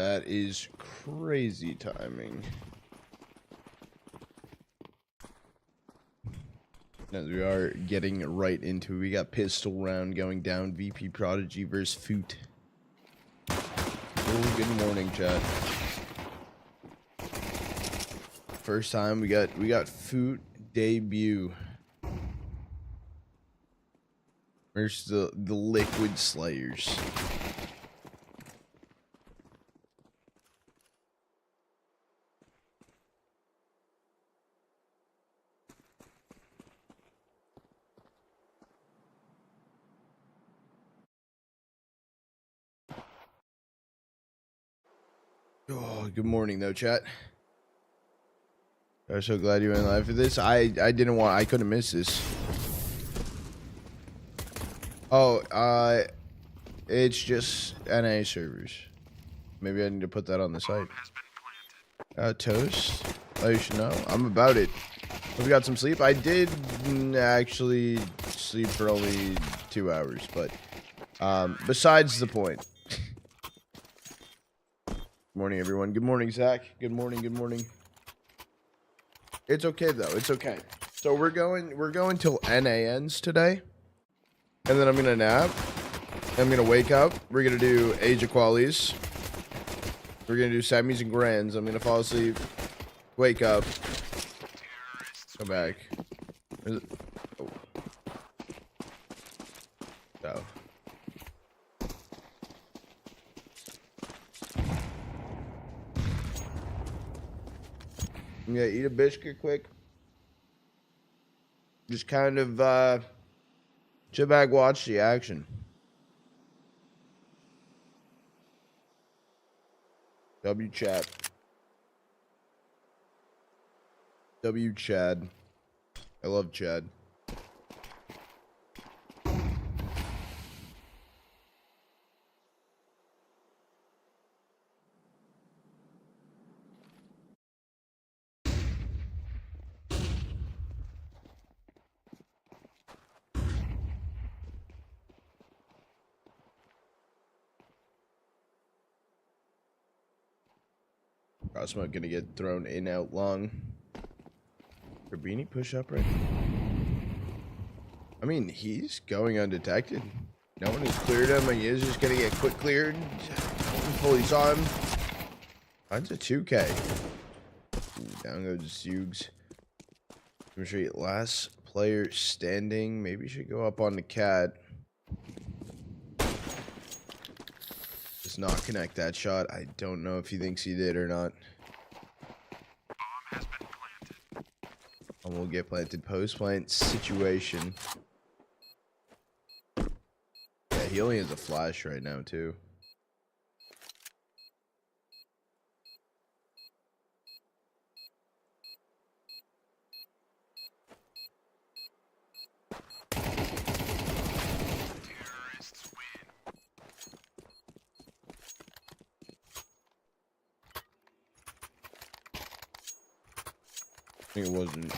That is crazy timing. As we are getting right into it, we got pistol round going down. VP Prodigy versus Foot. Oh, good morning, chat. First time we got Foot debut versus the Liquid Slayers. Oh, good morning though, chat. I'm so glad you went live for this. I couldn't miss this. Oh, it's just NA servers. Maybe I need to put that on the site. Toast. Oh, you should know. I'm about it. Hope you got some sleep. I did actually sleep for only 2 hours, but besides the point. Good morning, everyone. Good morning, Zach. Good morning. Good morning. It's okay though. It's okay. So we're going till NA ends today, and then I'm gonna nap. I'm gonna wake up. We're gonna do Age of Qualies. We're gonna do semis and grands. I'm gonna fall asleep, wake up, come back. Oh. So. I'm gonna eat a biscuit quick. Just kind of sit back, watch the action. W chat. W Chad. I love Chad. Crossmoke gonna get thrown in out long. Rubini push up right now. I mean, he's going undetected. No one has cleared him. He is just gonna get quick cleared. Fully saw him. Finds a 2K. Ooh, down goes Zoogs. I'm sure last player standing. Maybe should go up on the cat. Does not connect that shot. I don't know if he thinks he did or not. And we'll get planted. Post plant situation. Yeah, he only has a flash right now too. I think it wasn't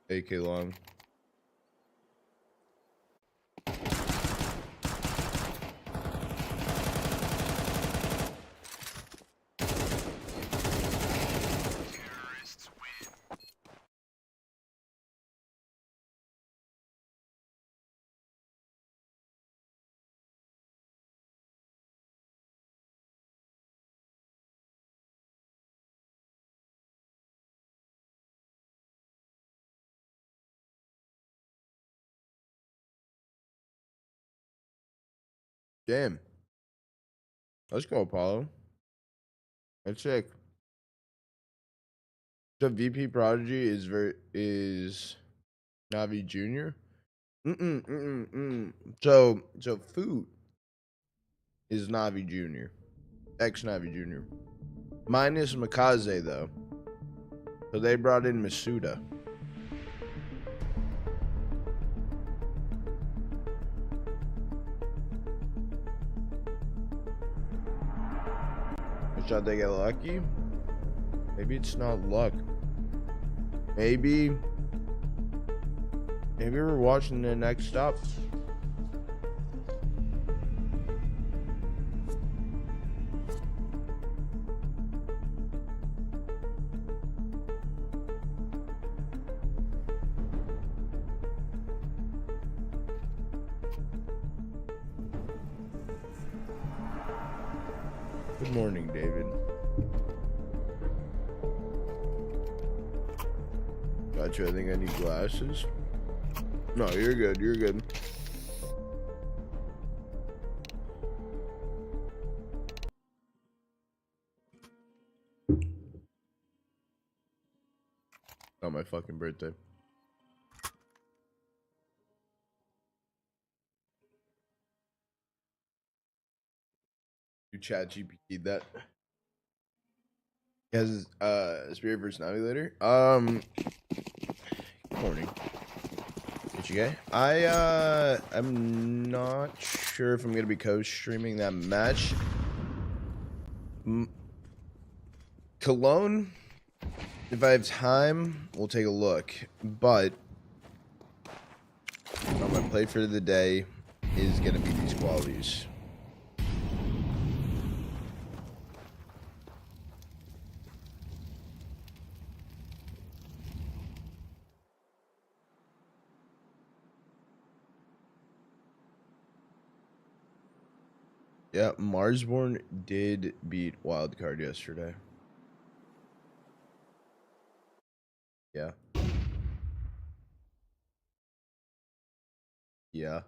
AK long. Damn. Let's go, Apollo. Let's check. So VP Prodigy is Navi Jr. So Foot is Navi Jr. Ex Navi Jr. Minus Mikaze though. So they brought in Masuda. Shot they get lucky? Maybe it's not luck. Maybe we're watching the next stop. Good morning, David. Gotcha, I think I need glasses. No, you're good, you're good. On my fucking birthday. You chat GPT that. He has spirit personality later. Good morning. Ichigai. I'm not sure if I'm gonna be co-streaming that match. Cologne, if I have time, we'll take a look. But on my plate for the day is gonna be these qualities. Yeah, Marsborn did beat Wildcard yesterday. Yeah. Yeah.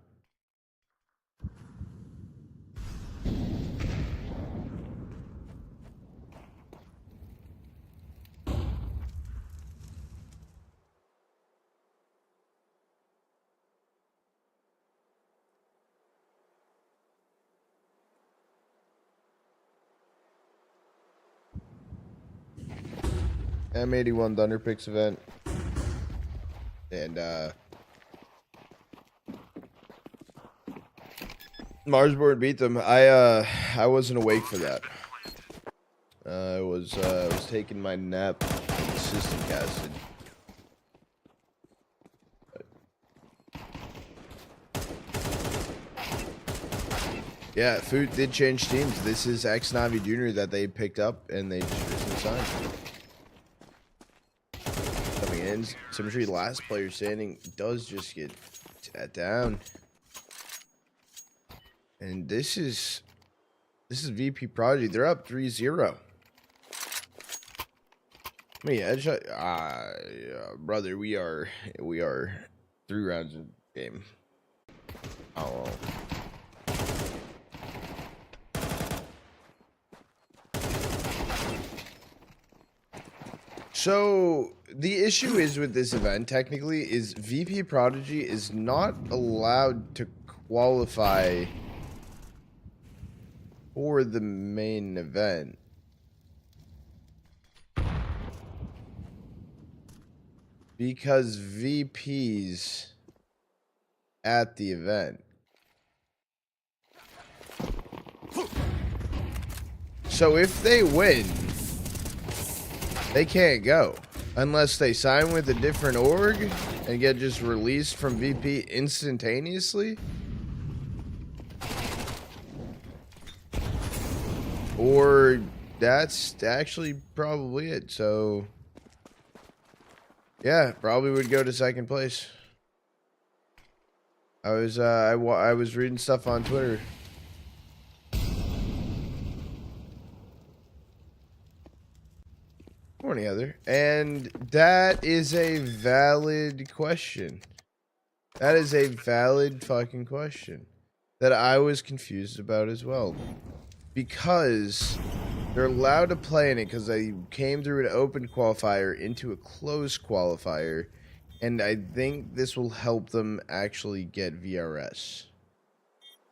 M81 Thunderpix event. And Marsborn beat them. I wasn't awake for that. I was taking my nap system casted. Yeah, Food did change teams. This is X Navi Jr. that they picked up and they just recently signed. Coming in, Symmetry last player standing does just get down. And this is VP Prodigy. They're up 3-0. Me, headshot. Brother, we are 3 rounds in the game. Oh. So the issue is with this event, technically, is VP Prodigy is not allowed to qualify for the main event. Because VP's at the event. So if they win, they can't go unless they sign with a different org and get just released from VP instantaneously. Or that's actually probably it. So yeah, probably would go to second place. I was reading stuff on Twitter. Morning, Heather. And that is a valid question. That is a valid fucking question that I was confused about as well. Because they're allowed to play in it because they came through an open qualifier into a closed qualifier. And I think this will help them actually get VRS.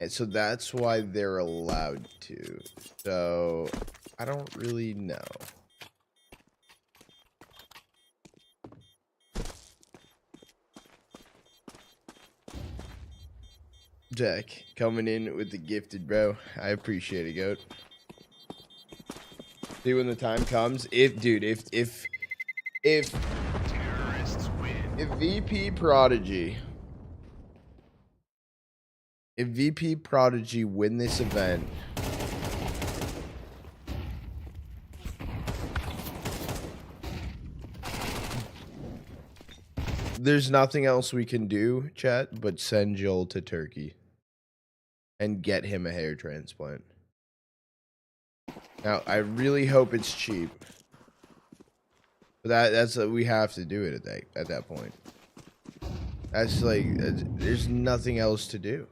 And so that's why they're allowed to. So I don't really know. Jack coming in with the gifted, bro. I appreciate it, goat. See when the time comes. If VP Prodigy, if VP Prodigy win this event, there's nothing else we can do, chat, but send Joel to Turkey and get him a hair transplant. Now, I really hope it's cheap. But that's we have to do it at that point. That's like, there's nothing else to do.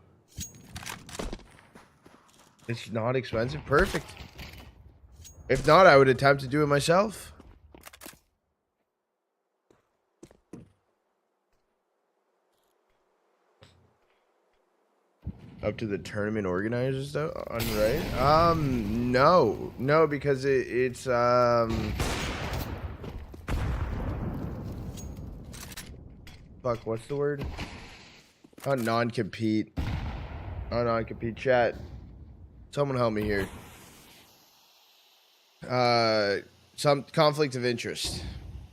It's not expensive. Perfect. If not, I would attempt to do it myself. Up to the tournament organizers though, right? No, because it's fuck, what's the word? Oh, non-compete. Oh, non-compete. Chat. Someone help me here. Some conflict of interest.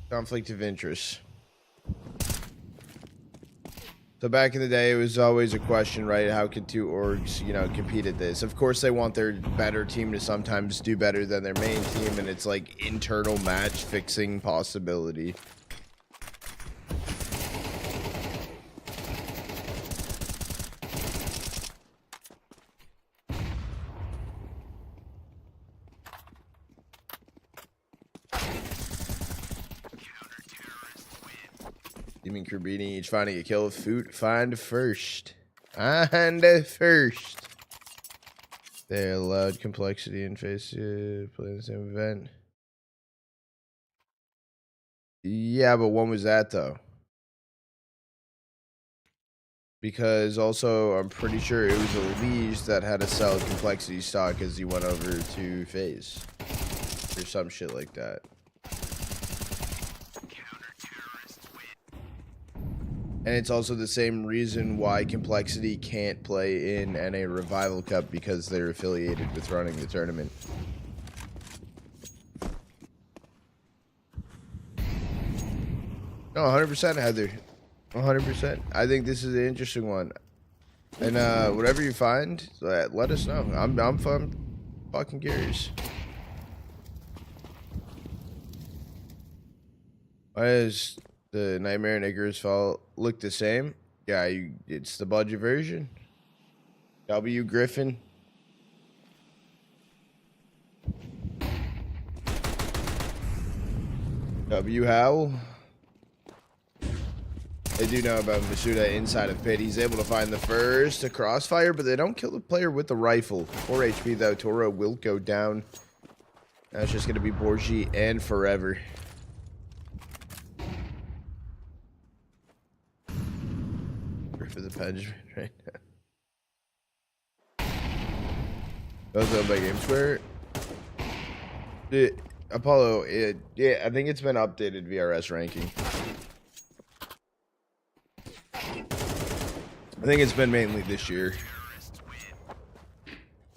Conflict of interest. So back in the day, it was always a question, right? How could two orgs, you know, compete at this? Of course, they want their better team to sometimes do better than their main team, and it's like internal match fixing possibility. Demon Crabini each finding a kill. Find first. Find first. They allowed complexity and face to play in the same event. Yeah, but when was that though? Because also, I'm pretty sure it was a Liege that had to sell complexity stock as he went over to phase. Or some shit like that. And it's also the same reason why Complexity can't play in NA Revival Cup, because they're affiliated with running the tournament. No, 100%, Heather. 100%. I think this is an interesting one. And whatever you find, let us know. I'm fucking curious. Why is the Nightmare and Icarus Fall look the same? Yeah, it's the budget version. W Griffin. W Howell. They do know about Masuda inside of pit. He's able to find the first to crossfire, but they don't kill the player with the rifle. 4 HP though. Toro will go down. Now it's just going to be Borgi and Forever. For the Benjamin right now. That was done by Game Square. Apollo, yeah, I think it's been updated VRS ranking. I think it's been mainly this year.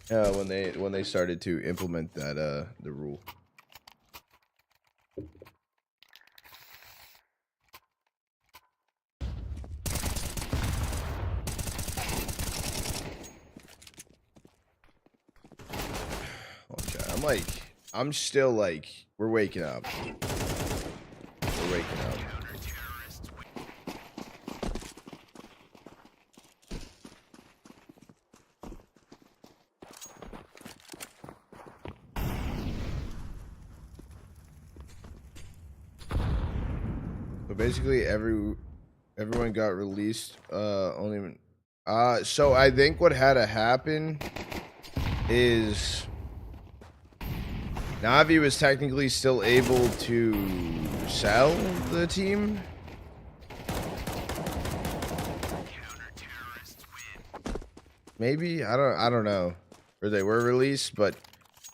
When they started to implement that the rule. I'm still like, we're waking up. We're waking up. So basically everyone got released, so I think what had to happen is Navi was technically still able to sell the team. Maybe, I don't know. Or they were released, but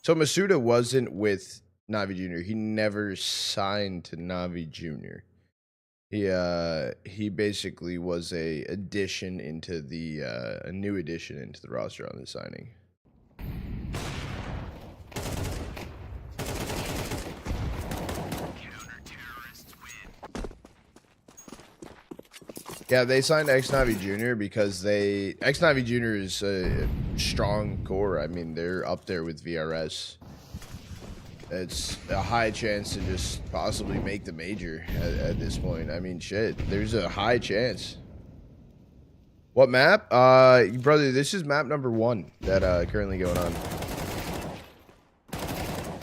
so Masuda wasn't with Navi Jr. He never signed to Navi Jr. He basically was a addition into the a new addition into the roster on the signing. Yeah, they signed X-Navi Jr. because X-Navi Jr. is a strong core. I mean, they're up there with VRS. It's a high chance to just possibly make the major at this point. I mean, shit, there's a high chance. What map? Brother, this is map number 1 that currently going on.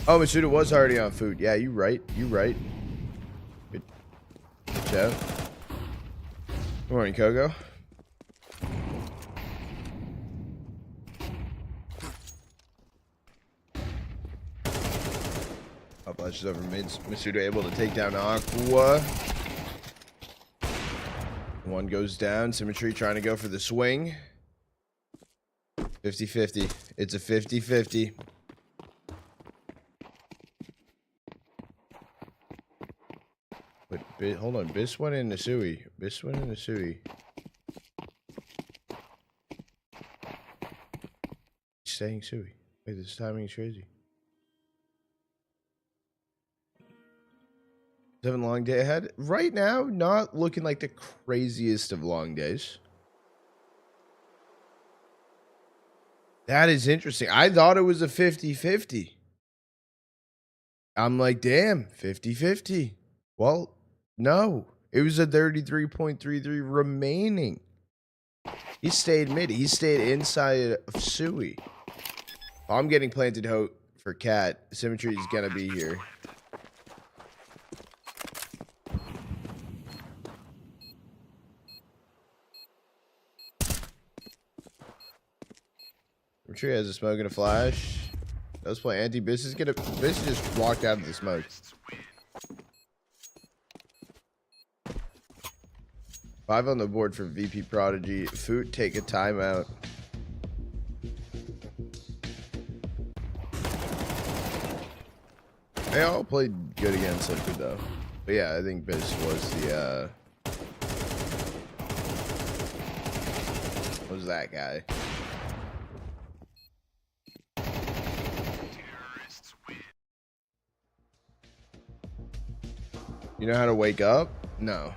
Oh, Masuda was already on food. Yeah, you right. You right. Good job. Good morning, Kogo. Up flashes over mid. Masuda able to take down Aqua. One goes down. Symmetry trying to go for the swing. 50-50. It's a 50-50. But hold on. Bis went into Sui. Bis went into Sui. He's staying Sui. Wait, this timing is crazy. 7 long day ahead. Right now, not looking like the craziest of long days. That is interesting. I thought it was a 50-50. I'm like, damn, 50-50. Well, no. It was a 33.33 remaining. He stayed mid. He stayed inside of Sui. I'm getting planted for Cat. Symmetry is going to be here. Symmetry has a smoke and a flash. Let's play anti-Biss is gonna. Biss just walked out of the smoke. Five on the board for VP Prodigy. Foot take a timeout. They all played good against Liquid though. But yeah, I think Biss was that guy. You know how to wake up? No.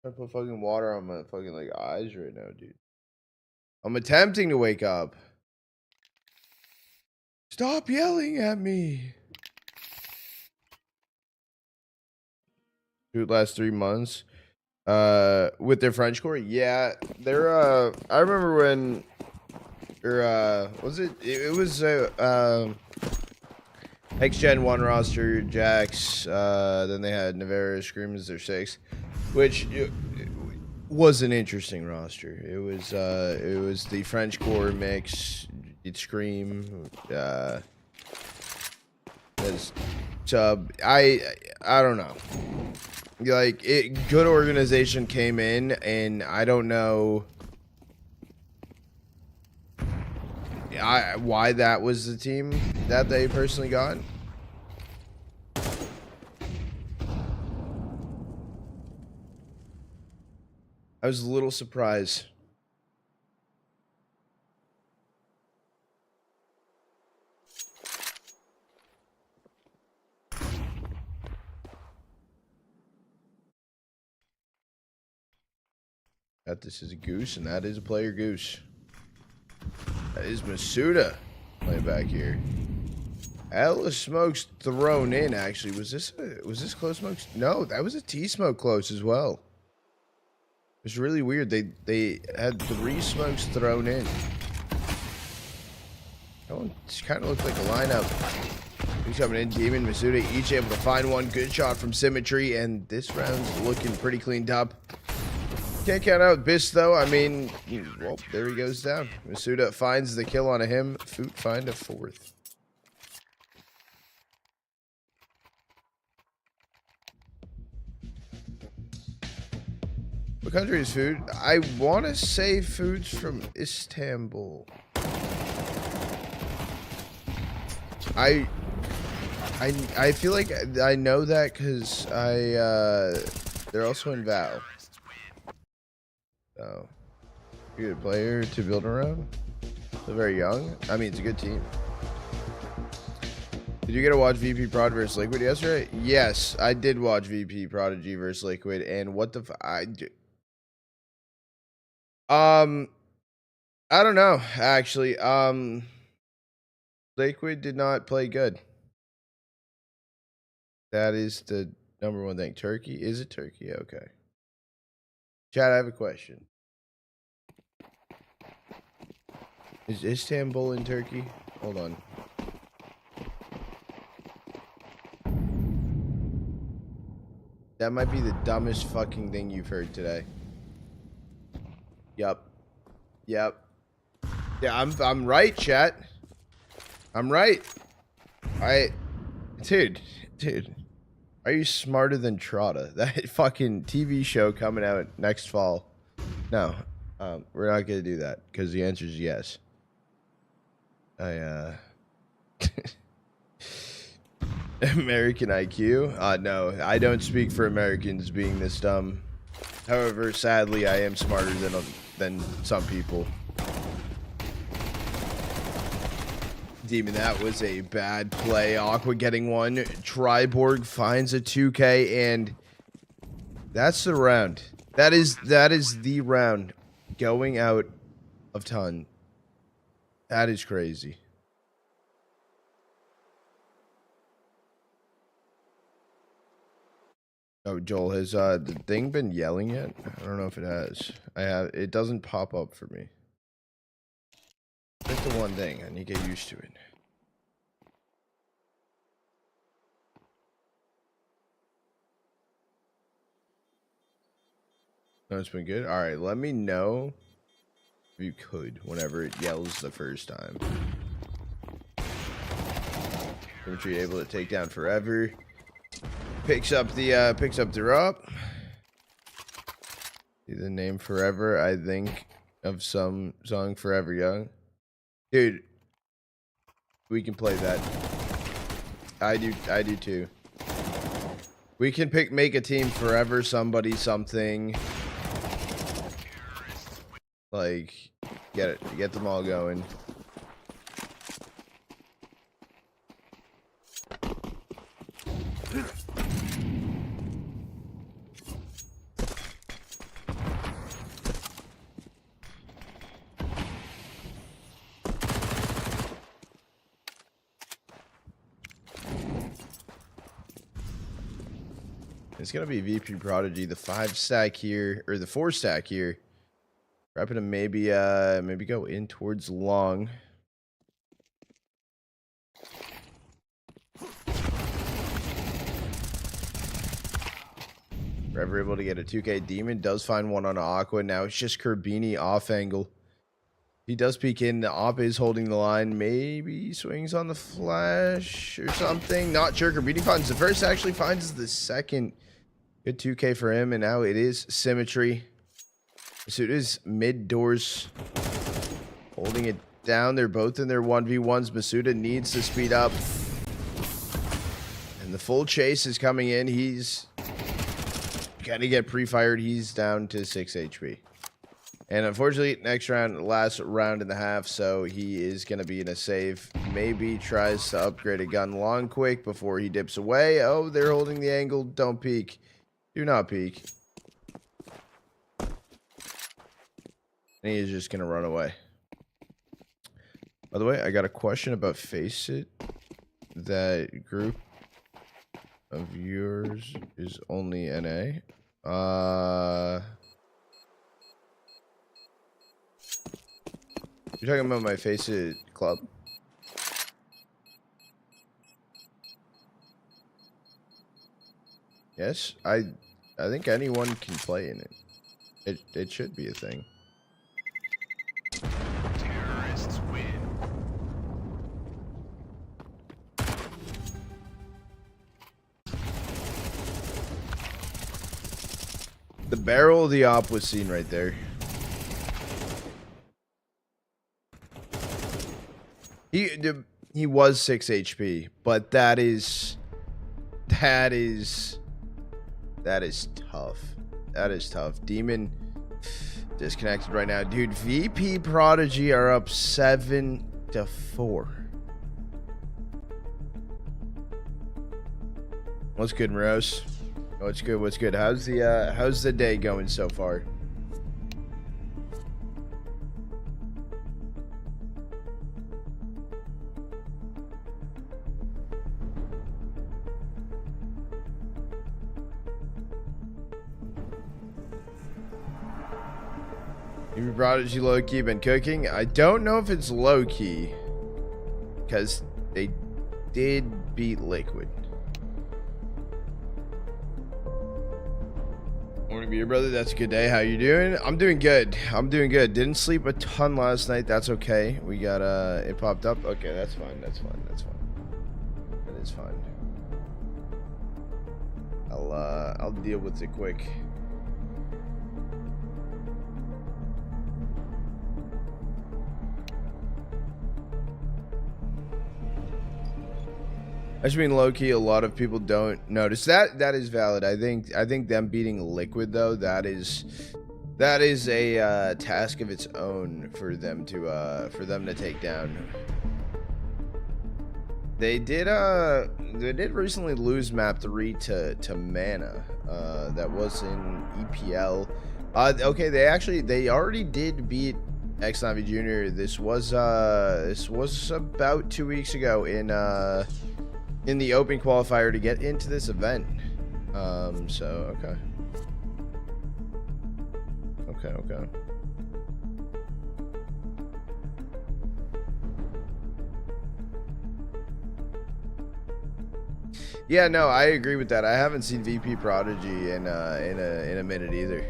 I put fucking water on my fucking like eyes right now, dude. I'm attempting to wake up. Stop yelling at me. Dude, last 3 months. With their French core? Yeah. They're I remember when was it was X-Gen 1 roster, Jax, then they had Navarro Scream as their 6, which was an interesting roster. It was the French core mix, Scream, as sub. I don't know. Like good organization came in, and I don't know why that was the team that they personally got. I was a little surprised. That this is a goose, and that is a player goose. That is Masuda playing back here. Hella smokes thrown in. Actually, was this close smokes? No, that was a T smoke close as well. It's really weird. They had 3 smokes thrown in. That one kind of looked like a lineup. He's coming in. Demon, Masuda, each able to find one. Good shot from Symmetry, and this round's looking pretty cleaned up. Can't count out Biss though. I mean, well, there he goes down. Masuda finds the kill on him. Foot find a 4th. What country is Food? I want to say Food's from Istanbul. I feel like I know that because they're also in Val. So, good player to build around. Still very young. I mean, it's a good team. Did you get to watch VP Prod versus Liquid yesterday? Yes, I did watch VP Prodigy versus Liquid, and what the I don't know, actually. Liquid did not play good. That is the number one thing. Turkey? Is it Turkey? Okay. Chad, I have a question. Is Istanbul in Turkey? Hold on. That might be the dumbest fucking thing you've heard today. Yup. Yep. Yeah, I'm right, chat. I'm right. Dude. Are you smarter than Trotta? That fucking TV show coming out next fall. No. We're not gonna do that because the answer is yes. American IQ? No, I don't speak for Americans being this dumb. However, sadly, I am smarter than some people. Demon, that was a bad play. Aqua getting one. Triborg finds a 2K, and that's the round. That is the round. Going out of ton. That is crazy. Oh, Joel, has the thing been yelling yet? I don't know if it has. It doesn't pop up for me. That's the one thing. I need to get used to it. No, it's been good. All right, let me know if you could whenever it yells the first time. Infantry able to take down Forever. Picks up the drop. See the name Forever, I think of some song Forever Young. Dude, we can play that. I do too. We can make a team Forever Somebody Something. Like, get them all going. It's gonna be VP Prodigy, the 5-stack here, or the 4-stack here. We're hoping to maybe go in towards long. Forever able to get a 2K. Demon does find one on Aqua. Now it's just Kerbini off angle. He does peek in. The op is holding the line. Maybe swings on the flash or something. Not sure. Kerbini finds the first, actually finds the second. Good 2K for him, and now it is Symmetry. So it is mid doors. Holding it down. They're both in their 1v1s. Masuda needs to speed up. And the full chase is coming in. He's got to get pre-fired. He's down to 6 HP. And unfortunately, next round, last round and a half, so he is going to be in a save. Maybe tries to upgrade a gun long quick before he dips away. Oh, they're holding the angle. Don't peek. Do not peek. And he is just going to run away. By the way, I got a question about Face It. That group of yours is only NA. You're talking about my Face It club? Yes, I think anyone can play in it. It should be a thing. Terrorists win. The barrel of the op was seen right there. He was 6 HP, but that is tough. That is tough. Demon disconnected right now. Dude, VP Prodigy are up 7-4. What's good, Rose? What's good? What's good? How's the day going so far? You Prodigy low-key been cooking? I don't know if it's low-key. Because they did beat Liquid. Morning, beer brother. That's a good day. How you doing? I'm doing good. I'm doing good. Didn't sleep a ton last night. That's okay. We got it popped up. Okay, that's fine. That's fine. That's fine. That is fine. I'll deal with it quick. I just mean low key. A lot of people don't notice that. That is valid. I think them beating Liquid though, that is a task of its own for them to take down. They did recently lose map 3 to Mana. That was in EPL. Okay, they already did beat X Navi Jr. This was about 2 weeks ago in the open qualifier to get into this event. So okay. Yeah, no, I agree with that. I haven't seen VP Prodigy in a minute either.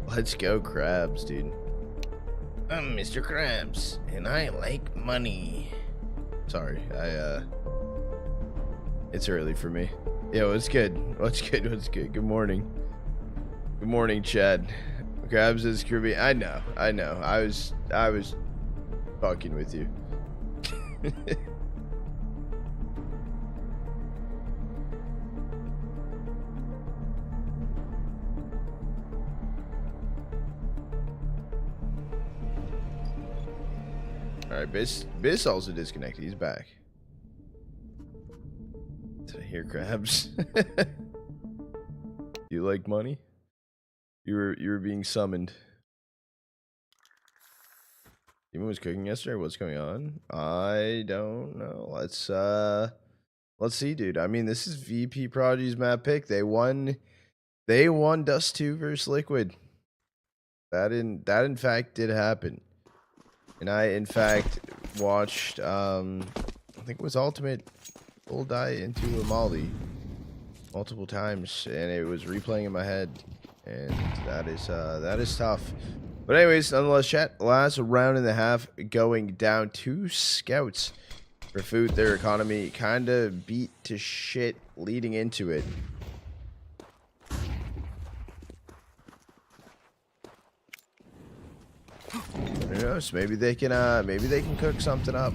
Let's go, Krabs, dude. I'm Mr. Krabs, and I like money. Sorry, it's early for me. Yo, what's good? What's good? Good morning. Good morning, Chad. Krabs is Kirby. I know. I was fucking with you. Alright, Biss also disconnected. He's back. Did I hear Krabs? You like money? You were being summoned. Demon was cooking yesterday. What's going on? I don't know. Let's see, dude. I mean, this is VP Prodigy's map pick. They won Dust 2 versus Liquid. That in fact did happen. And I in fact watched I think it was Ultimate Full Die into a Molly multiple times, and it was replaying in my head, and that is tough. But anyways, nonetheless, chat, last round and a half going down. 2 scouts for food. Their economy kind of beat to shit leading into it. Who knows? Maybe they can cook something up.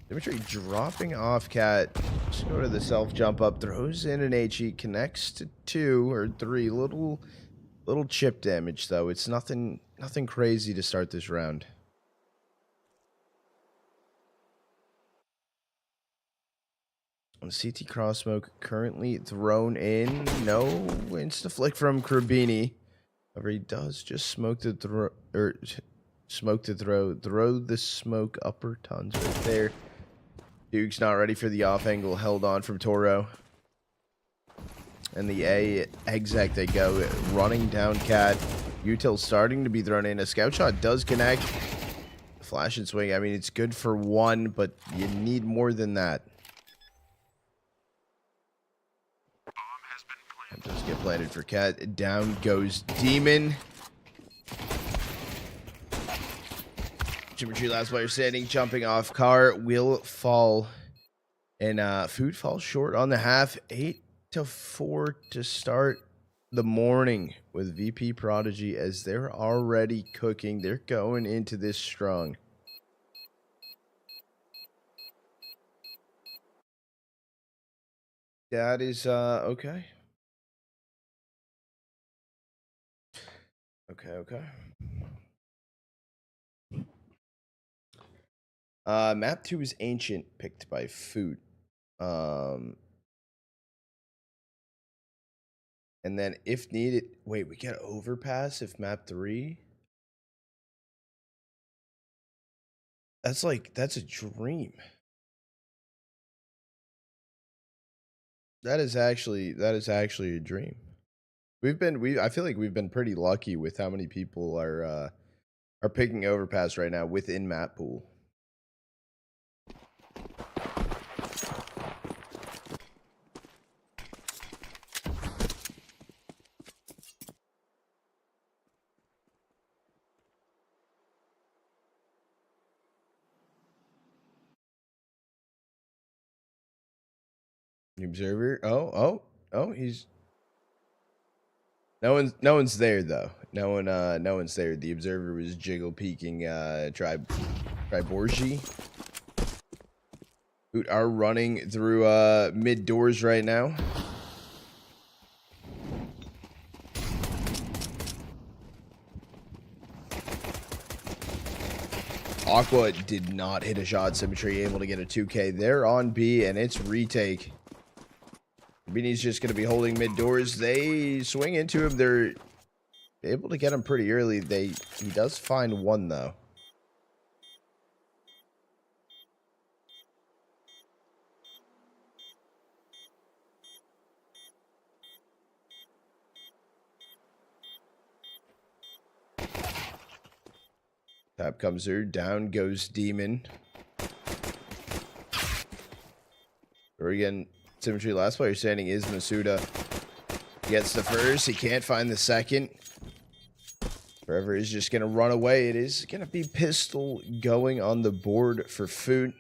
Dimitri dropping off Cat. Just go to the self jump up, throws in an HE, connects to 2 or 3. Little chip damage though. It's nothing crazy to start this round. CT cross smoke currently thrown in. No insta flick from Krabini. However, he does just smoke the throw, or smoke the throw. Throw the smoke upper tons right there. Duke's not ready for the off angle, held on from Toro. And the A exec they go, running down Cat. Util starting to be thrown in. A scout shot does connect. Flash and swing. I mean, it's good for 1, but you need more than that. It does get planted for Cat. Down goes Demon. Geometry last player standing, jumping off car, will fall. And food falls short on the half. 8-4 to start the morning with VP Prodigy as they're already cooking. They're going into this strong. That is okay. Okay. Map 2 is Ancient, picked by Food. And then if needed, wait, we get overpass if map 3? That's a dream. That is actually a dream. I feel like we've been pretty lucky with how many people are picking Overpass right now within map pool. The observer. Oh, he's no one's there though. No one's there. The observer was jiggle peeking Triborgi, who are running through mid doors right now. Aqua did not hit a shot. Symmetry able to get a 2K. They're on B, and it's retake. Beanie's just going to be holding mid doors. They swing into him. They're able to get him pretty early. He does find one, though. Tap comes through. Down goes Demon. Or again, Symmetry. Last player standing is Masuda. Gets the first. He can't find the second. Forever is just going to run away. It is going to be pistol going on the board for Foot.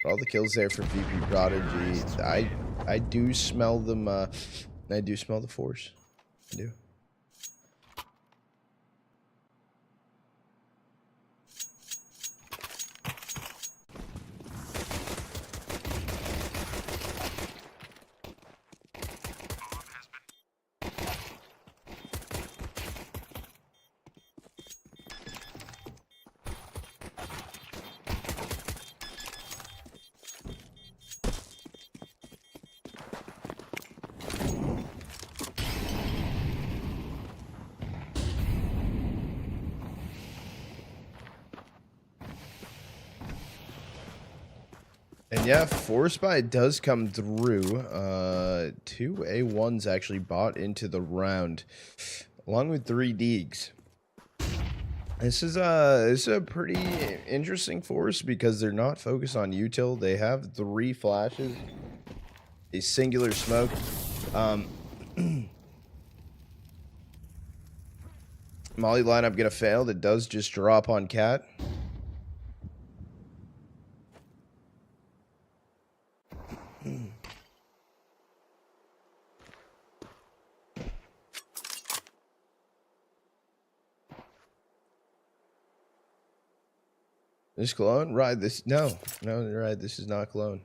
All the kills there for VP Prodigy. I do smell them. I do smell the force. I do. And yeah, Force Buy does come through. 2 A1s actually bought into the round, along with 3 Deegs. This is a pretty interesting force because they're not focused on util. They have 3 flashes, a singular smoke. Molly lineup gonna fail. That does just drop on Cat. This clone? Right, this no, right, this is not clone.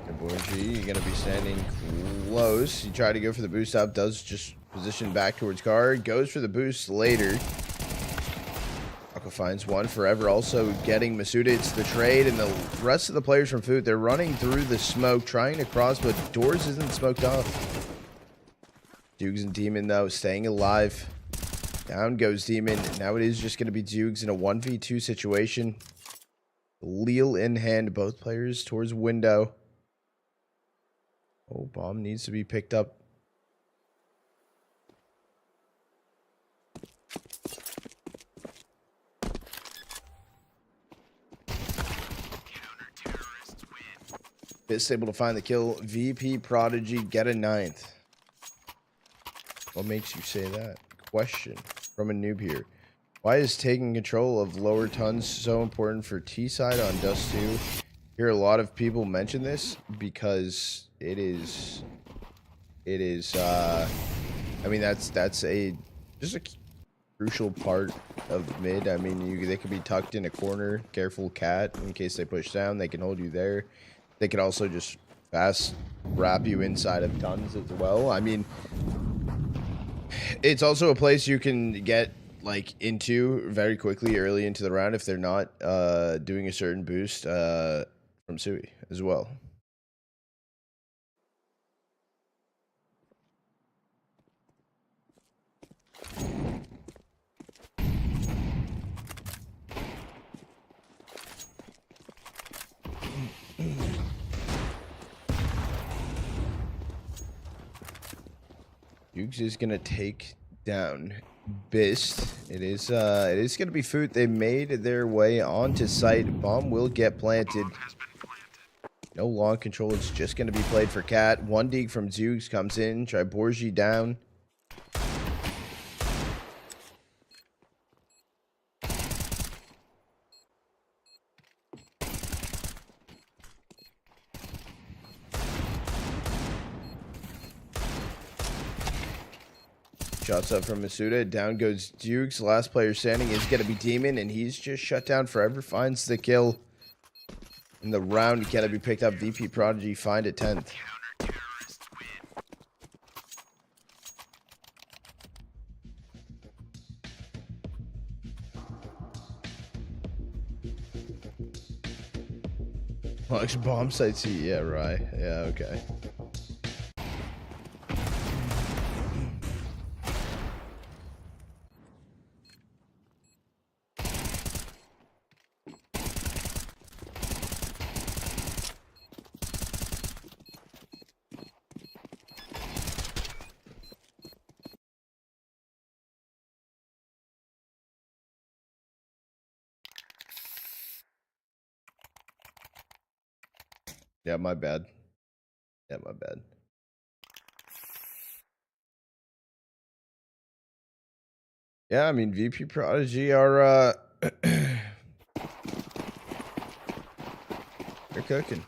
Triborgi, you're gonna be standing close. You try to go for the boost up, does just position back towards car, goes for the boost later. Aqua finds one. Forever also getting Masuda. It's the trade, and the rest of the players from Foot, they're running through the smoke, trying to cross, but doors isn't smoked off. Dukes and Demon, though, staying alive. Down goes Demon. Now it is just going to be Dukes in a 1v2 situation. Leal in hand, both players towards window. Oh, bomb needs to be picked up. Fist able to find the kill. VP Prodigy get a 9th. What makes you say that? Question from a noob here. Why is taking control of lower tons so important for T-side on Dust 2? Hear a lot of people mention this because it is I mean that's just a crucial part of mid. I mean they could be tucked in a corner, careful Cat in case they push down, they can hold you there. They could also just fast wrap you inside of tons as well. I mean, it's also a place you can get like into very quickly early into the round if they're not doing a certain boost from Sui as well. Dukes is gonna take down Bist. It is gonna be Food. They made their way onto site. Bomb will get planted. No long control. It's just gonna be played for Cat. One dig from Zoogs comes in. Triborgi down. Shots up from Masuda. Down goes Dukes. Last player standing is going to be Demon, and he's just shut down forever. Finds the kill in the round. Can it be picked up? VP Prodigy find it 10th. Lux bomb site C. Yeah, right. Yeah, okay. Yeah, my bad. Yeah, my bad. Yeah, I mean, VP Prodigy are, they're cooking.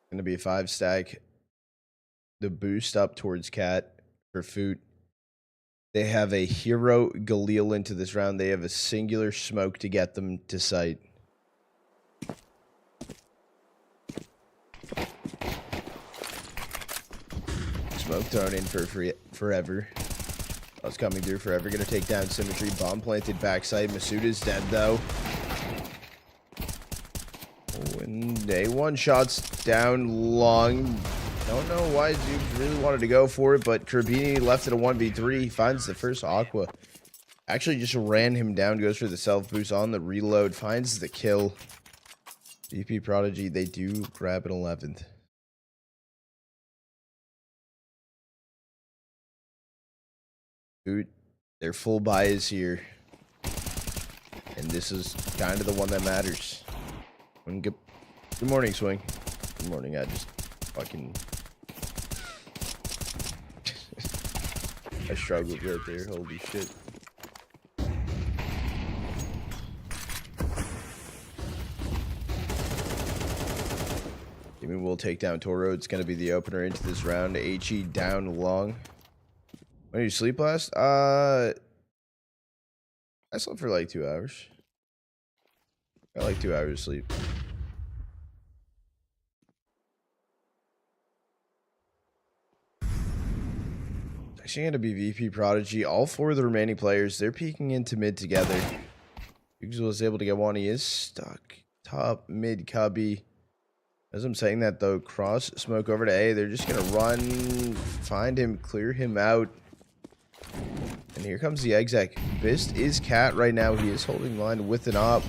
Gonna be a 5-stack. The boost up towards Cat for Food. They have a hero Galil into this round. They have a singular smoke to get them to site. Smoke thrown in for forever. I was coming through forever. Gonna take down Symmetry. Bomb planted backside. Masuda's dead though. Oh, and A1 shots down long. Don't know why Zooks really wanted to go for it, but Crabini left it a 1v3. He finds the first Aqua. Actually just ran him down. Goes for the self boost on the reload. Finds the kill. VP Prodigy, they do grab an 11th. Dude, their full buy is here. And this is kind of the one that matters. Good morning, Swing. Good morning. I just fucking... I struggled right there. Holy shit. Demon will take down Toro. It's going to be the opener into this round. HE down long. When did you sleep last? I slept for like 2 hours. Got like 2 hours of sleep. Actually going to be VP Prodigy. All 4 of the remaining players, they're peeking into mid together. Hughes was able to get one. He is stuck. Top, mid, cubby. As I'm saying that though, cross smoke over to A. They're just going to run, find him, clear him out. And here comes the exec. Bist is Cat right now. He is holding line with an op.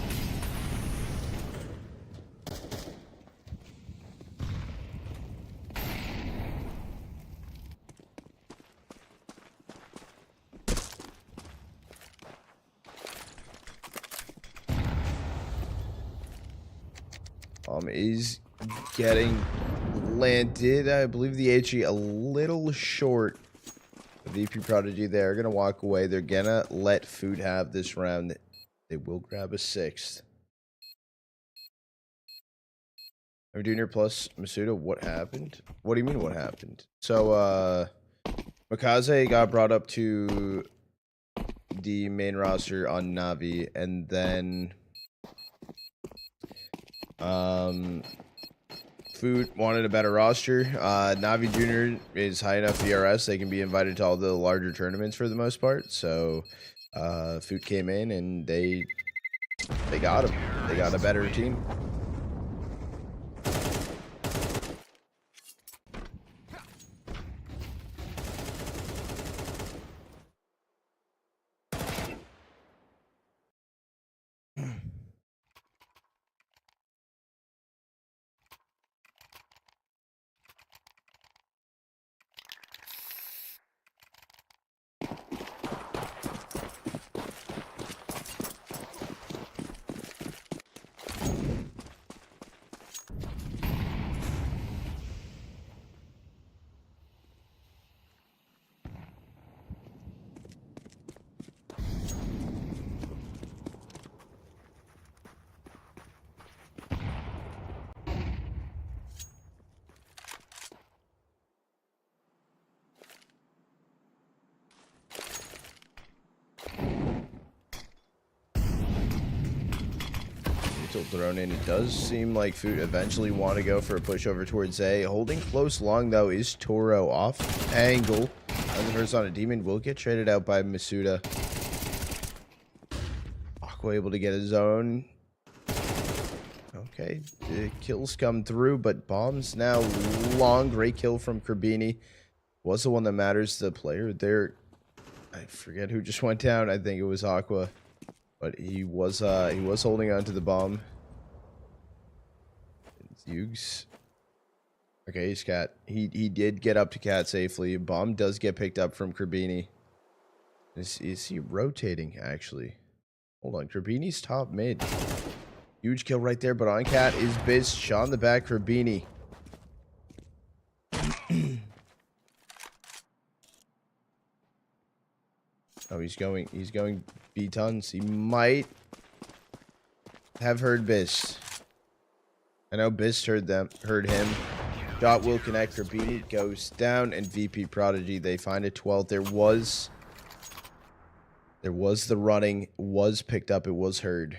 Is getting landed. I believe the HE a little short. The VP Prodigy there are going to walk away. They're going to let Food have this round. They will grab a 6th. I'm Junior plus Masuda. What happened? What do you mean what happened? So, Makaze got brought up to the main roster on Navi, and then Food wanted a better roster. Navi Junior is high enough VRS. They can be invited to all the larger tournaments for the most part. So, Food came in and they They got him. They got a better team. Thrown in. It does seem like Food eventually want to go for a push over towards A. Holding close long, though, is Toro off angle. On the first on a Demon will get traded out by Masuda. Aqua able to get his own. Okay, the kills come through, but bombs now long. Great kill from Crabini. Was the one that matters. The player there, I forget who just went down. I think it was Aqua, but he was holding on to the bomb. Hughes. Okay, he's Cat. He did get up to Cat safely. Bomb does get picked up from Crabini. Is he rotating, actually? Hold on. Crabini's top mid. Huge kill right there, but on Cat is Biz. Shot in the back, Crabini. Oh, he's going B tons. He might have heard Biz. I know Biz heard him. Shot will connect. Crabini goes down, and VP Prodigy, they find a 12th. There was the running, was picked up, it was heard.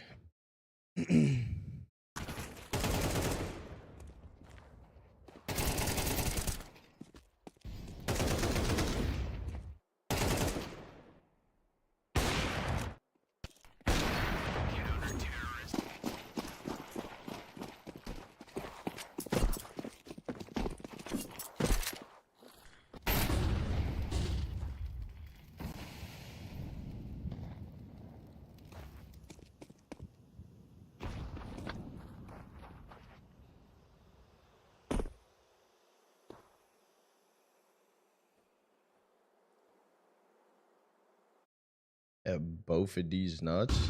Both of these nuts.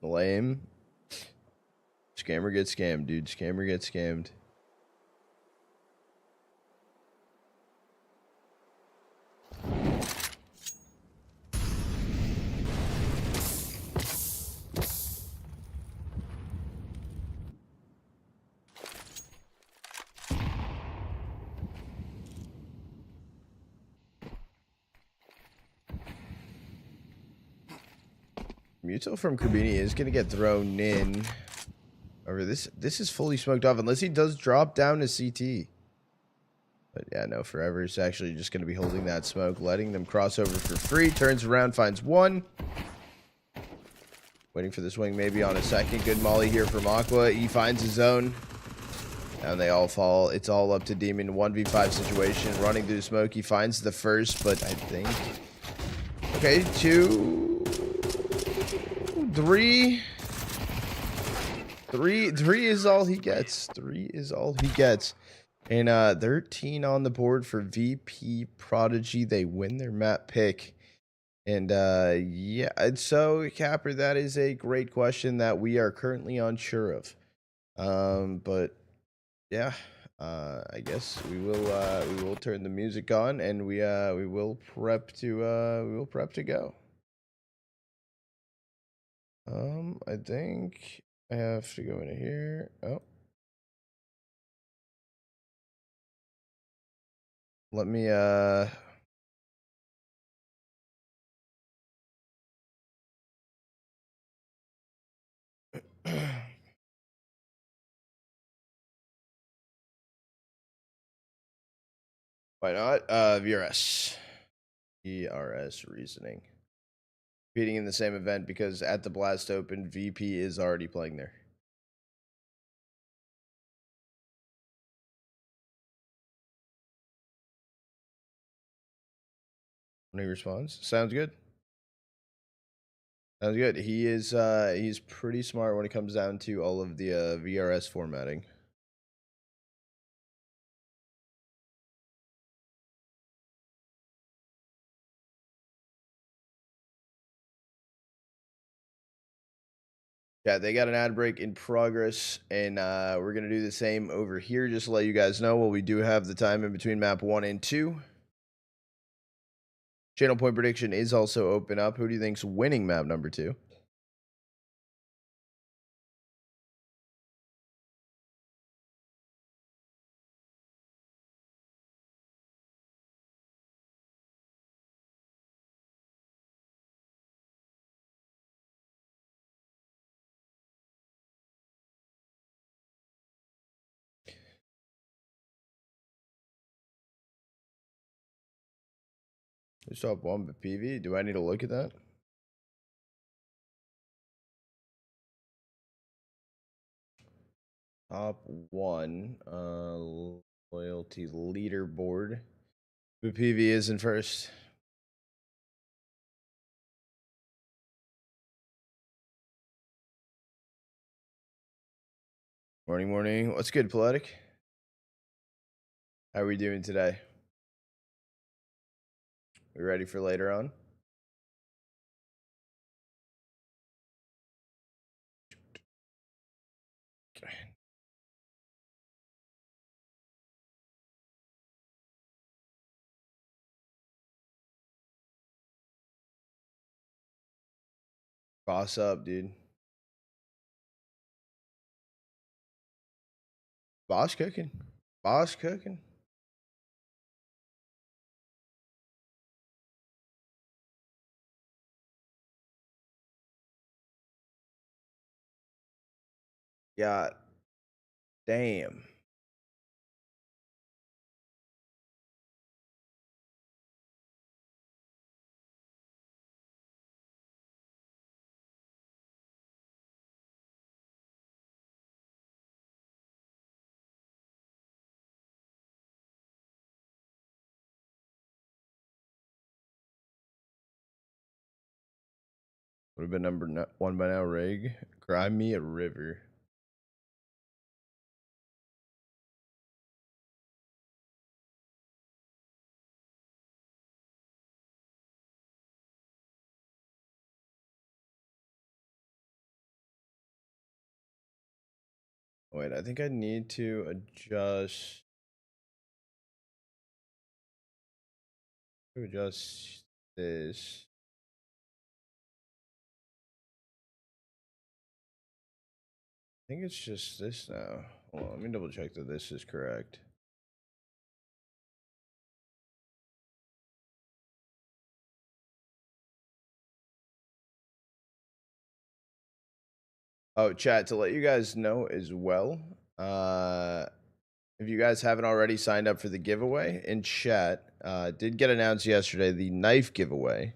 Lame. Scammer gets scammed, dude. Scammer gets scammed. Muto from Crabini is going to get thrown in. Over this is fully smoked off unless he does drop down to CT. But yeah, no, Forever is actually just going to be holding that smoke, letting them cross over for free. Turns around, finds one. Waiting for the swing maybe on a second. Good molly here from Aqua. He finds his own. And they all fall. It's all up to Demon. 1v5 situation. Running through the smoke. He finds the first, but I think... Okay, 2... 3... 3 is all he gets. 3 is all he gets. And 13 on the board for VP Prodigy. They win their map pick. And yeah, so Capper, that is a great question that we are currently unsure of. But yeah, I guess we will turn the music on and we will prep to go. I think I have to go into here. Oh. Let me Why not? VRS. VRS reasoning. Competing in the same event because at the Blast Open, VP is already playing there. When he responds, sounds good. Sounds good. He's pretty smart when it comes down to all of the VRS formatting. Yeah, they got an ad break in progress, and we're gonna do the same over here. Just to let you guys know, while we do have the time in between map 1 and 2. Channel point prediction is also open up. Who do you think's winning map number 2? Who's top 1 but PV? Do I need to look at that? Top 1 loyalty leaderboard. But PV is in first. Morning, morning. What's good, Poetic? How are we doing today? We ready for later on? Okay. Boss up, dude. Boss cooking. Boss cooking. God damn. Would have been number 1 by now, Rig. Cry me a river. Wait, I think I need to adjust. Adjust this. I think it's just this now. Hold on, let me double check that this is correct. Oh, chat, to let you guys know as well, if you guys haven't already signed up for the giveaway in chat, did get announced yesterday, the knife giveaway.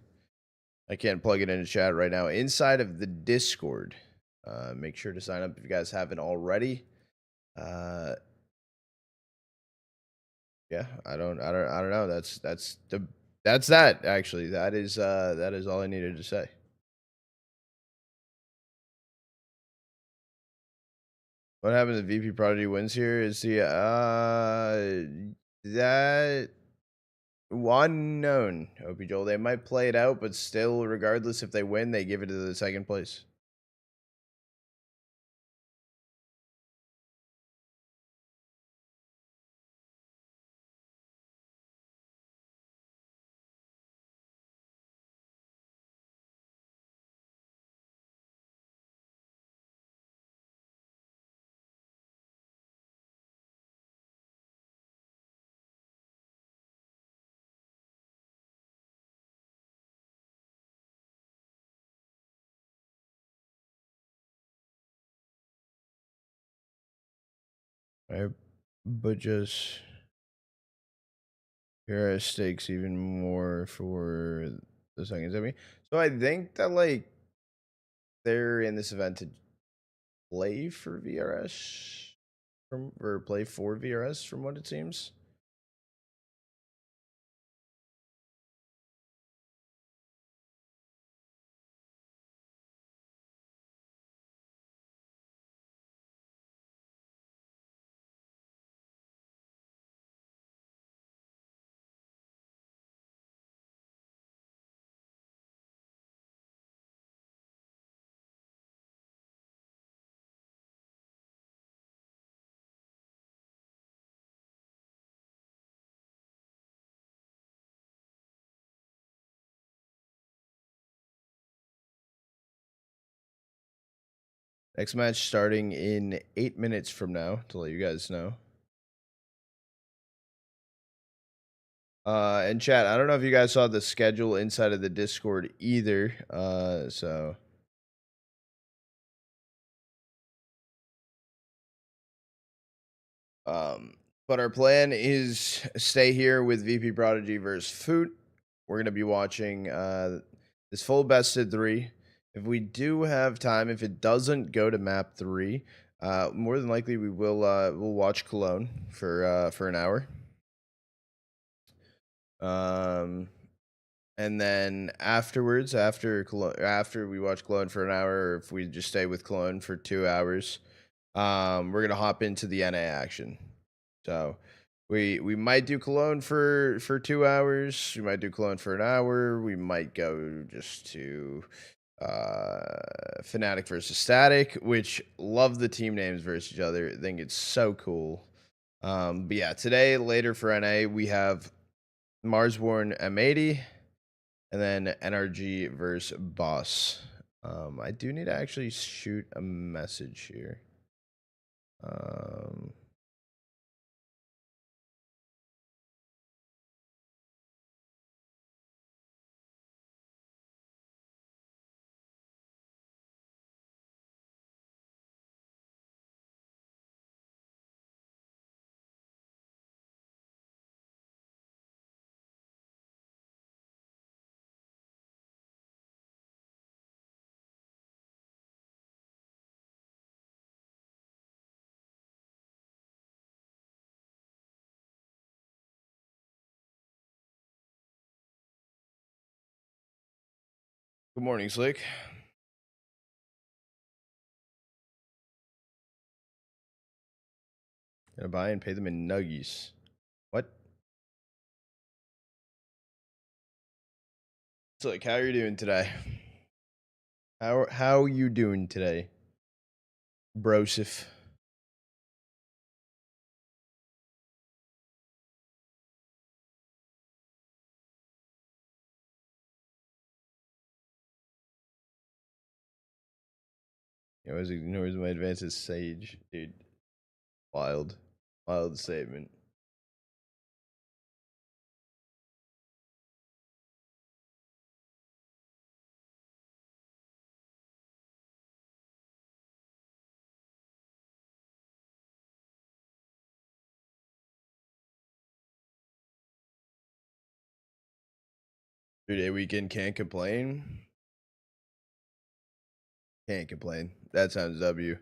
I can't plug it into chat right now. Inside of the Discord, make sure to sign up if you guys haven't already. Yeah, I don't know. That's that actually. That is all I needed to say. What happens if VP Prodigy wins here? Is the that unknown, OP Joel. They might play it out, but still, regardless if they win, they give it to the second place. Right? But just Paris stakes even more for the second semi. So I think that like they're in this event to play for VRS from or play for VRS from what it seems. Next match starting in 8 minutes from now to let you guys know. And chat, I don't know if you guys saw the schedule inside of the Discord either. So but our plan is stay here with VP Prodigy versus Foot. We're gonna be watching this full best of 3. If we do have time, if it doesn't go to map 3, more than likely we will we'll watch Cologne for an hour. And then afterwards, after we watch Cologne for an hour, or if we just stay with Cologne for 2 hours, we're gonna hop into the NA action. So we might do Cologne for 2 hours. We might do Cologne for an hour. We might go just to Fnatic versus Static, which love the team names versus each other. I think it's so cool. But yeah, today later for NA we have Marsborn M80. And then NRG versus Boss. I do need to actually shoot a message here. Good morning, Slick. Gonna buy and pay them in nuggies. What? Slick, how are you doing today? How you doing today, Brosif? He always ignores my advances, Sage, dude. Wild statement. Three-day weekend, can't complain. Can't complain. That sounds W.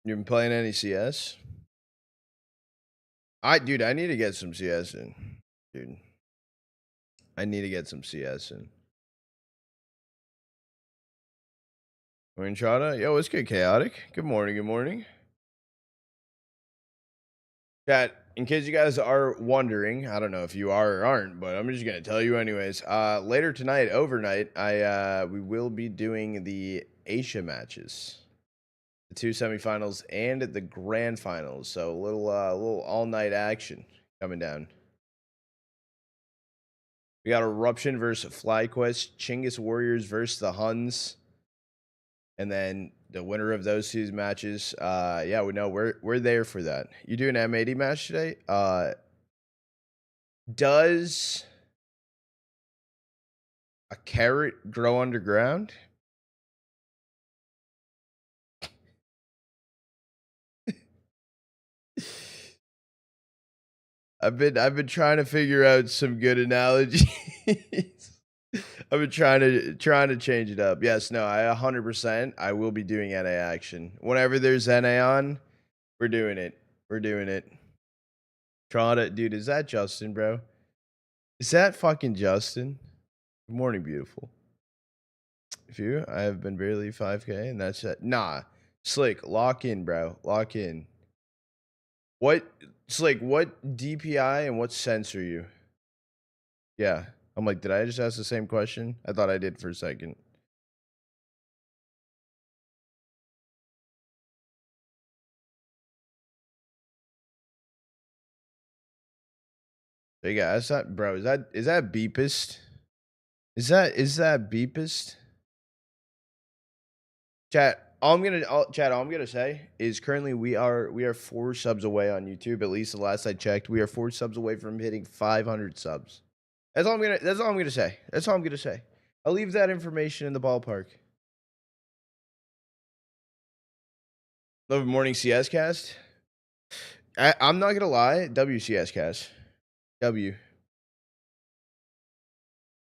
You been playing any CS? Dude, I need to get some CS in. Dude. I need to get some CS in. Morning, Chada. Yo, what's good, Chaotic? Good morning, good morning. Chat, in case you guys are wondering, I don't know if you are or aren't, but I'm just gonna tell you anyways. Later tonight, overnight, we will be doing the Asia matches. The 2 semifinals and the grand finals. So a little all-night action coming down. We got Eruption versus FlyQuest, Chinggis Warriors versus the Huns, and then the winner of those 2 matches. Yeah, we know we're there for that. You do an M80 match today? Does a carrot grow underground? I've been trying to figure out some good analogies. I've been trying to change it up. Yes, no, I 100%. I will be doing NA action whenever there's NA on. We're doing it. We're doing it. Trying to, dude. Is that Justin, bro? Is that fucking Justin? Good morning, beautiful. If you, I have been barely 5K, and that's it. Nah, Slick, lock in, bro. Lock in. What, Slick? What DPI and what sense are you? Yeah. I'm like, did I just ask the same question? I thought I did for a second. Big ass, that bro. Is that beepist? Is that beepist? Chat. All I'm gonna say is currently we are 4 subs away on YouTube. At least the last I checked, we are 4 subs away from hitting 500 subs. That's all I'm gonna say. That's all I'm gonna say. I'll leave that information in the ballpark. Love morning CS cast. I'm not gonna lie. WCS cast. W.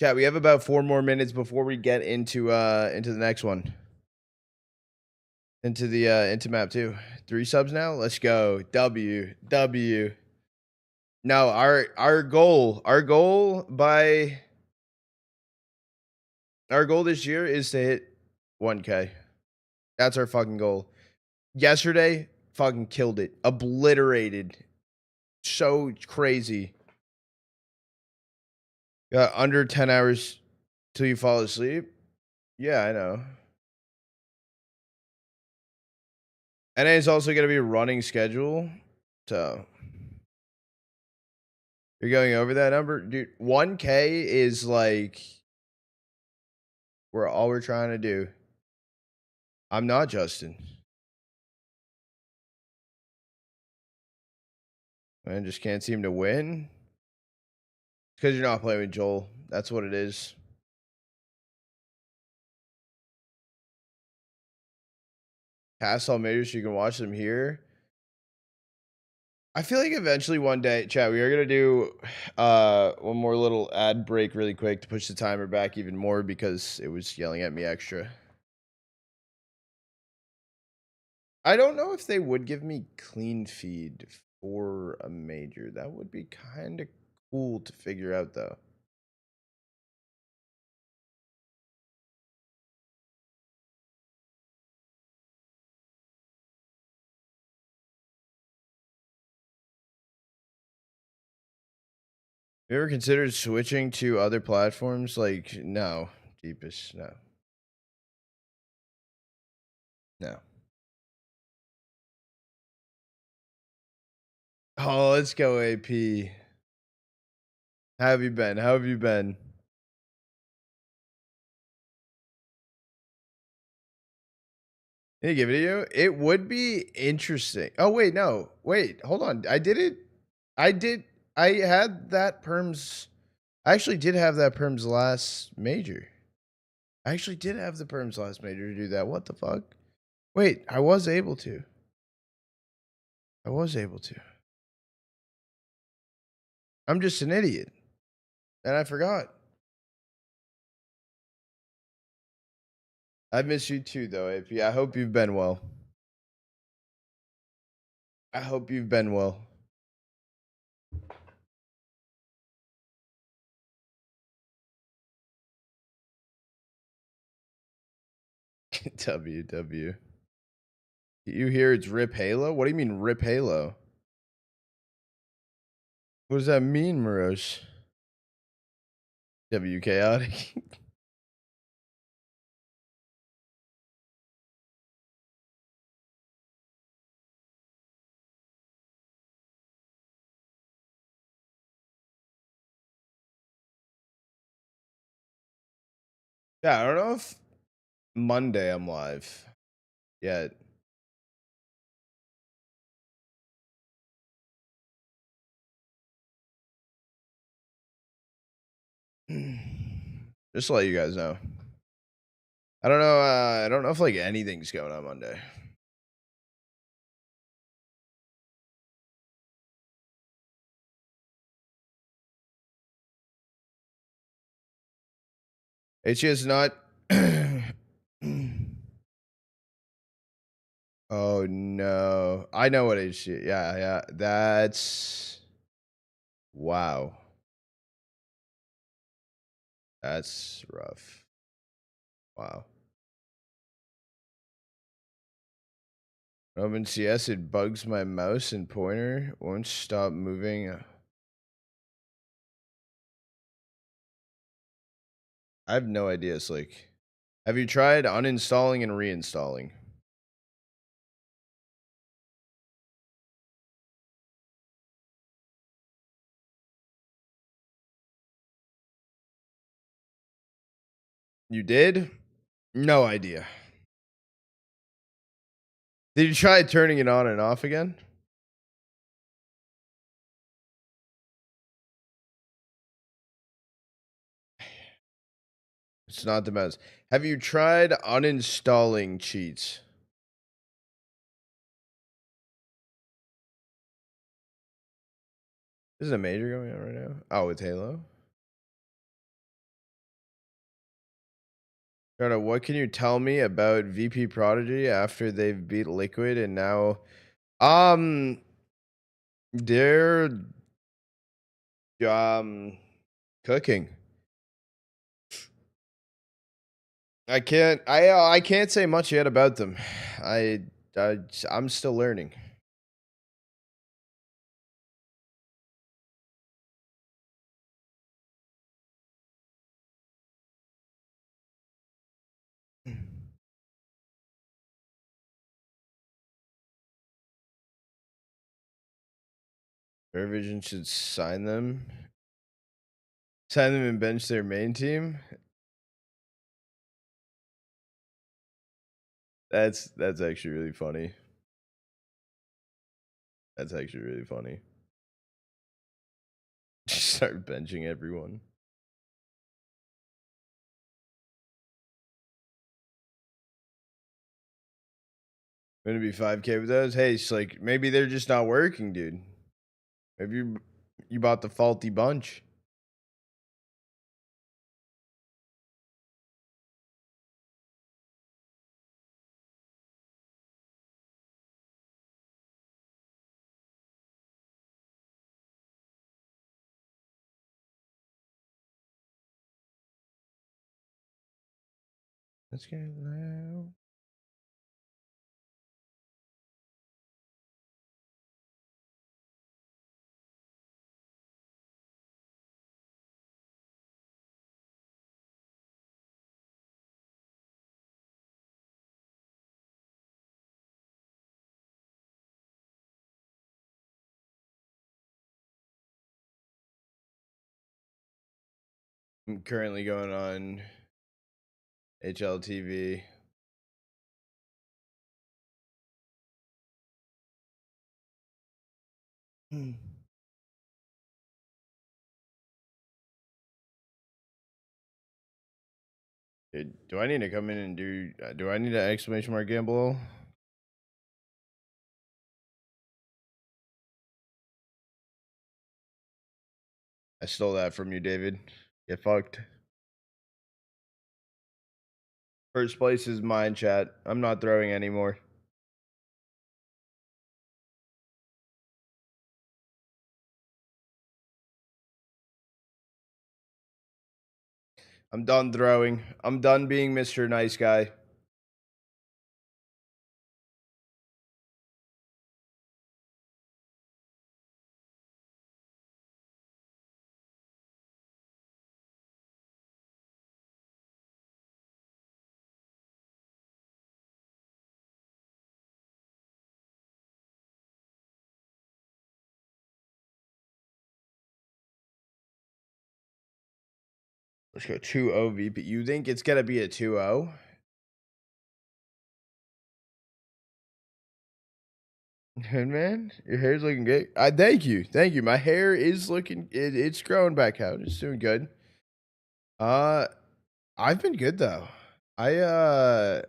Chat, we have about 4 more minutes before we get into the next one. Into map 2. 3 subs now. Let's go. W. No, our goal this year is to hit 1K. That's our fucking goal. Yesterday, fucking killed it. Obliterated. So crazy. Got under 10 hours till you fall asleep. Yeah, I know. And it's also going to be a running schedule. So you're going over that number? Dude, 1K is like all we're trying to do. I'm not Justin. I just can't seem to win. Because you're not playing with Joel. That's what it is. Pass all majors so you can watch them here. I feel like eventually one day, chat, we are going to do one more little ad break really quick to push the timer back even more because it was yelling at me extra. I don't know if they would give me clean feed for a major. That would be kind of cool to figure out, though. You ever considered switching to other platforms? Like, no, deepest, no. No. Oh, let's go, AP. How have you been? How have you been? Did he give it to you? It would be interesting. Oh, wait, no. Wait, hold on. I did it. I had that perms. I actually did have that perms last major. I actually did have the perms last major to do that. What the fuck? Wait, I was able to. I'm just an idiot. And I forgot. I miss you too, though, AP. I hope you've been well. WW. You hear it's Rip Halo? What do you mean Rip Halo? What does that mean, Marosh? W chaotic. Yeah, I don't know if Monday I'm live yet. Just to let you guys know. I don't know. I don't know if like anything's going on Monday. It's just not. Oh no. I know what HG. Yeah, yeah. That's wow. That's rough. Wow. OpenCS, it bugs my mouse and pointer. Won't stop moving. I have no idea, Slick. Have you tried uninstalling and reinstalling? You did? No idea. Did you try turning it on and off again? It's not the mouse. Have you tried uninstalling cheats? Is a major going on right now? Oh, with Halo? Carter, what can you tell me about VP Prodigy after they've beat Liquid and now um they're cooking. I can't say much yet about them. I, I'm still learning. Vision should sign them and bench their main team. That's actually really funny. That's actually really funny. Just start benching everyone. Gonna be 5K with those. Hey, it's like maybe they're just not working, dude. Maybe you bought the faulty bunch. Let's get loud. I'm currently going on HLTV. Do I need to come in and do I need an exclamation mark gamble? I stole that from you, David. Get fucked. First place is mine, chat. I'm not throwing anymore. I'm done throwing. I'm done being Mr. Nice Guy. Let's go 2-0 VP. You think it's gonna be a 2-0? Good man, your hair's looking good. I thank you, thank you. My hair is looking it's growing back out. It's doing good. I've been good though. I'm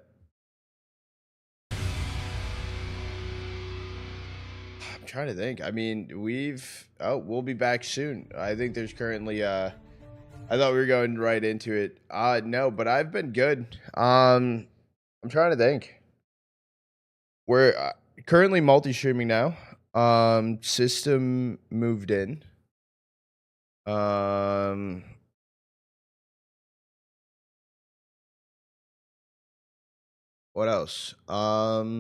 trying to think. I mean, we'll be back soon. I think there's currently I thought we were going right into it. No, but I've been good. I'm trying to think. We're currently multi-streaming now. System moved in. Um, what else? I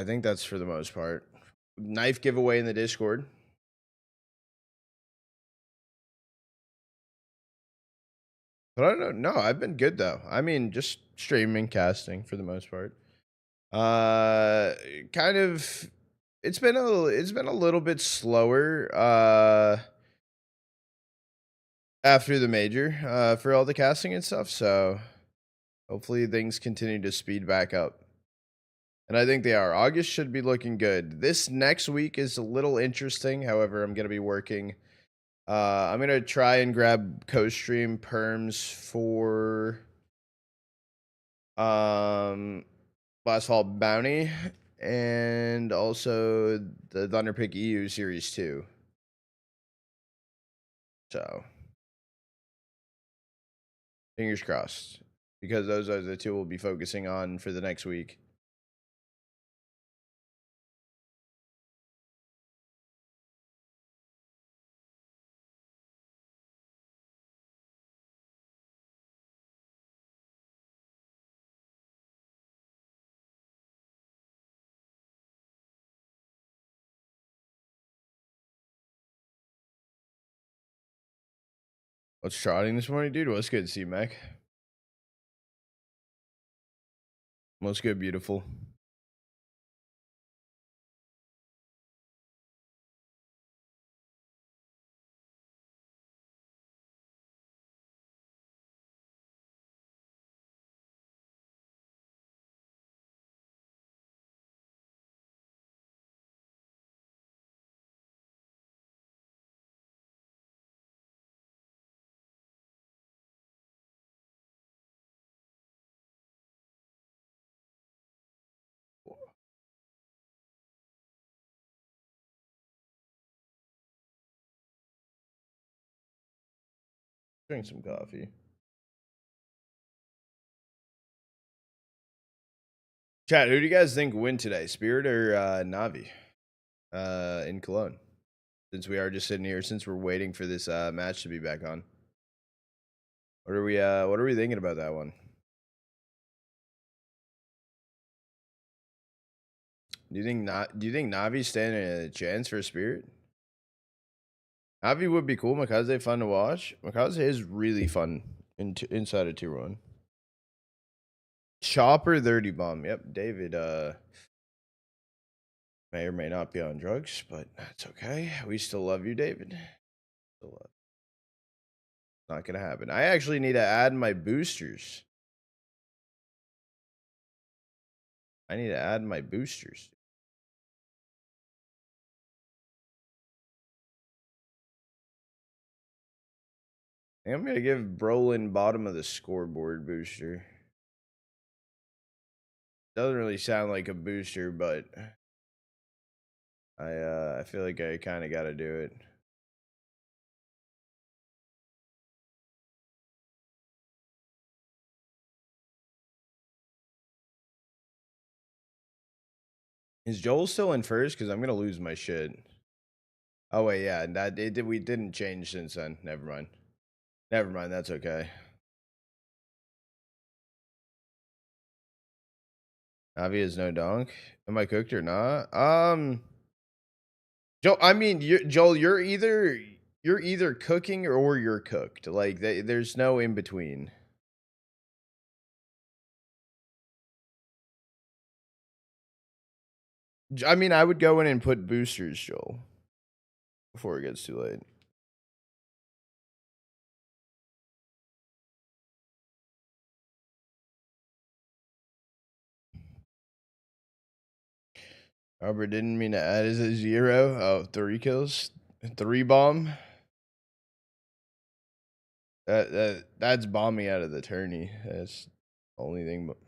think that's for the most part. Knife giveaway in the Discord. But I don't know. No, I've been good though. I mean, just streaming, casting for the most part. Uh, kind of. It's been a little bit slower. After the major. For all the casting and stuff. So hopefully things continue to speed back up. And I think they are. August should be looking good. This next week is a little interesting. However, I'm gonna be working. I'm gonna try and grab co-stream perms for um Last Fall Bounty and also the Thunderpick EU Series 2. So fingers crossed. Because those are the two we'll be focusing on for the next week. What's trotting this morning, dude? What's good, C-Mac? What's good, beautiful? Drink some coffee. Chat, who do you guys think win today? Spirit or Navi? In Cologne. Since we are just sitting here, since we're waiting for this match to be back on. What are we thinking about that one? Do you think Navi's standing a chance for Spirit? Navi would be cool. Makaze fun to watch. Makaze is really fun inside of tier 1. Chopper 30 bomb. Yep, David may or may not be on drugs, but that's okay. We still love you, David. Still love. Not gonna happen. I actually need to add my boosters. I need to add my boosters. I think I'm gonna give Brolin bottom of the scoreboard booster. Doesn't really sound like a booster, but I feel like I kind of got to do it. Is Joel still in first? Because I'm gonna lose my shit. Oh wait, yeah, we didn't change since then. Never mind. Never mind. That's okay. Navi is no donk. Am I cooked or not? Joel. I mean, Joel. You're either cooking or you're cooked. Like there's no in between. I mean, I would go in and put boosters, Joel, before it gets too late. Robert didn't mean to add as a 0. Oh, 3 kills, 3 bomb. That's bombing out of the tourney. That's the only thing. But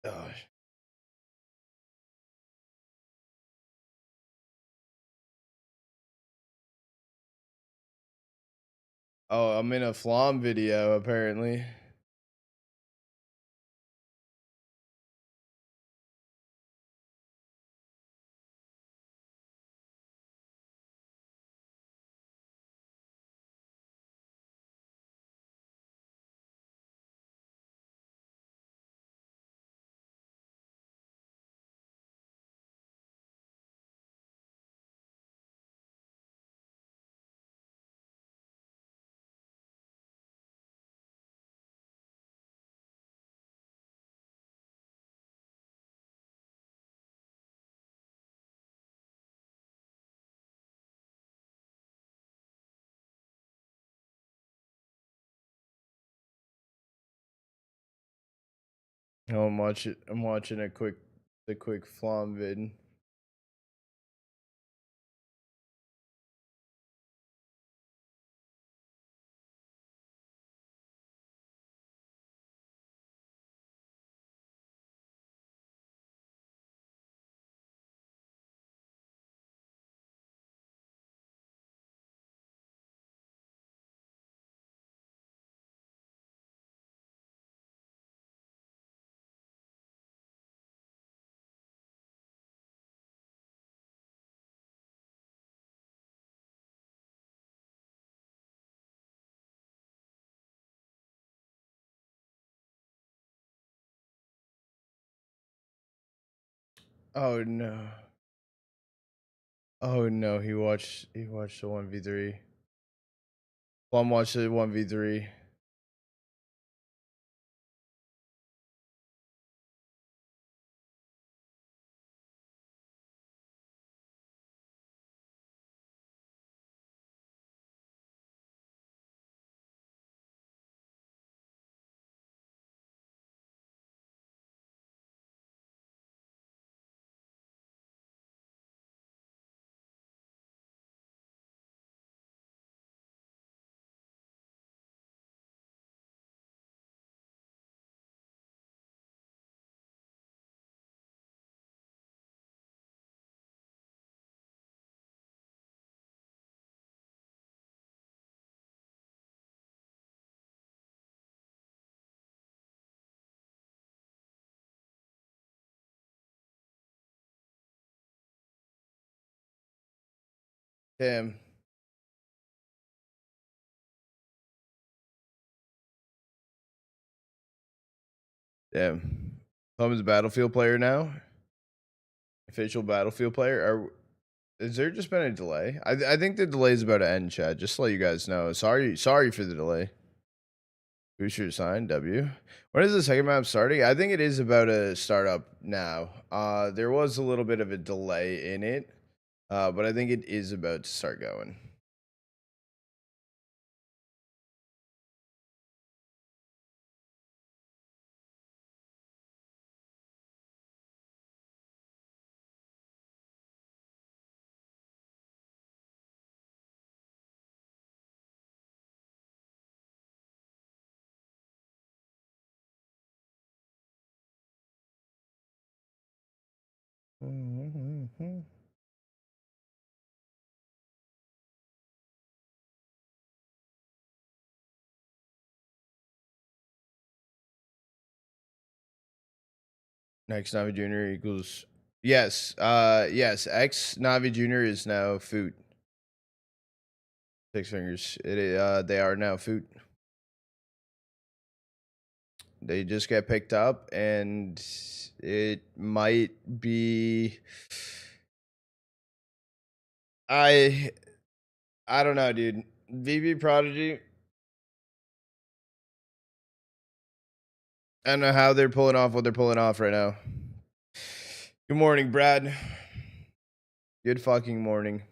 Gosh. Oh, I'm in a Flom video apparently. Oh, I'm watching the quick Flom vid. Oh no. Oh no, he watched the 1v3. Flom watched the 1v3. Damn. Damn. Flom's a Battlefield player now. Official Battlefield player. Is there just been a delay? I think the delay is about to end, Chad. Just to let you guys know. Sorry for the delay. Booster sign W. When is the second map starting? I think it is about to start up now. There was a little bit of a delay in it, but I think it is about to start going. Next Navi Junior equals yes. Yes. X Navi Junior is now food. Six fingers. They are now food. They just get picked up, and it might be. I don't know, dude. VB Prodigy. I don't know how they're pulling off what they're pulling off right now. Good morning, Brad. Good fucking morning.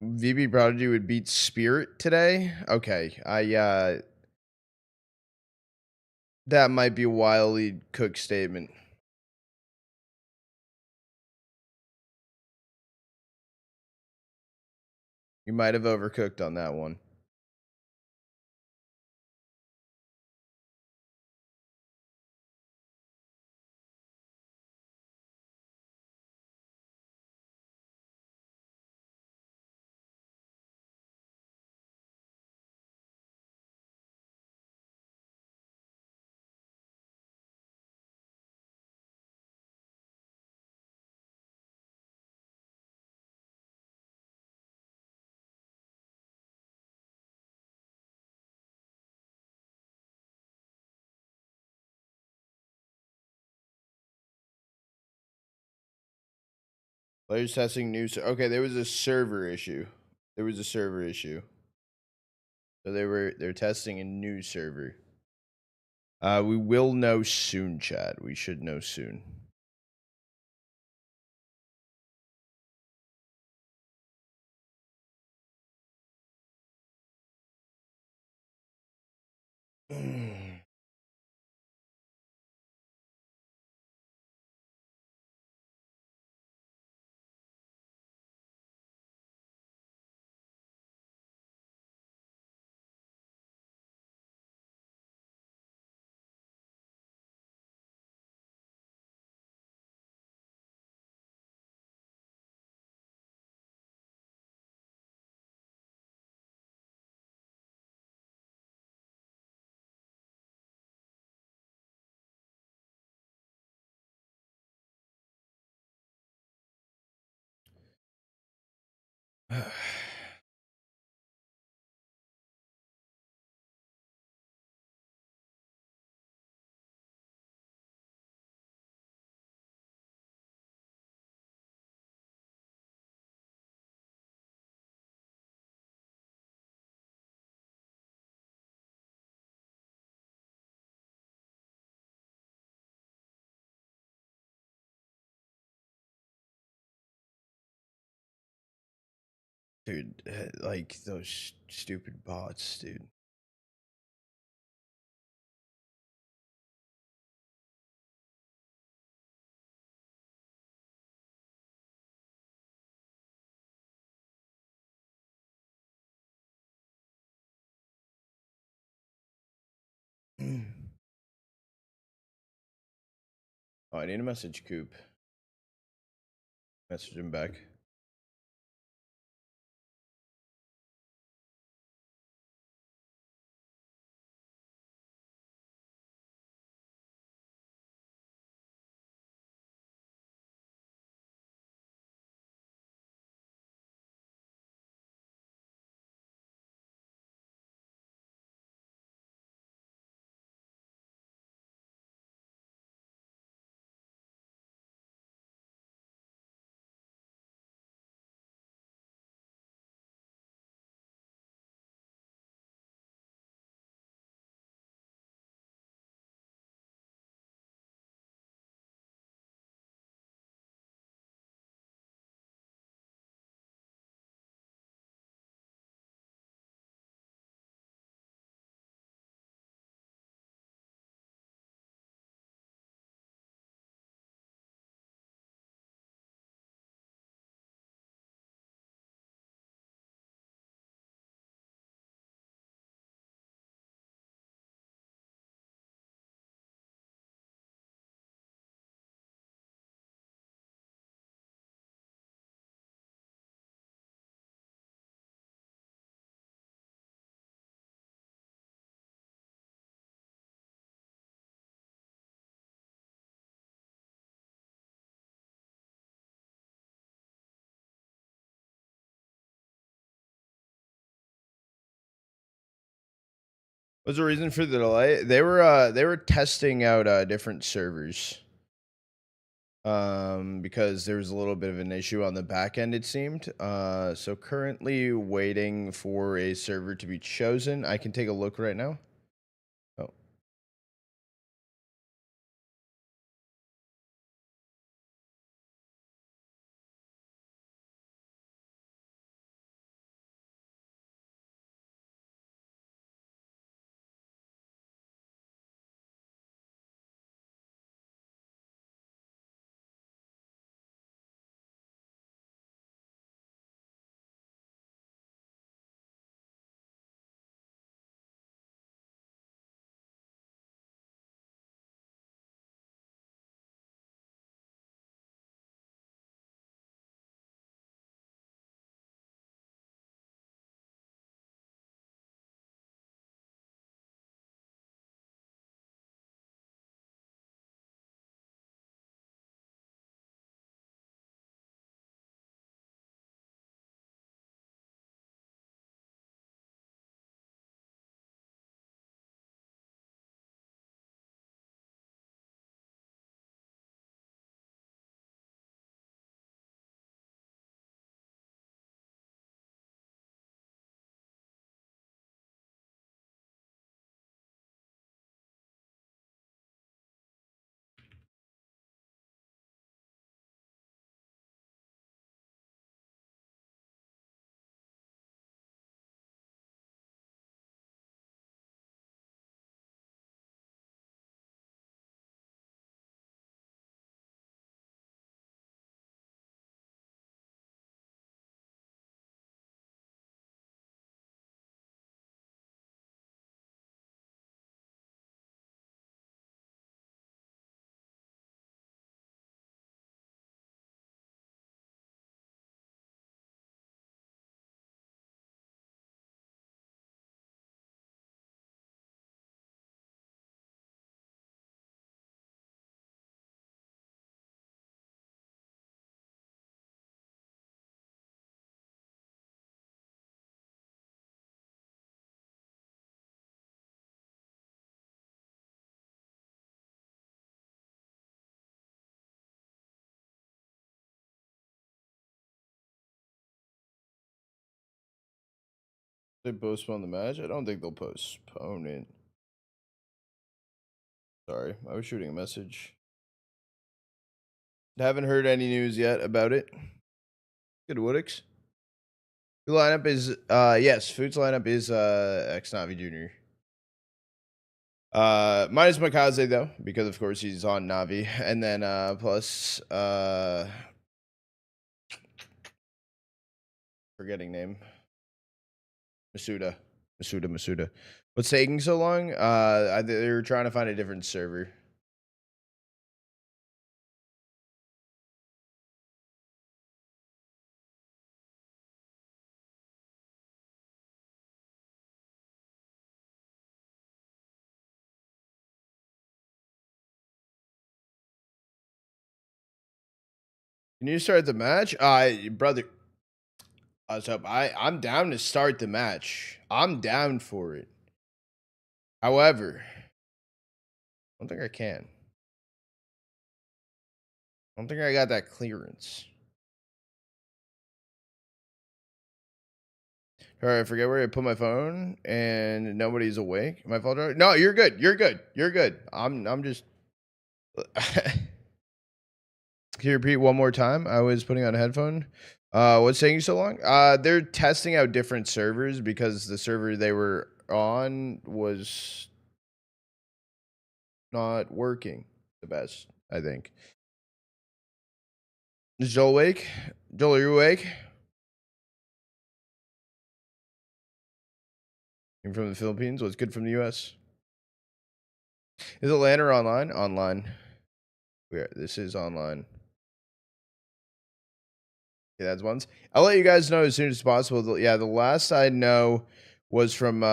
VB Prodigy would beat Spirit today. Okay, that might be a wildly cooked statement. You might have overcooked on that one. Players testing new. Okay, there was a server issue. There was a server issue. So they're testing a new server. We will know soon, chat. We should know soon. Dude, like those stupid bots, dude. Oh, I need to message Coop. Message him back. What's the reason for the delay? They were testing out different servers. Because there was a little bit of an issue on the back end, it seemed. So currently waiting for a server to be chosen. I can take a look right now. Oh. They postpone the match? I don't think they'll postpone it. Sorry, I was shooting a message. Haven't heard any news yet about it. Good Woodix. Food lineup is yes, Food's lineup is X Navi Jr. Minus Makaze though, because of course he's on Navi. And then plus forgetting name. Masuda. What's taking so long? They're trying to find a different server. Can you start the match? Brother. What's up? I'm down to start the match. I'm down for it. However, I don't think I can. I don't think I got that clearance. All right, I forget where I put my phone and nobody's awake. My phone. No, you're good. You're good. You're good. I'm just. Can you repeat one more time? I was putting on a headphone. What's taking so long? They're testing out different servers because the server they were on was not working the best, I think. Is Joel awake? Joel, are you awake? I'm from the Philippines. What's good from the US? Is Atlanta online? Online. This is online. Yeah, that's once. I'll let you guys know as soon as possible. Yeah, the last I know was from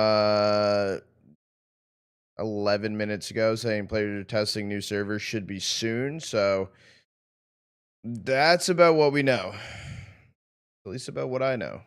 11 minutes ago saying players are testing new servers should be soon. So that's about what we know. At least about what I know.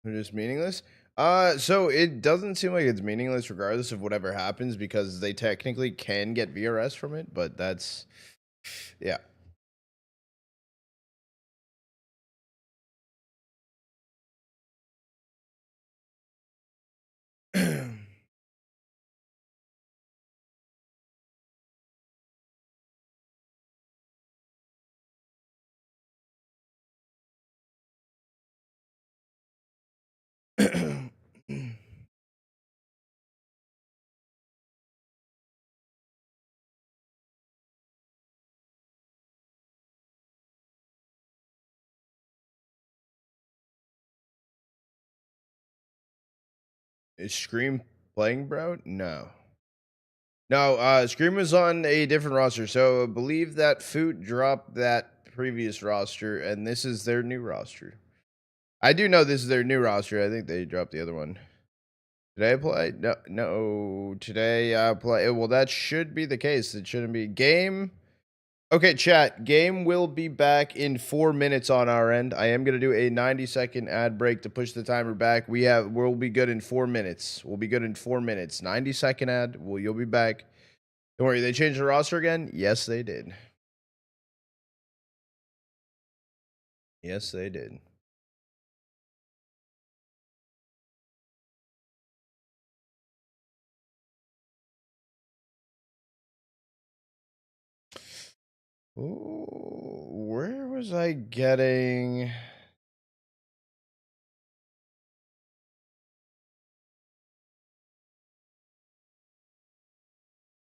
They're just meaningless. So it doesn't seem like it's meaningless regardless of whatever happens because they technically can get VRS from it, but that's yeah. Is Scream playing, bro? No. No, Scream was on a different roster. So I believe that Foot dropped that previous roster, and this is their new roster. I do know this is their new roster. I think they dropped the other one. Did I play? No. Today I play. Well, that should be the case. It shouldn't be game. Okay, chat. Game will be back in 4 minutes on our end. I am gonna do a 90-second ad break to push the timer back. We'll be good in 4 minutes. We'll be good in 4 minutes. 90-second ad. You'll be back. Don't worry. They changed the roster again. Yes, they did. Yes, they did. Ooh, where was I getting?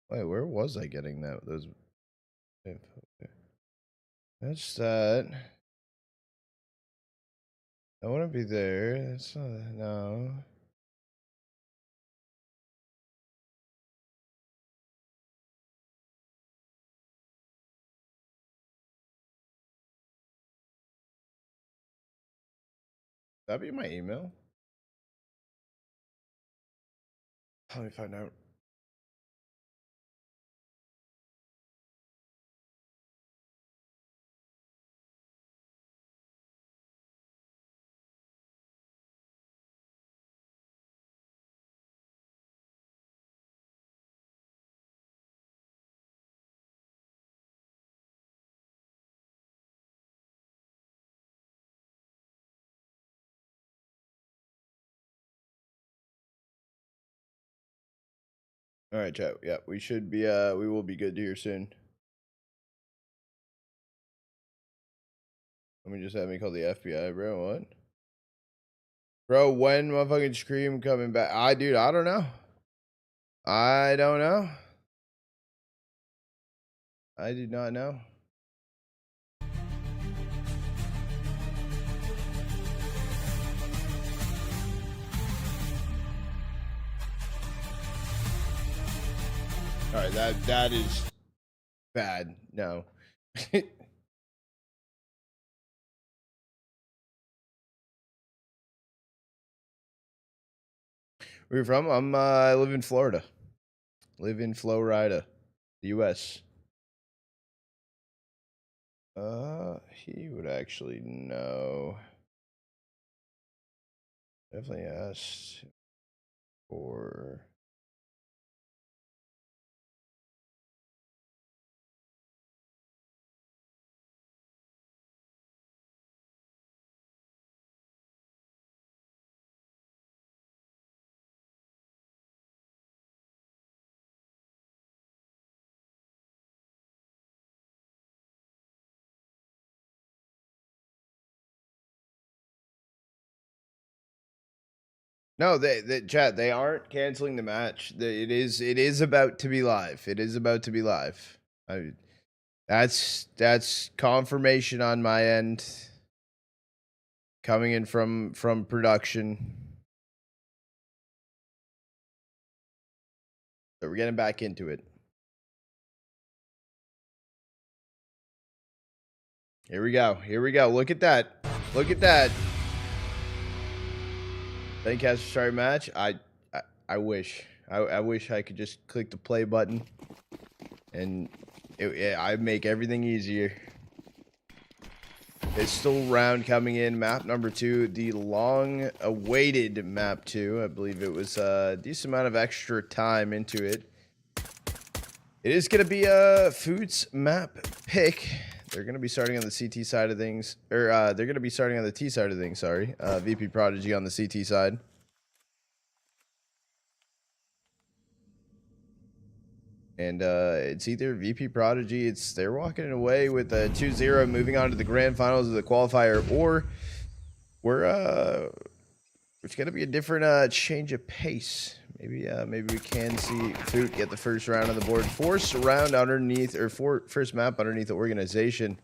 Wait, where was I getting that? Those. That's that. I want to be there. That's not. No. That'd be my email. Let me find out. All right, chat. Yeah, we should be. We will be good here soon. Let me just have me call the FBI, bro. What? Bro, when motherfucking Scream coming back? Dude, I don't know. I don't know. I did not know. All right, that is bad. No. Where you from? I live in Florida. Live in Florida, the U.S. He would actually know. Definitely asked for. No, they chat. They aren't canceling the match. It is about to be live. It is about to be live. That's confirmation on my end. Coming in from production. So we're getting back into it. Here we go. Here we go. Look at that. Look at that. Thank you guys for starting match. I wish. I wish I could just click the play button and I'd make everything easier. Pistol round coming in. Map number 2. The long-awaited map 2. I believe it was a decent amount of extra time into it. It is going to be a Foods map pick. They're going to be starting on the CT side of things. Or they're going to be starting on the T side of things, sorry. VP Prodigy on the CT side. And it's either VP Prodigy, they're walking away with a 2-0, moving on to the grand finals of the qualifier, or it's gonna be a different change of pace. Maybe we can see Foot get the first round on the board. First map underneath the organization.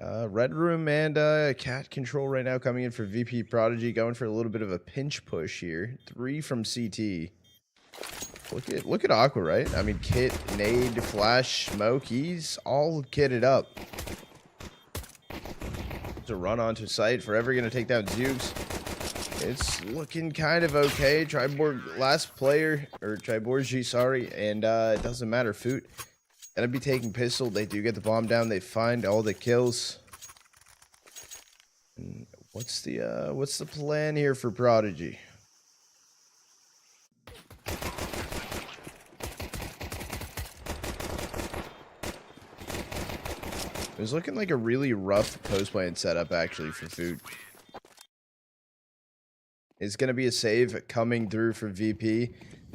Red Room and Cat Control right now coming in for VP Prodigy, going for a little bit of a pinch push here. 3 from CT. Look at Aqua, right? I mean, Kit, Nade, Flash, Smoke, he's all kitted up. It's a run onto site. Forever going to take down Zooks. It's looking kind of okay. Triborg, last player, or Triborg, sorry, and it doesn't matter. Foot gonna be taking pistol. They do get the bomb down. They find all the kills. And what's the plan here for Prodigy? It was looking like a really rough post-plant setup, actually, for Food. It's going to be a save coming through for VP.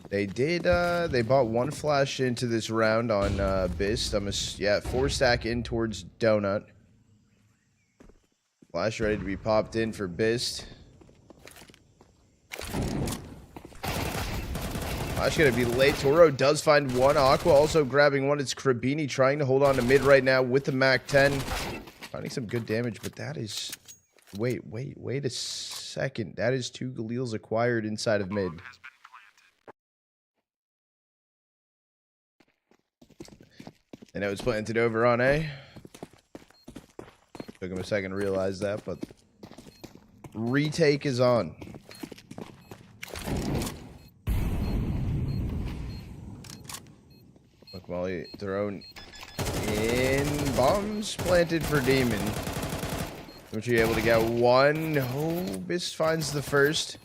They bought 1 flash into this round on Bist. 4-stack in towards Donut. Flash ready to be popped in for Bist. Flash going to be late. Toro does find 1. Aqua also grabbing 1. It's Krabini trying to hold on to mid right now with the Mac 10. Finding some good damage, but that is... Wait a second. That is 2 Galils acquired inside of mid. And it was planted over on A. Took him a second to realize that, but retake is on. Look, Molly thrown in. Bombs planted for Demon. Which you're able to get 1. Oh, Bist finds the first.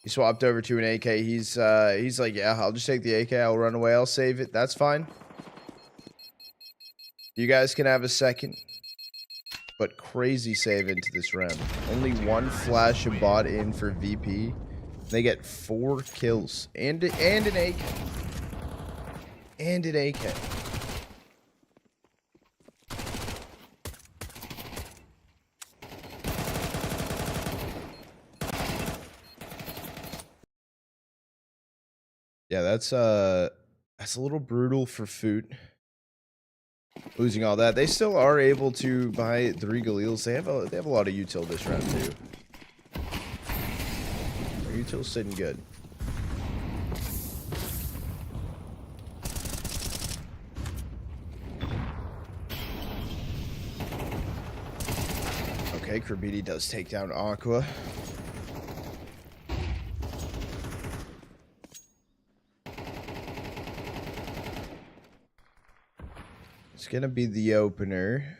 He swapped over to an AK. He's like, yeah, I'll just take the AK. I'll run away. I'll save it. That's fine. You guys can have a second. But crazy save into this round. Only 1 flash bought in for VP. They get 4 kills and an AK. and an AK. Yeah, that's a little brutal for Foot. Losing all that, they still are able to buy 3 Galils. They have a lot of util this round too. Their util's sitting good. Okay, Krabiti does take down Aqua. It's gonna be the opener.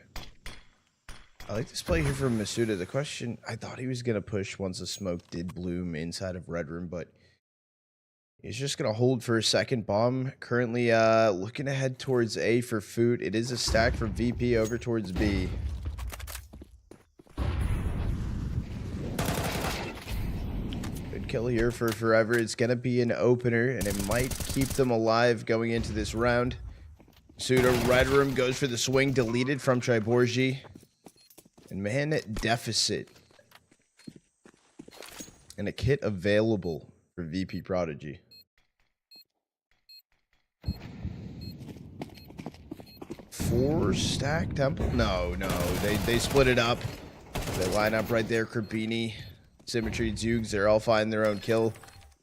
I like this play here from Masuda. The question, I thought he was gonna push once the smoke did bloom inside of Red Room, but he's just gonna hold for a second. Bomb currently looking to head towards A for Foot. It is a stack from VP over towards B. Good kill here for Forever. It's gonna be an opener, and it might keep them alive going into this round. Suda, Red Room goes for the swing, deleted from Triborgi. And man, deficit. And a kit available for VP Prodigy. Four stack temple? No, they split it up. They line up right there. Krabini, Symmetry, Zoogs, they're all finding their own kill.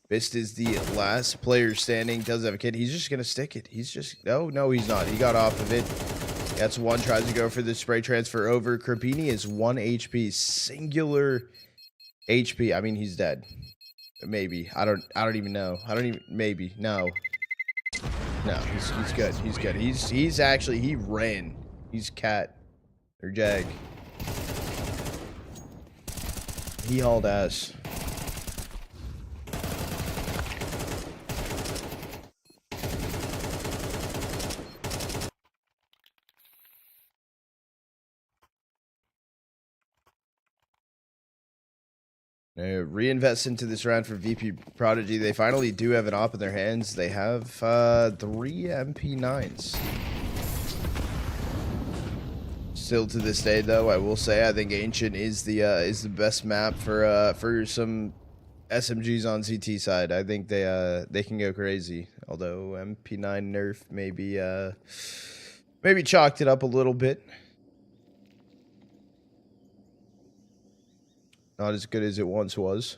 Bist is the last player standing. Does have a kid. He's just going to stick it. He's just... No, he's not. He got off of it. That's one. Tries to go for the spray transfer over. Krabini is 1 HP. Singular HP. I mean, he's dead. Maybe. I don't even know. Maybe. No. No, he's good. He's good. He's actually... He ran. He's cat. Or jag. He hauled ass. Reinvest into this round for VP Prodigy. They finally do have an op in their hands. They have 3 MP9s. Still to this day, though, I will say I think Ancient is the best map for some SMGs on CT side. I think they can go crazy. Although MP9 nerf maybe chalked it up a little bit. Not as good as it once was.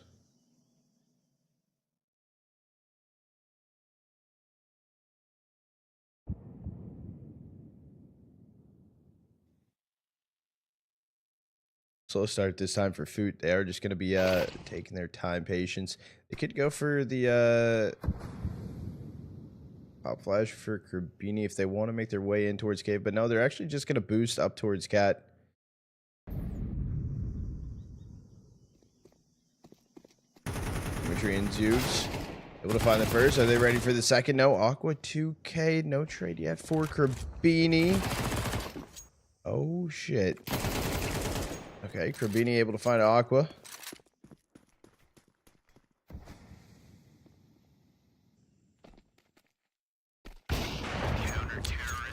Slow start this time for Foot. They are just going to be taking their time, patience. They could go for the pop flash for Krabini if they want to make their way in towards cave. But no, they're actually just going to boost up towards cat. And Zoogs able to find the first. Are they ready for the second? No. Aqua 2K. No trade yet for Krabini. Oh, shit. Okay, Krabini able to find Aqua.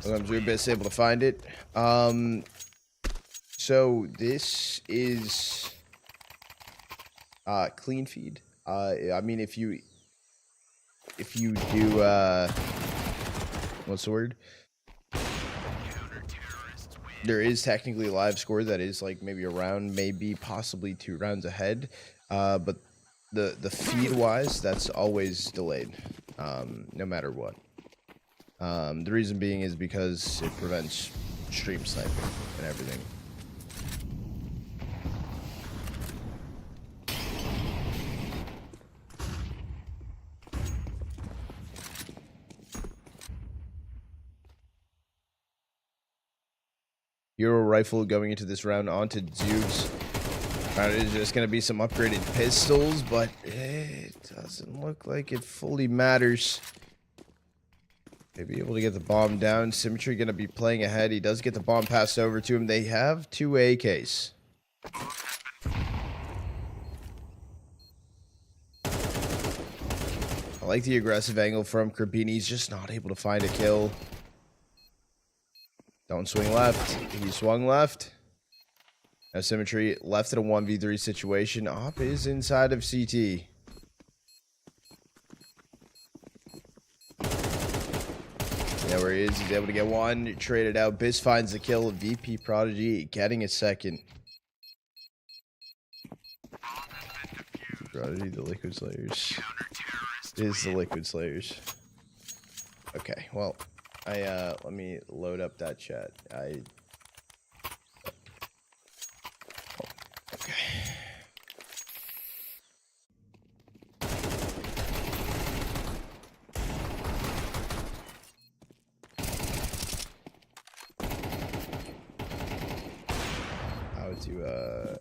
Zubis able to find it. So this is clean feed. I mean, if you do what's the word? There is technically a live score that is like maybe a round, maybe possibly 2 rounds ahead, but the feed wise, that's always delayed, no matter what. The reason being is because it prevents stream sniping and everything. Hero rifle going into this round onto Zoogs. There's just going to be some upgraded pistols, but it doesn't look like it fully matters. Maybe able to get the bomb down. Symmetry going to be playing ahead. He does get the bomb passed over to him. They have 2 AKs. I like the aggressive angle from Crabini. He's just not able to find a kill. Don't swing left. He swung left. No symmetry. Left in a 1v3 situation. Op is inside of CT. Yeah, where he is. He's able to get one. Traded out. Biz finds the kill. VP Prodigy getting a second. Prodigy, the Liquid Slayers. It is the Liquid Slayers. Okay, well, let me load up that chat. Okay. How to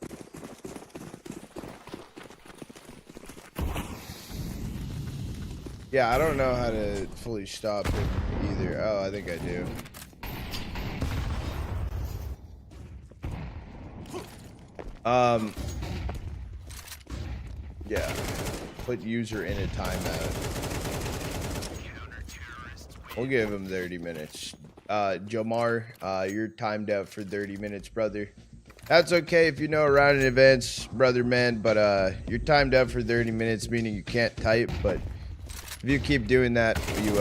yeah, I don't know how to fully stop it either. Oh, I think I do. Yeah. Put user in a timeout. We'll give him 30 minutes. Jomar, you're timed out for 30 minutes, brother. That's okay if you know around in advance, brother man, but you're timed out for 30 minutes, meaning you can't type, but if you keep doing that, you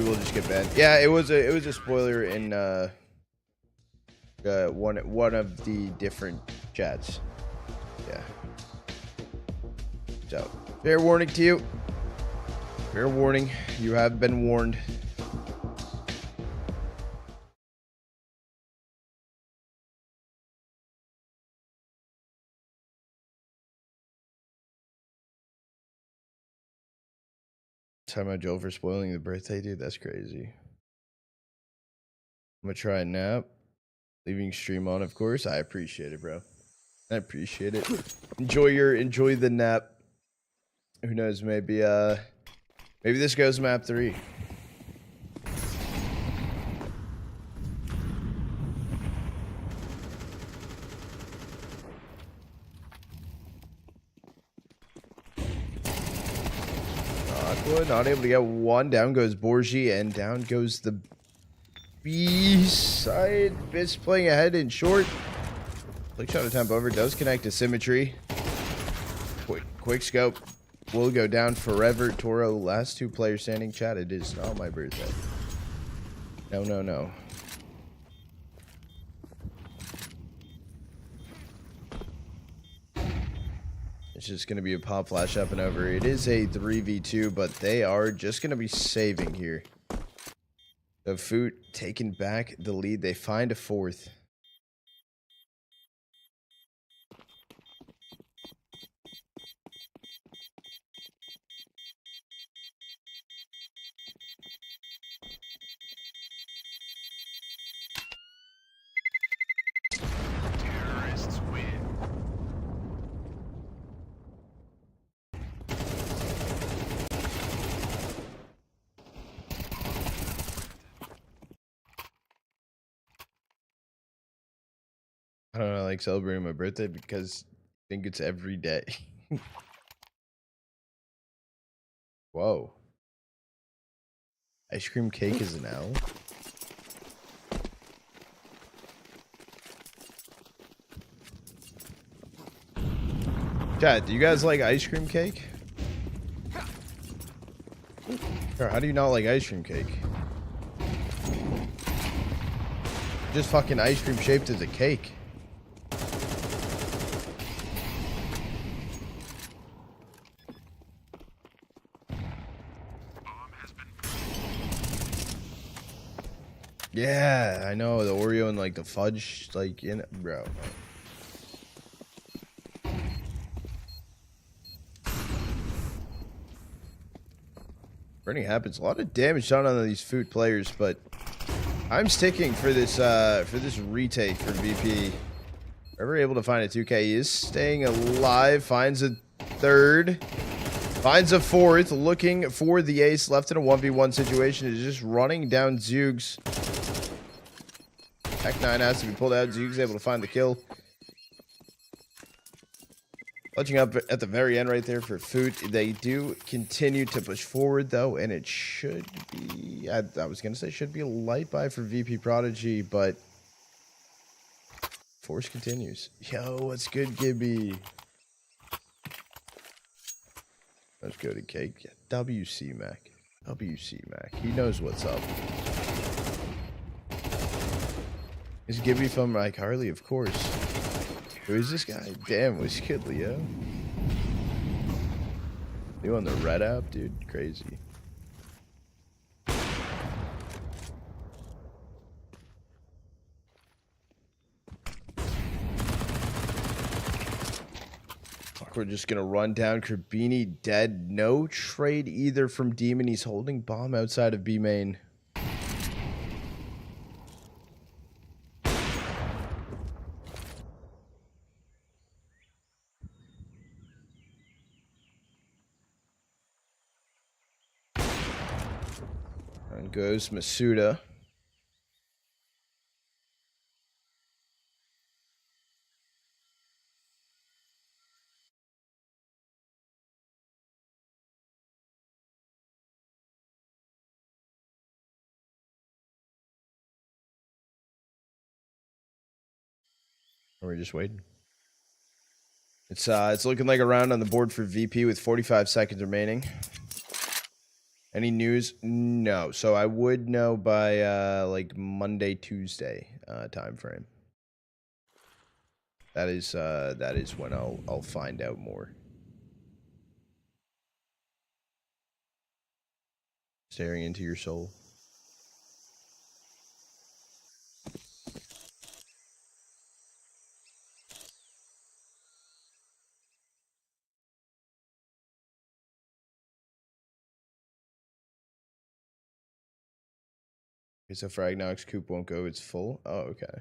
will just get banned. Yeah, it was a spoiler in one of the different chats. Yeah. So, fair warning to you. Fair warning. You have been warned. Time out Joel for spoiling the birthday, dude. That's crazy. I'm gonna try a nap. Leaving stream on, of course. I appreciate it, bro. I appreciate it. Enjoy the nap. Who knows? Maybe this goes map 3. Not able to get one. Down goes Borgi, and down goes the B side. Biz playing ahead in short. Click shot attempt over. Does connect to symmetry. Quick scope. Will go down forever. Toro, last 2 players standing. Chat, it is not my birthday. No. It's just going to be a pop flash up and over. It is a 3v2, but they are just going to be saving here. The Foot taking back the lead. They find a 4th. I don't know, I like celebrating my birthday because I think it's every day. Whoa. Ice cream cake is an L? Chat, do you guys like ice cream cake? Or how do you not like ice cream cake? Just fucking ice cream shaped as a cake. Yeah, I know, the Oreo and like the fudge, like in it, bro. Burning happens. A lot of damage done on these Foot players, but I'm sticking for this retake for VP. Ever able to find a 2K, he is staying alive. Finds a 3rd. Finds a 4th. Looking for the ace. Left in a 1v1 situation. Is just running down Zoogs. Tech 9 has to be pulled out. Zoogs able to find the kill. Clutching up at the very end right there for Foot. They do continue to push forward, though, and it should be... I was going to say should be a light buy for VP Prodigy, but... Force continues. Yo, what's good, Gibby? Let's go to Cake. Yeah, WC Mac. WC Mac. He knows what's up. Is Gibby from Mike Harley? Of course. Who is this guy? Damn, what's good, Leo? You on the red app, dude? Crazy. We're just gonna run down Crabini dead. No trade either from Demon. He's holding bomb outside of B main. And goes Masuda. Or we're just waiting. It's looking like a round on the board for VP with 45 seconds remaining. Any news? No. So I would know by like Monday, Tuesday time frame. That is when I'll find out more. Staring into your soul. Okay, so Fragnox Coop won't go. It's full. Oh, okay.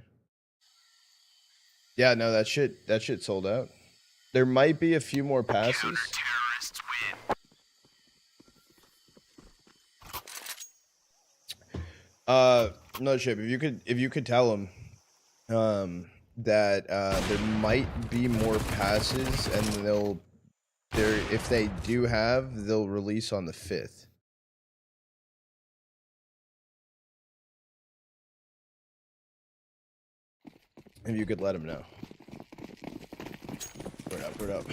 Yeah, no, that shit sold out. There might be a few more passes. No, Chip. If you could tell him, that there might be more passes, and if they do have, they'll release on the 5th. If you could let him know. Word up.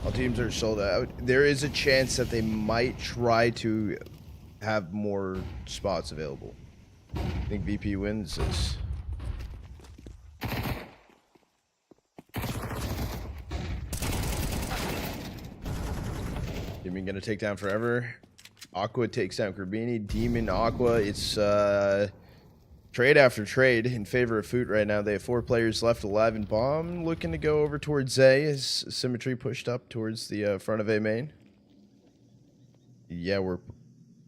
All teams are sold out. There is a chance that they might try to have more spots available. I think VP wins this. Demon gonna take down forever. Aqua takes down Crabini. Demon, Aqua. It's trade after trade in favor of Foot right now. They have 4 players left alive, and Bomb looking to go over towards Zay as Symmetry pushed up towards the front of A main. Yeah,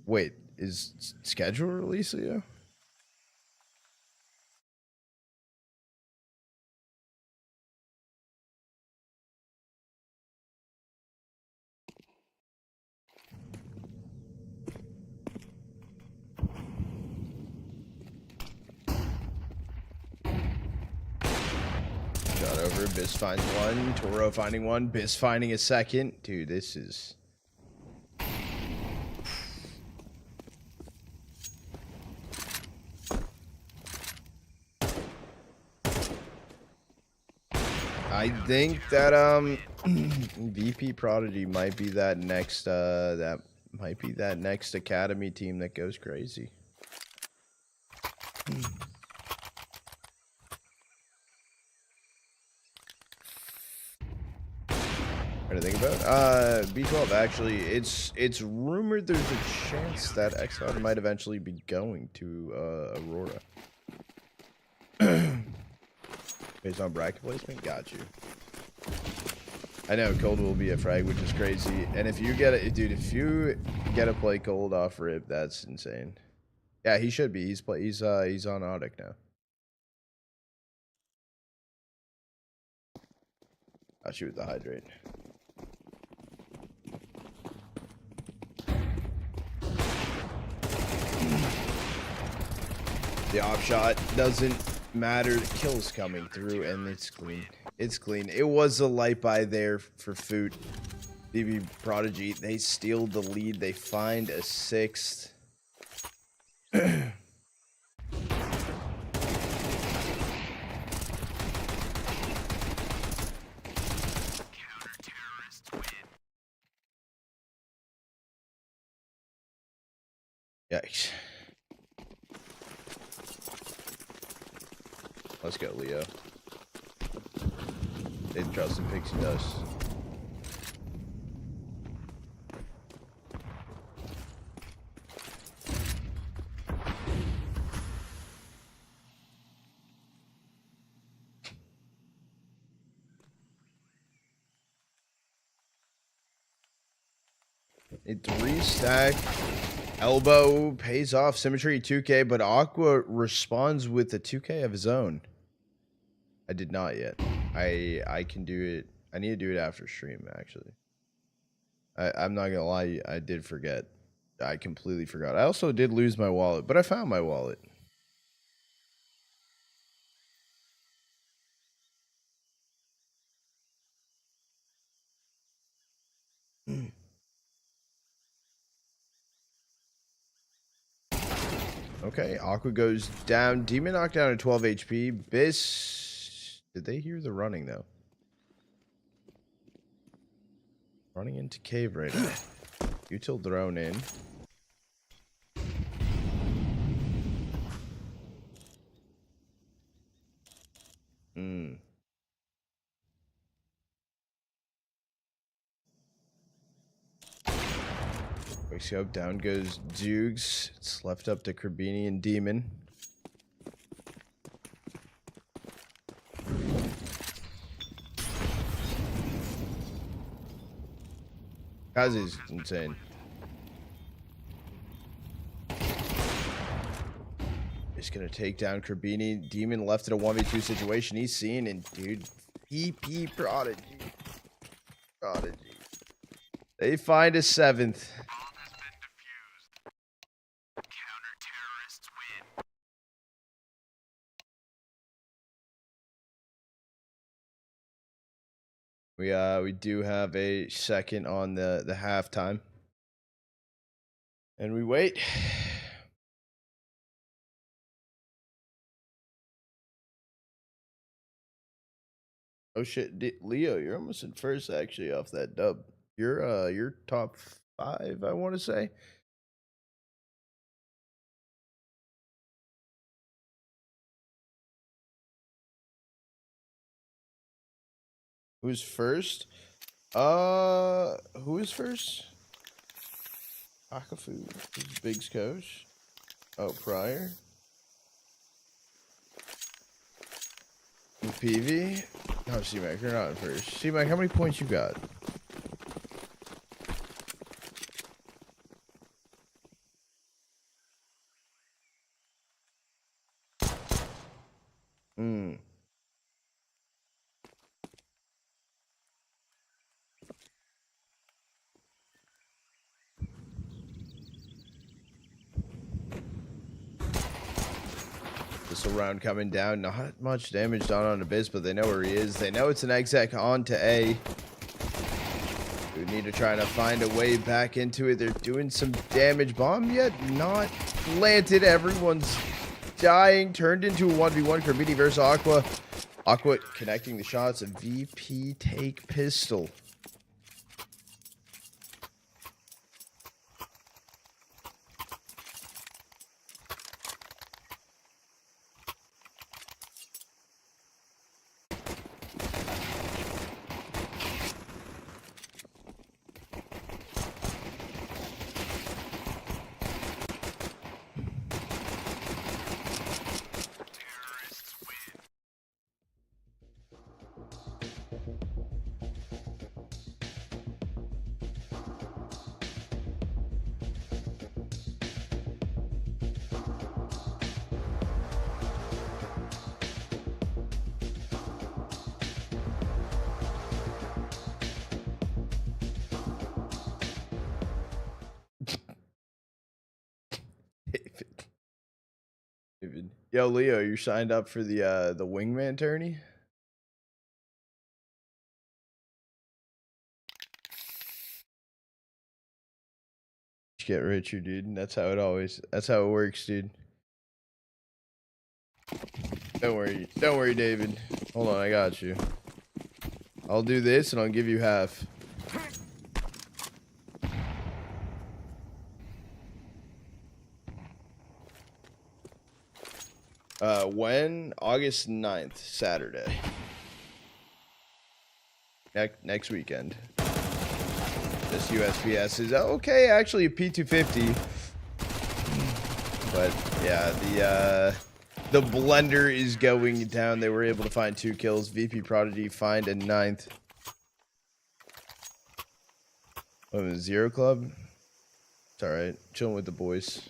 wait, is schedule release, Leo? Shot over. Biss finds one. Toro finding one. Biss finding a second. Dude, this is... I think that VP Prodigy might be that next academy team that goes crazy. What to think about? B12 actually, it's rumored there's a chance that Xcloud might eventually be going to Aurora. Based on bracket placement, got you. I know Cold will be a frag, which is crazy. And if you get it, dude, if you get a play Cold off rip, that's insane. Yeah, he should be. He's on Audic now. I'll shoot with the hydrate. The off shot doesn't matter. The kills coming through, and it's clean. It's clean. It was a light by there for Foot. BB Prodigy, they steal the lead. They find a 6th. Yikes. Let's go, Leo. They trust in pixie dust. A 3-stack elbow pays off. Symmetry 2K, but Aqua responds with a 2K of his own. I did not yet. I can do it. I need to do it after stream, actually. I'm not gonna lie, I did forget. I completely forgot. I also did lose my wallet, but I found my wallet. Okay, Aqua goes down. Demon knocked down at 12 HP. Biss. Did they hear the running, though? Running into cave right now. Util drone in. Quick scope, down goes Dukes. It's left up to Krabini and Demon. Kazi's insane. He's gonna take down Krabini. Demon left in a 1v2 situation. He's seen, and dude, PP Prodigy. They find a 7th. We do have a second on the halftime. And we wait. Oh shit, Leo, you're almost in first actually off that dub. You're top 5, I want to say. Who's first? Who is first? Akafu. Who's Big's coach? Oh, Pryor. PV. No, C-Mac, you're not in first. C-Mac, how many points you got? Missile round coming down. Not much damage done on Abyss, but they know where he is. They know it's an exec on to A. We need to try to find a way back into it. They're doing some damage. Bomb yet not planted. Everyone's dying. Turned into a 1v1. Krabini versus Aqua. Aqua connecting the shots. A VP take pistol. David. Yo, Leo, you signed up for the wingman tourney? Get richer, dude. That's how it works, dude. Don't worry, David. Hold on, I got you. I'll do this and I'll give you half. When? August 9th, Saturday. Next weekend. This USPS is okay, actually a P250. But yeah, the blender is going down. They were able to find 2 kills. VP Prodigy find a 9th. Oh, 0 club? It's alright. Chilling with the boys.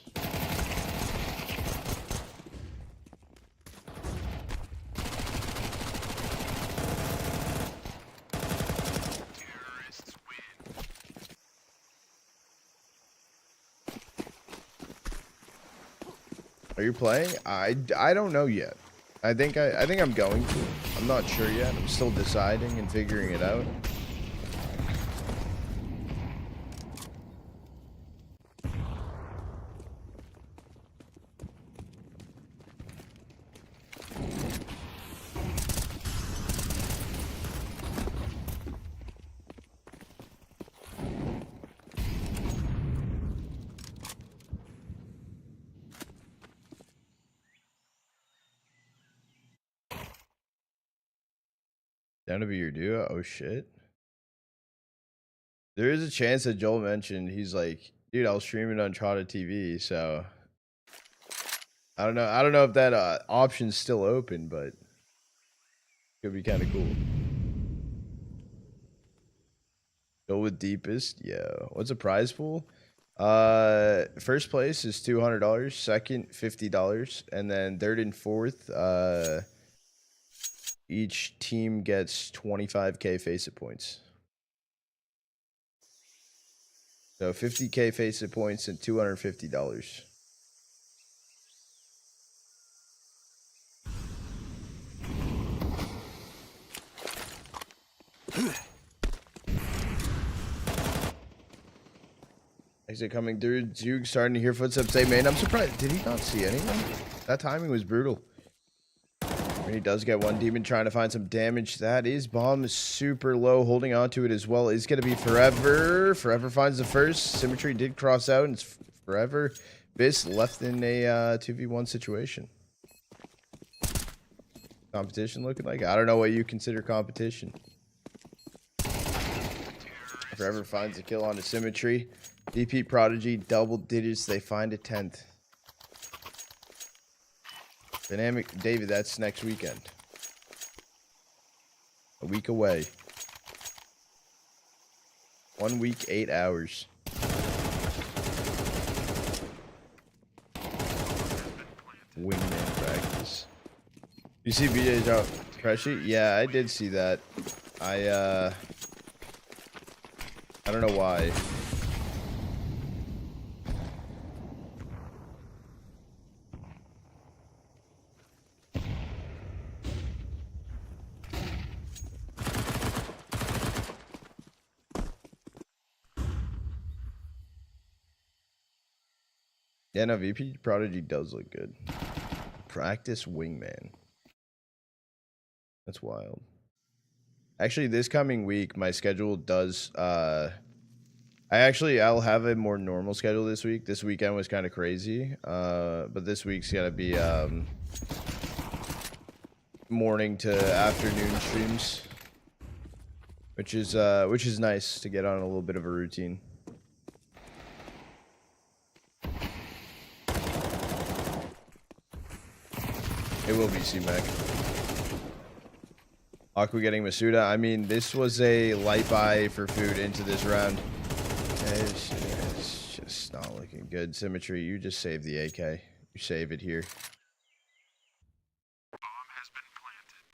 Are you playing? I don't know yet. I think I'm going to. I'm not sure yet. I'm still deciding and figuring it out. Down to be your duo? Oh shit. There is a chance that Joel mentioned he's like, dude, I'll stream it on Trada TV, so I don't know. I don't know if that option's still open, but could be kind of cool. Go with deepest. Yeah. What's a prize pool? First place is $200, second $50, and then third and fourth, each team gets 25k face-it points. So 50k face-it points and $250. Exit coming through. Duke starting to hear footsteps. Hey, man, I'm surprised. Did he not see anyone? That timing was brutal. And he does get one demon trying to find some damage. That is bomb super low. Holding on to it as well is going to be Forever. Forever finds the first. Symmetry did cross out, and it's Forever. Biss left in a 2v1 situation. Competition looking like? I don't know what you consider competition. Forever finds a kill on the Symmetry. DP Prodigy, double digits. They find a 10th. Dynamic David, that's next weekend. A week away. 1 week, 8 hours. Wingman practice. You see BJ drop pressure? Yeah, I did see that. I don't know why. Yeah, no, VP Prodigy does look good. Practice wingman. That's wild. Actually, this coming week, my schedule does, I'll have a more normal schedule this week. This weekend was kind of crazy. But this week's gotta be, morning to afternoon streams. Which is nice to get on a little bit of a routine. It will be C-Mac. Aqua getting Masuda. I mean, this was a light buy for food into this round. It's just not looking good. Symmetry, you just save the AK. You save it here. Bomb has been planted.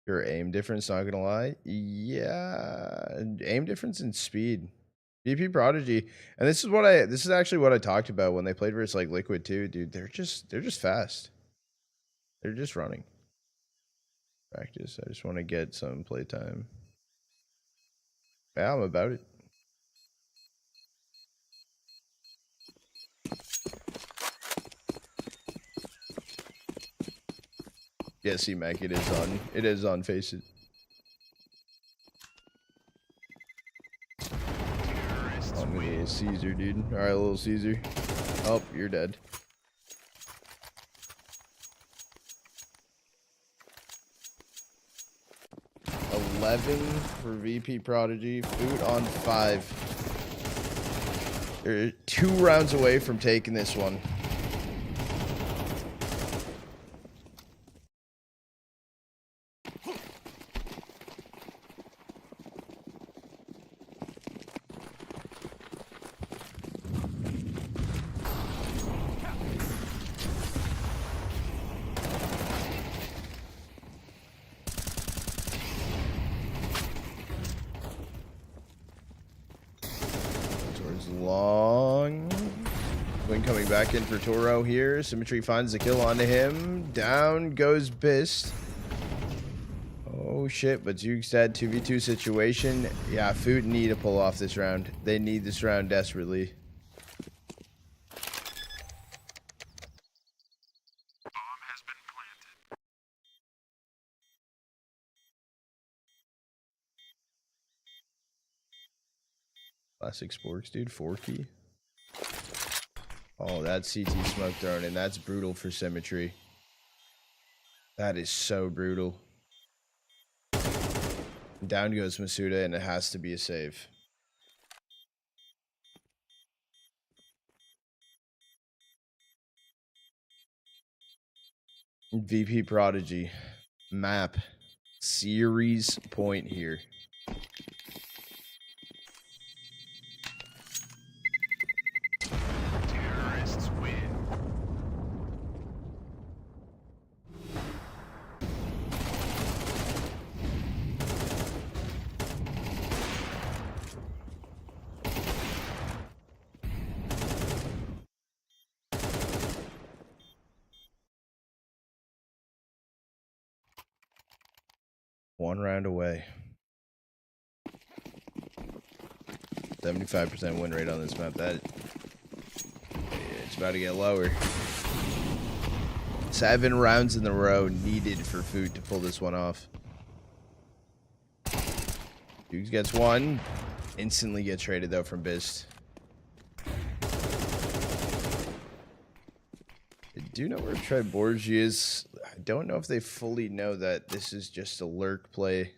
Your aim difference, not gonna lie. Yeah, aim difference and speed. VP Prodigy, and this is actually what I talked about when they played versus like Liquid too, dude. They're just fast. They're just running. Practice. I just want to get some playtime. Yeah, I'm about it. Yeah, see, Mac, it is on. It is on. Face it. Oh, I'm gonna get Caesar, dude. All right, little Caesar. Oh, you're dead. 11 for VP Prodigy. Food on 5. They're 2 rounds away from taking this one. Long. Wing coming back in for Toro here. Symmetry finds the kill onto him. Down goes Bist. Oh shit, but Zuke's dead. 2v2 situation. Yeah, Food need to pull off this round. They need this round desperately. Bomb has been planted. Classic Sporks, dude. 4-key. Oh, that's CT smoke thrown in. That's brutal for Symmetry. That is so brutal. Down goes Masuda, and it has to be a save. VP Prodigy. Map. Series point here. Terrorists win. One round away. 75% win rate on this map. That it's about to get lower. 7 rounds in a row needed for Food to pull this one off. Dukes gets one. Instantly gets traded though from Bist. I do know where Triborgi is. I don't know if they fully know that this is just a lurk play.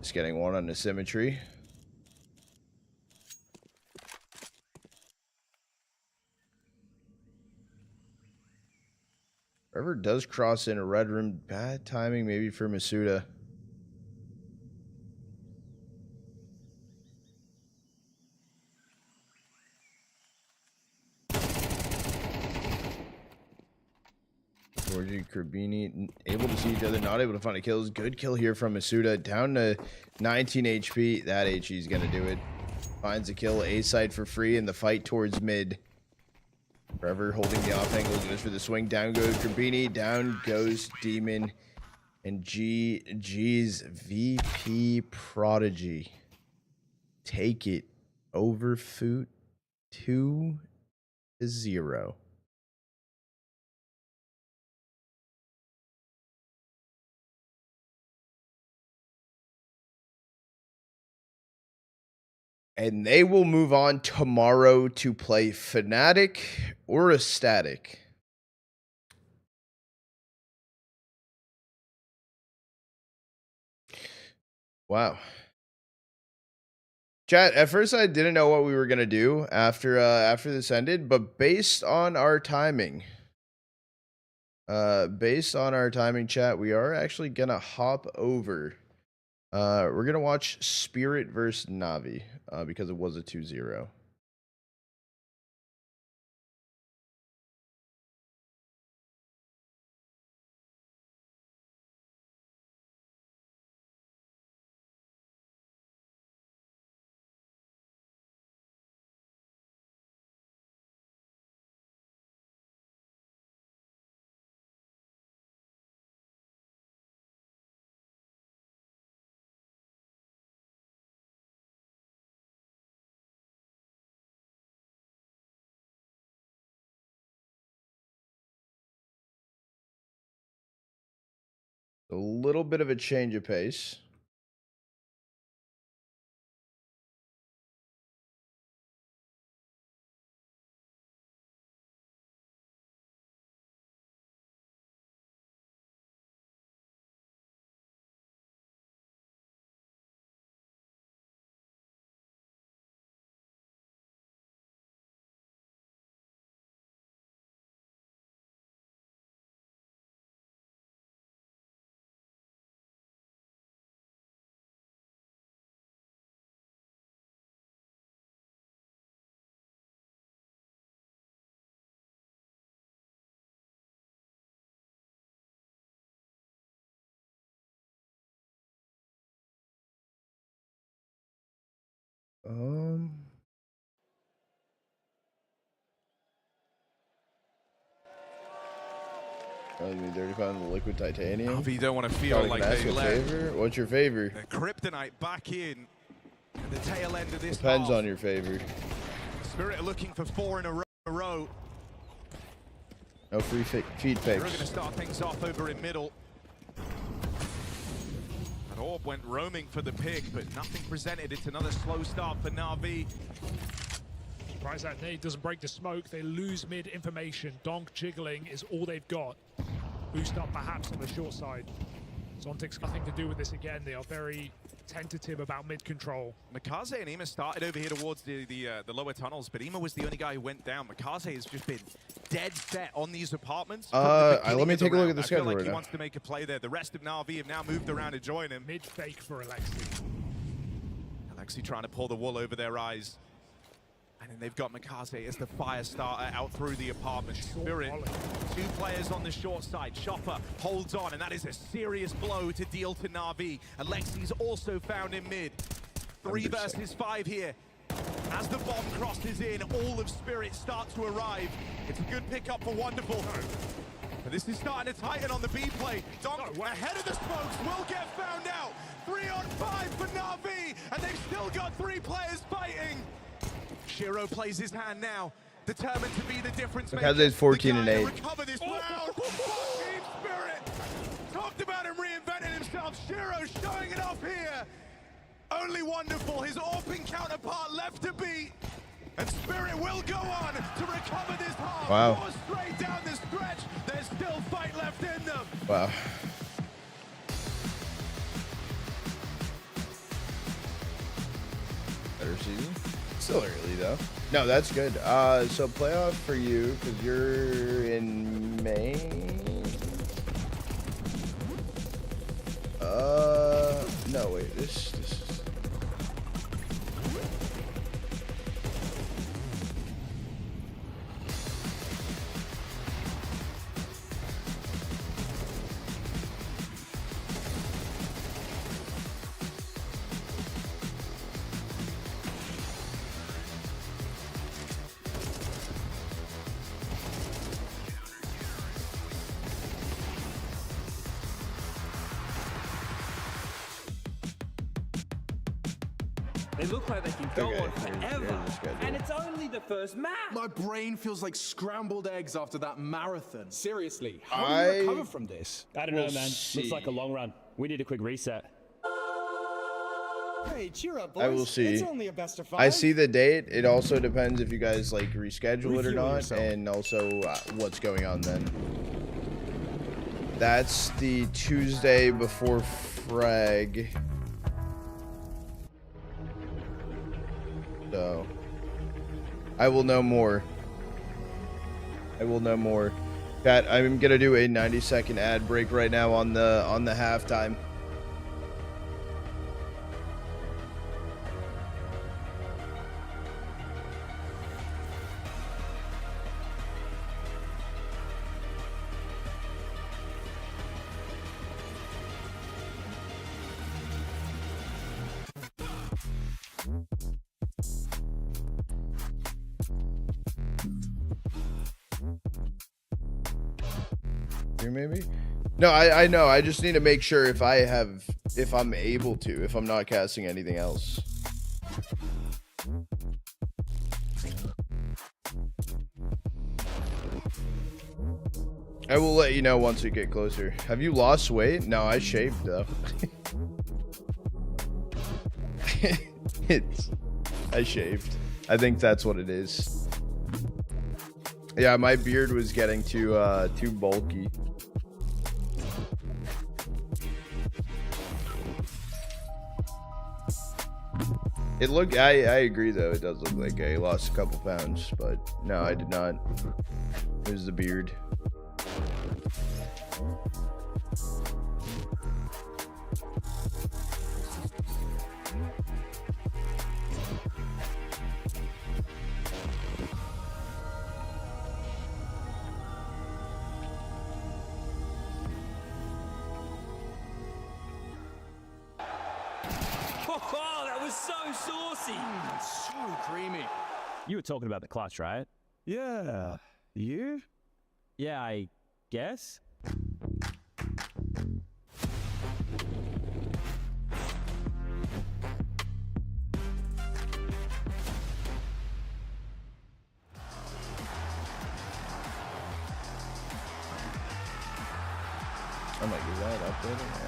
Just getting one on the Symmetry. Whoever does cross in a red room, bad timing maybe for Masuda. Georgie, Crabini, able to see each other, not able to find a kills. Good kill here from Masuda, down to 19 HP. That HE is going to do it. Finds a kill, A side for free in the fight towards mid. Forever holding the off angle, goes for the swing. Down goes Crabini, down goes Demon. And GG's VP Prodigy. Take it over Foot 2-0. And they will move on tomorrow to play Fnatic or a Static. Wow. Chat, at first I didn't know what we were gonna do after this ended, but based on our timing, chat, we are actually gonna hop over. We're gonna watch Spirit versus Navi, because it was a 2-0. A little bit of a change of pace. Me 35 in the liquid titanium. Navi don't want to feel like they let favor. What's your favor? the kryptonite back in at the tail end of this. Depends on your favor. Spirit are looking for 4 in a row. No free feed fakes. They're going to start things off over in middle. That orb went roaming for the pick, but nothing presented. It's another slow start for Navi. Surprised that nade doesn't break the smoke. They lose mid information. Donk jiggling is all they've got. Boost up perhaps on the short side. Zontic's nothing to do with this again. They are very tentative about mid control. Makaze and Ima started over here towards the lower tunnels, but Ima was the only guy who went down. Makaze has just been dead set on these apartments. Let me take a look at the schedule I feel like right he now. wants to make a play there. The rest of Na'Vi have now moved around to join him. Mid fake for Alexi. Alexi trying to pull the wool over their eyes. And then they've got Makaze as the fire starter out through the apartment. Spirit, 2 players on the short side. Chopper holds on, and that is a serious blow to deal to Na'Vi. Alexi's also found in mid. 3 versus 5 here. As the bomb crosses in, all of Spirit start to arrive. It's a good pickup for Wonderful. But this is starting to tighten on the B play. Donk ahead of the smokes will get found out. 3 on 5 for Na'Vi, and they've still got 3 players fighting. Shiro plays his hand now, determined to be the difference maker. Makaze's 14 and 8. Recover this round. Team Spirit talked about him reinventing himself. Shiro showing it off here. Only Wonderful, his Orping counterpart, left to beat. And Spirit will go on to recover this half. Wow. 4 straight down the stretch. There's still fight left in them. Wow. Better season. Still early though. No, that's good. So playoff for you because you're in May. No wait. This is. They look like they can go Okay, on forever, here's the schedule. and it's only the first map. My brain feels like scrambled eggs after that marathon. Seriously, how do I you recover from this? I don't know, man. Looks like a long run. We need a quick reset. Hey, cheer up, boys. I will see. It's only a best of 5. I see the date. It also depends if you guys like reschedule it or Refuel not, yourself. and also what's going on then. That's the Tuesday before Frag. So I will know more. I will know more. Chat, I'm gonna do a 90-second ad break right now on the halftime. Here maybe? No, I know. I just need to make sure if I'm able to, if I'm not casting anything else. I will let you know once we get closer. Have you lost weight? No, I shaved though. I shaved. I think that's what it is. Yeah, my beard was getting too bulky. It looked, I agree though, it does look like I lost a couple pounds, but no, I did not. It was the beard. Oh, that was so saucy. So creamy. You were talking about the clutch, right? Yeah. You? Yeah, I guess. I'm like, is that updating?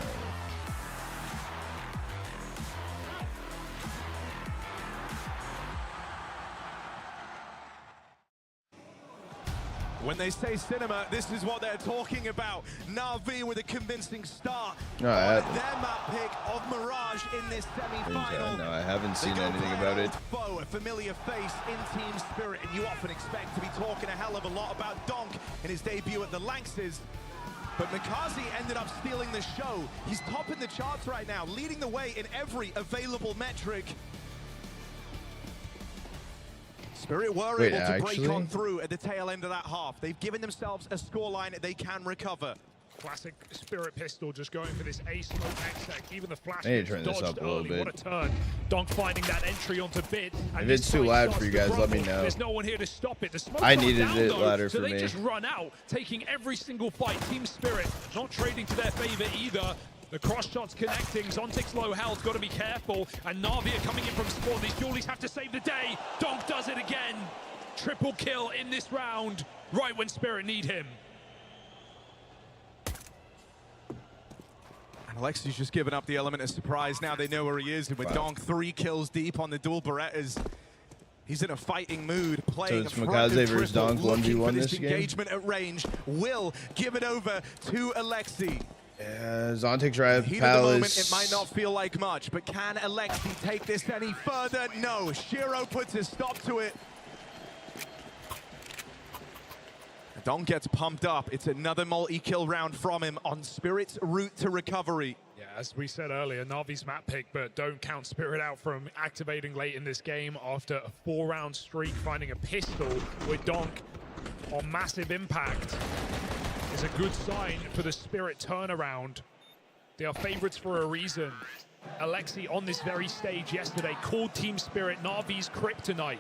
When they say cinema, this is what they're talking about. Na'Vi with a convincing start. No, Their map pick of Mirage in this semi-final. No, I haven't seen They go anything play about an it. old foe, a familiar face in Team Spirit, and you often expect to be talking a hell of a lot about Donk in his debut at the Lanxes. But Mikaze ended up stealing the show. He's topping the charts right now, leading the way in every available metric. Spirit were able to break on through at the tail end of that half. They've given themselves a scoreline they can recover. Classic Spirit pistol, just going for this A smoke exec. Even the flash I need to gets turn this dodged up a little early. bit. What a turn. Donk finding that entry onto Bit. If it's too loud for you guys, let me know. There's no one here to stop it. The smoke's I not needed down, it though, louder so for they me. just run out, taking every single fight. Team Spirit not trading to their favor either. The cross shots connecting. Zontic's low health, got to be careful. And Na'Vi are coming in from spawn. These dualies have to save the day. Donk does it again. Triple kill in this round, right when Spirit need him. And Alexi's just given up the element of surprise. Now they know where he is. And with Donk 3 kills deep on the dual Berettas, he's in a fighting mood, playing it's a Mikaze versus Donk 1v1 this this game? engagement at range. Will give it over to Alexi. Yeah, Zontic's right. Heat of the moment, it might not feel like much, but can Alexi take this any further? No. Shiro puts a stop to it. Donk gets pumped up. It's another multi-kill round from him on Spirit's route to recovery. Yeah, as we said earlier, Na'Vi's map pick, but don't count Spirit out from activating late in this game after a 4-round streak, finding a pistol with Donk on massive impact is a good sign for the Spirit turnaround. They are favorites for a reason. Alexi on this very stage yesterday called Team Spirit Na'Vi's kryptonite.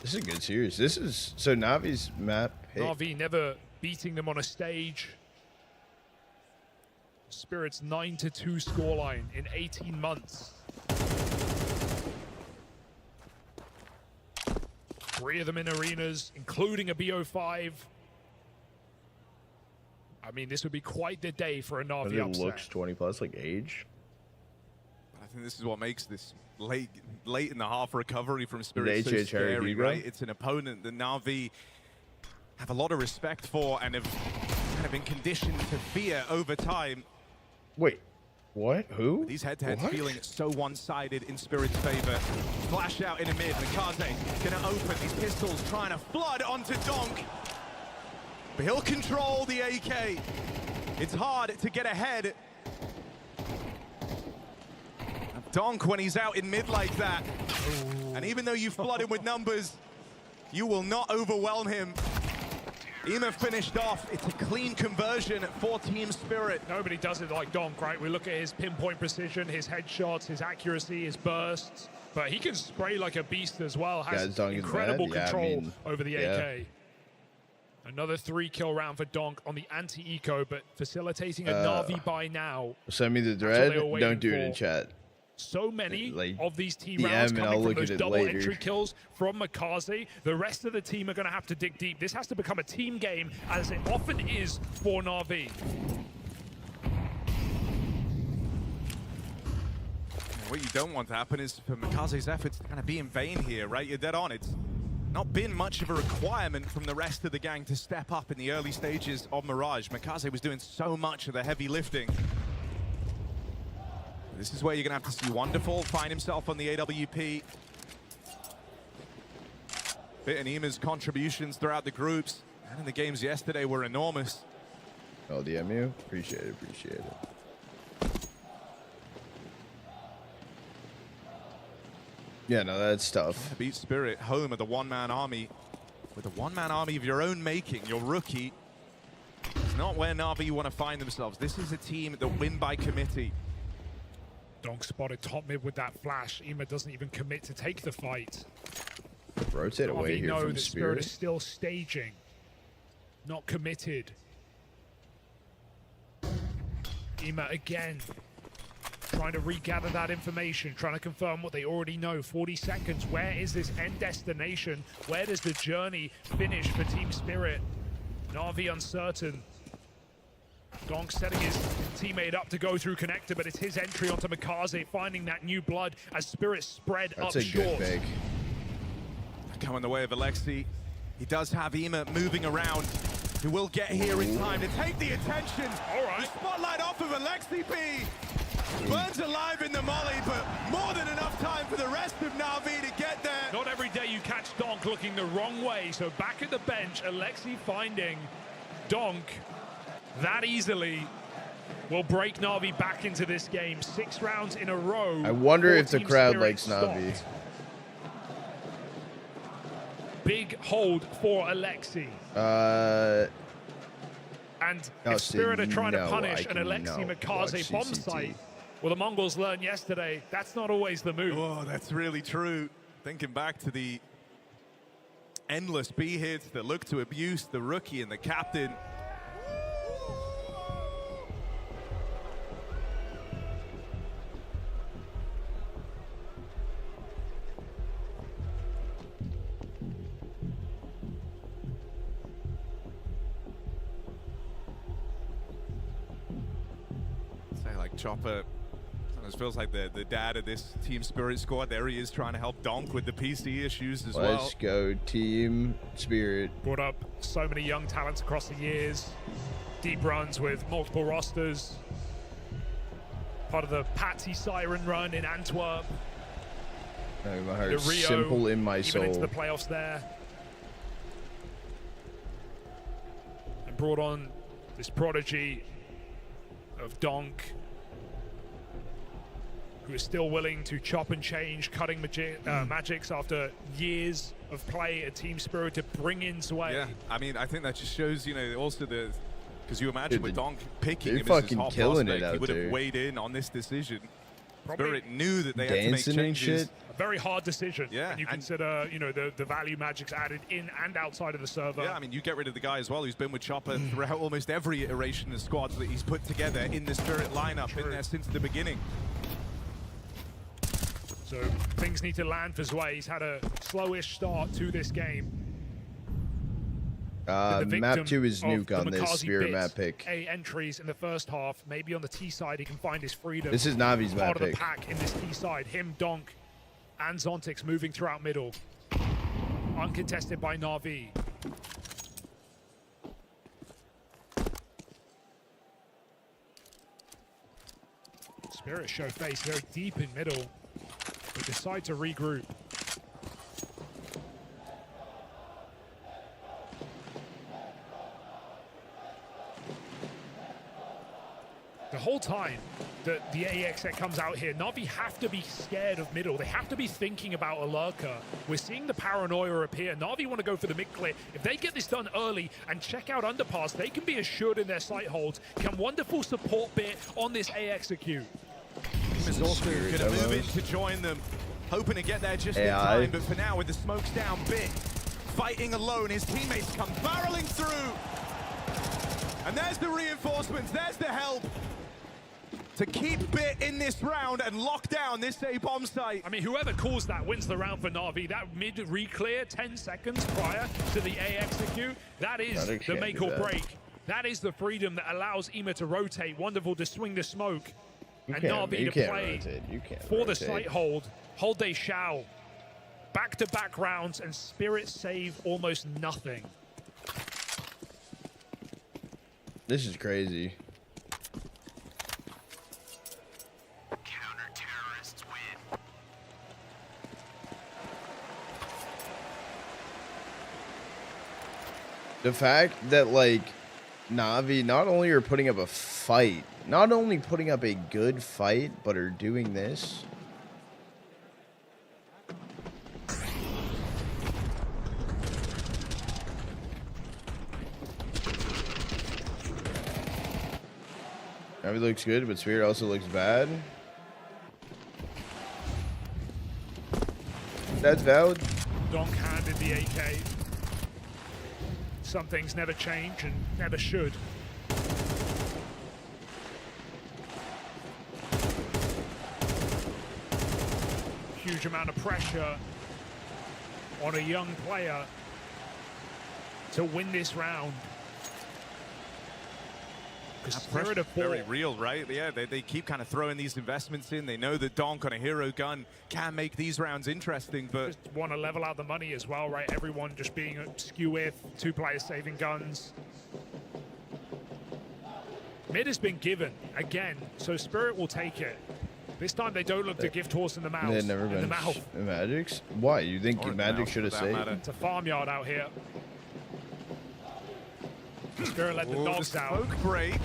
This is a good series. This is so Navi's map. Hey, Na'Vi never beating them on a stage. Spirit's 9-2 scoreline in 18 months. 3 of them in arenas, including a BO5. I mean, this would be quite the day for a Na'Vi it upset. looks 20 plus, like age. I think this is what makes this late in the half recovery from Spirit so HH scary, Harry, right? It's an opponent that Na'Vi have a lot of respect for and have kind of been conditioned to fear over time. Wait, What? Who? These head-to-heads What? feeling so one-sided in Spirit's favor. Flash out in a mid. Mikaze gonna open. These pistols trying to flood onto Donk. But he'll control the AK. It's hard to get ahead. Donk, when he's out in mid like that, and even though you flood him with numbers, you will not overwhelm him. Ema finished off. It's a clean conversion for Team Spirit. Nobody does it like Donk, right? We look at his pinpoint precision, his headshots, his accuracy, his bursts, but he can spray like a beast as well. Has Donk is incredible bad. Yeah, I control mean, over the AK. Another 3-kill round for Donk on the anti-eco, but facilitating a Na'Vi by now. Send me the That's what they were dread. waiting Don't do it for. in chat. So many Like, of these team DM rounds and I'll coming from look those at it double later. entry kills from Mikaze. The rest of the team are going to have to dig deep. This has to become a team game, as it often is for Na'Vi. What you don't want to happen is for Mikaze's efforts to kind of be in vain here, right? You're dead on. It's not been much of a requirement from the rest of the gang to step up in the early stages of Mirage. Mikaze was doing so much of the heavy lifting. This is where you're going to have to see Wonderful find himself on the AWP. Bit and Ema's contributions throughout the groups and in the games yesterday were enormous. LDMU. Appreciate it. Appreciate it. Yeah, no, that's tough. Beat Spirit home of the one-man army. With a one-man army of your own making, your rookie. It's not where Na'Vi want to find themselves. This is a team that win by committee. Donk spotted top mid with that flash. Ema doesn't even commit to take the fight. Rotate away Na'Vi here know from that Spirit. is still staging, not committed. Ema again, trying to regather that information, trying to confirm what they already know. 40 seconds, where is this end destination? Where does the journey finish for Team Spirit? Na'Vi uncertain. Donk setting his teammate up to go through connector, but it's his entry onto Mikaze, finding that new blood as Spirit spread That's up a short. good pick. Coming the way of Alexi. He does have Ema moving around. He will get here in time to take the attention. All right. The spotlight off of Alexi B. Burns alive in the molly, but more than enough time for the rest of Na'Vi to get there. Not every day you catch Donk looking the wrong way, so back at the bench, Alexi finding Donk that easily will break Na'Vi back into this game. 6 rounds in a row. I wonder if the Team crowd Spirit likes Na'Vi. stopped. Big hold for Alexi. And if Spirit are trying to punish an Alexi Mikaze bomb site, well, the Mongols learned yesterday, that's not always the move. Oh, that's really true. Thinking back to the endless B hits that look to abuse the rookie and the captain. Say like Chopper. It feels like the dad of this Team Spirit squad. There he is trying to help Donk with the PC issues as well. Let's go, Team Spirit. Brought up so many young talents across the years. Deep runs with multiple rosters. Part of the Patsy Siren run in Antwerp. Oh, my The heart, Rio, simple in my even into the soul. playoffs there. And brought on this prodigy of Donk, who is still willing to chop and change, cutting magics after years of play at Team Spirit to bring in Sway. Yeah, I mean, I think that just shows, you know, also the, because you imagine with Donk picking they're him as his fucking hot killing it prospect, out he would have there. weighed in on this decision. Probably Spirit knew that they had to make Dancing and changes. shit. a very hard decision Yeah, when you and- consider, you know, the value magic's added in and outside of the server. Yeah, I mean, you get rid of the guy as well who's been with Chopper throughout almost every iteration of squads that he's put together in the Spirit lineup, been there since the beginning. So things need to land for Zwei. He's had a slowish start to this game. The Map victim 2 is of nuke the on this Mikaze Spirit bit. map pick. 8 entries in the first half. Maybe on the T side he can find his freedom. This is Navi's map Part of the pick. pack in this T side. Him, Donk, and Zontix moving throughout middle. Uncontested by Na'Vi. Spirit show face very deep in middle. They decide to regroup. The whole time that the AX that comes out here, Na'Vi have to be scared of middle. They have to be thinking about a lurker. We're seeing the paranoia appear. Na'Vi want to go for the mid clear. If they get this done early and check out underpass, they can be assured in their sight holds. Can wonderful support bit on this A execute. Is also going to move in to join them, hoping to get there just in time. But for now, with the smokes down, Bit fighting alone, his teammates come barreling through. And there's the reinforcements, there's the help to keep Bit in this round and lock down this A bomb site. I mean, whoever calls that wins the round for Na'Vi. That mid re-clear 10 seconds prior to the A execute, that is the make or break. That is the freedom that allows Ema to rotate. Wonderful to swing the smoke. And Na'Vi to play for the site hold. Hold they shall. Back-to-back rounds, and Spirit save almost nothing. This is crazy. Counter-terrorists win. The fact that, like, Na'Vi not only are putting up a fight, not only putting up a good fight, but are doing this. Na'Vi looks good, but Spirit also looks bad. That's valid. Donk handed the AK. Some things never change and never should. Huge amount of pressure on a young player to win this round. Spirit of very real, right? Yeah, they keep kind of throwing these investments in. They know that Donk on a hero gun can make these rounds interesting, but just want to level out the money as well, right? Everyone just being skew with, 2 players saving guns. Mid has been given again, so Spirit will take it. This time they don't look to gift horse in the mouth. They've never been Magic's. Why? You think Magic should have saved? It's a farmyard out here. Spirit let the dogs out. Smoke break.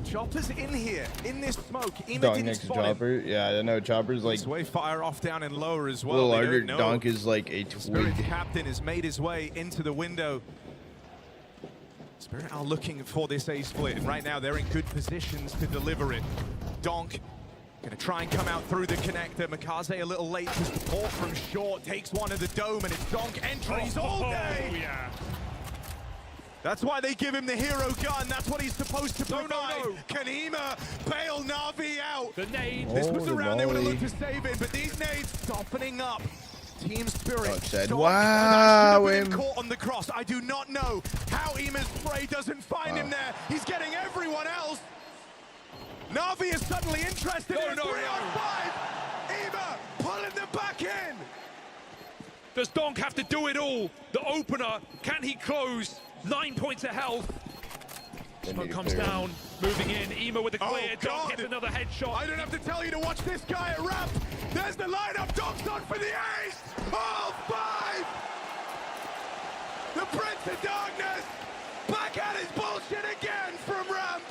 Chopper's in here, in this smoke. Donk next to Chopper. Yeah, I know. Chopper's like way fire off down and lower as a well. little harder. Donk is like a twig. Spirit captain has made his way into the window. Spirit are looking for this A split, and right now they're in good positions to deliver it. Donk gonna try and come out through the connector. Mikaze a little late to support from short. Takes one of the dome, and it's Donk entries all day. Oh, yeah. That's why they give him the hero gun. That's what he's supposed to provide. Can Ema bail Na'Vi out? The nade. This was the round they would have looked to save it, but these nades softening up. Team Spirit. Said, wow, caught on the cross. I do not know how Ema's spray doesn't find him there. He's getting everyone else. Na'Vi is suddenly interested in 3-on-5. Ema pulling them back in. Does Donk have to do it all? The opener, can he close? 9 points of health. Smoke comes down, moving in. Ema with the clear. Donk hits another headshot. I don't have to tell you to watch this guy at ramp. There's the lineup. Donk's on for the ace. All 5. The Prince of Darkness back at his bullshit again from ramp.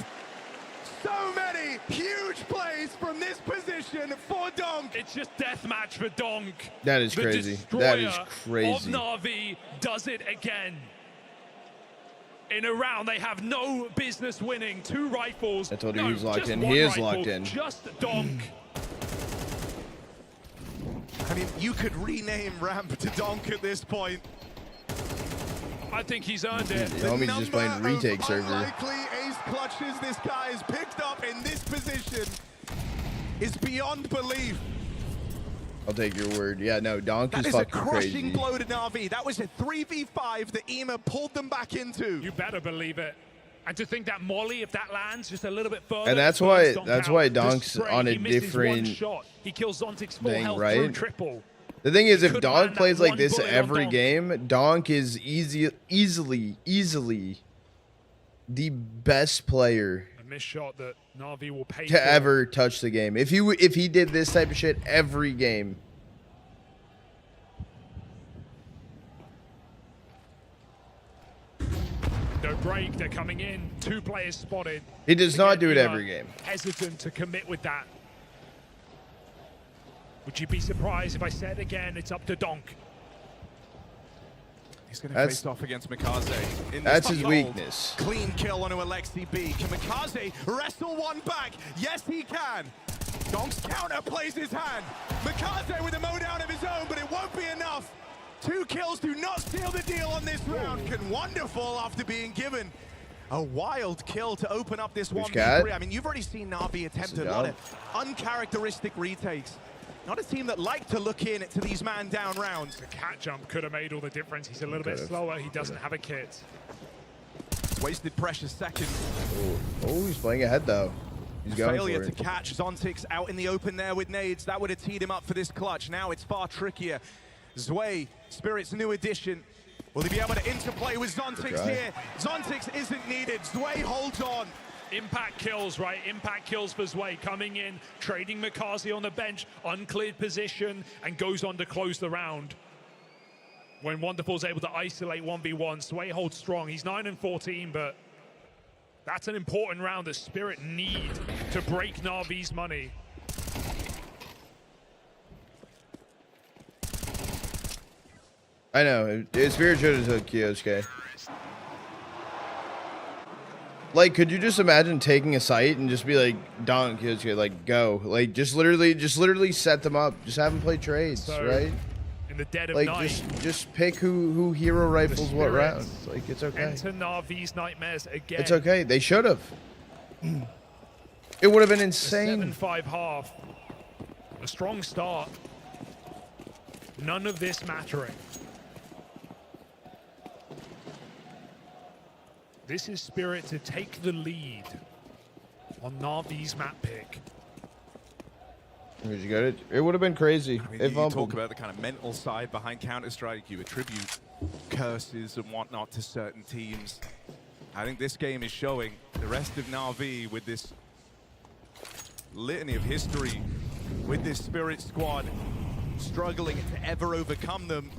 So many huge plays from this position for Donk. It's just deathmatch for Donk. That is crazy. That is crazy. Of Na'Vi does it again. In a round they have no business winning. 2 rifles. I told you he was locked in. He is locked in. Just Donk. I mean, you could rename ramp to Donk at this point. I think he's earned it. The homie's just playing retake server. Unlikely ace clutches this guy has picked up in this position is beyond belief. I'll take your word. Yeah, no, Donk is fucking crazy. That is a crushing blow to Na'Vi. That was a 3v5 that Ema pulled them back into. You better believe it. And to think that Molly, if that lands just a little bit further, and that's why Donk's on a different he kills Zontic's full health right? through triple. The thing is, if Donk plays like this every game, Donk is easily the best player A missed shot that Na'Vi will pay to for. ever touch the game. If he did this type of shit every game. No break, they're coming in. 2 players spotted. He does not do it Again, every game. Hesitant to commit with that. Would you be surprised if I said again it's up to Donk? He's going to face off against Mikaze. That's his weakness. Clean kill onto Alexi B. Can Mikaze wrestle one back? Yes, he can. Donk's counter plays his hand. Mikaze with a mowdown of his own, but it won't be enough. 2 kills do not seal the deal on this round. Can wonderful after being given a wild kill to open up this 1v3. I mean, you've already seen Na'Vi attempt a lot of uncharacteristic retakes. Not a team that like to look in to these man-down rounds. The cat jump could have made all the difference. He's a little bit slower. He doesn't have a kit. Wasted precious seconds. Oh, he's playing ahead though. He's going Failure for to it. catch Zontix out in the open there with nades. That would have teed him up for this clutch. Now it's far trickier. Zwei, Spirit's new addition. Will he be able to interplay with Zontix here? Zontix isn't needed. Zwei holds on. Impact kills, right? Impact kills for Zwei coming in, trading Mikaze on the bench, uncleared position, and goes on to close the round. When Wonderful's able to isolate 1v1, Zwei holds strong. He's 9-14, but that's an important round that Spirit need to break Na'Vi's money. I know. Spirit should have took Kyosuke. Like, could you just imagine taking a site and just be like, Don, Kyosuke, like, go. Like, just literally set them up. Just have them play trades, So, right? In the dead of Like, night, just pick who hero rifles what rounds. Like, it's okay. enter Na'Vi's nightmares again. It's okay. They should have. It would have been A insane. 7-5 half. A strong start. None of this mattering. This is Spirit to take the lead on Na'Vi's map pick. Did you get it? It would have been crazy. I mean, If you talk about the kind of mental side behind Counter-Strike. You attribute curses and whatnot to certain teams. I think this game is showing the rest of Na'Vi with this litany of history, with this Spirit squad struggling to ever overcome them.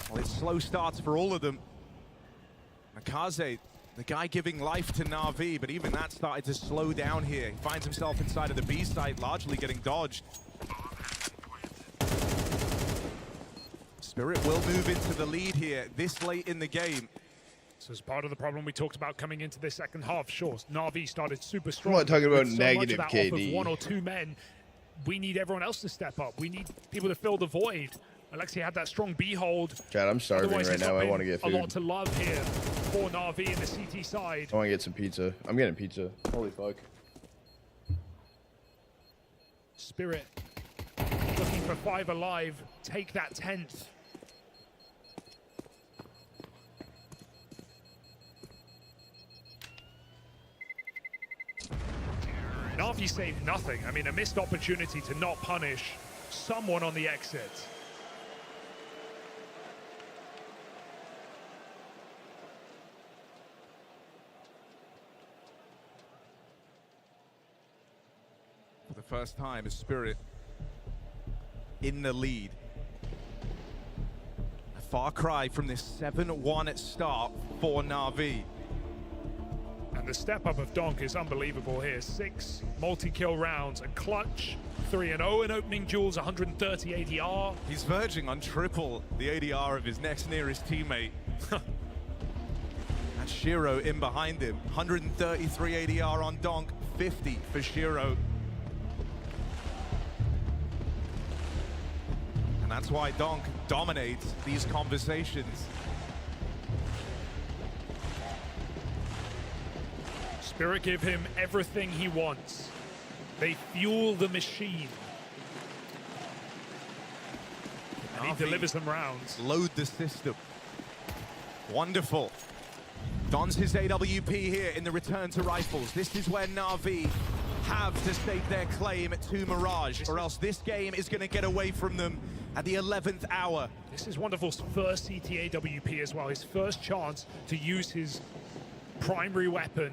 Well, it's slow starts for all of them. Mikaze, the guy giving life to Na'Vi, but even that started to slow down here. He finds himself inside of the B site, largely getting dodged. Spirit will move into the lead here this late in the game. So as part of the problem we talked about coming into this second half, sure, Na'Vi started super strong. I'm not talking about with so negative much of that off KD. of 1 or 2 men. We need everyone else to step up. We need people to fill the void. Alexi had that strong B hold. Chad, I'm starving Otherwise, right there's now. not I want to been get a lot food. to love here for Na'Vi in the CT side. I want to get some pizza. I'm getting pizza. Holy fuck. Spirit looking for 5 alive. Take that 10th. Na'Vi saved nothing. I mean, a missed opportunity to not punish someone on the exit. For the first time, a Spirit in the lead. A far cry from this 7-1 at start for Na'Vi. And the step up of Donk is unbelievable here. 6 multi-kill rounds, a clutch, 3-0 in opening duels, 130 ADR. He's verging on triple the ADR of his next nearest teammate. That's Shiro in behind him. 133 ADR on Donk, 50 for Shiro. And that's why Donk dominates these conversations. Spirit give him everything he wants. They fuel the machine. And he Na'Vi delivers them rounds. Load the system. Wonderful. Dons his AWP here in the return to rifles. This is where Na'Vi have to stake their claim to Mirage, or else this game is going to get away from them at the 11th hour. This is Wonderful's first CT AWP as well. His first chance to use his primary weapon.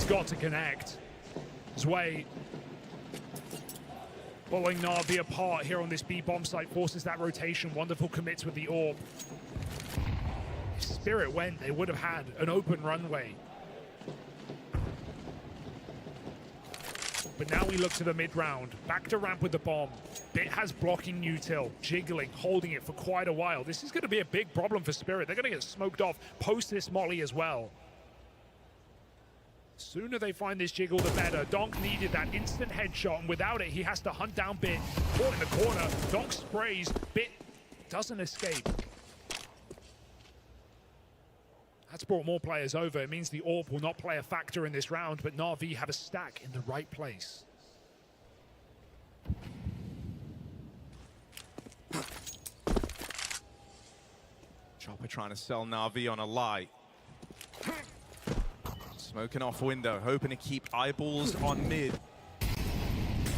got to connect. Zwei pulling Na'Vi apart here on this B bomb site, forces that rotation. Wonderful commits with the orb. If Spirit went, they would have had an open runway. But now we look to the mid-round. Back to ramp with the bomb. Bit has blocking util, jiggling, holding it for quite a while. This is going to be a big problem for Spirit. They're going to get smoked off post this molly as well. Sooner they find this jiggle, the better. Donk needed that instant headshot, and without it, he has to hunt down Bit. Caught in the corner. Donk sprays. Bit doesn't escape. That's brought more players over. It means the orb will not play a factor in this round, but Na'Vi have a stack in the right place. Chopper trying to sell Na'Vi on a lie. Smoking off window, hoping to keep eyeballs on mid.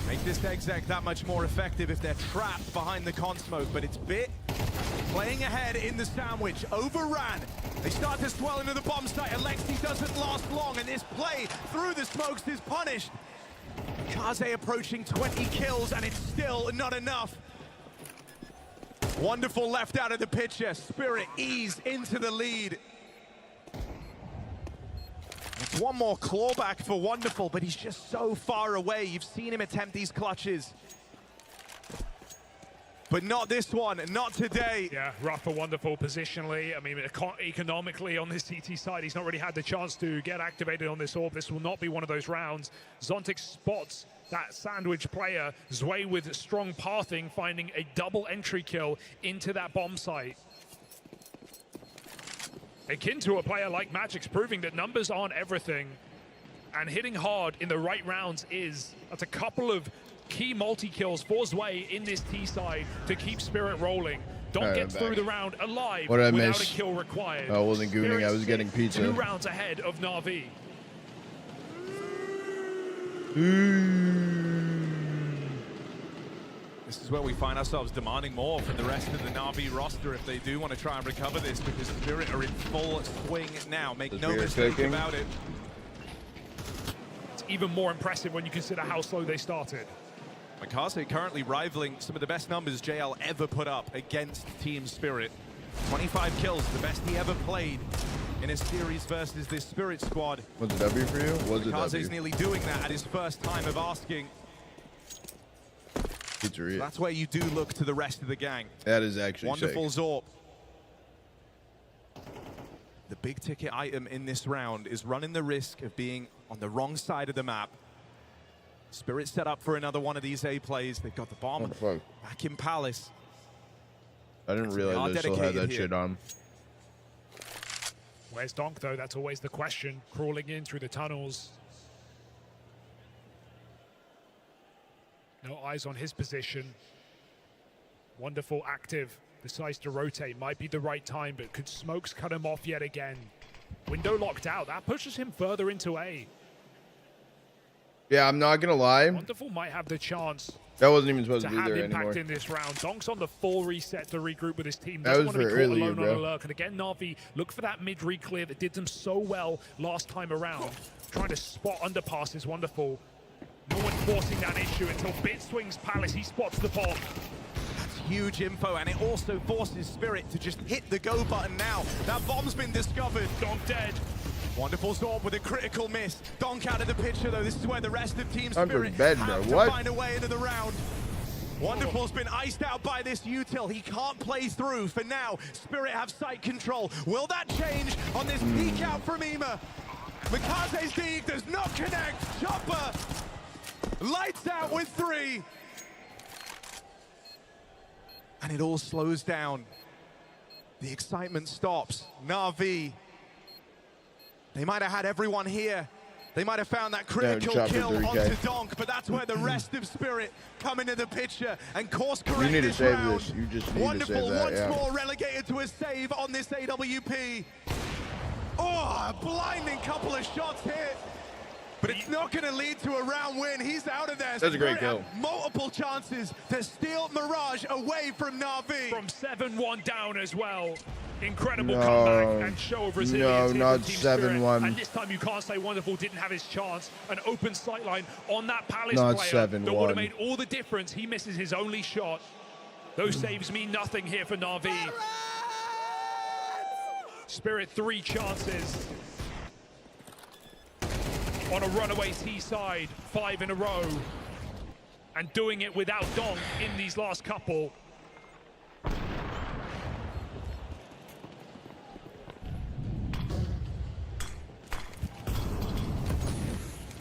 Make this exec that much more effective if they're trapped behind the con smoke, but it's Bit playing ahead in the sandwich, overran. They start to swell into the bomb site. Alexi doesn't last long, and this play through the smokes is punished. Kaze approaching 20 kills, and it's still not enough. Wonderful left out of the picture. Spirit ease into the lead. It's one more clawback for Wonderful, but he's just so far away. You've seen him attempt these clutches. But not this one, not today. Yeah, rough for Wonderful positionally. I mean, economically on this CT side, he's not really had the chance to get activated on this orb. This will not be one of those rounds. Zontic spots that sandwich player. Zwei with strong pathing, finding a double entry kill into that bomb site. Akin to a player like Magic's, proving that numbers aren't everything. And hitting hard in the right rounds is. That's a couple of key multi-kills for Zwei in this T side to keep Spirit rolling. Don't get through the round alive What did I without miss? a kill required. I wasn't gooning, I was getting pizza. 2 rounds ahead of Na'Vi. This is where we find ourselves demanding more from the rest of the Na'Vi roster if they do want to try and recover this, because Spirit are in full swing now. Make no mistake about it. It's even more impressive when you consider how slow they started. Mikase currently rivaling some of the best numbers JL ever put up against Team Spirit. 25 kills, the best he ever played in a series versus this Spirit squad. Was it W for you? Was it Mikaze's W? nearly doing that at his first time of asking. Pizzeria. That's where you do look to the rest of the gang. That is actually Wonderful sick. Zorp. The big ticket item in this round is running the risk of being on the wrong side of the map. Spirit set up for another one of these A plays. They've got the bomb back in Palace. I didn't realize they still had that shit on. Where's Donk though? That's always the question. Crawling in through the tunnels. No eyes on his position. Wonderful active. Decides to rotate. Might be the right time, but could smokes cut him off yet again? Window locked out. That pushes him further into A. Yeah, I'm not gonna lie. Wonderful might have the chance That wasn't even supposed to to be have there impact anymore. in this round. Donk's on the full reset to regroup with his team. That Doesn't was want to for be caught earlier, alone bro. on a lurk. And again, Na'Vi look for that mid re-clear that did them so well last time around. Trying to spot underpasses. Wonderful. No one forcing that issue until Bit swings Palace. He spots the bomb. That's huge info, and it also forces Spirit to just hit the go button now. That bomb's been discovered. Donk dead. Wonderful Zorb with a critical miss. Donk out of the picture, though. This is where the rest of Team Spirit bed, have bro. What? to find a way into the round. Wonderful's been iced out by this util. He can't play through. For now, Spirit have site control. Will that change on this peek out from Ema? Mikaze's dig does not connect. Chopper lights out with 3. And it all slows down. The excitement stops. Na'Vi, they might have had everyone here. They might have found that critical kill onto Donk, but that's where the rest of Spirit come into the picture and course correct. You need to this save round. this. You just need Wonderful, to save that, once yeah. more relegated to a save on this AWP. Oh, a blinding couple of shots hit. But it's not going to lead to a round win. He's out of there. That's a great Spirit kill. have multiple chances to steal Mirage away from Na'Vi. From 7-1 down as well. Incredible No. comeback and show of resilience. No, here not from Team Spirit. 7-1. And this time you can't say Wonderful didn't have his chance. An open sightline on that Palace Not player 7-1. that would have made all the difference. He misses his only shot. Those saves mean nothing here for Na'Vi. Spirit 3 chances on a runaway T side, 5 in a row, and doing it without Donk in these last couple.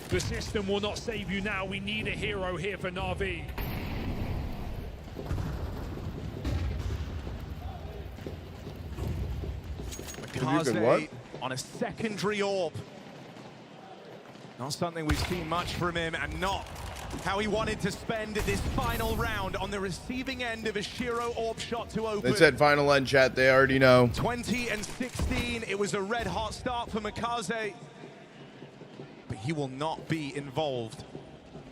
The system will not save you now. We need a hero here for Na'Vi. Kaze on a secondary orb. Not something we've seen much from him, and not how he wanted to spend this final round on the receiving end of a Shiro orb shot to open. They said final end chat, they already know. 20 and 16, it was a red hot start for Makaze, but he will not be involved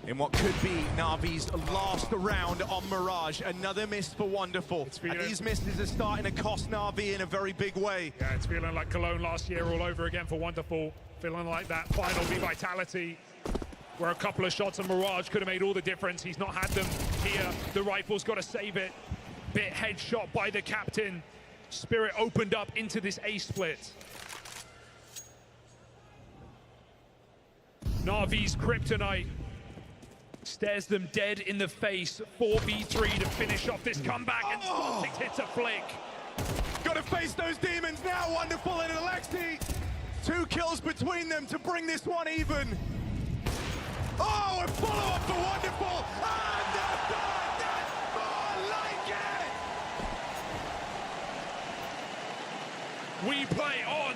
in what could be Na'Vi's last round on Mirage. Another miss for Wonderful. And these misses are starting to cost Na'Vi in a very big way. Yeah, it's feeling like Cologne last year all over again for Wonderful. Feeling like that final V-Vitality, where a couple of shots on Mirage could have made all the difference. He's not had them here. The rifle's got to save it. Bit headshot by the captain. Spirit opened up into this A-split. Na'Vi's kryptonite stares them dead in the face. 4v3 to finish off this comeback, and Sonic hits a flick. Gotta face those demons now, Wonderful and Alexi. 2 kills between them to bring this one even. Oh, a follow-up for Wonderful, and that's more like it! We play on.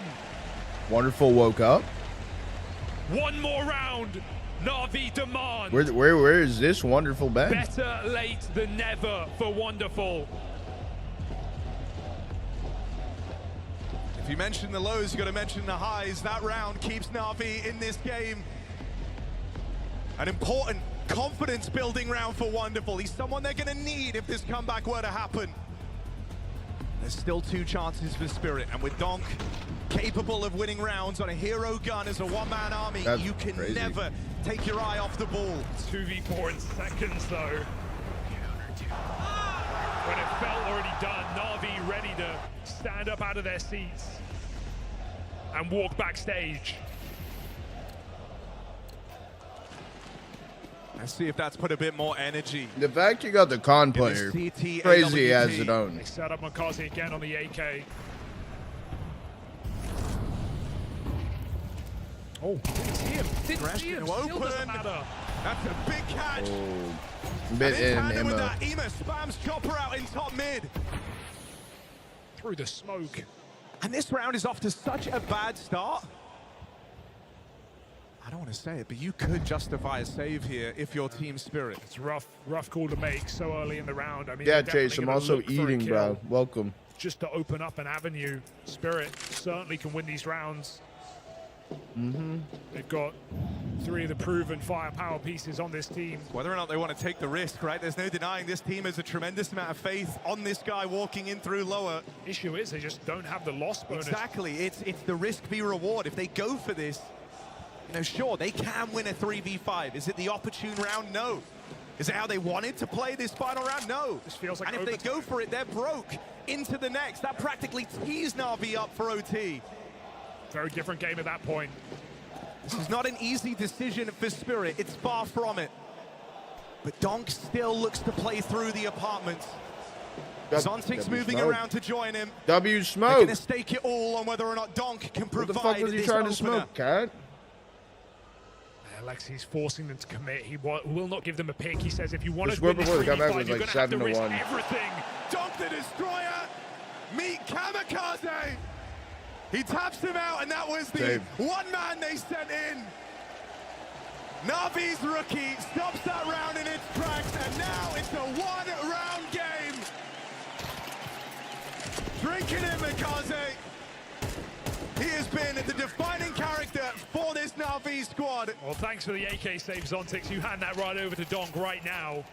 Wonderful woke up. One more round. Na'Vi demand. Where is this Wonderful been? Better late than never for Wonderful. If you mention the lows, you got to mention the highs. That round keeps Na'Vi in this game. An important confidence-building round for Wonderful. He's someone they're going to need if this comeback were to happen. There's still 2 chances for Spirit, and with Donk capable of winning rounds on a hero gun as a one-man army, you can never take your eye off the ball. 2v4 in seconds, though. When it felt already done, Na'Vi ready to stand up out of their seats and walk backstage. Let's see if that's put a bit more energy. The fact you got the con player, crazy as it own. They set up Makaze again on the AK. Oh, didn't see him. Didn't see him. Still doesn't matter. That's a big catch. Oh, bit and in in tandem with Emma. that, Ema spams Chopper out in top mid. Through the smoke. And this round is off to such a bad start. I don't want to say it, but you could justify a save here if you're Team Spirit. It's rough call to make so early in the round. I mean, Yeah, Chase, I'm also eating, bro. Welcome. Just to open up an avenue. Spirit certainly can win these rounds. They've got 3 of the proven firepower pieces on this team. Whether or not they want to take the risk, right? There's no denying this team has a tremendous amount of faith on this guy walking in through lower. Issue is they just don't have the loss bonus. Exactly. It's the risk be reward. If they go for this, you know, sure, they can win a 3v5. Is it the opportune round? No. Is it how they wanted to play this final round? No. This feels like and if they go for it, they're broke into the next. That practically tees Na'Vi up for OT. Very different game at that point. This is not an easy decision for Spirit. It's far from it. But Donk still looks to play through the apartments. Zontic's moving around to join him. W smoke. They're going to stake it all on whether or not Donk can provide. What the fuck was he trying to smoke, cat? Alexi's forcing them to commit. He will not give them a pick. He says, if you want The to win score this before the comeback 3v5, was you're like going to have to risk 7-1. everything. Donk the Destroyer, meet Kamikaze. He taps him out, and that was the one man they sent in. Na'Vi's rookie stops that round in its tracks, and now it's a one-round game. Drinking in Mikaze. He has been the defining character for this Na'Vi squad. Well, thanks for the AK save, Zontix. You hand that right over to Donk right now.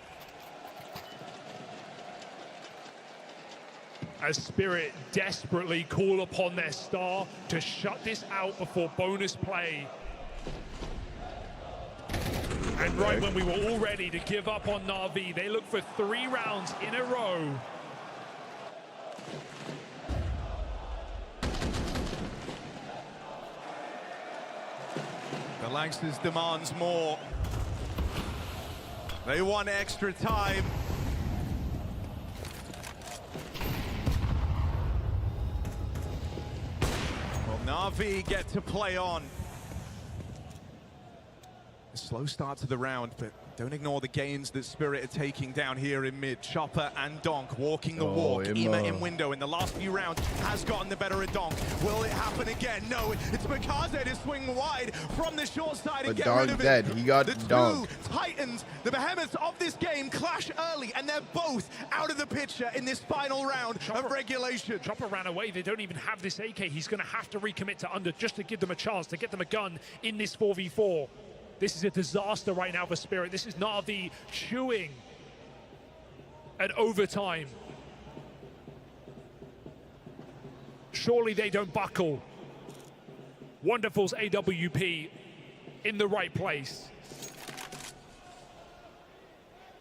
as Spirit desperately call upon their star to shut this out before bonus play. And right when we were all ready to give up on Na'Vi, they look for 3 rounds in a row. The Langston's demands more. They want extra time. Well, Na'Vi get to play on. A slow start to the round, but don't ignore the gains that Spirit are taking down here in mid. Chopper and Donk walking the walk. Ima in window in the last few rounds has gotten the better of Donk. Will it happen again? No, it's Mikaze to swing wide from the short side and get rid of it. Dead. He got the dunked. two titans, the behemoths of this game, clash early, and they're both out of the picture in this final round of regulation. Chopper ran away. They don't even have this AK. He's going to have to recommit to under just to give them a chance, to get them a gun in this 4v4. This is a disaster right now for Spirit. This is Na'Vi chewing at overtime. Surely they don't buckle. Wonderful's AWP in the right place.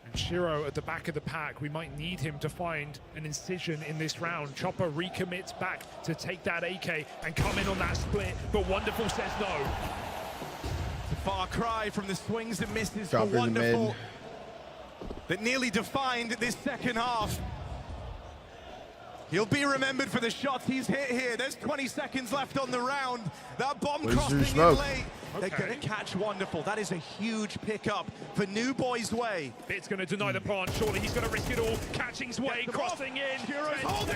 And Shiro at the back of the pack. We might need him to find an incision in this round. Chopper recommits back to take that AK and come in on that split, but Wonderful says no. Far cry from the swings and misses Drop for in the Wonderful mid. that nearly defined this second half. He'll be remembered for the shots he's hit here. There's 20 seconds left on the round. That bomb crossing in late. They're going to catch Wonderful. That is a huge pickup for New Boys Way. Bit's going to deny the plant. Surely he's going to risk it all. Catching Sway, crossing in. Shiro's holding.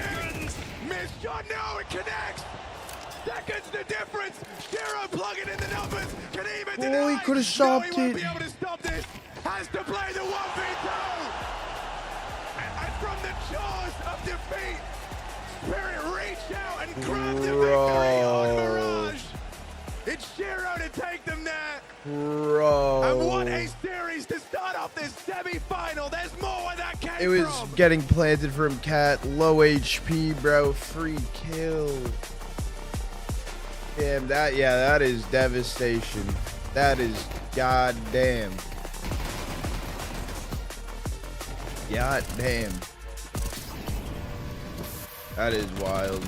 Missed shot. No, it connects. Seconds the difference. Shiro plugging in the numbers. Can he even deny? Oh, he could have stopped no, he won't it. be able to stop this. Has to play the 1v2. And from the jaws of defeat, Spirit reach out and grab the victory on Mirage. It's Shiro to take them there. Bro. And what a series to start off this semi-final. There's more where that came It was from. getting planted from Cat. Low HP, bro. Free kill. Damn, that is devastation. That is goddamn. Goddamn. That is wild.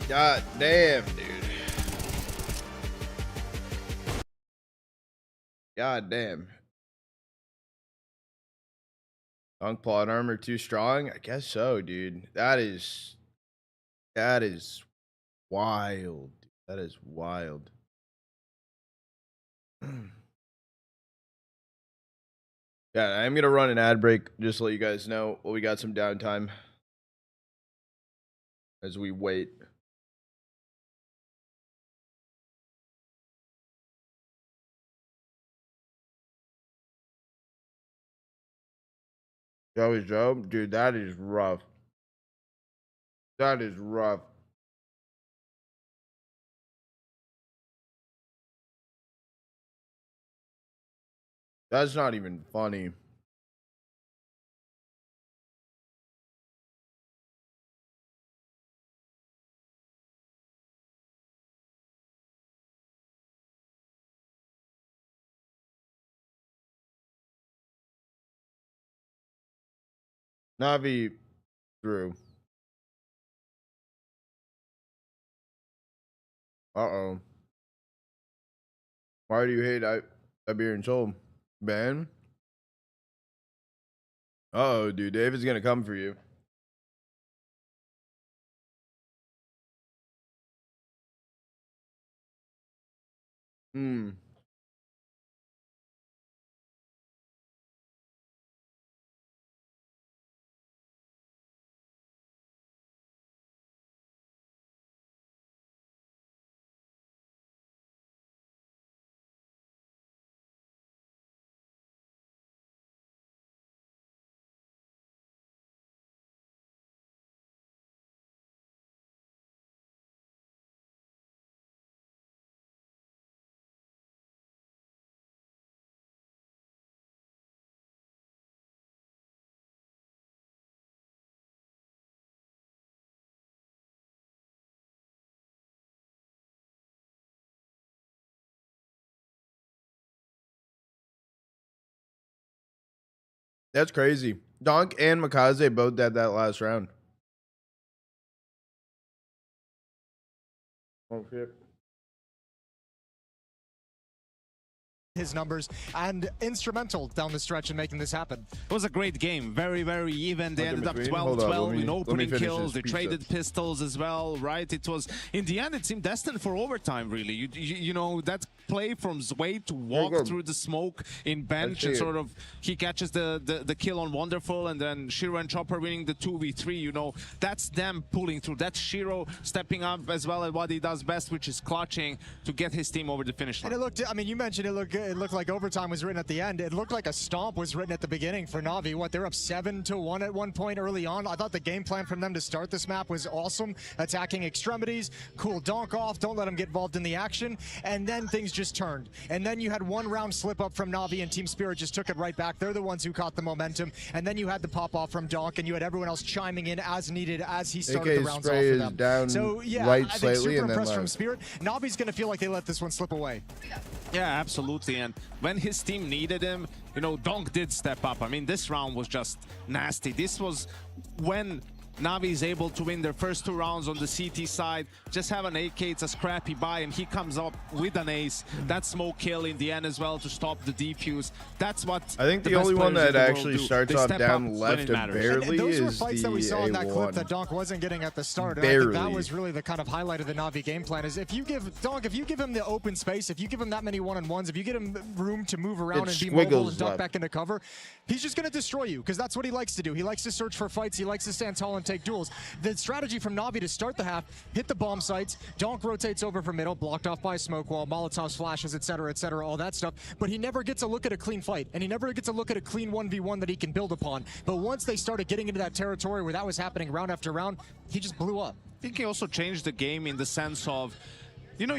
God damn, dude. God damn. Dunk plot armor too strong? I guess so, dude. That is wild. That is wild. Yeah, I'm gonna run an ad break just to let you guys know. Well, we got some downtime as we wait. Joey Joe, dude, that is rough. That is rough. That's not even funny. Navi through. Uh-oh. Why do you hate Iberian Soul? Ben? Uh-oh, dude. David's gonna come for you. Hmm. That's crazy. Donk and Makaze both had that last round. Oh, shit. His numbers and instrumental down the stretch in making this happen. It was a great game. Very, very even. They ended up 12-12 in opening kills. They traded pistols as well, right? It was, in the end, it seemed destined for overtime, really. You know, that play from Zway to walk through the smoke in bench and sort of, he catches the kill on Wonderful, and then Shiro and Chopper winning the 2v3, you know, that's them pulling through. That's Shiro stepping up as well at what he does best, which is clutching to get his team over the finish line. And it looked, I mean, you mentioned it looked like overtime was written at the end. It looked like a stomp was written at the beginning for Na'Vi. What, they're up 7-1 at one point early on. I thought the game plan from them to start this map was awesome. Attacking extremities, cool Donk off, don't let him get involved in the action, and then things just turned. And then you had one round slip up from Na'Vi and Team Spirit just took it right back. They're the ones who caught the momentum. And then you had the pop off from Donk, and you had everyone else chiming in as needed as he started the rounds off for them. Down so yeah, right I think slightly super and then impressed from left. Spirit. Na'Vi's gonna feel like they let this one slip away. Yeah, absolutely. And when his team needed him, you know, Donk did step up. I mean, this round was just nasty. This was when Na'Vi is able to win their first 2 rounds on the CT side. Just have an AK, it's a scrappy buy, and he comes up with an ace. That smoke kill in the end as well to stop the defuse. That's what I think the best only one players in that the world actually do. starts They off step down up when left it and matters. barely And those were is fights the that we saw in that clip A1. that Donk wasn't getting at the start. And I think that Barely. was really the kind of highlight of the Na'Vi game plan is if you give Donk, if you give him the open space, if you give him that many one-on-ones, if you get him room to move around It and be mobile squiggles and duck left. back into cover, he's just going to destroy you because that's what he likes to do. He likes to search for fights. He likes to stand tall and take duels. The strategy from Na'Vi to start the half, hit the bomb sites, Donk rotates over for middle, blocked off by a smoke wall, Molotov's flashes, etc., all that stuff, but he never gets a look at a clean fight, and he never gets a look at a clean 1v1 that he can build upon. But once they started getting into that territory where that was happening round after round, he just blew up. I think he also changed the game in the sense of, you know,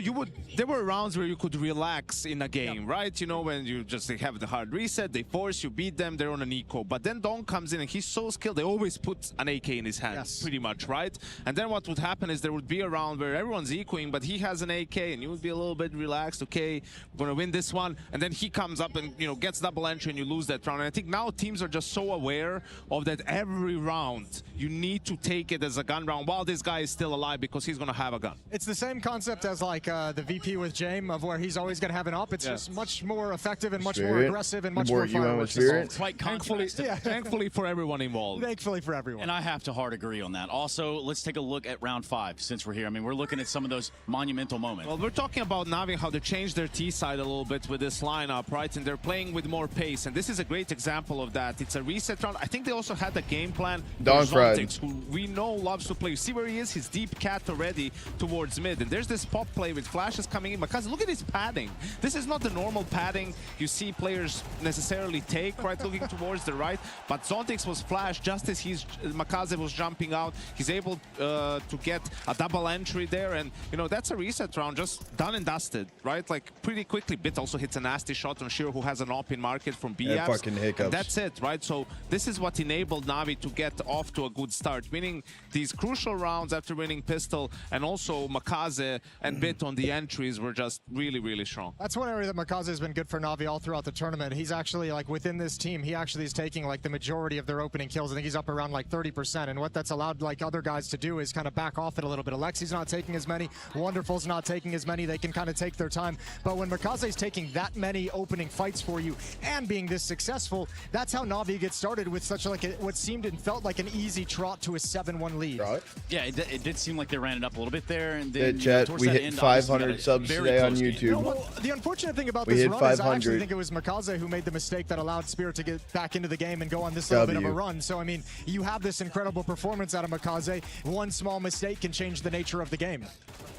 there were rounds where you could relax in a game, right? You know, when you just have the hard reset, they force you, beat them, they're on an eco. But then Donk comes in and he's so skilled, they always put an AK in his hands, pretty much, right? And then what would happen is there would be a round where everyone's ecoing, but he has an AK and you would be a little bit relaxed, okay, we're gonna win this one. And then he comes up and, you know, gets double entry and you lose that round. And I think now teams are just so aware of that every round, you need to take it as a gun round while this guy is still alive because he's gonna have a gun. It's the same concept as like the VP with Jame of where he's always going to have an up. It's just much more effective and much more aggressive and much more fireworks. Quite Thankfully for everyone involved. Thankfully for everyone. And I have to hard agree on that. Also, let's take a look at round 5 since we're here. I mean, we're looking at some of those monumental moments. Well, we're talking about Na'Vi, how they changed their T side a little bit with this lineup, right? And they're playing with more pace. And this is a great example of that. It's a reset round. I think they also had a game plan Don for Zontex, who we know loves to play. You see where he is? He's deep cat already towards mid. And there's this pop play with flashes coming in. Makaze, look at his padding. This is not the normal padding you see players necessarily take, right? Looking towards the right. But Zontex was flashed just as Makaze was jumping out. He's able to get a double entry there. And, you know, that's a reset round just done and dusted, right? Like, pretty quickly. Bit also hits a nasty shot on Shiro, who has an op in market from BFs. Fucking hiccups. And that's it, right? So this is what enabled Na'Vi to get off to a good start, winning these crucial rounds after winning pistol, and also Makaze and Bit on the entries were just really, really strong. That's one area that Makaze has been good for Na'Vi all throughout the tournament. He's actually, like, within this team, he actually is taking, like, the majority of their opening kills. I think he's up around, like, 30%. And what that's allowed, like, other guys to do is kind of back off it a little bit. Alexi's not taking as many. Wonderful's not taking as many. They can kind of take their time. But when Makaze's taking that many opening fights for you and being this successful, that's how Na'Vi gets started with such, like, what seemed and felt like an easy trot to a 7-1 lead. Right. Yeah, it did seem like they ran it up a little bit there. And Hey, then, chat, towards we that hit end, 500 subs very today on close game. YouTube. You know, well, the unfortunate thing about We this hit run is I 500. actually think it was Makaze who made the mistake that allowed Spirit to get back into the game and go on this little bit of a run. So, I mean, you have this incredible performance out of Makaze. One small mistake can change the nature of the game.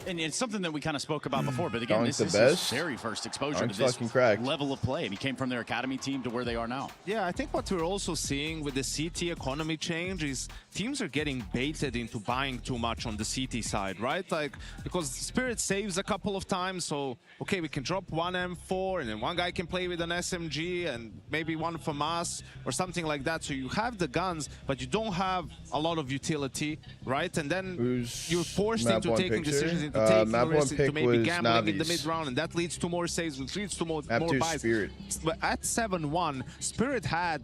And it's something that we kind of spoke about before, but again, Donk's this the is best. his very first exposure Donk's to this fucking cracked. level of play. And he came from their academy team to where they are now. Yeah, I think what we're also seeing with the CT economy change is teams are getting baited into buying too much on the CT side, right? Like, because Spirit saves a couple of times, so, okay, we can drop one M4, and then one guy can play with an SMG, and maybe one FAMAS, or something like that. So you have the guns, but you don't have a lot of utility, right? And then you're forced map into one taking picture? decisions, into taking Map one risks, into pick maybe was gambling in the Navi's. mid-round, and that leads to more saves, which leads to more Map two buys. Spirit. But at 7-1, Spirit had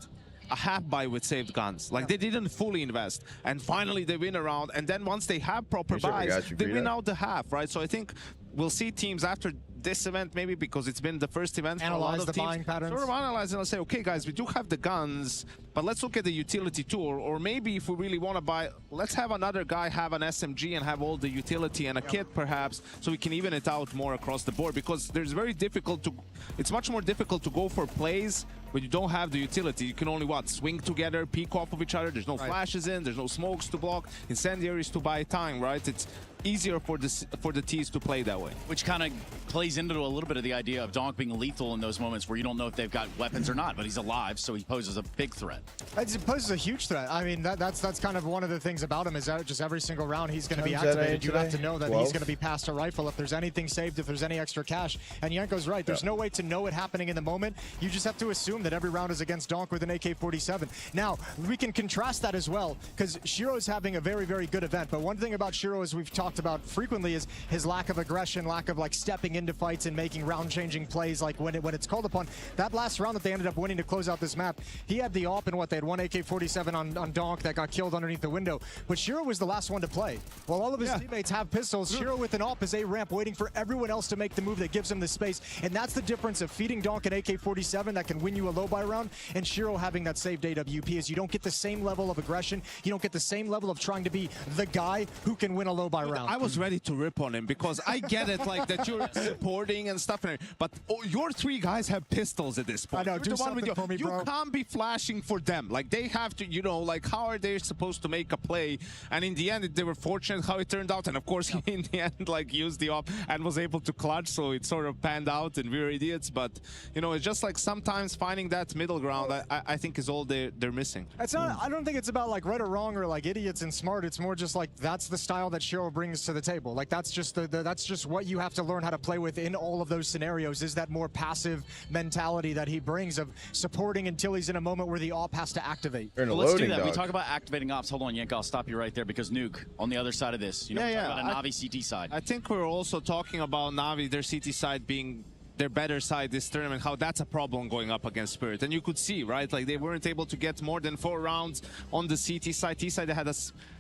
a half buy with saved guns. Like, they didn't fully invest. And finally, they win a round. And then once they have proper buys, they win out the half, right? So I think we'll see teams after this event, maybe because it's been the first event for a lot of the teams, buying patterns. sort of analyze and say, okay, guys, we do have the guns, but let's look at the utility too. Or maybe if we really want to buy, let's have another guy have an SMG and have all the utility and a kit, perhaps, so we can even it out more across the board. Because it's much more difficult to go for plays when you don't have the utility. You can only, swing together, peek off of each other. There's no flashes in, there's no smokes to block, incendiaries to buy time, right? It's easier for the T's to play that way. Which kind of plays into a little bit of the idea of Donk being lethal in those moments where you don't know if they've got weapons or not, but he's alive, so he poses a big threat. It poses a huge threat. I mean, that's kind of one of the things about him is that just every single round he's going to be activated. You have to know that he's going to be passed a rifle if there's anything saved, if there's any extra cash. And Yanko's right. There's no way to know it happening in the moment. You just have to assume that every round is against Donk with an AK-47. Now, we can contrast that as well because Shiro's having a very, very good event. But one thing about Shiro, as we've talked about frequently, is his lack of aggression, lack of stepping into fights and making round-changing plays like when it's called upon. That last round that they ended up winning to close out this map, he had the AWP and they had one AK-47 on Donk that got killed underneath the window. But Shiro was the last one to play. While all of his teammates have pistols, Shiro with an AWP is A-ramp waiting for everyone else to make the move that gives him the space. And that's the difference of feeding Donk an AK-47 that can win you a low-buy round and Shiro having that saved AWP is you don't get the same level of aggression. You don't get the same level of trying to be the guy who can win a low-buy round. I was ready to rip on him because I get it, that you're supporting and stuff, but your three guys have pistols at this point. I know, do something for me, bro. You can't be flashing for them. They have to, how are they supposed to make a play? And in the end, they were fortunate how it turned out. And of course, he in the end, used the op and was able to clutch, so it sort of panned out and we were idiots. But, it's just sometimes finding that middle ground, I think is all they're missing. It's not, I don't think it's about right or wrong or idiots and smart. It's more just that's the style that Shiro brings to the table. That's just that's just what you have to learn how to play with in all of those scenarios, is that more passive mentality that he brings of supporting until he's in a moment where the AWP has to activate. Well, let's do that. We talk about activating ops. Hold on, Yank, I'll stop you right there because Nuke on the other side of this. We're talking about a Na'Vi CT side. I think we're also talking about Na'Vi, their CT side being their better side this tournament, how that's a problem going up against Spirit. And you could see, right, they weren't able to get more than 4 rounds on the CT side. T side, they had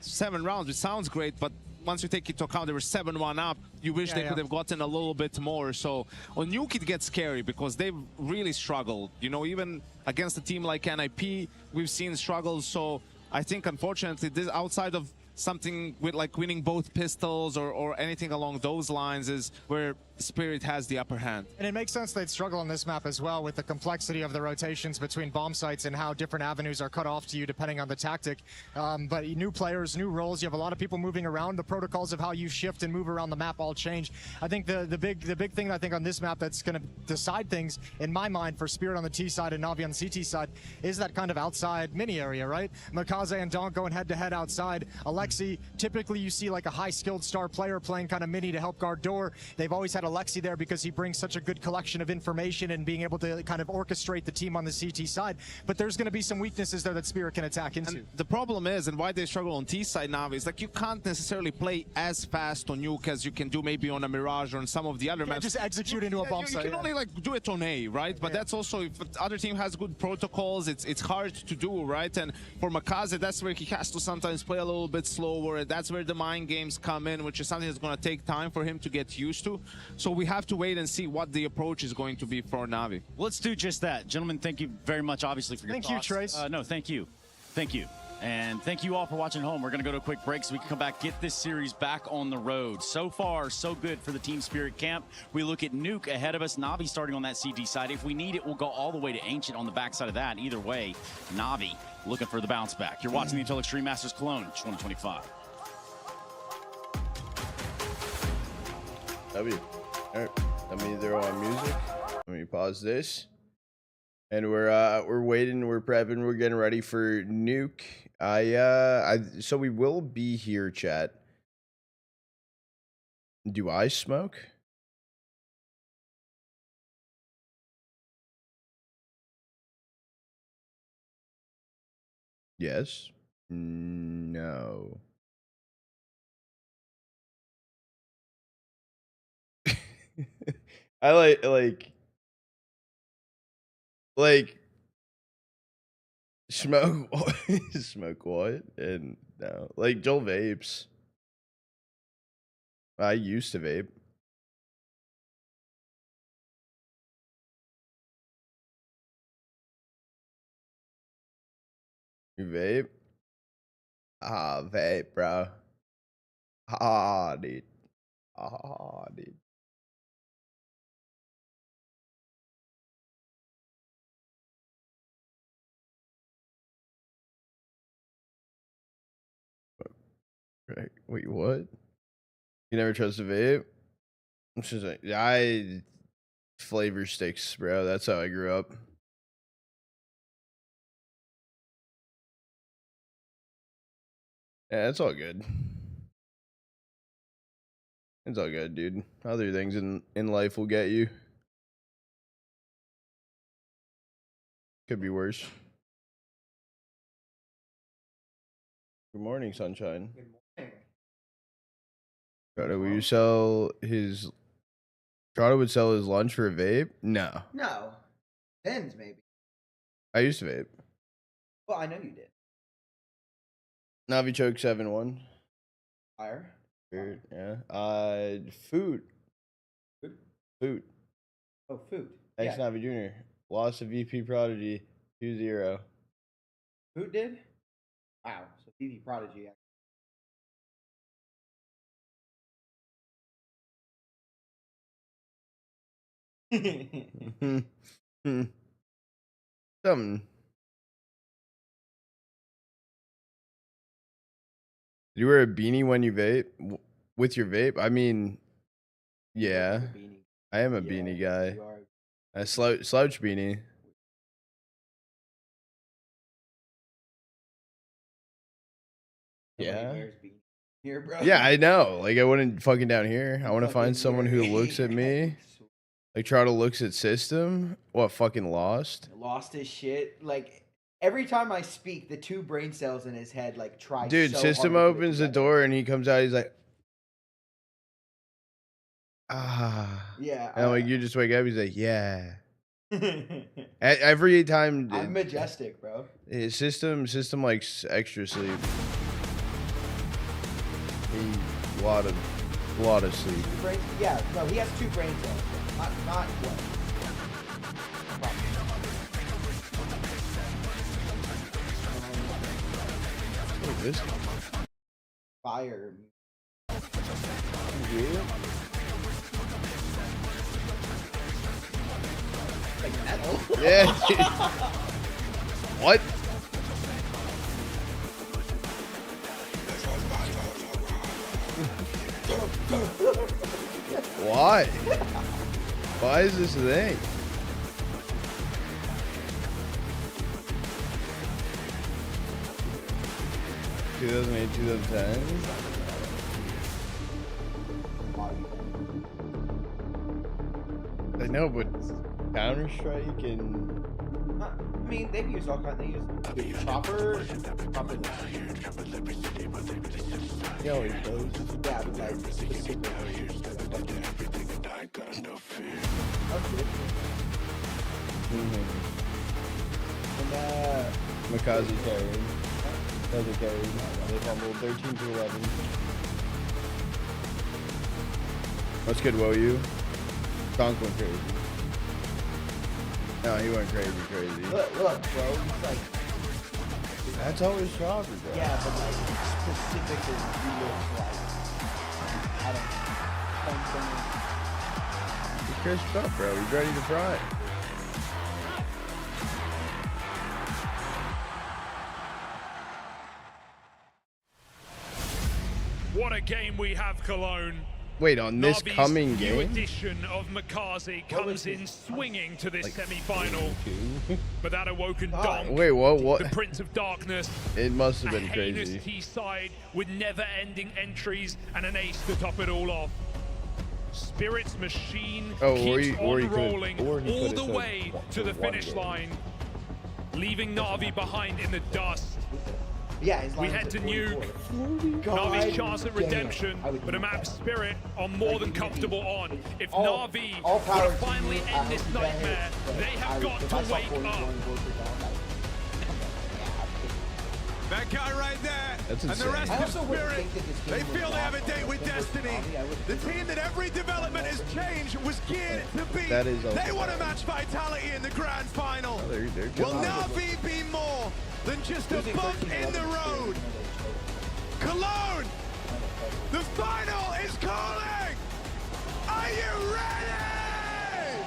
7 rounds, which sounds great, but once you take into account they were 7-1 up, you wish they could have gotten a little bit more. So on Nuke it gets scary because they've really struggled. Even against a team like NIP, we've seen struggles. So I think unfortunately this outside of something with winning both pistols or anything along those lines is where Spirit has the upper hand. And it makes sense they'd struggle on this map as well with the complexity of the rotations between bomb sites and how different avenues are cut off to you depending on the tactic. But new players, new roles, you have a lot of people moving around. The protocols of how you shift and move around the map all change. I think the big thing I think on this map that's going to decide things in my mind for Spirit on the T side and Na'Vi on the CT side is that kind of outside mini area, right? Makaze and Donk going head to head outside. Alexi, typically you see a high skilled star player playing kind of mini to help guard door. They've always had Alexi there because he brings such a good collection of information and being able to kind of orchestrate the team on the CT side. But there's going to be some weaknesses there that Spirit can attack into. And the problem is, and why they struggle on T side now, is you can't necessarily play as fast on Nuke as you can do maybe on a Mirage or on some of the other maps. Just execute into a bomb site. You can only do it on A, right? But that's also, if the other team has good protocols, it's hard to do, right? And for Makaze, that's where he has to sometimes play a little bit slower. That's where the mind games come in, which is something that's going to take time for him to get used to. So we have to wait and see what the approach is going to be for Na'Vi. Let's do just that. Gentlemen, thank you very much, obviously, for your thoughts. Thank you, Trace. No, thank you. Thank you. And thank you all for watching at home. We're going to go to a quick break so we can come back, get this series back on the road. So far, so good for the Team Spirit camp. We look at Nuke ahead of us. Na'Vi starting on that CT side. If we need it, we'll go all the way to Ancient on the backside of that. Either way, Na'Vi looking for the bounce back. You're watching the Intel Extreme Masters Cologne 2025. W. All right. Let me throw on music. Let me pause this. And we're waiting, we're prepping, we're getting ready for Nuke. So we will be here, chat. Do I smoke? Yes. No. I like Smoke what? Smoke what? And no, like Joel vapes. I used to vape. You vape? Ah, vape, bro. Ah, dude. Ah, dude. Right. Wait, what? You never trust a vape? I'm just like, I flavor sticks, bro. That's how I grew up. Yeah, it's all good. It's all good, dude. Other things in life will get you. Could be worse. Good morning, sunshine. Good morning. Trotta, will you sell his... Trotta would sell his lunch for a vape? No. No. Depends, maybe. I used to vape. Well, I know you did. Navi choke 7-1. Fire. Weird, yeah. Food. Food. Oh, food. Thanks, Yeah. Navi Jr. Loss of VP Prodigy 2-0. Food did? Wow. So VP Prodigy. Something. Do you wear a beanie when you vape? With your vape? I mean, yeah. I am a beanie guy. A slouch beanie. Yeah. Here, bro. Yeah, I know. Like, I wouldn't fucking down here. I want to find someone who looks at me. Like, try to looks at system. What, fucking lost? Lost his shit. Like, every time I speak, the two brain cells in his head, like, try Dude, so system hard to put it opens the together. door and he comes out. He's like, ah. Yeah. And I'm like, you just wake up. He's like, yeah. Every time. I'm majestic, bro. System likes extra sleep. A lot of sleep. Yeah, no, he has two brain cells. Not one. What is this? Fire. Really? Like metal. Yeah. Dude. What? Why? Why is this a thing? $2008, 2010. I know, but Counter-Strike and... I mean, they've used all kinds. They use Chopper. Yeah, he does. Yeah, but like specific. And Makazi carried. Other carried. They fumbled 13-11. What's good, Woyu? Donk went crazy. No, he went crazy. look, bro. He's like. That's always Chopper, bro. Yeah, but like specifically, he looks like. I don't know. He's crisped up, bro. He's ready to fry. What a game we have, Cologne. Wait, on this Navi's coming new game? edition of Makazi comes in swinging to this Like semi-final. But that awoken Donk, Wait, what? the Prince of Darkness, It must have a been heinous crazy. T-side with never-ending entries and an ace to top it all off. Spirit's machine keeps on rolling all the way to the finish line, leaving Na'Vi behind in the dust. Yeah, his We line head was to at Nuke. 44. Navi's chance at damn. redemption, I would but a do map that. Spirit are more than comfortable on. If All Na'Vi power want to to finally you. I end this hope you get nightmare, hit, but they have got if I to saw wake 41 up. votes for Donk, That guy right there. That's and insane. the rest I of also wouldn't Spirit, think that this game they would feel they have a lock date on with them versus destiny. Navi. I would The think team that every development has changed was geared to beat. That is also they want to bad. match Vitality in the grand final. Oh, they're Will good. Navi be more than just a losing bump 13-11 in the to Spirit, road? you know, they choke. Cologne, the final is calling. Are you ready?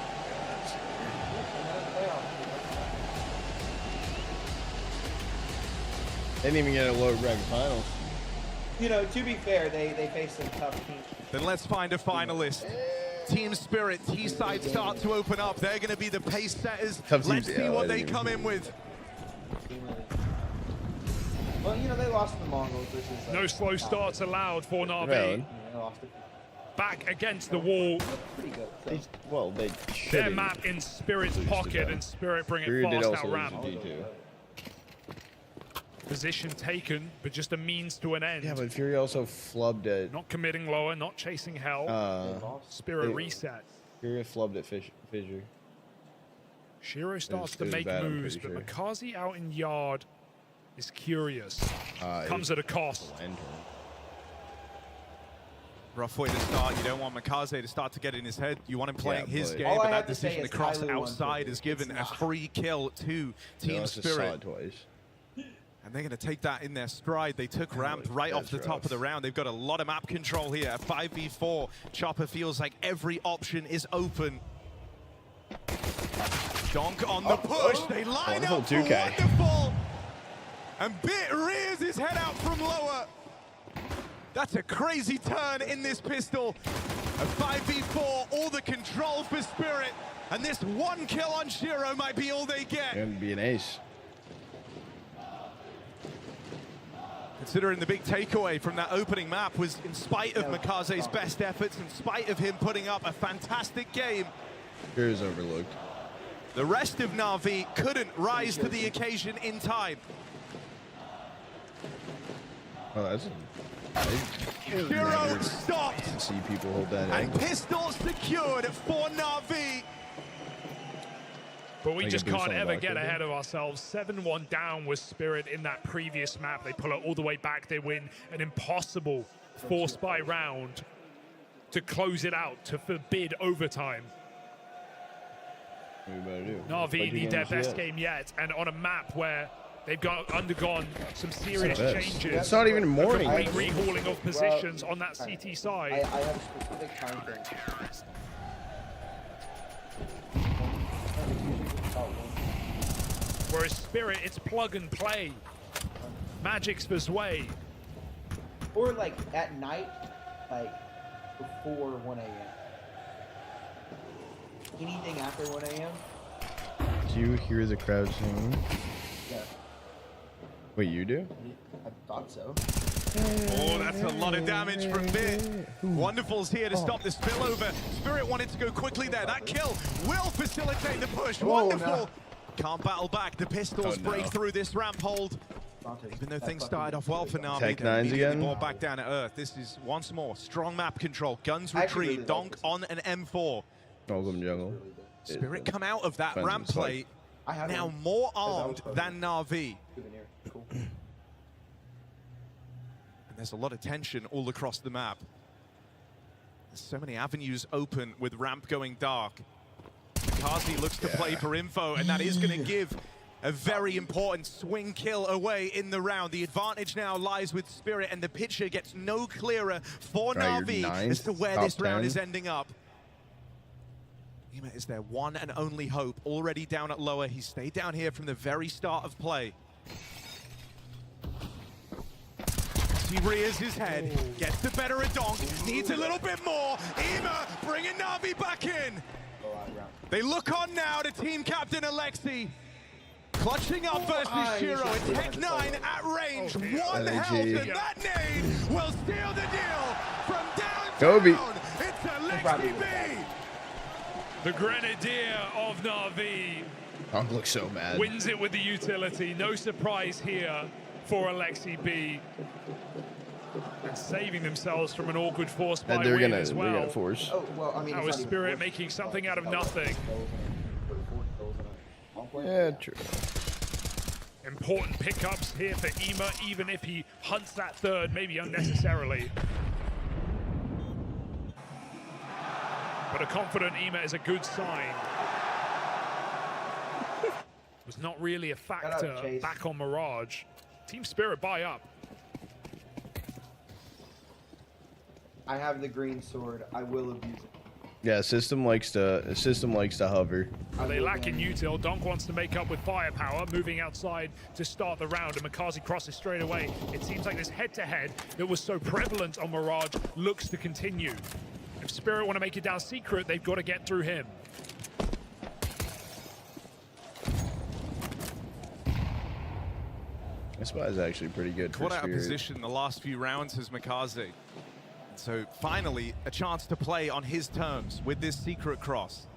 They didn't even get a low rank finals. You know, to be fair, they faced some tough teams. Then let's find a finalist. Team Spirit, T-side start to open up. They're going to be the pace setters. Tough Let's teams, see yeah, what I they didn't come even- in with. Well, you know, they lost to the Mongols versus... Like, No slow starts allowed for Na'Vi. Valid. They lost it. Back against the wall. Pretty good. So. Well, they Their should. map in Spirit's pocket, and Spirit bring it Fury did fast also out lose ramp. to D2. Position taken, but just a means to an end. Yeah, but Fury also flubbed at. Not committing lower, not chasing hell. Spirit they- reset. Fury flubbed at Fissure. Shiro starts to it was make bad, I'm moves, but pretty Makazi out in yard is curious. It Comes was at a cost. Lantern. Rough way to start. You don't want Makaze to start to get in his head. You want him playing Yeah, his but- game, All but I that have to say decision is to cross Kylo wants outside it. has given It's a not. free kill to Team Let's just saw Spirit. it twice. And they're going to take that in their stride. They took ramp right off the that's top of the rough. round. They've got a lot of map control here. 5v4. Chopper feels like every option is open. Donk on the push. They line Wonderful up for 2K. wonderful. And Bit rears his head out from lower. That's a crazy turn in this pistol. A 5v4, all the control for Spirit. And this one kill on Shiro might be all they get. Gonna be an ace. Considering the big takeaway from that opening map was in spite of Makaze's best efforts, in spite of him putting up a fantastic game, Fury's overlooked. the rest of Na'Vi couldn't rise to the occasion in time. Oh, that's. Shiro stopped See people hold that and in. pistol secured for Na'Vi. But we Like a just boost can't on the ever back get end. ahead of ourselves. 7-1 down with Spirit in that previous map. They pull it all the way back. They win an impossible force by round to close it out, to forbid overtime. What we better do? Na'Vi need their best game. game yet, and on a map where they've undergone some serious best. changes. It's not even morning. A complete rehauling of positions on that CT I side. have a specific time frame. Whereas Spirit, it's plug and play. Magic's the way. Or like at night, like before 1 a.m. Anything after 1 a.m. Do you hear the crowd singing? Yeah, Wait, you do? I thought so. Oh, that's a lot of damage from Bit. Wonderful's here to stop the spillover. Spirit wanted to go quickly there. That kill will facilitate the push. Wonderful. no. Can't battle back. The pistols Oh, no. break through this ramp hold. Even though things started off well for Na'Vi, Tech they're nines immediately again? brought back down to earth. This is once more strong map control. Guns I actually retrieved. really like Donk this. on an M4. Welcome jungle. Spirit come out of that Fans ramp is like- play I have now one. more armed than Na'Vi. Souvenir. Cool. And there's a lot of tension all across the map. There's so many avenues open with ramp going dark. Kazi looks to play for info, and that is going to give a very important swing kill away in the round. The advantage now lies with Spirit, and the picture gets no clearer for Right, you're Na'Vi ninth, as to where top this round 10. is ending up. Yima is their one and only hope. Already down at lower. He stayed down here from the very start of play. He rears his head, gets the better of Donk, needs a little bit more. Yima bringing Na'Vi back in. They look on now to team captain Alexi. Clutching up versus Shiro. It's Tech 9 at range. One NRG. health, and that nade will steal the deal from downtown. Kobe. It's Alexi B. The Grenadier of Na'Vi Donk looks so mad. wins it with the utility. No surprise here for Alexi B. And saving themselves from an awkward force by And they're win gonna as well. force. Oh well, I mean. That it's was not even Spirit worth it. making something out of nothing. Yeah, true. Important pickups here for Ema, even if he hunts that third, maybe unnecessarily. But a confident Ema is a good sign. Was not really a factor back on Mirage. Team Spirit buy up. I have the green sword. I will abuse it. Yeah, system likes to hover. They lack in util. Donk wants to make up with firepower, moving outside to start the round, and Makazi crosses straight away. It seems like this head-to-head that was so prevalent on Mirage looks to continue. If Spirit want to make it down secret, they've got to get through him. This spot is actually pretty good for Caught out of Spirit. position the last few rounds as Makaze. So finally, a chance to play on his terms with this secret cross.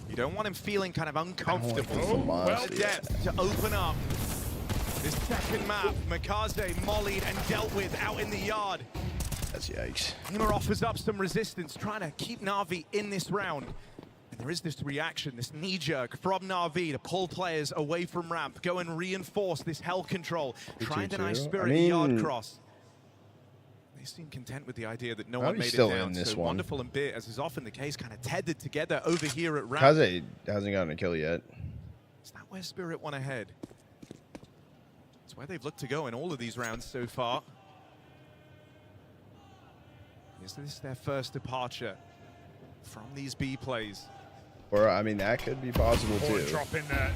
You don't want him feeling kind of uncomfortable. Well, depth to open up this second map. Makaze mollied and dealt with out in the yard. That's yikes. Ema offers up some resistance, trying to keep Na'Vi in this round. And there is this reaction, this knee-jerk from Na'Vi to pull players away from ramp, go and reinforce this hell control, try and deny Spirit the yard cross. They seem content with the idea that no one made it down. So Wonderful and Bit, as is often the case, kind of tethered together over here at ramp. Kaze hasn't gotten a kill yet. Is that where Spirit went ahead? It's where they've looked to go in all of these rounds so far. Is this their first departure from these B plays? Or, I mean, that could be possible too. Drop in there.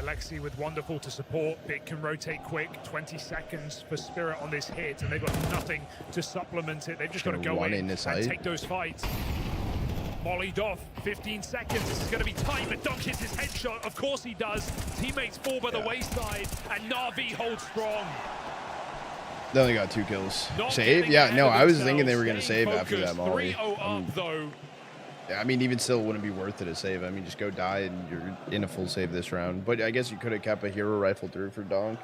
Alexi with Wonderful to support. Bit can rotate quick. 20 seconds for Spirit on this hit, and they've got nothing to supplement it. They've just got to go in and take those fights. Mollied off. 15 seconds. This is going to be tight, but Donk hits his headshot. Of course he does. Teammates fall by the wayside, and Na'Vi holds strong. They only got 2 kills. Save? Yeah, no, I was thinking they were going to save after that molly. 3-0 up, though. I mean, even still, it wouldn't be worth it to save. I mean, just go die and you're in a full save this round. But I guess you could have kept a hero rifle through for Donk.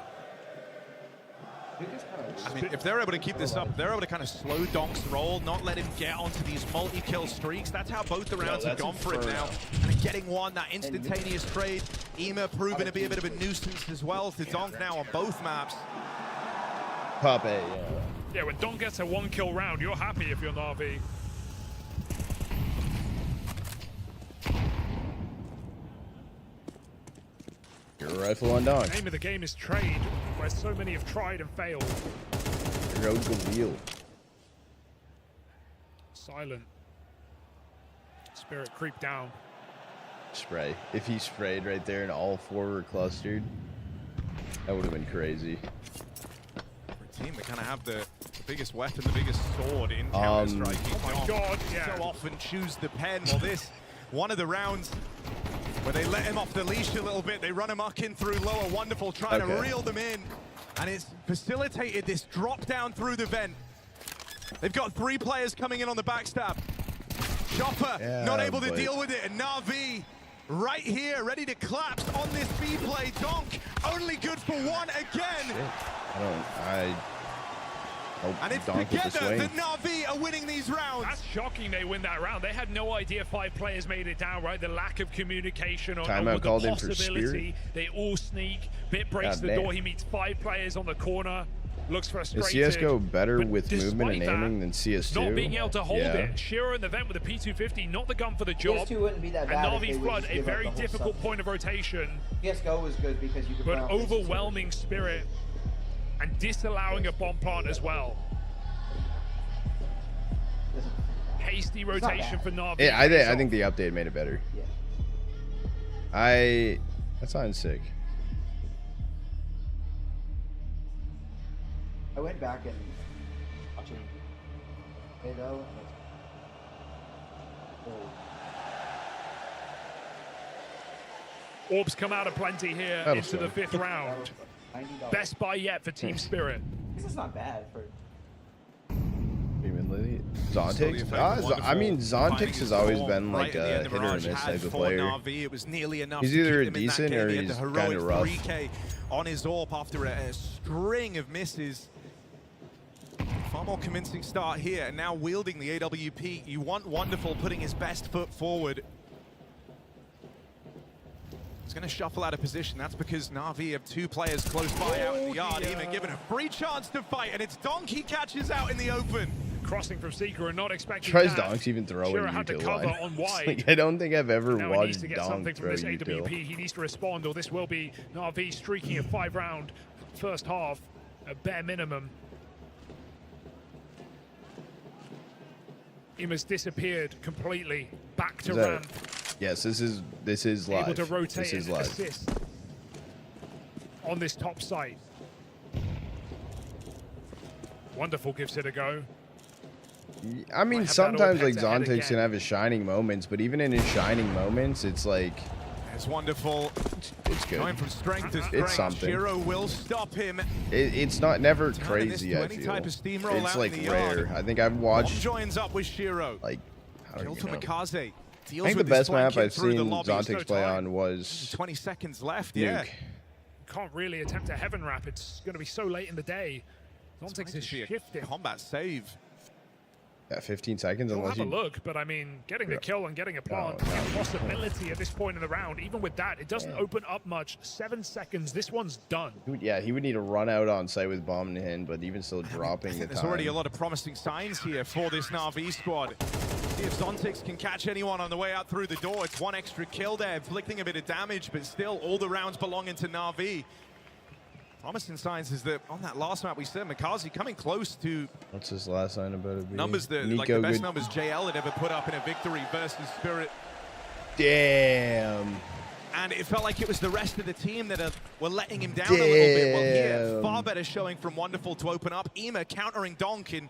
I mean, if they're able to keep this up, they're able to kind of slow Donk's roll, not let him get onto these multi-kill streaks. That's how both the rounds have gone for him now. And getting one, that instantaneous trade. Ema proving to be a bit of a nuisance as well to Donk now on both maps. Pop A, yeah, when Donk gets a 1-kill round, you're happy if you're Na'Vi. Hero rifle on Donk. The name of the game is trade, where so many have tried and failed. Hero wheel. Silent. Spirit creep down. Spray. If he sprayed right there and all 4 were clustered, that would have been crazy. For a team that kind of have the biggest weapon, the biggest sword in Counter-Strike. Oh my God, yeah. So often choose the pen. Well, this, one of the rounds where they let him off the leash a little bit. They run him in through lower. Wonderful trying to reel them in. And it's facilitated this drop down through the vent. They've got 3 players coming in on the backstab. Chopper not able to deal with it. And Na'Vi right here, ready to collapse on this B play. Donk only good for 1 again. And it's together that Na'Vi are winning these rounds. That's shocking they win that round. They had no idea 5 players made it down, right? The lack of communication on the possibility. They all sneak. Bit breaks the door. He meets 5 players on the corner. Looks frustrated. Is CSGO better with movement and aiming than CS2? Not being able to hold it. Shiro in the vent with a P250, not the gun for the job. CS2 wouldn't be that bad. And Na'Vi Flood, a very difficult point of rotation. CSGO was good because you could. But overwhelming Spirit and disallowing a bomb plant as well. Hasty rotation for Na'Vi. Yeah, I think the update made it better. Yeah. That sounds sick. I went back and watching it though. Orbs come out of plenty here into the 5th round. Best buy yet for Team Spirit. This is not bad for. Zontix? I mean, Zontix has always been like a hit or miss type of player. It was nearly enough. He's either decent or he's kind of rough. 3K on his AWP after a string of misses. Far more convincing start here, and now wielding the AWP. You want Wonderful putting his best foot forward. He's going to shuffle out of position. That's because Na'Vi have 2 players close by out in the yard. Even given a free chance to fight, and it's Donk he catches out in the open. Crossing from Seeker and not expecting Tries that. Donks even throwing Shiro had to util cover line. on It's wide. like, I don't think I've ever Now he needs watched to get Donk something from throw this util. AWP. He needs to respond, or this will be Na'Vi streaking a 5-round first half, a bare minimum. Ima's disappeared completely. Back to ramp. Yes, this is live. Able to rotate This is and live. assist on this top site. Wonderful gives it a go. I mean, Might have that sometimes all like pegged ahead Zontex again. can have his shining moments, but even in his shining moments, it's like It's wonderful. it's good. Going from strength to strength. It's something. Shiro will stop him. It's not never Turning this crazy. to I any feel type of steamroll it's out like in the rare. yard. I think I've Bomb watched joins up with Shiro. like I Kill don't to even know. Mikaze. I Deals think the with this best map flanking I've through the seen lobby. Zontex play time. on was 20 seconds left. Nuke. Yeah. Can't really attempt a heaven wrap. It's going to be so late in the day. Zontex is shifting. Combat save. Yeah, 15 seconds We'll unless have a you. look, but I mean, getting the kill and getting a plant, no. a possibility at this point in the round. Even with that, it doesn't open up much. 7 seconds, this one's done. Yeah, he would need to run out on site with bomb in hand, but even still dropping the There's time. already a lot of promising signs here for this Na'Vi squad. See if Zontex can catch anyone on the way out through the door. It's 1 extra kill there, inflicting a bit of damage, but still all the rounds belonging to Na'Vi. Promising signs is that on that last map we said Mikaze coming close to What's his last line about it? numbers that like the best numbers JL had ever put up in a victory versus Spirit. Damn. And it felt like it was the rest of the team that were letting him down a little bit. Well, here, far better showing from Wonderful to open up. Ema countering Donk in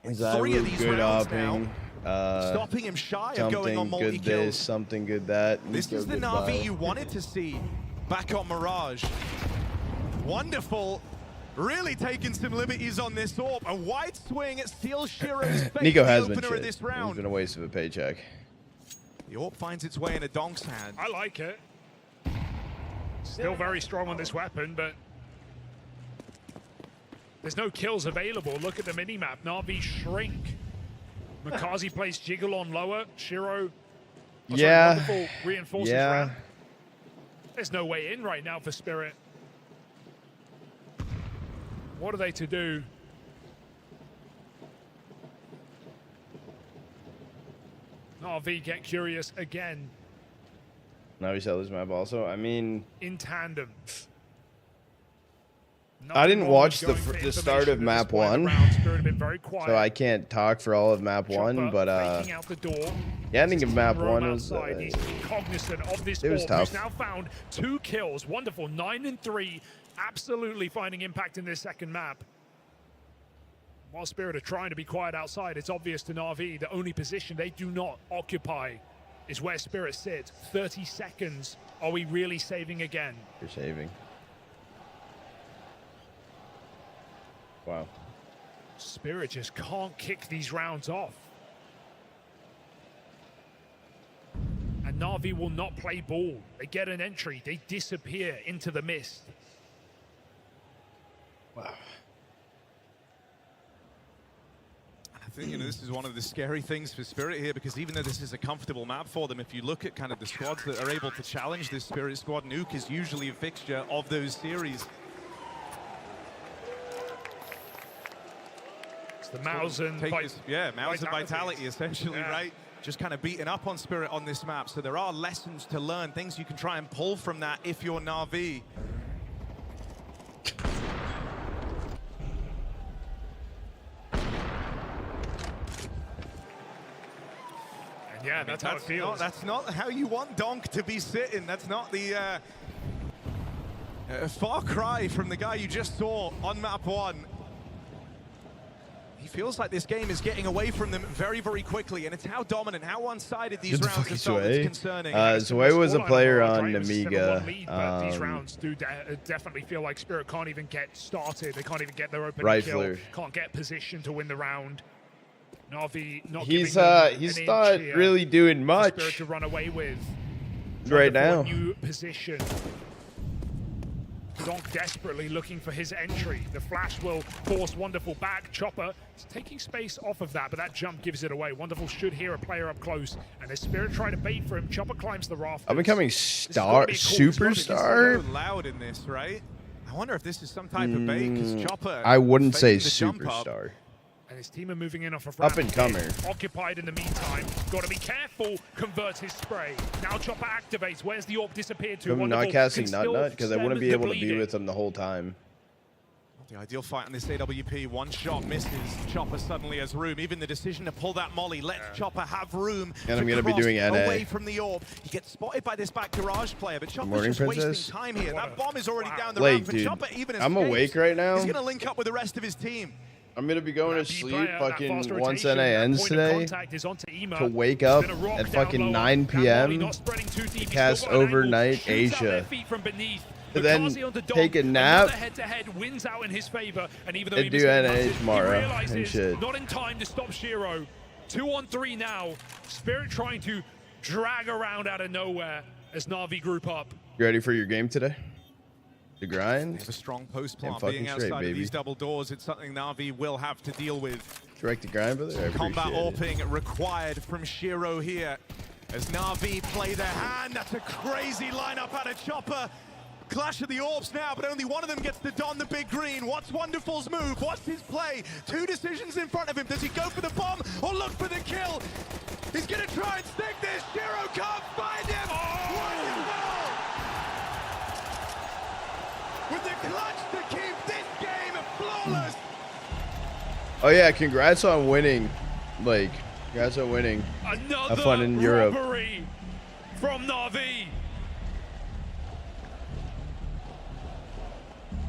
3 of these good rounds upping. now. Stopping him shy of going on Something good this, multi-kills. something good that. This Nico is the goodbye. Na'Vi you wanted to see back on Mirage. Wonderful. Really taking some liberties on this AWP. A wide swing at Steel Shiro's fate. Nico the has been opener shit. of this It's round. been a waste of a paycheck. The AWP finds its way into Donk's hand. I like it. Still very strong on this weapon, but there's no kills available. Look at the minimap. Na'Vi shrink. Mikaze plays Jiggle on lower. Shiro Wonderful reinforces ramp. There's no way in right now for Spirit. What are they to do? Na'Vi get curious again. Now we sell this map also. I mean, in tandem. I didn't watch the start of map 1, so I can't talk for all of map 1. But yeah, I think of map 1 was cognizant of this. It was tough. Now found 2 kills. Wonderful. 9 and 3. Absolutely finding impact in this second map. While Spirit are trying to be quiet outside, it's obvious to Na'Vi the only position they do not occupy is where Spirit sits. 30 seconds. Are we really saving again? You're saving. Wow. Spirit just can't kick these rounds off. And Na'Vi will not play ball. They get an entry. They disappear into the mist. Wow. I think this is one of the scary things for Spirit here, because even though this is a comfortable map for them, if you look at kind of the squads that are able to challenge this Spirit squad, Nuke is usually a fixture of those series. It's the Mausen. Mausen vitality essentially, right? Just kind of beating up on Spirit on this map. So there are lessons to learn, things you can try and pull from that if you're Na'Vi. Yeah, that's how it feels. That's not how you want Donk to be sitting. That's not the far cry from the guy you just saw on map 1. He feels like this game is getting away from them very, very quickly, and it's how dominant, how one-sided these rounds have felt that's concerning. Zway was a player on Namiga. These rounds do definitely feel like Spirit can't even get started. They can't even get their opening Rifler. kill. Can't get position to win the round. Na'Vi not He's giving not really doing much Spirit to run away with right now. New position. Donk desperately looking for his entry. The flash will force Wonderful back. Chopper is taking space off of that, but that jump gives it away. Wonderful should hear a player up close, and as Spirit try to bait for him, Chopper climbs the rafters. I'm becoming superstar. So loud in this, right? I wonder if this is some type of bait, because Chopper... I wouldn't say faking the jump up. superstar. And his team are moving in off of Up and comer. Occupied in the meantime. Got to be careful. Converts his spray. Now Chopper activates. Where's the AWP disappeared to? I'm not casting Nut because I wouldn't be able to be with him the whole time. The ideal fight on this AWP. One shot misses. Chopper suddenly has room. Even the decision to pull that molly lets Chopper have room. And I'm going to be doing NA. Away from the AWP. He gets spotted by this back garage player, but Chopper's just wasting time here. That bomb is already down the ramp. Dude, Chopper even I'm awake right now. He's going to link up with the rest of his team. I'm going to be going to sleep fucking once NA ends today to wake up at fucking 9 p.m. to cast overnight Asia. To then take a nap and do NA tomorrow and shit. Not in time to stop Shiro. 2-on-3 now. Spirit trying to drag around out of nowhere as Na'Vi group up. You ready for your game today? The grind? They have a strong post plant being outside of these double doors. It's something Na'Vi will have to deal with. Direct the grind, brother. Combat AWPing required from Shiro here as Na'Vi play their hand. That's a crazy lineup out of Chopper. Clash of the AWPs now, but only one of them gets to don the big green. What's Wonderful's move? What's his play? Two decisions in front of him. Does he go for the bomb or look for the kill? He's gonna try and stick this. Shiro can't find him. Wonderful! With the clutch to keep this game flawless. Oh yeah, congrats on winning. Like, congrats on winning. Another have fun in Europe. Robbery from Na'Vi.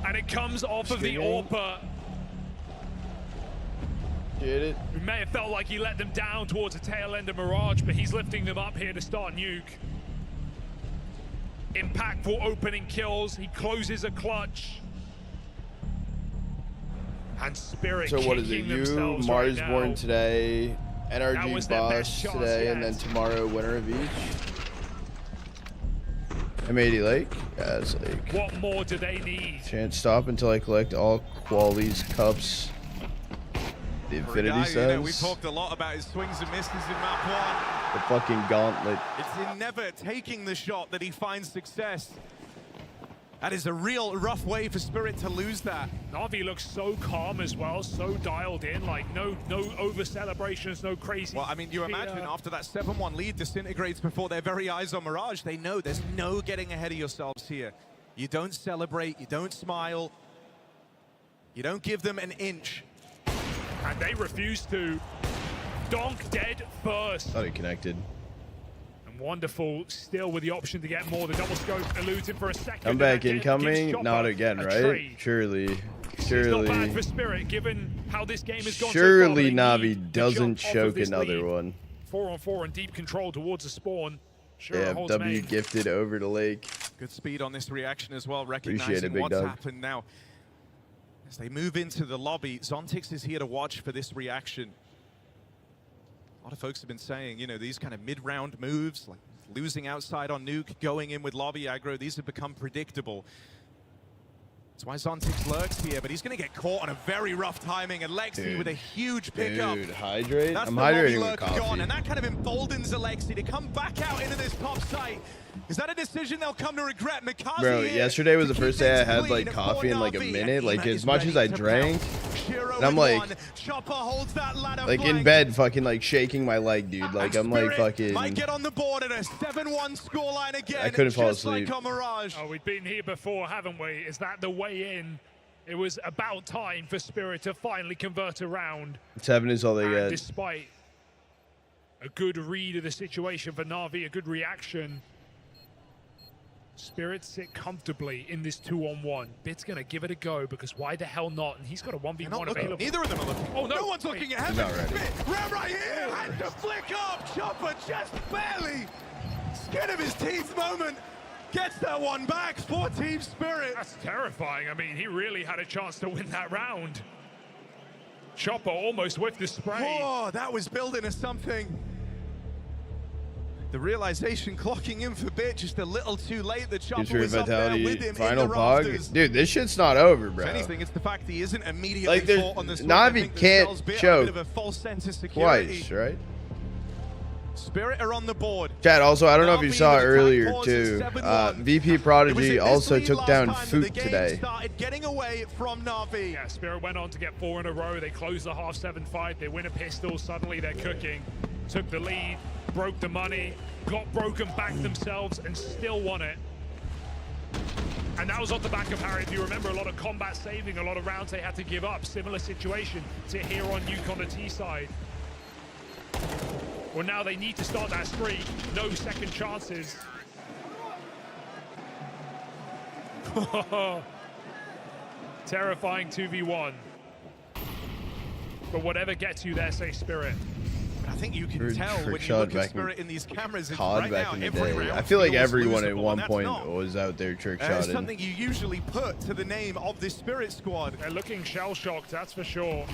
And it comes off of the AWPer. Get it? It may have felt like he let them down towards the tail end of Mirage, but he's lifting them up here to start Nuke. Impactful opening kills. He closes a clutch. And Spirit. So what is it? You, Marsborn today, NRG Boss today, and then tomorrow winner of each. M80 Lake? Yeah, it's like... What more do they need? Can't stop until I collect all Quali's cups. The Infinity says. You know, we talked a lot about his swings and misses in map 1. The fucking gauntlet. It's in never taking the shot that he finds success. That is a real rough way for Spirit to lose that. Na'Vi looks so calm as well, so dialed in, like no over celebrations, no crazy. Well, I mean, you imagine after that 7-1 lead disintegrates before their very eyes on Mirage, they know there's no getting ahead of yourselves here. You don't celebrate, you don't smile, you don't give them an inch. And they refuse to. Donk dead first. Thought he connected. Wonderful still with the option to get more. The double scope eludes him for a second. Come back incoming? Not again, right? Surely. Not bad for Spirit, given how this game has gone. Surely Na'Vi doesn't choke another one. 4-on-4 and deep control towards the spawn. Sure, yeah, W gifted over to Lake. Good speed on this reaction as well, recognizing what's happened now. As they move into the lobby, Zontix is here to watch for this reaction. A lot of folks have been saying, you know, these kind of mid-round moves, like losing outside on Nuke, going in with lobby aggro, these have become predictable. That's why Zontix lurks here, but he's going to get caught on a very rough timing. Alexi with a huge pickup. Dude, hydrate? That's I'm hydrating with coffee. coffee. And that kind of emboldens Alexi to come back out into this top site. Is that a decision they'll come to regret? Mikaze Bro, yesterday was the first day I had like coffee in like a minute. Like as much as I drank, and I'm like in bed fucking like shaking my leg, dude. Like I'm like fucking. Might get on the board at a 7-1 scoreline again. I couldn't fall asleep. Like oh, we've been here before, haven't we? Is that the way in? It was about time for Spirit to finally convert around. 7 is all they get. Despite a good read of the situation for Na'Vi, a good reaction. Spirit sit comfortably in this 2-on-1. Bit's gonna give it a go because why the hell not? And he's got a 1v1 available. Neither of them are looking. Oh no, one's looking at heaven. Ram right here, had to flick up. Chopper just barely. Skin of his teeth moment. Gets that one back for Team Spirit. That's terrifying. I mean, he really had a chance to win that round. Chopper almost with the spray. Oh, that was building us something. The realization clocking in for Bit just a little too late. The Chopper Future was up there Vitality, with him final in the pog. rafters. Dude, this shit's not over, bro. If anything, it's the fact he isn't immediately Like, there's fought on the spot. I Navi think that can't sells Bit a choke bit of a false sense of security. twice, right? Spirit are on the board. Chad, also, I don't know if you Navi saw with attack earlier, pauses, too. 7-1. VP It was Prodigy in this also lead took last down time that Foot the game today. started getting away from Navi. Yeah, Spirit went on to get 4 in a row. They closed the half 7-5. They win a pistol. Suddenly they're cooking. Took the lead, broke the money, got broken back themselves, and still won it. And that was on the back of Harry. If you remember, a lot of combat saving, a lot of rounds they had to give up. Similar situation to here on Nuke on the T side. Well, now they need to start that streak. No second chances. Terrifying 2v1. But whatever gets you there, say Spirit. I think you can tell when you look at Spirit in these cameras. It's COD right back now, in the every day. round I feel like feels everyone at losable, one and that's point not. was out there trick It's shotting. something you usually put to the name of this Spirit squad. They're looking shell-shocked, that's for sure.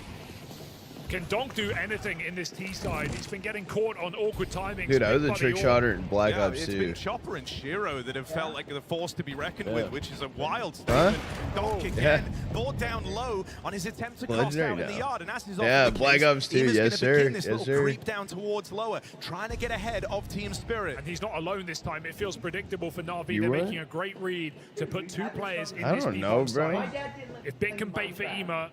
Can Donk do anything in this T side? He's been getting caught on awkward timings. Dude, I was a trick shotter in Black Ops It's 2. been Chopper and Shiro that have felt like the force to be reckoned with, which is a wild Huh? statement. Donk again, brought down low on his attempt to cross Legendary out in the now. yard, and as is Yeah, often the Black case, Ops 2, Eva's yes, gonna sir, begin this yes, little sir. creep down towards lower, trying to get ahead of Team Spirit. And he's not alone this time. It feels predictable for Na'Vi. You They're what? making a great read to put 2 players in I this don't know, B-bomb bro. side. If Bit can bait for Ema,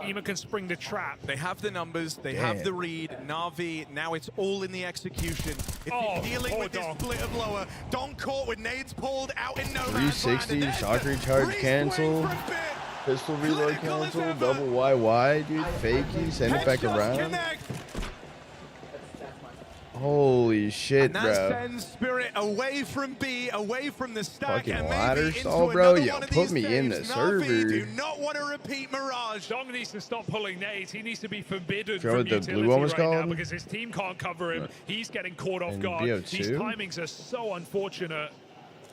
Ema can spring the trap. They have the numbers, they Damn. have the read. Na'Vi, now it's all in the execution. It's Oh, dealing poor with this Donk. split of lower. Donk caught with nades pulled out in no man's land. 360, and there's shock the recharge free cancel, swing from Bit. pistol reload Clinical as cancel, ever. double YY, dude, fakey, send it back Headshots around. connect. Holy shit, And that bro. sends Spirit away from B, away from the stack, Fucking and ladder maybe into stall, bro. another Yo, one of put these me in the saves. server. Na'Vi do not want to repeat Mirage. Dong needs to stop pulling nades. He needs to be forbidden Forgot from what the utility blue one was right now called? because his team can't cover him. He's getting caught off And guard. BO2? These timings are so unfortunate.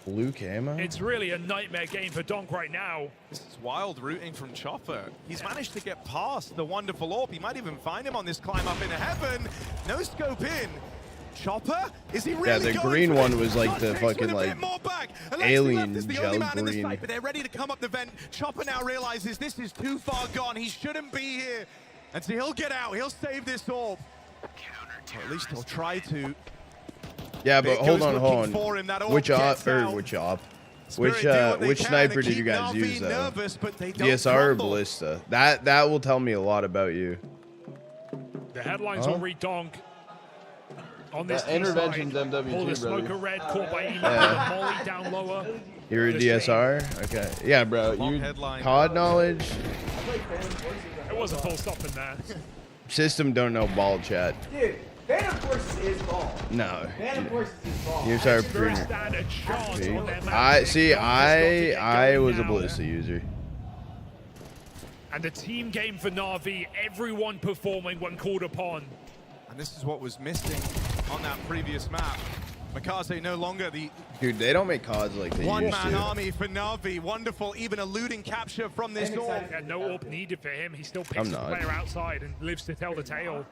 Blue camo? It's really a nightmare game for Donk right now. This is wild routing from Chopper. He's managed to get past the wonderful orb. He might even find him on this climb up into heaven. No scope in. Chopper? Is he really Yeah, the going green for one it? was like Shot the takes with fucking a bit like more back. Alexi alien left is the gel only man in the green. site, but they're ready to come up the vent. Chopper now realizes this is too far gone. He shouldn't be here. And so he'll get out. He'll save this orb. Or at least he'll try to. Yeah, but Bit hold goes on, looking hold on. for him. That orb Which gets op or out. which op? Spirit do what they Which can sniper to did you keep guys Na'Vi use though? nervous, but they don't DSR or crumble. Ballista? That will tell me a lot about you. The headlines Huh? will read Donk on this That intervention's side. MW2, Pull the brother. smoker red, caught by Ema, Yeah. the molly down lower. You're a The DSR? Okay. Yeah, bro. Long You headline. COD knowledge. It was a full stop in there. System don't know ball chat. Dude, Phantom Forces is ball. No. Phantom Forces is ball. Here's our Spirit premier. stand a chance on their map. I see. Donk has got to get I going was a now. Ballista user. And the team game for Na'Vi, everyone performing when called upon. And this is what was missing on that previous map. Makaze no longer the Dude, they don't make CODs like they used one-man to. army for Na'Vi. Wonderful, even eluding capture from this orb. Yeah, no orb needed for him. He still picks I'm the not. player outside and lives to tell the tale.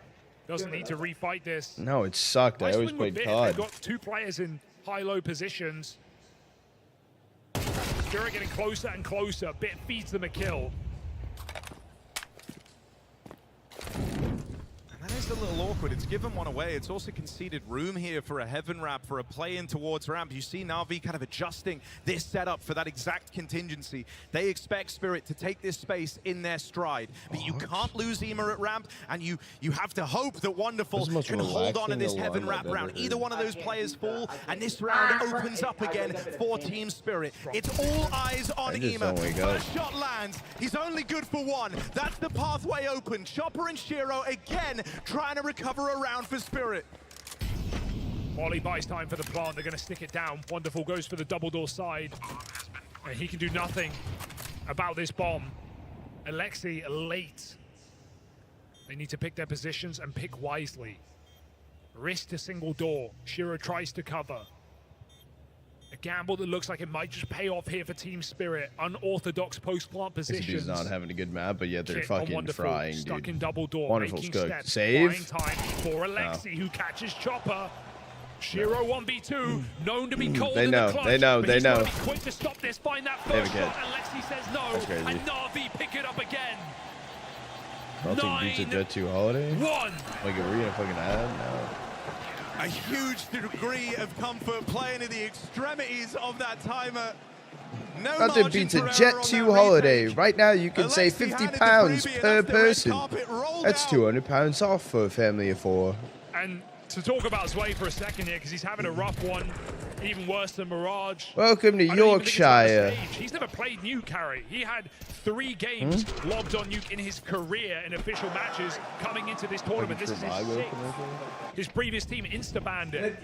Doesn't need to refight this. No, it sucked. I Nice always win with played Bit. COD. They've got 2 players in high-low positions. Spirit getting closer and closer. Bit feeds them a kill. And that is a little awkward. It's given one away. It's also conceded room here for a heaven wrap, for a play in towards ramp. You see Na'Vi kind of adjusting this setup for that exact contingency. They expect Spirit to take this space in their stride. But you can't lose Ema at ramp, and you have to hope that Wonderful This is the most can hold on to relaxing this alarm heaven I've wrap ever round. heard. Either one of those players fall, and this round opens up again for Team Spirit. It's all eyes on I just Ema. don't wake up. First shot lands. He's only good for one. That's the pathway open. Chopper and Shiro again trying to recover a round for Spirit. Molly buys time for the plant. They're going to stick it down. Wonderful goes for the double door side. And he can do nothing about this bomb. Alexi late. They need to pick their positions and pick wisely. Risk to single door. Shiro tries to cover. A gamble that looks like it might just pay off here for Team Spirit. Unorthodox post-plant This positions. dude's not having a good map, but yet they're Kit on fucking Wonderful, frying, stuck dude. in double door, Wonderful making scope. steps, Save? buying time for Alexi, who catches Chopper. Shiro 1v2, known to be cold They in know, the clutch, they know, but they he's know. gotta be quick to stop this, find that They have a first kid. shot, and Lexi says no, That's crazy. and Na'Vi pick it up again. Melting beats a Jet 2 Holiday? 1. Like, are we gonna fucking add? No. A huge degree of comfort playing in the extremities of that timer. No Melting margin beats a for error Jet on 2 that Holiday. retake. Right now, you can save Alexi 50 handed the pounds freebie, per and the red person. carpet rolled That's out. 200 pounds off for a family of 4. And to talk about Zwei for a second here, because he's having a rough one, even worse than Mirage. Welcome to I don't even think it's on the Yorkshire. stage. He's never played Nuke, Harry. He had 3 games logged on Nuke in his career in official matches coming into this tournament. This is his 6th. His previous team insta-banned it.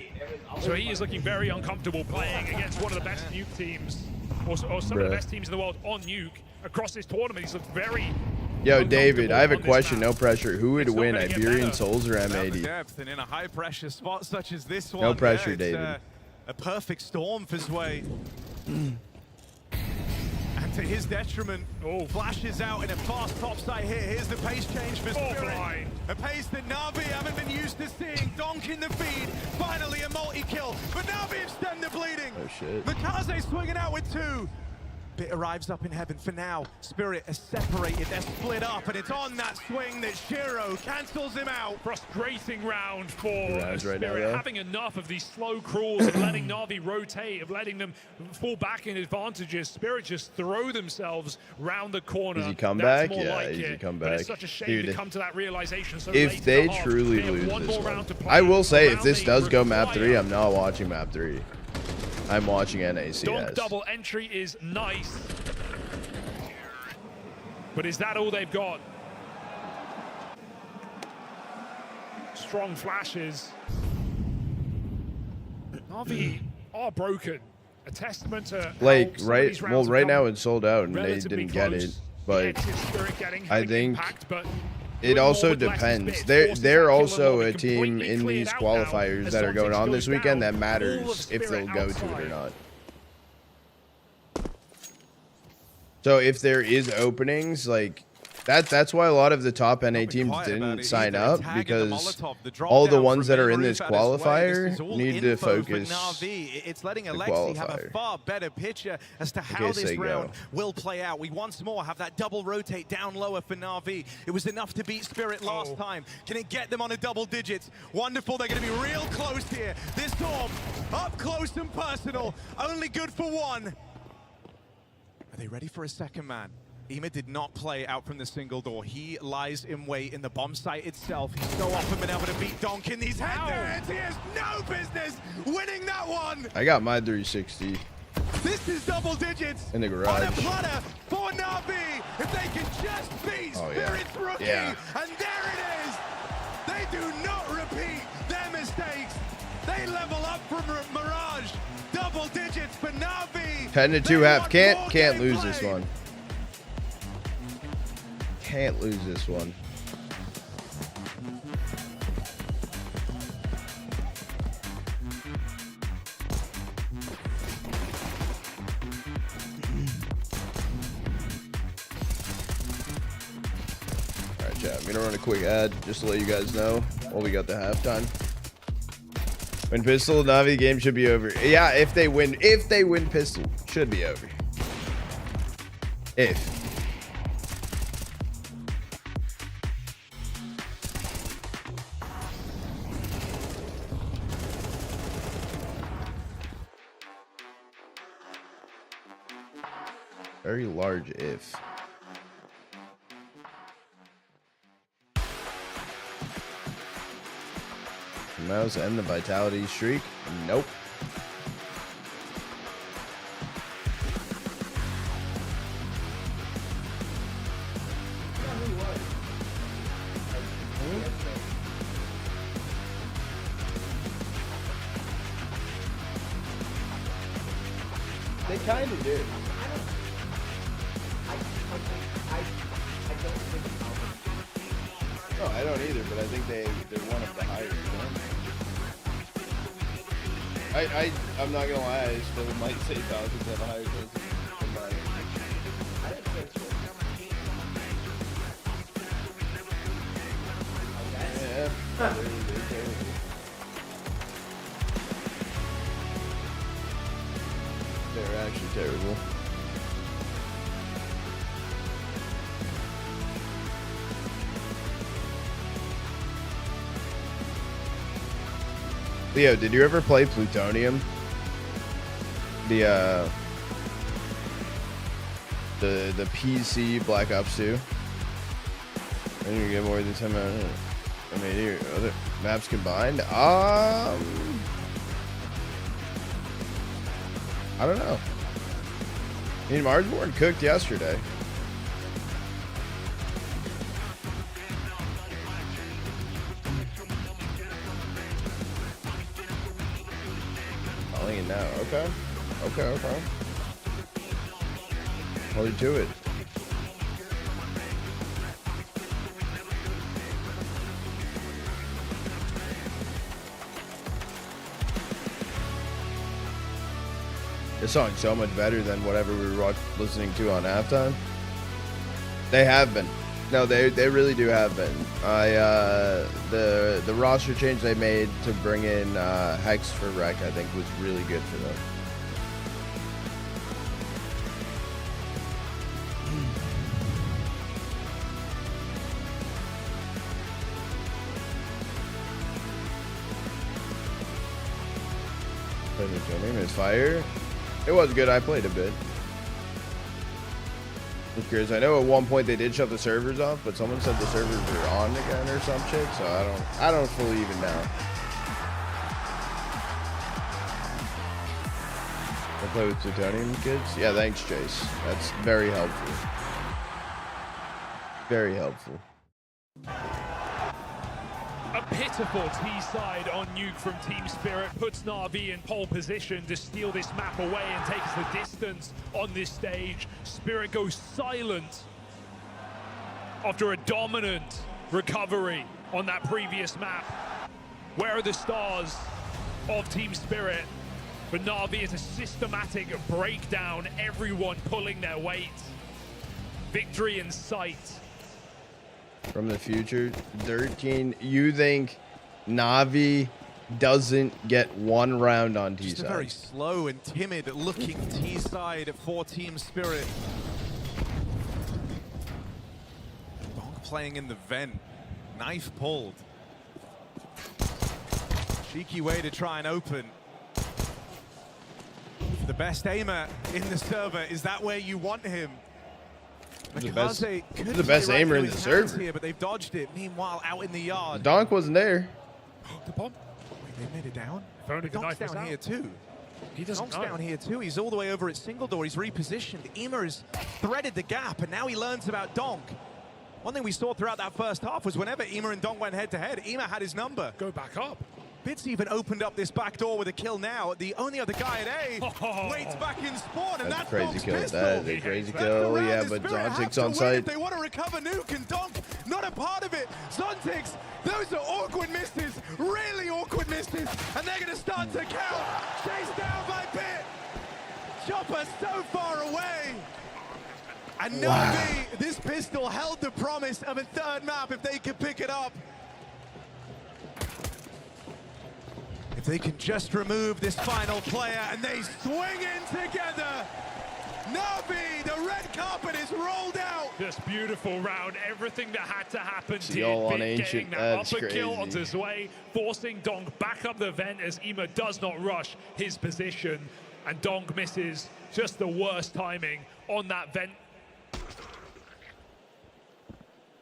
So he is looking very uncomfortable playing against one of the best Nuke teams, or some of the best teams in the world on Nuke across this tournament. He's looked very Yo, David, I have a on this question. map. No pressure. Who would It's not win, gonna get Iberian better. Souls or Without the M80? depth and in a high pressure spot such as this one. No pressure, it's, David. A perfect storm for Zwei. And to his detriment, flashes out in a fast topside here. Here's the pace change for Spirit. A pace that Na'Vi haven't been used to seeing. Donk in the feed. Finally a multi-kill. But Na'Vi have stemmed the bleeding. Oh, shit. Mikaze swinging out with 2. Bit arrives up in heaven for now. Spirit is separated, they're split up, and it's on that swing that Shiro cancels him out. Frustrating round for Rounds right Spirit, now, though. having enough of these slow crawls of letting Na'Vi rotate, of letting them fall back in advantages. Spirit just throw themselves round the corner. Easy That's comeback? more Yeah, like easy it. comeback. But it's such a shame Dude, to come to that realization so late If in they the half. truly They have lose one this more one, round to play. I will say, A if this round does they go map 3, require. I'm not watching map 3. I'm watching Donk NACS. double entry is nice. But is that all they've got? Strong flashes. Na'Vi are broken. A testament to Like, how some of these rounds have right come now it's sold out and they relatively didn't get it. close. But Exit Spirit getting I big think impact, but it doing also more with less is depends. bits. They're Forces they're that also killer a mob team completely in cleared these out now qualifiers as that are going Zontic on goes this weekend down. that matters All of if they'll Spirit go to it or outside. not. So if there is openings, like that's why a lot of the top NA teams quiet about didn't it sign either. up, Tagging the because Molotov, the drop all the down ones from that are in mid-roof this at his way. This qualifier is all need to info for focus Na'Vi. It's letting the Alexi have a qualifier. far better picture as to how case this they round go. will play out. We once more have that double rotate down lower for Na'Vi. It was enough to beat Spirit last time. Can it get them on a double digits? Wonderful. They're going to be real close here. This storm up close and personal. Only good for one. Are they ready for a second man? Ema did not play out from the single door. He lies in wait in the bomb site itself. He's so often been able to beat Donk in these head-to-heads. He has no business winning that one. I got my 360 This is double digits in the on a garage. platter for Na'Vi. If they can just beat Oh, yeah. Spirit's rookie. Yeah. And there it is. They do not repeat their mistakes. They level up from Mirage. Double digits for Na'Vi. 10-2 They half. want Can't more lose gameplay. this one. Can't lose this one. Alright, chat. I'm gonna run a quick ad just to let you guys know while we got the halftime. When Pistol Na'Vi game should be over. Yeah, if they win Pistol, should be over. If. Very large if. Mouse end the vitality streak? Nope. They kind of do. No, I don't either, but I think they're one of the higher. I'm not gonna lie, I still might say Falcons have a higher chance than mine. Yeah. Leo, did you ever play Plutonium? The PC Black Ops 2? I think you get more than 10 minutes. I mean, here, other maps combined. I don't know. I mean, Marsborn cooked yesterday. Calling it now. Okay. Okay. Hold you to it. This song's so much better than whatever we were listening to on halftime. They have been. No, they really do have been. The roster change they made to bring in Hex for Rec, I think, was really good for them. Plutonium is fire. It was good. I played a bit. I'm curious. I know at one point they did shut the servers off, but someone said the servers were on again or some shit. So I don't fully even know. I play with Plutonium kids. Yeah, thanks, Chase. That's very helpful. Very helpful. A pitiful T-side on Nuke from Team Spirit puts Na'Vi in pole position to steal this map away and takes the distance on this stage. Spirit goes silent after a dominant recovery on that previous map. Where are the stars of Team Spirit? For Na'Vi, it's a systematic breakdown, everyone pulling their weight. Victory in sight. From the future, 13. You think Na'Vi doesn't get one round on T-side? Just a very slow and timid looking T-side for Team Spirit. Bonk playing in the vent. Knife pulled. Cheeky way to try and open. The best aimer in the server. Is that where you want him? The best aimer in the server. Here, but they've dodged it. Meanwhile, out in the yard. Donk wasn't there. The bomb. Wait, they made it down? Donk's down here too. He doesn't Donk's know. down here too. He's all the way over at single door. He's repositioned. Ema has threaded the gap, and now he learns about Donk. One thing we saw throughout that first half was whenever Ema and Donk went head-to-head, Ema had his number. Go back up. Bits even opened up this back door with a kill now. The only other guy at A waits back in spawn, and that's crazy Donk's kill. pistol. That is a crazy kill. Yeah, but Zontic's on site. If they want to recover Nuke, and Donk not a part of it. Zontix, those are awkward misses, really awkward misses, and they're going to start to count. Chased down by Bit. Chopper so far away. And Na'Vi, this pistol held the promise of a third map if they could pick it up. If they can just remove this final player and they swing in together. Na'Vi, the red carpet is rolled out. Just beautiful round. Everything that had to happen See all on Bit Ancient. getting that That's upper kill crazy. onto his way, forcing Donk back up the vent as Ema does not rush his position. And Donk misses. Just the worst timing on that vent.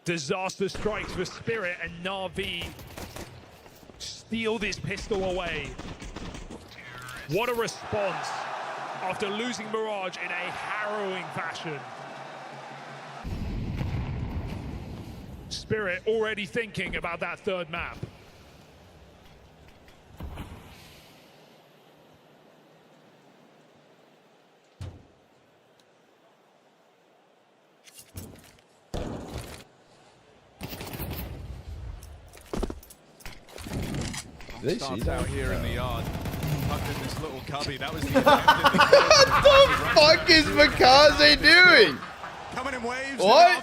Disaster strikes for Spirit, and Na'Vi steal this pistol away. What a response after losing Mirage in a harrowing fashion. Spirit already thinking about that third map. Did they see that? Out here in the yard, tucked in this little cubby. That was the What the fuck is Makaze doing? Coming in waves. What?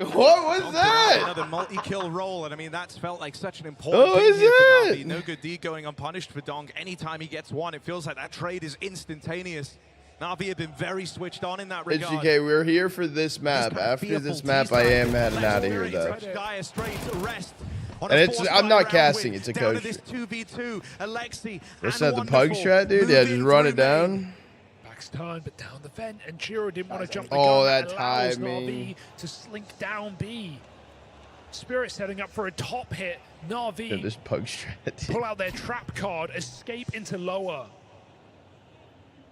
What was that? Another multi-kill roll, and I mean that's felt like such an important Oh, thing is here for it? Na'Vi. No good deed going unpunished for Donk. Anytime he gets one, it feels like that trade is instantaneous. Na'Vi have been very switched on in that regard. HGK, we're here for this map. After this map, I am heading out of here, though. Dire straight to rest. on And a it's, 4-side I'm not round casting, win. it's a Down coach. to this 2v2, Alexi What's and that, the pug Wonderful strat, dude? Yeah, move just in run it through main. down. Back's turned, but down the vent, and Chiro didn't want to jump the Oh, gun. that allows timing. Na'Vi to slink down B. Spirit setting up for a top hit. Na'Vi Yeah, this pug strat. pull out their trap card, escape into lower.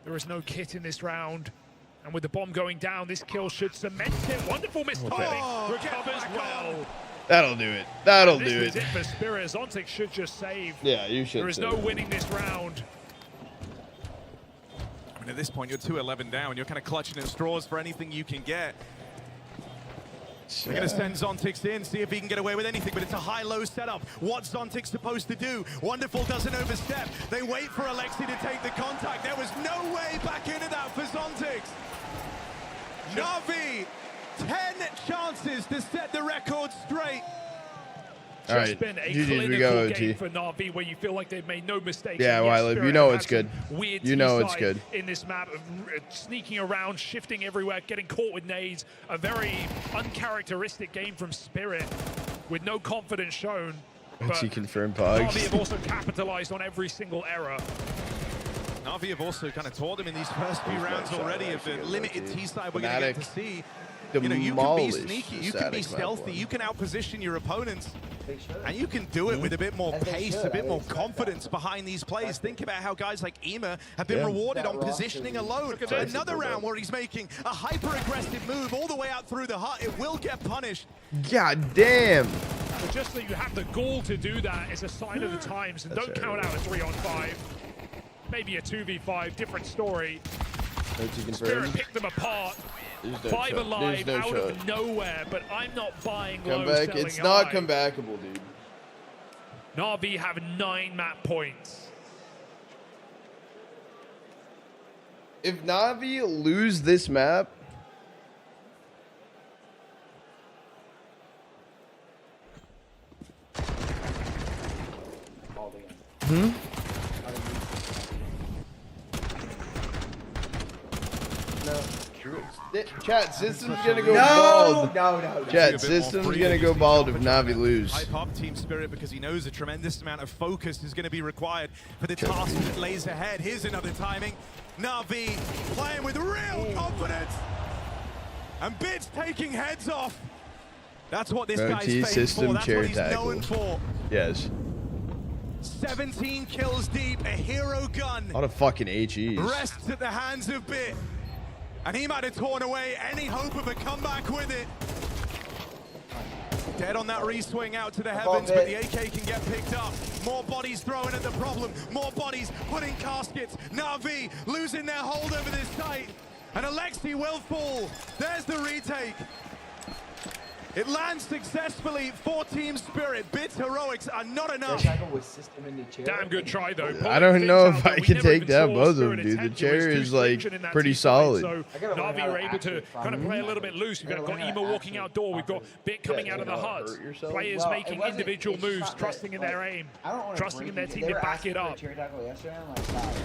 There is no kit in this round. And with the bomb going down, this kill should cement it. Wonderful mistiming. Recovers well. That'll do it. That'll This do is it. it for Spirit. Zontic should just save. Yeah, you should. There is no winning this round. I mean, at this point, you're 2-11 down. You're kind of clutching at straws for anything you can get. They're going to send Zontix in, see if he can get away with anything, but it's a high-low setup. What's Zontix supposed to do? Wonderful doesn't overstep. They wait for Alexi to take the contact. There was no way back into that for Zontix. Na'Vi, 10 chances to set the record straight. All Just right, been a GG's, we clinical go game OT. for Na'Vi where you feel like they've made no mistakes. Yeah, And yes, Wylib, you Spirit know have it's had good. some weird You know it's T-side good. in this map, sneaking around, shifting everywhere, getting caught with nades. A very uncharacteristic game from Spirit with no confidence shown. Once he But confirmed Na'Vi pugs. have also capitalized on every single error. Na'Vi have also kind of taught them in these first few rounds already of the limited T-side we're going to get to see. You know, you can be sneaky, you can be stealthy, you can outposition your opponents, and you can do it with a bit more pace, a bit more confidence behind these plays. Think about how guys like Ema have been rewarded on positioning alone. Another round where he's making a hyper-aggressive move all the way out through the hut. It will get punished. God damn. But just that you have the gall to do that is a sign of the times, and don't count out a 3-on-5. Maybe a 2v5, different story. Spirit picked them apart. 5 alive out of nowhere, but I'm not buying low. Comeback. It's not comebackable, dude. Na'Vi have 9 map points. If Na'Vi lose this map, No. Chat, system's gonna go bald. No. Chat, system's gonna go bald if Na'Vi lose. Hype up Team Spirit because he knows a tremendous amount of focus is going to be required for the task that lays ahead. Here's another timing. Na'Vi playing with real confidence. And Bits taking heads off. That's what this guy's OT famous system for. That's chair what he's tackle. known for. Yes. 17 kills deep, a hero gun. A lot of fucking HEs. Rests at the hands of Bit. And he might have torn away any hope of a comeback with it. Dead on that re-swing out to the heavens, but the AK can get picked up. More bodies thrown at the problem. More bodies put in caskets. Na'Vi losing their hold over this site. And Alexi will fall. There's the retake. It lands successfully for Team Spirit. Bits heroics are not enough. Damn good try, though. I don't know if I can take down both of them, dude. The chair is like pretty solid. So Na'Vi are able to kind of play a little bit loose. We've got Ema walking outdoor. We've got Bit coming out of the hut. Players making individual moves, trusting in their aim, trusting in their team to back it up.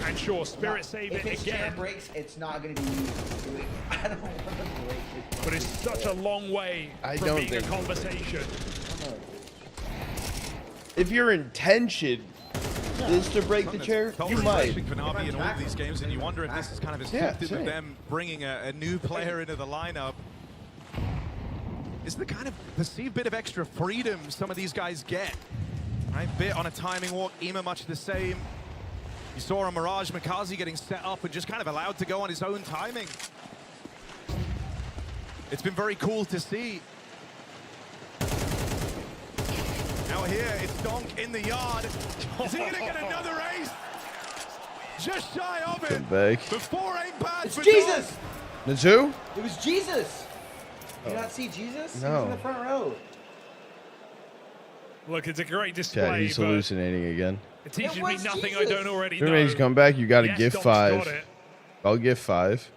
And sure, Spirit save it again. Breaks, it's not going to be used. I don't want to break it. But it's such a long way from being a conversation. If your intention is to break the chair, you might. For Na'Vi in all of these games, and you wonder if this is kind of effective of them bringing a new player into the lineup. Is the kind of perceived bit of extra freedom some of these guys get. Right, Bit on a timing walk, Ema much the same. You saw on Mirage Makazi getting set up and just kind of allowed to go on his own timing. It's been very cool to see. Now here, it's Donk in the yard. Is he gonna get another ace? Just shy of it. Before ain't bad It's for Jesus! Donk. Nazoo? It was Jesus! Did you not see Jesus? No. He was in the front row. Look, it's a great display. Chat, he's but hallucinating again. it teaches me nothing I Jesus. don't already know. Remember, he's come back. You got to Yes, give Donk's 5. got it. I'll give 5.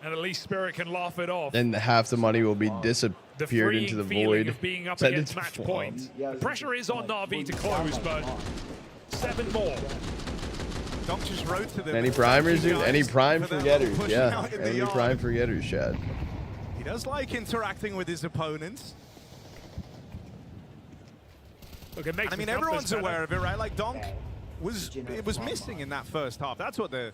And at least Spirit can laugh it off. And half the money will be The disappeared into the feeling void. of being up Send it against to match Flom. point. The pressure is on Na'Vi to close, but 7 more. Donk just wrote to them. Any primers, dude? Any prime for them forgetters? pushing Yeah. out in the Any yard. prime forgetters, Chad. He does like interacting with his opponents. Look, it makes I mean, his numbers everyone's better. aware of it, right? Like Donk Okay. was missing in that first half. That's what the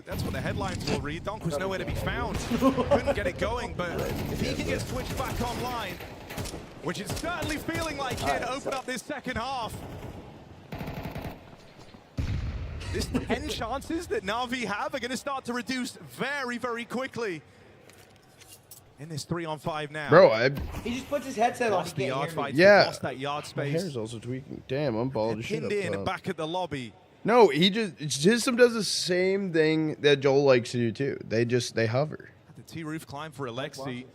that's what the headlines will read. Donk was nowhere to be found. Couldn't get it going, but if he can get switched back online, which it's certainly feeling like here to open up this second half. This 10 chances that Na'Vi have are going to start to reduce very, very quickly. In this 3-on-5 now. Bro, He just puts his headset on. Lost the yard fight. Yeah. Lost that yard my space. hair's also tweaking. Damn, I'm bald as shit Pinned up in top. back at the lobby. No, system does the same thing that Joel likes to do too. They hover. The T-roof climb for Alexi.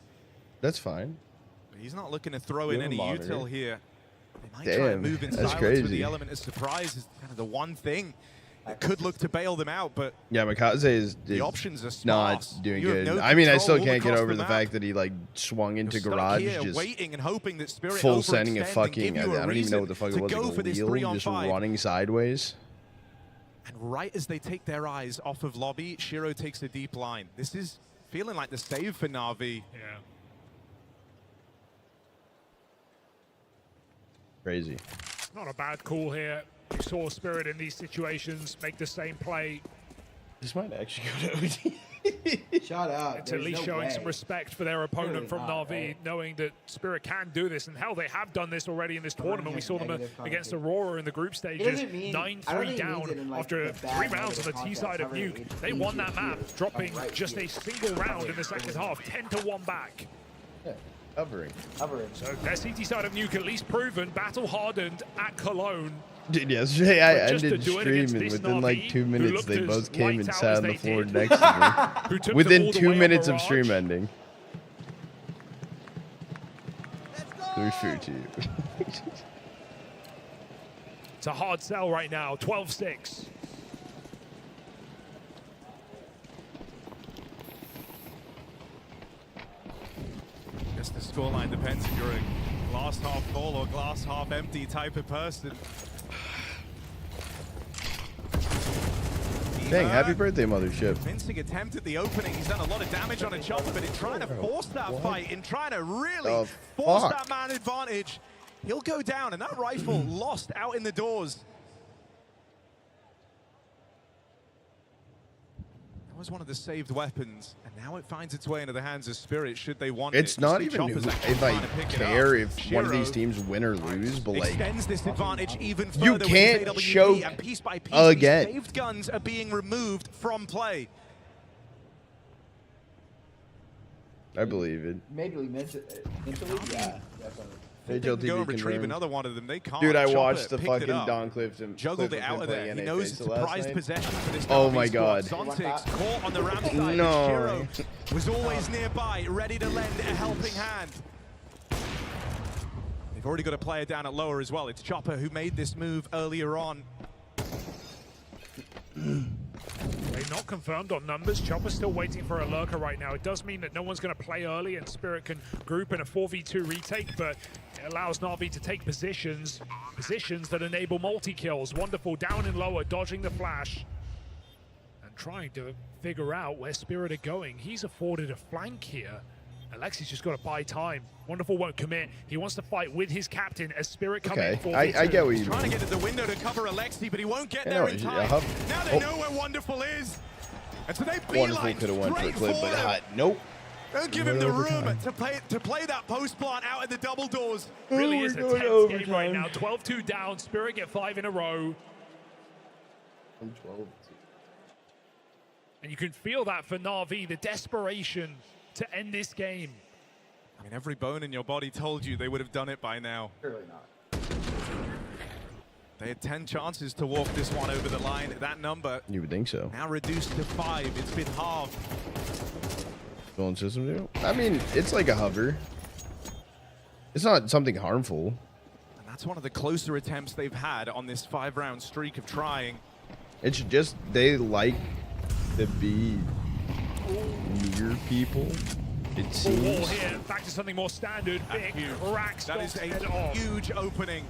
That's fine. He's not looking to throw We in have a any monitor. util here. They might try and Damn, move in that's silence with crazy. the element of surprise is kind of the one thing that could look to bail them out, but Yeah, Makaze is the options are not sparse. doing You have good. no I mean, I still control can't get across over the the map. fact that he like swung into You're stuck garage, here just waiting and hoping that Spirit full sending a overextend and fucking. give I you a don't even reason know what the fuck it to was. go Like for a this wheel, just 3-on-5. running sideways. And right as they take their eyes off of lobby, Shiro takes a deep line. This is feeling like the save for Na'Vi. Yeah. Crazy. Not a bad call here. You saw Spirit in these situations make the same play. This might actually go to OT. Shut up. It's at least showing some respect for their opponent Really from not, Na'Vi, right? knowing that Spirit can do this. And hell, they have done this already in this tournament. We saw them negative against connotation. Aurora in the group stages. doesn't mean- I don't 9-3 think he means down it in, like, after the 3 bad rounds on the negative T side of context. Nuke. It They means won you're that map, here. dropping Right just here. a single round in the second half, 10-1 back. Yeah, hovering. So their CT side of Nuke at least proven, battle hardened at Cologne. Dude, yesterday I But just to ended do it against streaming. this Within like Na'Vi, 2 who minutes, looked they as both came lights and out sat as on the they floor did. next to Who me. took them Within all the 2 way on minutes of Mirage. stream ending. Lufu to you. It's a hard sell right now, 12-6. Guess the scoreline depends if you're a glass half full or glass half empty type of person. Dang, happy birthday, mothership. Convincing attempt at the opening. He's done a lot of damage on a chopper, but in trying to force that fight, in trying to really The force fuck? that man advantage, he'll go down, and that rifle lost out in the doors. That was one of the saved weapons, and now it finds its way into the hands of Spirit should they want It's it. not Just the even Chopper's who, actually if I trying to pick it care up. if one of these Shiro teams win or lose, but like extends this advantage even You further can't with his AWP, choke and piece by piece, again. these saved guns are being removed from play. I believe it. Maybe mentally, yeah, definitely. They HLTV can go and retrieve confirmed. another one of them. They can't. Dude, I Chopper watched the picked it fucking up, Don Clifton. juggled it Cliff out of there. playing He NA knows it's Face last prized night. possession for this Oh Na'Vi my squad. God. Zontics caught on the ramp side. No. Shiro was always nearby, ready to lend a helping hand. They've already got a player down at lower as well. It's Chopper who made this move earlier on. They're not confirmed on numbers. Chopper's still waiting for a lurker right now. It does mean that no one's going to play early and Spirit can group in a 4v2 retake, but it allows Na'Vi to take positions that enable multi-kills. Wonderful, down and lower, dodging the flash. And trying to figure out where Spirit are going. He's afforded a flank here. Alexi's just got to buy time. Wonderful won't commit. He wants to fight with his captain as Spirit come in. Okay, I get what you Trying to mean. get to the window to cover Alexi, but he won't get I there know, in he's- time. Now they Oh. know where Wonderful is. And so they Wonderful beeline could have went for a straight clip, for but him. nope. Don't give him the room to play that post plant out at the double doors. Really Oh, is a we're tense going game right overtime. now. 12-2 down. Spirit get 5 in a row. I'm 12. And you can feel that for Na'Vi, the desperation to end this game. I mean, every bone in your body told you they would have done it by now. Surely not. They had 10 chances to walk this one over the line. That number You would think so. now reduced to 5. It's been halved. Going system do? I mean, it's like a hover. It's not something harmful. And that's one of the closer attempts they've had on this 5-round streak of trying. It's just they like to be near people. It Full wall seems. here, back to something more standard. Big cracks That is Donk's a head off. huge opening.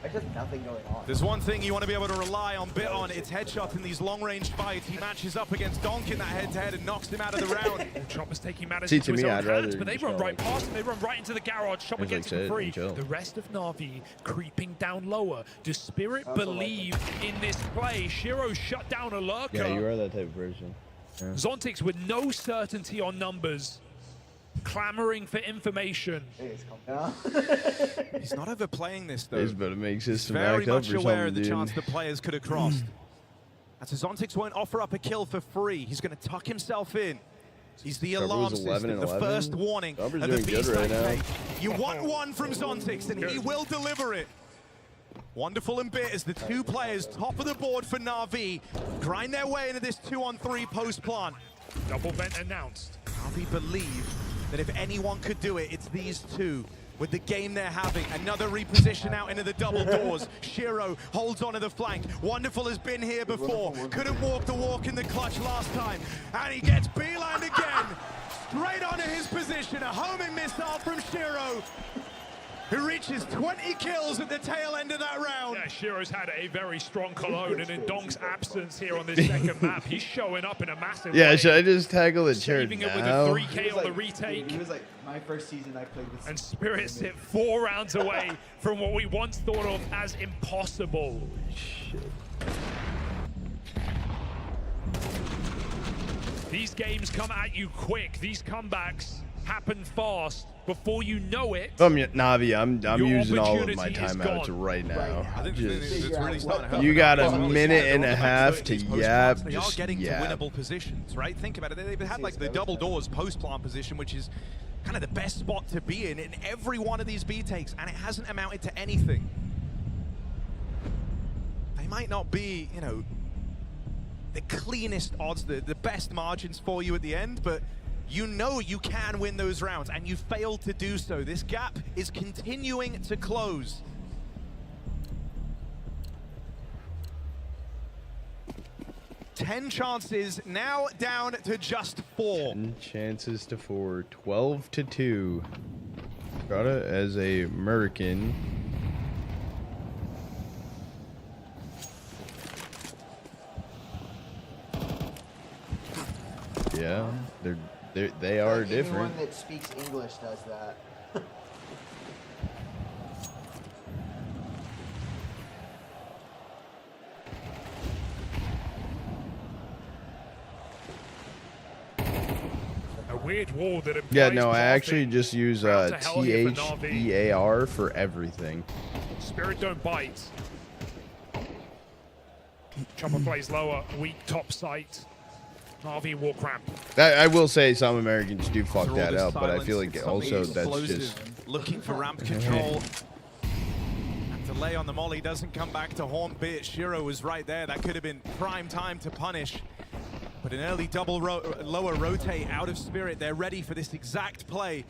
There's just nothing going on. There's one thing you want to be able to rely on bit on. It's headshot in these long-range fights. He matches up against Donk in that head-to-head and knocks him out of the round. Chopper's taking matters See, into to his me, own I'd hands, rather but they just run go, right past him. They run right into the garage. Chopper Like gets said, him free. and chill. The rest of Na'Vi creeping down lower. Does Spirit believe in this play? Shiro shut down a lurker. Yeah, you are that type of person. Yeah. Zontix with no certainty on numbers, clamoring for information. He's not overplaying this, though. He's about to make system Very act up much or aware of something, the dude. chance the players could have crossed. As Zontix won't offer up a kill for free, he's going to tuck himself in. He's the Trevor alarm was 11 system, and the 11. first warning Trevor's of the doing good right B-side now. fate. You want one from Zontix, and he will deliver it. Wonderful and bit as the two players top of the board for Na'Vi grind their way into this 2-on-3 post plant. Double vent announced. Na'Vi believe that if anyone could do it, it's these two. With the game they're having, another reposition out into the double doors. Shiro holds onto the flank. Wonderful has been here before. Couldn't walk the walk in the clutch last time. And he gets beelined again. Straight onto his position. A homing missile from Shiro, who reaches 20 kills at the tail end of that round. Yeah, Shiro's had a very strong cologne, and in Donk's absence here on this second map, he's showing up in a massive Yeah, way. should I just tackle the chair Saving it with a now? 3K on the retake. He was like my first season I played with. And Spirit sit 4 rounds away from what we once thought of as impossible. These games come at you quick. These comebacks happen fast. Before you know it, Navi, I'm your using all of my opportunity is timeouts gone. right now. I think Just- it's really starting to help. You got a Well, minute they're and on a the back half foot to in these post yap, plants. They are just getting yap. to winnable positions, right? Think about it. They've had like the double doors post plant position, which is kind of the best spot to be in every one of these B takes, and it hasn't amounted to anything. They might not be, you know, the cleanest odds, the best margins for you at the end, but you know you can win those rounds, and you failed to do so. This gap is continuing to close. Ten chances, now down to just 4. 10 chances to 4, 12 to 2. Strata as a American. Yeah, they are Anyone different. that speaks English does that. a weird wall that Yeah, implies no, I pathing actually just use round to hell here for Na'Vi. THEAR for everything. Spirit don't bite. Chopper plays lower, weak top sight. Na'Vi walk ramp. I will say some Americans do fuck Through all that this up, but I silence, feel like it's also something that's explosive. just Looking for ramp control. And delay on the molly doesn't come back to haunt bit. Shiro was right there. That could have been prime time to punish. But an early double lower rotate out of Spirit. They're ready for this exact play.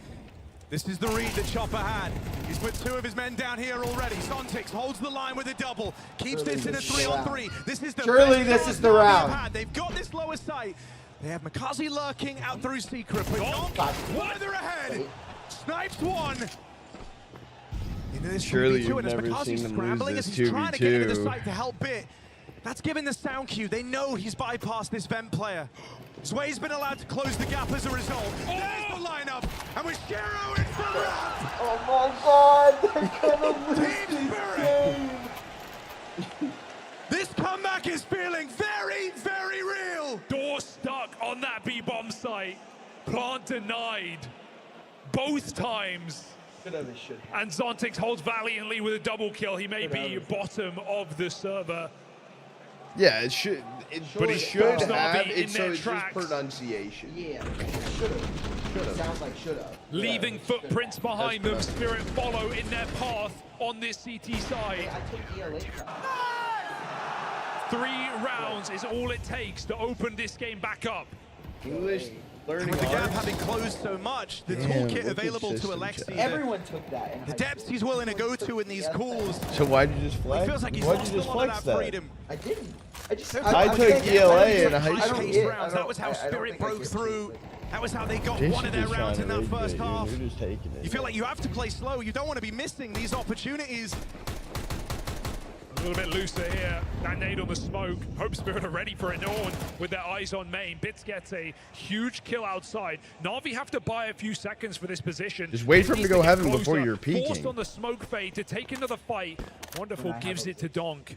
This is the read that Chopper had. He's put 2 of his men down here already. Zontix holds the line with a double. Keeps this in a 3-on-3. This is the Surely best this is the they've round. had. They've got this lower sight. They have Makazi lurking out through Secret. But wider ahead. Snipes one. Into this Surely 2v2, you've and as never Makazi's seen them scrambling lose as this he's trying to get into the 2v2. site to help Bit. That's given the sound cue. They know he's bypassed this vent player. Zway's been allowed to close the gap as a result. There's the lineup, and with Shiro in for round. Oh my God! They're gonna lose Team this game. This comeback is feeling very, very real. Door stuck on that B-bomb site. Plant denied. Both times. And Zontix holds valiantly with a double kill. He may be bottom of the server. yeah. It should. But he should should not have be it. in So their it's tracks. just pronunciation. Yeah, should've. Sounds like should've. Leaving footprints behind them. That's Spirit follow in their path on this CT side. Hey, I took ELA. 3 rounds is all it takes to open this game back up. English learning With the gap arts. having closed so much, the Damn, toolkit look at available to system Alexi, chat. Everyone took that. In the high depths school. he's willing to go to in these calls. So why'd you just He flex? feels like he's Why'd lost you a just lot of flex that that? freedom. I didn't. I just. I took ELA in high High school. paced rounds. That was how I don't Spirit think I broke get through. That was how they got This one of is their just rounds in trying that to first rage bait, half. You're just taking it. You feel like you have to play slow. You don't want to be missing these opportunities. A little bit looser here. That nade on the smoke. Hope Spirit are ready for it. No one with their eyes on main. Bits gets a huge kill outside. Na'Vi have to buy a few seconds for this position. Just wait for him to go heaven before closer. you're peeking. Forced on the smoke fade to take another fight. Wonderful gives it to Donk.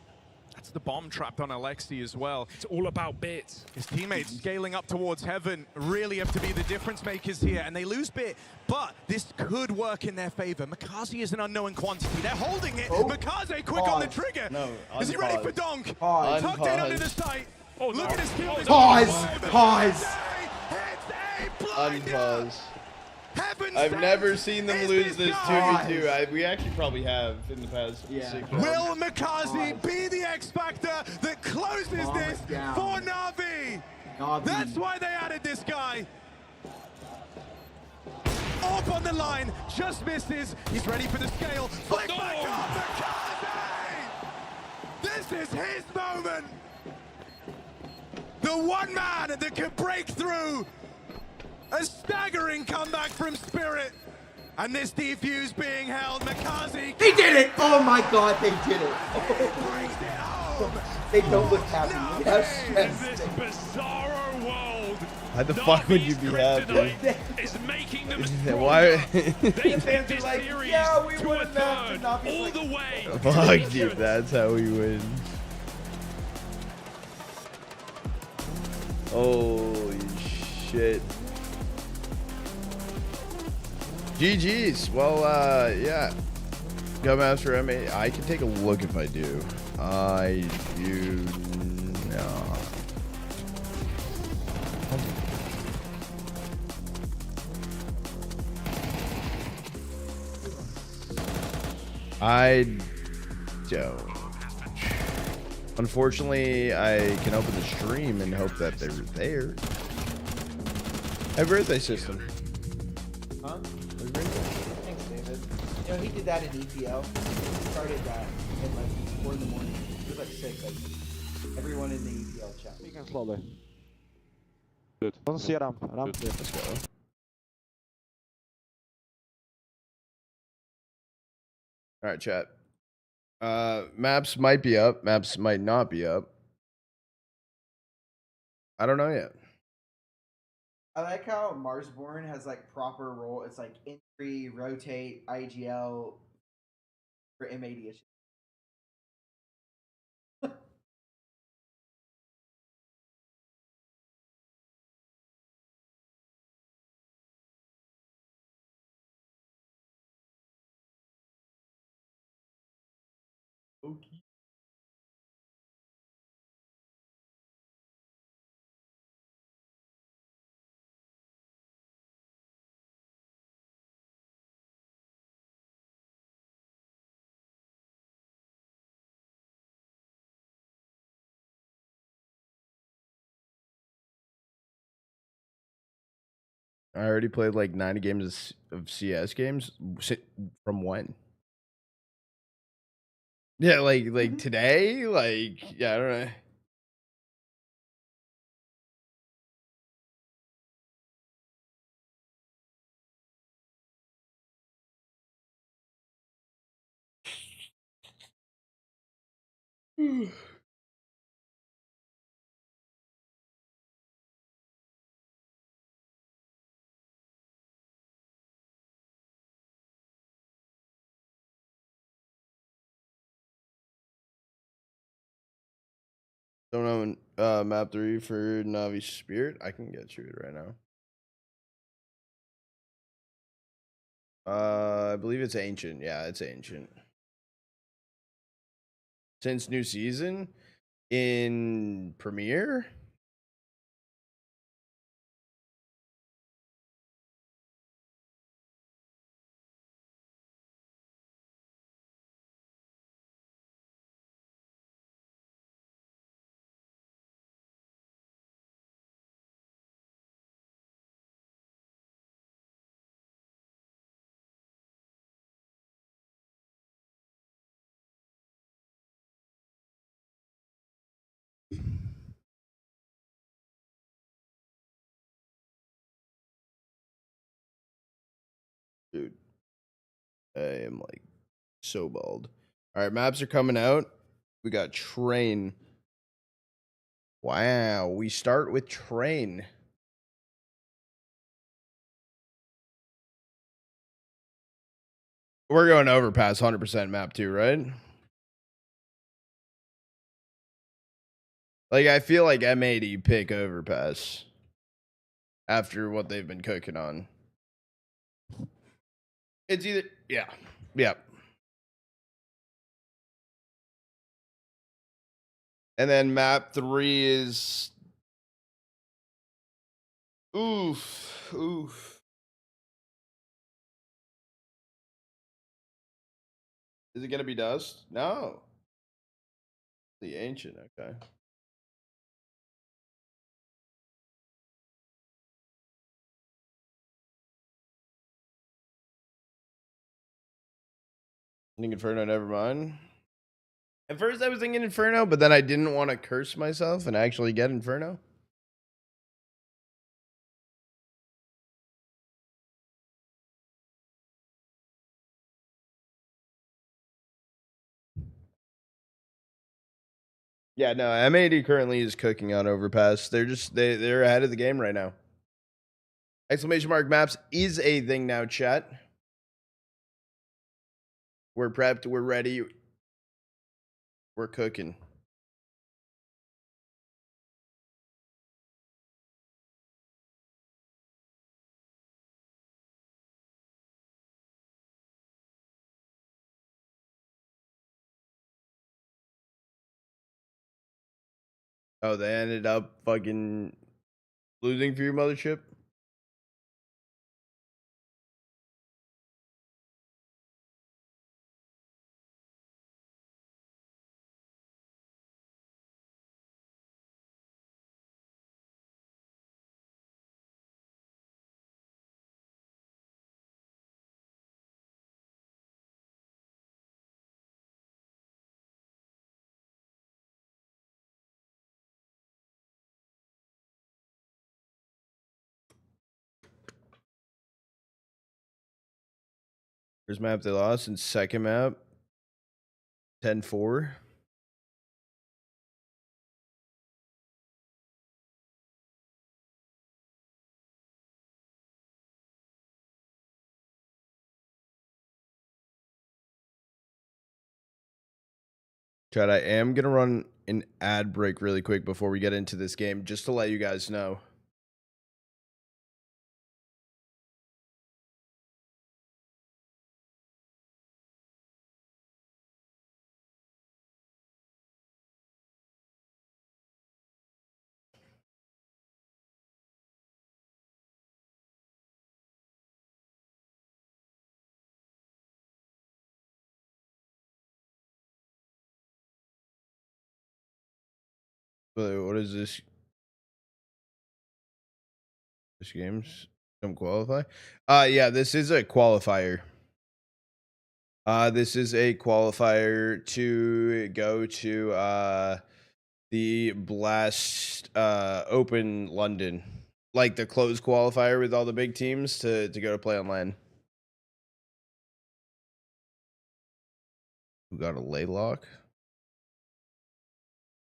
That's the bomb trapped on Alexi as well. It's all about Bit. His teammates scaling up towards heaven really have to be the difference makers here, and they lose Bit, but this could work in their favor. Makazi is an unknown quantity. They're holding it. Oh. Makazi quick on the trigger. No, is he ready unpause. for Donk? Pause. Tucked in under the sight. Oh, Look no. at his kill. Pause. Pause. Unpause. Heaven I've sent. never seen them Is lose this this guy? 2v2. We actually probably have in the past 6 rounds. Will Makazi be the X factor that closes Calm this it down. for Na'Vi? Na'Vi. That's why they added this guy. Up on the line, just misses. He's ready for the scale. Flick back up, Makazi! This is his moment. The one man that can break through. A staggering comeback from Spirit. And this defuse being held, Makazi. They did it! Oh my god, they did it. Brings it home. They don't look happy. No They're In stressed. this bizarro world, Why the fuck would you be happy? kryptonite is making them stronger. Why? They The take fans are this like, series yeah, we to a would've matched third, and Na'Vi's all like, the way. Fuck, dude, that's how we win. Holy shit. GG's. Well, yeah. Go Master MA. I can take a look if I do. I do not. I don't. Unfortunately, I can open the stream and hope that they're there. Happy birthday, system. Huh? Thanks, David. You know, he did that in EPL. He started that at like 4 in the morning. It was like 6. Like, everyone in the EPL chat. You can slowly. Good. Don't see a ramp. Ramp. Let's go. All right, chat. Maps might be up. Maps might not be up. I don't know yet. I like how Marsborn has like proper role. It's like entry, rotate, IGL for M80. Okay. I already played like 90 games of CS games. From when? Yeah, like today? Like, yeah, I don't know. Don't know map 3 for Navi Spirit. I can get you it right now. I believe it's ancient. Yeah, it's ancient. Since new season in Premiere. Dude, I am like so bald. All right, maps are coming out. We got Train. Wow, we start with Train. We're going overpass 100% map 2, right? Like, I feel like M80 pick overpass after what they've been cooking on. It's either, yeah. And then map 3 is, oof. Is it gonna be Dust? No. The Ancient, okay. I think Inferno, never mind. At first I was thinking Inferno, but then I didn't want to curse myself and actually get Inferno. Yeah, no, M80 currently is cooking on Overpass. They're ahead of the game right now. Exclamation mark maps is a thing now, chat. We're prepped, we're ready. We're cooking. Oh, they ended up fucking losing for your mothership? First map they lost, and second map 10-4. Chat, I am going to run an ad break really quick before we get into this game, just to let you guys know. What is this? This game's don't qualify? Yeah, this is a qualifier. This is a qualifier to go to the Blast Open London. Like the closed qualifier with all the big teams to go to play on LAN. Who got a lay lock?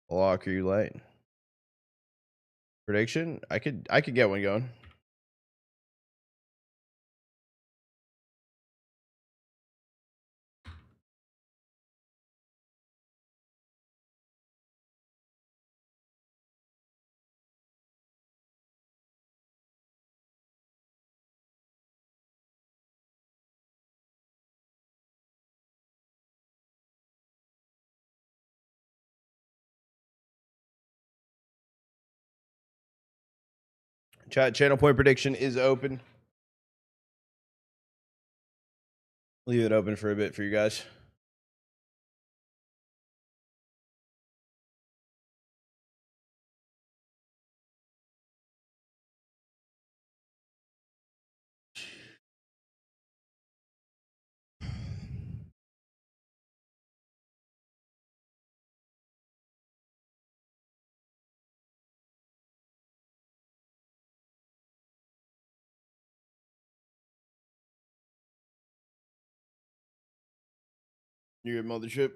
A lock, are you late? Prediction? I could get one going. Chat channel point prediction is open. Leave it open for a bit for you guys. You good, mothership?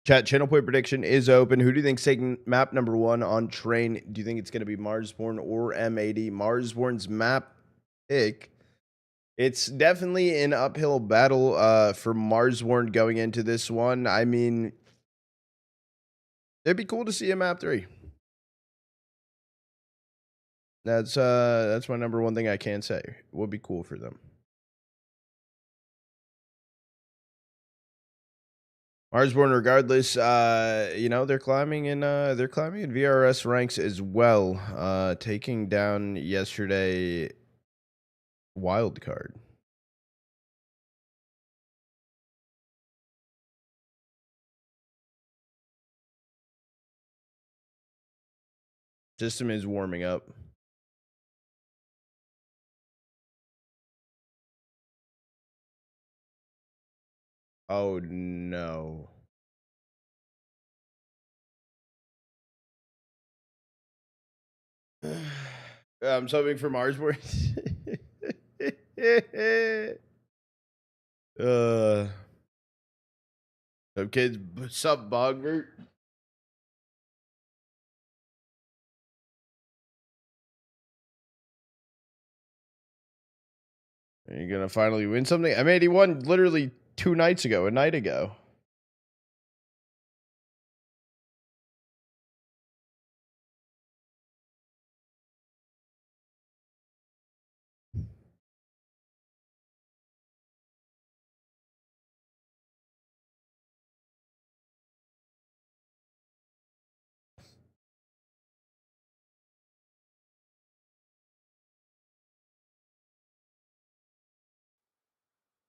Chat, channel point prediction is open. Who do you think's taking map number 1 on train? Do you think it's going to be Marsborn or M80? Marsborn's map pick. It's definitely an uphill battle for Marsborn going into this one. I mean, it'd be cool to see a map 3. That's my number one thing I can say. It would be cool for them. Marsborn, regardless, you know, they're climbing in VRS ranks as well, taking down yesterday Wildcard. System is warming up. Oh no. I'm subbing for Marsborn. Some kids sub Bogbert. Are you gonna finally win something? I mean, he won literally 2 nights ago, a night ago.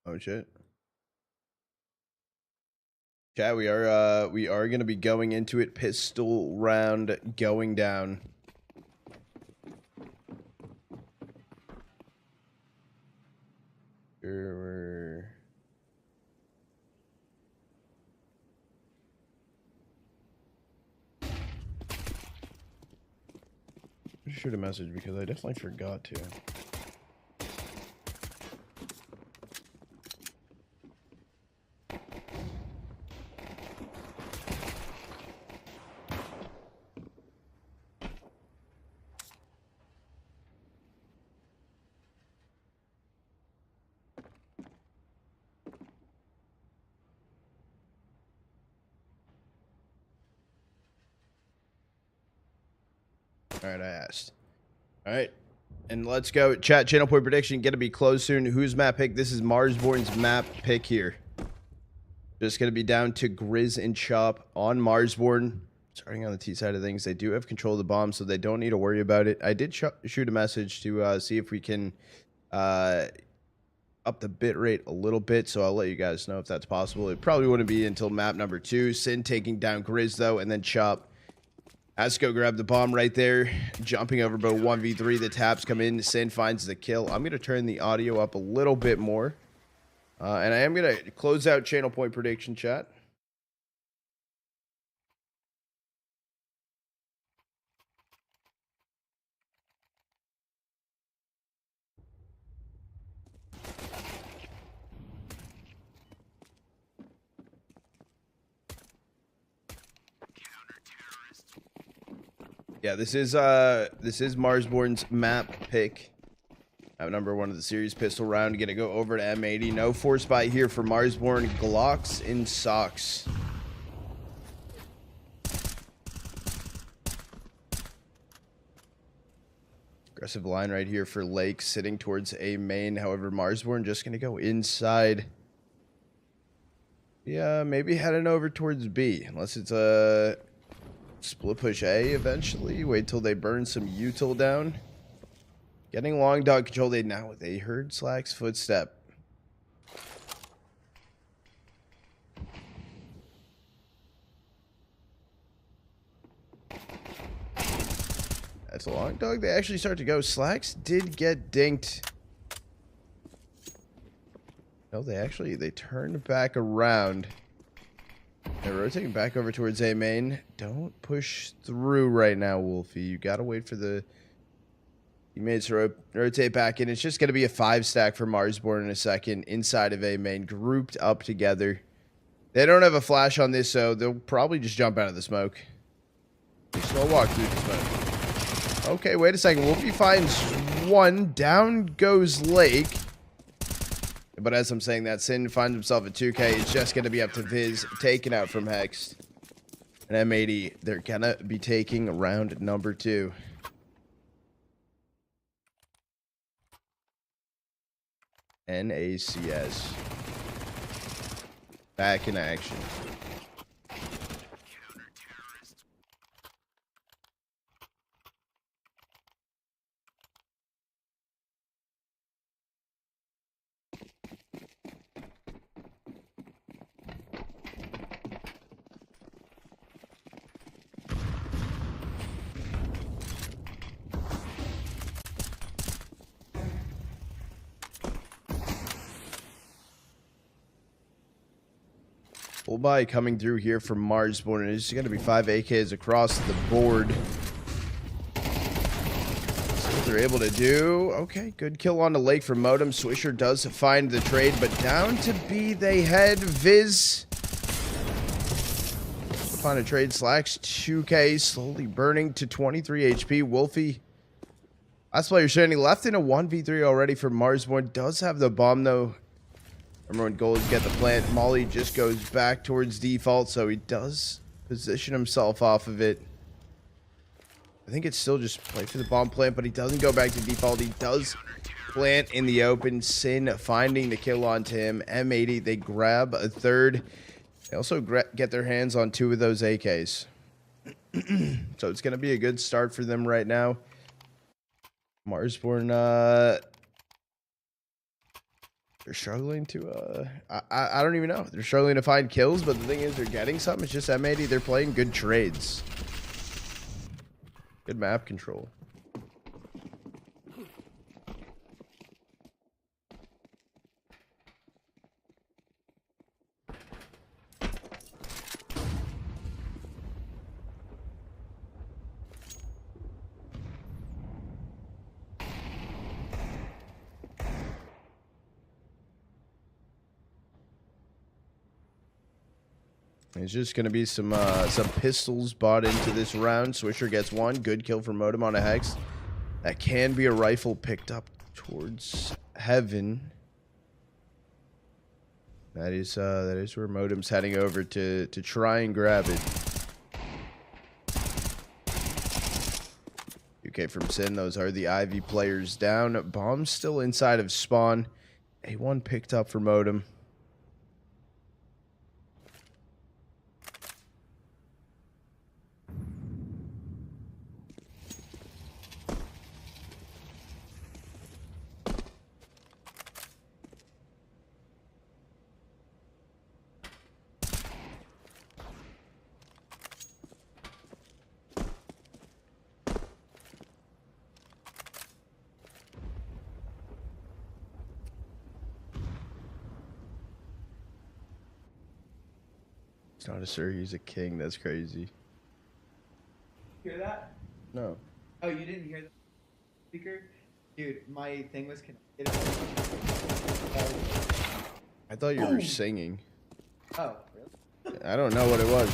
Oh shit. Chat, we are gonna be going into it. Pistol round going down. Shoot a message because I definitely forgot to. All right, I asked. All right, and let's go. Chat, channel point prediction. Gonna be closed soon. Who's map pick? This is Marsborn's map pick here. Just gonna be down to Grizz and Chop on Marsborn. Starting on the T side of things, they do have control of the bomb, so they don't need to worry about it. I did shoot a message to see if we can up the bit rate a little bit, so I'll let you guys know if that's possible. It probably wouldn't be until map number 2. Sin taking down Grizz though, and then Chop has to go grab the bomb right there. Jumping over about 1v3. The taps come in. Sin finds the kill. I'm going to turn the audio up a little bit more. And I am going to close out channel point prediction, chat. Yeah, this is Marsborn's map pick. Number 1 of the series, pistol round. Gonna go over to M80. No force buy here for Marsborn. Glocks in socks. Aggressive line right here for Lake, sitting towards A main. However, Marsborn just gonna go inside. Yeah, maybe heading over towards B, unless it's a split push A eventually. Wait till they burn some util down. Getting long dog control. They now they heard Slack's footstep. That's a long dog. They actually start to go. Slacks did get dinked. No, they turned back around. They're rotating back over towards A main. Don't push through right now, Wolfie. You gotta wait for the teammates to rotate back in. It's just gonna be a 5 stack for Marsborn in a second inside of A main, grouped up together. They don't have a flash on this, so they'll probably just jump out of the smoke. They slow walk through the smoke. Okay, wait a second. Wolfie finds one. Down goes Lake. But as I'm saying that, Sin finds himself at 2K. It's just going to be up to Viz, taken out from Hex. And M80, they're going to be taking round number 2. NACS. Back in action. Full buy coming through here from Marsborn, and it's going to be 5 AKs across the board. See what they're able to do. Okay, good kill on the Lake from Modem. Swisher does find the trade, but down to B they head. Viz find a trade. Slacks 2K, slowly burning to 23 HP. Wolfie, last player standing, left in a 1v3 already for Marsborn. Does have the bomb though. Remember when goals get the plant, Molly just goes back towards default, so he does position himself off of it. I think it's still just play for the bomb plant, but he doesn't go back to default. He does plant in the open. Sin finding the kill onto him. M80, they grab a third. They also get their hands on 2 of those AKs. So it's going to be a good start for them right now. Marsborn, they're struggling to, I don't even know. They're struggling to find kills, but the thing is, they're getting something. It's just M80. They're playing good trades. Good map control. It's just going to be some pistols bought into this round. Swisher gets one. Good kill for Modem on a Hex. That can be a rifle picked up towards Heaven. That is where Modem's heading over to try and grab it. UK from Sin. Those are the Ivy players down. Bomb's still inside of spawn. A1 picked up for Modem. He's not a sir, he's a king. That's crazy. Hear that? No. Oh, you didn't hear the speaker? Dude, my thing was connected. I thought you were singing. Oh, really? I don't know what it was.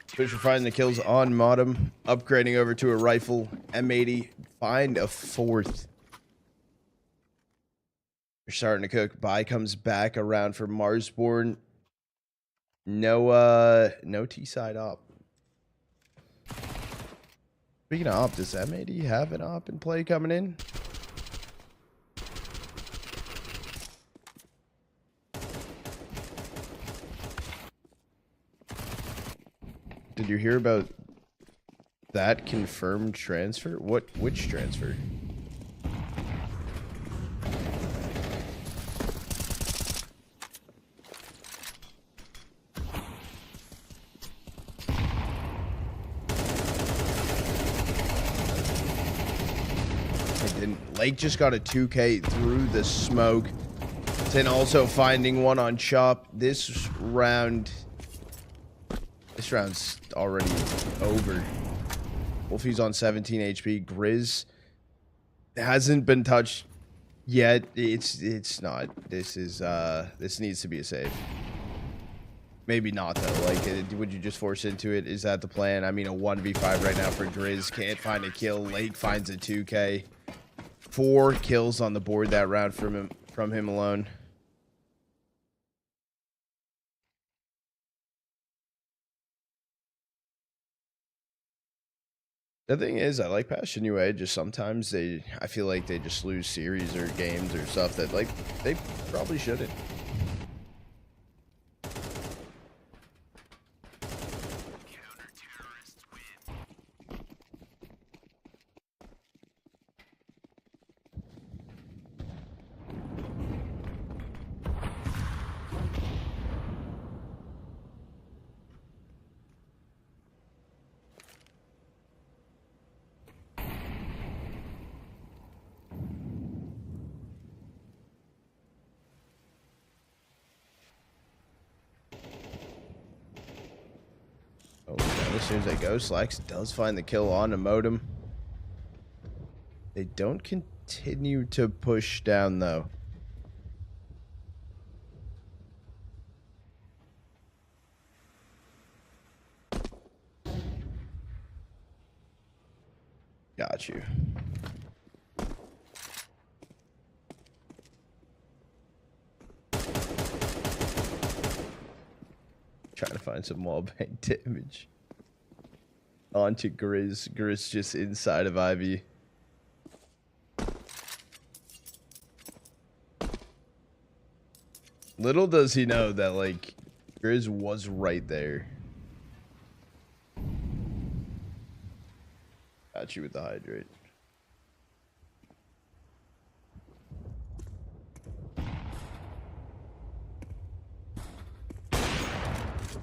Fisher finding the kills on Modem. Upgrading over to a rifle. M80. Find a 4th. They're starting to cook. Buy comes back around for Marsborn. No T-side op. Speaking of op, does M80 have an op in play coming in? Did you hear about that confirmed transfer? Which transfer? Lake just got a 2K through the smoke. Then also finding one on Chop. This round's already over. Wolfie's on 17 HP. Grizz hasn't been touched yet. It's not. This needs to be a save. Maybe not, though. Like, would you just force into it? Is that the plan? I mean, a 1v5 right now for Grizz. Can't find a kill. Lake finds a 2K. 4 kills on the board that round from him alone. The thing is, I like Passion UA. Just sometimes I feel like they just lose series or games or stuff that, like, they probably shouldn't. Oh, as soon as they go, Slacks does find the kill on a modem. They don't continue to push down, though. Got you. Trying to find some wall bank damage. Onto Grizz. Grizz just inside of Ivy. Little does he know that, like, Grizz was right there. Got you with the hydrate.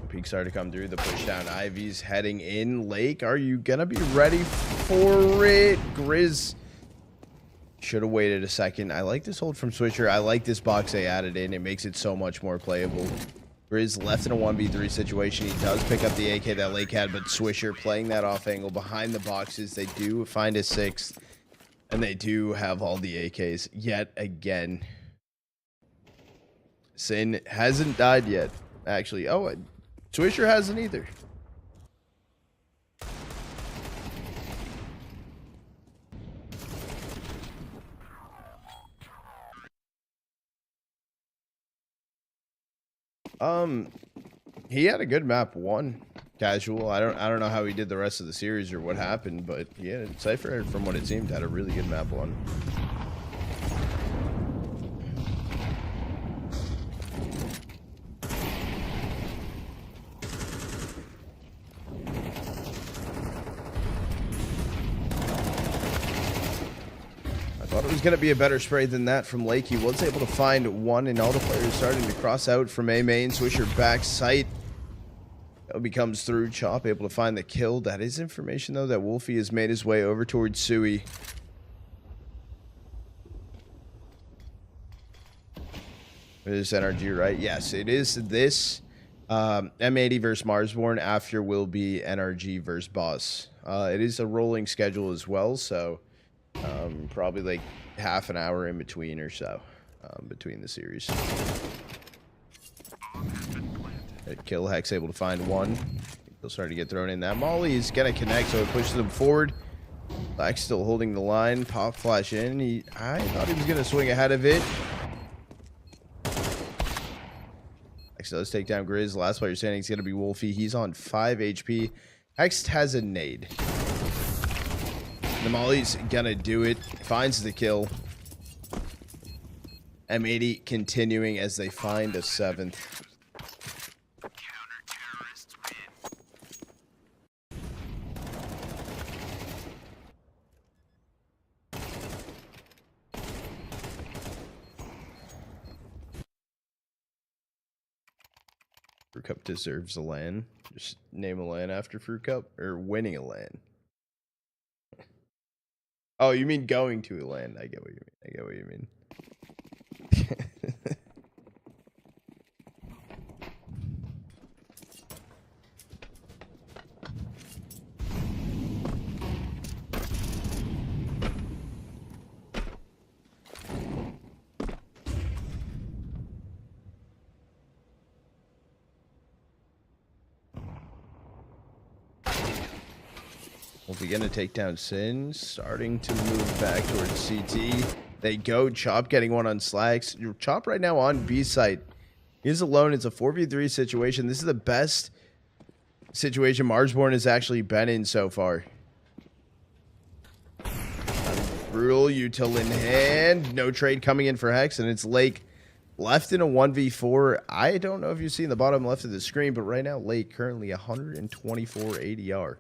Peak started to come through. The push down. Ivy's heading in. Lake, are you gonna be ready for it? Grizz should have waited a second. I like this hold from Swisher. I like this box they added in. It makes it so much more playable. Grizz left in a 1v3 situation. He does pick up the AK that Lake had, but Swisher playing that off angle behind the boxes. They do find a 6th, and they do have all the AKs yet again. Sin hasn't died yet, actually. Oh, Swisher hasn't either. He had a good map 1 casual. I don't know how he did the rest of the series or what happened, but yeah, Cypher, from what it seemed, had a really good map 1. Thought it was going to be a better spray than that from Lake. He was able to find 1, and all the players starting to cross out from A main. Swisher back sight. Obi comes through. Chop able to find the kill. That is information, though, that Wolfie has made his way over towards Sui. It is NRG, right? Yes, it is this. M80 versus Marsborn. After will be NRG versus Boss. It is a rolling schedule as well, so... probably like half an hour in between or so, between the series. Kill Hex able to find 1. He'll start to get thrown in. That Molly is gonna connect, so it pushes him forward. Black still holding the line. Pop flash in. I thought he was gonna swing ahead of it. Hex does take down Grizz. Last player standing is gonna be Wolfie. He's on 5 HP. Hex has a nade. The Molly's gonna do it. Finds the kill. M80 continuing as they find a 7th. Fruit Cup deserves a LAN. Just name a LAN after Fruit Cup, or winning a LAN. Oh, you mean going to a LAN? I get what you mean. I get what you mean. Multi gonna take down Sin, starting to move back towards CT. They go. Chop getting one on Slacks. Chop right now on B site. He's alone. It's a 4v3 situation. This is the best situation Marsborn has actually been in so far. Brutal util in hand. No trade coming in for Hex, and it's Lake left in a 1v4. I don't know if you see in the bottom left of the screen, but right now Lake currently 124 ADR.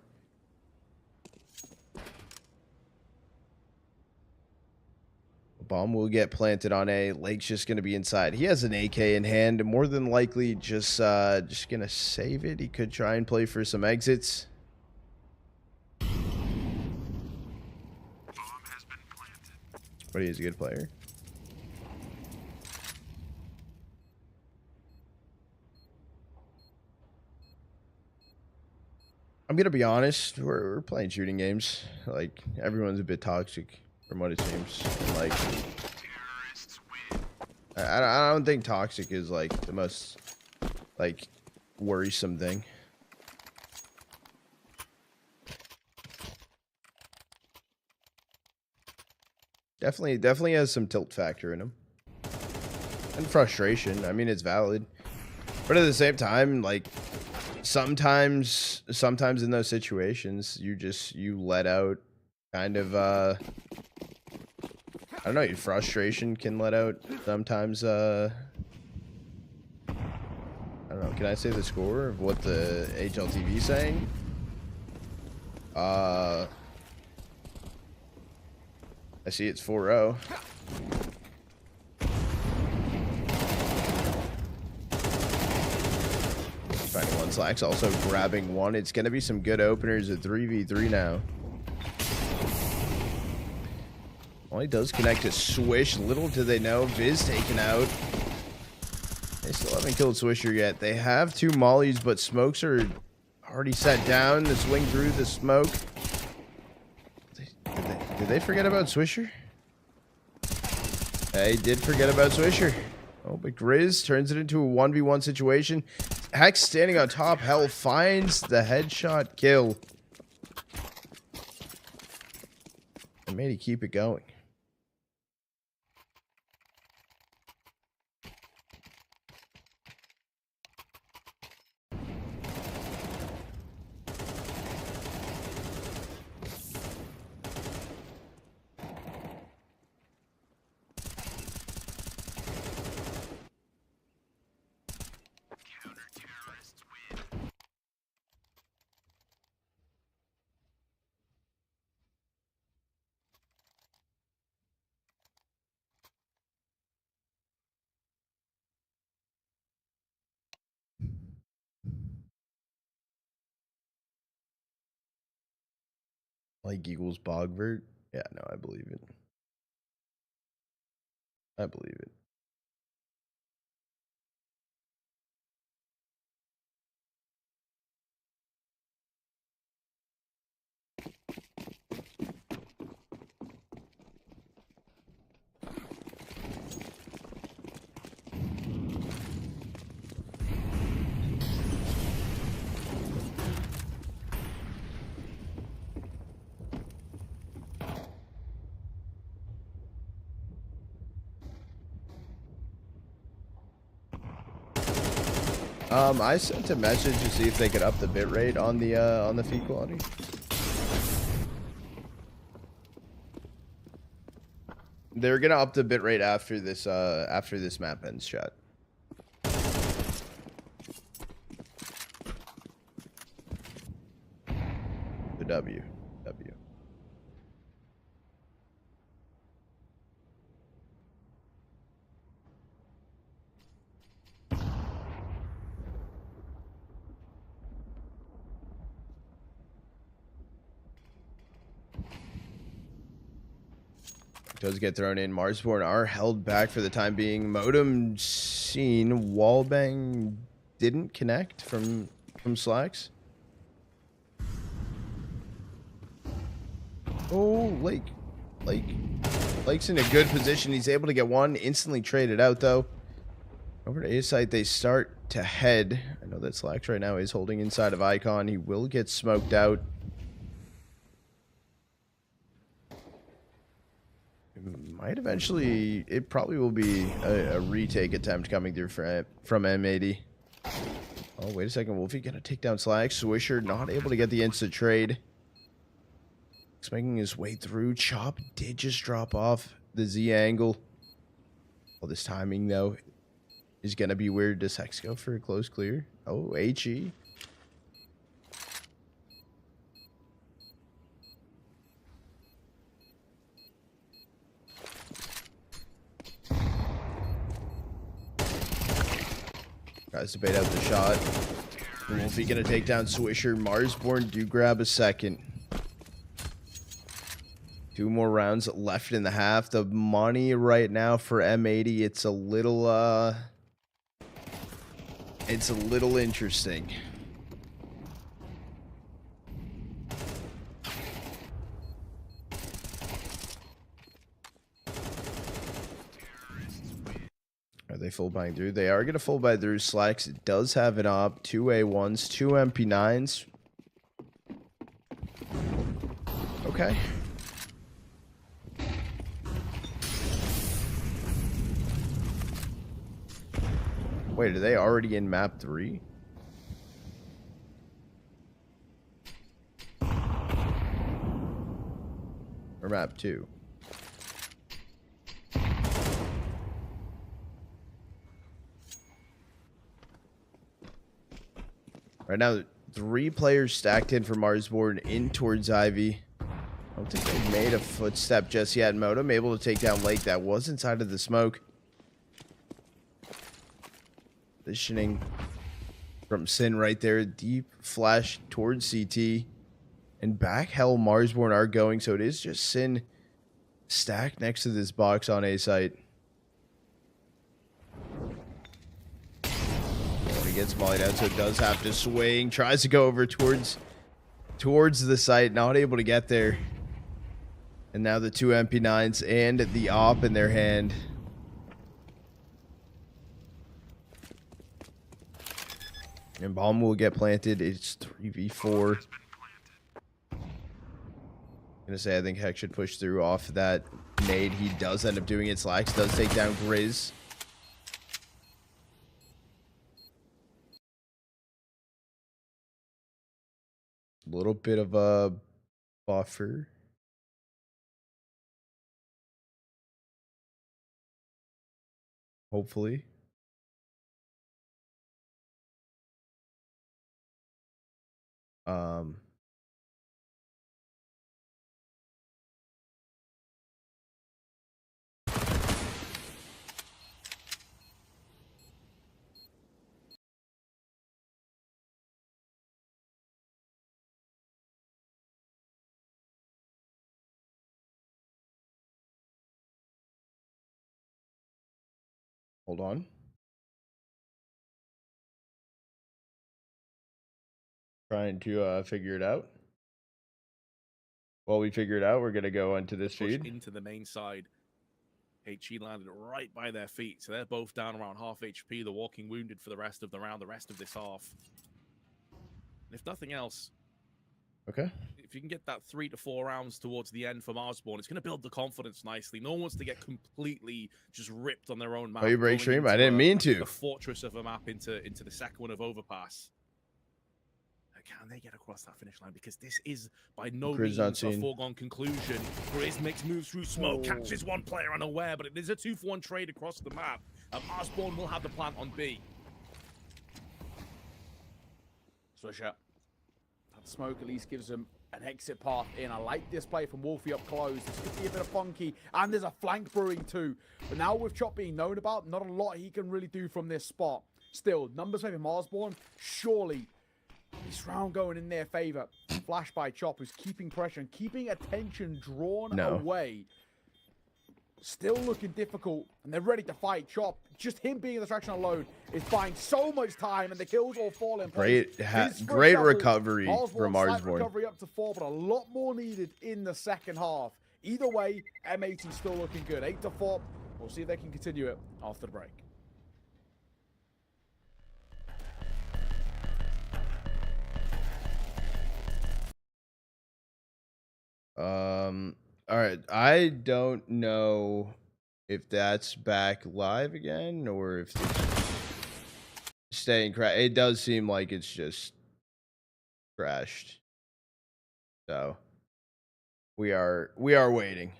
Bomb will get planted on A. Lake's just going to be inside. He has an AK in hand. More than likely just going to save it. He could try and play for some exits. But he is a good player. I'm going to be honest. We're playing shooting games. Like, everyone's a bit toxic from what it seems. And, like, I don't think toxic is, like, the most, like, worrisome thing. Definitely has some tilt factor in him. And frustration. I mean, it's valid. But at the same time, like, sometimes in those situations, you let out kind of, I don't know, your frustration can let out sometimes, I don't know, can I say the score of what the HLTV is saying? I see it's 4-0. Finding one. Slacks also grabbing one. It's going to be some good openers at 3v3 now. Only does connect to Swish. Little do they know. Viz taken out. They still haven't killed Swisher yet. They have two mollies, but smokes are already set down. The swing through the smoke. Did they forget about Swisher? They did forget about Swisher. Oh, but Grizz turns it into a 1v1 situation. Hex standing on top. Hell finds the headshot kill. And made he keep it going. Like equals Bogvert? Yeah, no, I believe it. I believe it. I sent a message to see if they could up the bitrate on the feed quality. They're gonna up the bitrate after this map ends, chat. The W. Does get thrown in. Marsborn are held back for the time being. Modem seen. Wallbang didn't connect from Slacks. Oh, Lake's in a good position. He's able to get one. Instantly traded out though. Over to A site, they start to head. I know that Slacks right now is holding inside of Icon. He will get smoked out. might eventually, it probably will be a retake attempt coming through from M80. Oh, wait a second. Wolfie gonna take down Slack. Swisher not able to get the instant trade. He's making his way through. Chop did just drop off the Z angle. Well, this timing, though, is gonna be weird. Does Hex go for a close clear? Oh, HE. Tries to bait out the shot. Wolfie gonna take down Swisher. Marsborn do grab a second. 2 more rounds left in the half. The money right now for M80, it's a little interesting. Are they full buying through? They are going to full buy through. Slacks does have an op. 2 A1s, 2 MP9s. Okay. Wait, are they already in map 3? Or map 2? Right now, 3 players stacked in for Marsborn in towards Ivy. I don't think they made a footstep just yet. Modem able to take down Lake. That was inside of the smoke. Positioning from Sin right there. Deep flash towards CT. And back hell Marsborn are going. So it is just Sin stacked next to this box on A site. Gets volleyed out, so it does have to swing. Tries to go over towards the site, not able to get there. And now the 2 MP9s and the op in their hand. And bomb will get planted. It's 3v4. Gonna say I think Hex should push through off that nade. He does end up doing it. Slacks does take down Grizz. Little bit of a buffer. Hopefully. Hold on. Trying to figure it out. While we figure it out, we're going to go into this feed. Into the main side. HE landed right by their feet, so they're both down around half HP. The walking wounded for the rest of the round, the rest of this half. And if nothing else, okay, if you can get that 3 to 4 rounds towards the end for Marsborn, it's going to build the confidence nicely. No one wants to get completely just ripped on their own map. Oh, you break stream? I didn't mean to. The fortress of a map into the second one of Overpass. Can they get across that finish line? Because this is by no means a foregone conclusion. Grizz makes moves through smoke, catches one player unaware, but it is a 2-for-1 trade across the map. Marsborn will have the plant on B. Swisher. That smoke at least gives them an exit path in. I like this play from Wolfie up close. This could be a bit of funky, and there's a flank brewing too. But now with Chop being known about, not a lot he can really do from this spot. Still, numbers maybe Marsborn, surely this round going in their favor. Flash by Chop, who's keeping pressure and keeping attention drawn away. Still looking difficult, and they're ready to fight. Chop, just him being a distraction alone is buying so much time, and the kills all fall in place. Great recovery from Marsborn. Recovery up to 4, but a lot more needed in the second half. Either way, M80 still looking good. 8 to 4. We'll see if they can continue it after the break. All right. I don't know if that's back live again or if it's staying crashed. It does seem like it's just crashed. So we are waiting.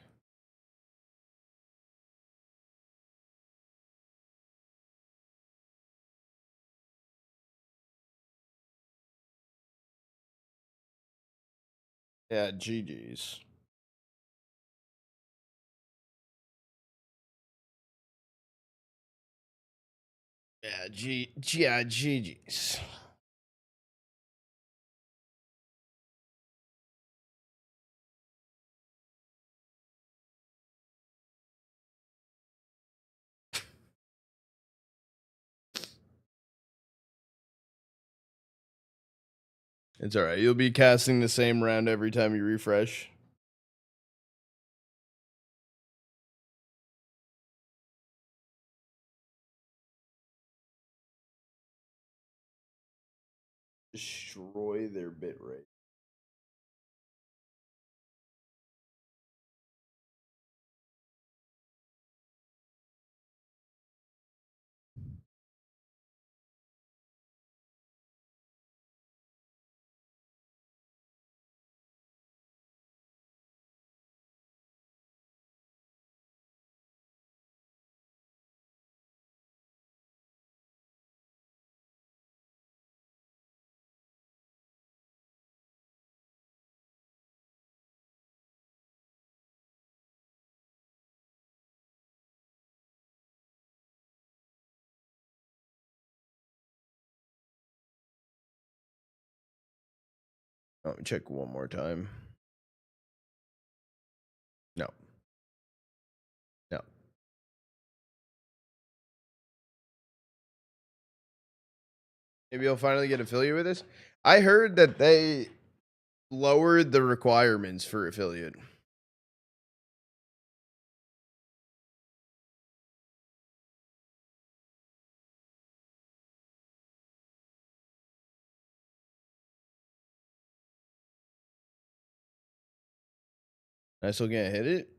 Yeah, GG's. Yeah, GG's. It's all right. You'll be casting the same round every time you refresh. Destroy their bitrate. Oh, check one more time. No. No. Maybe you'll finally get affiliate with this. I heard that they lowered the requirements for affiliate. I still can't hit it.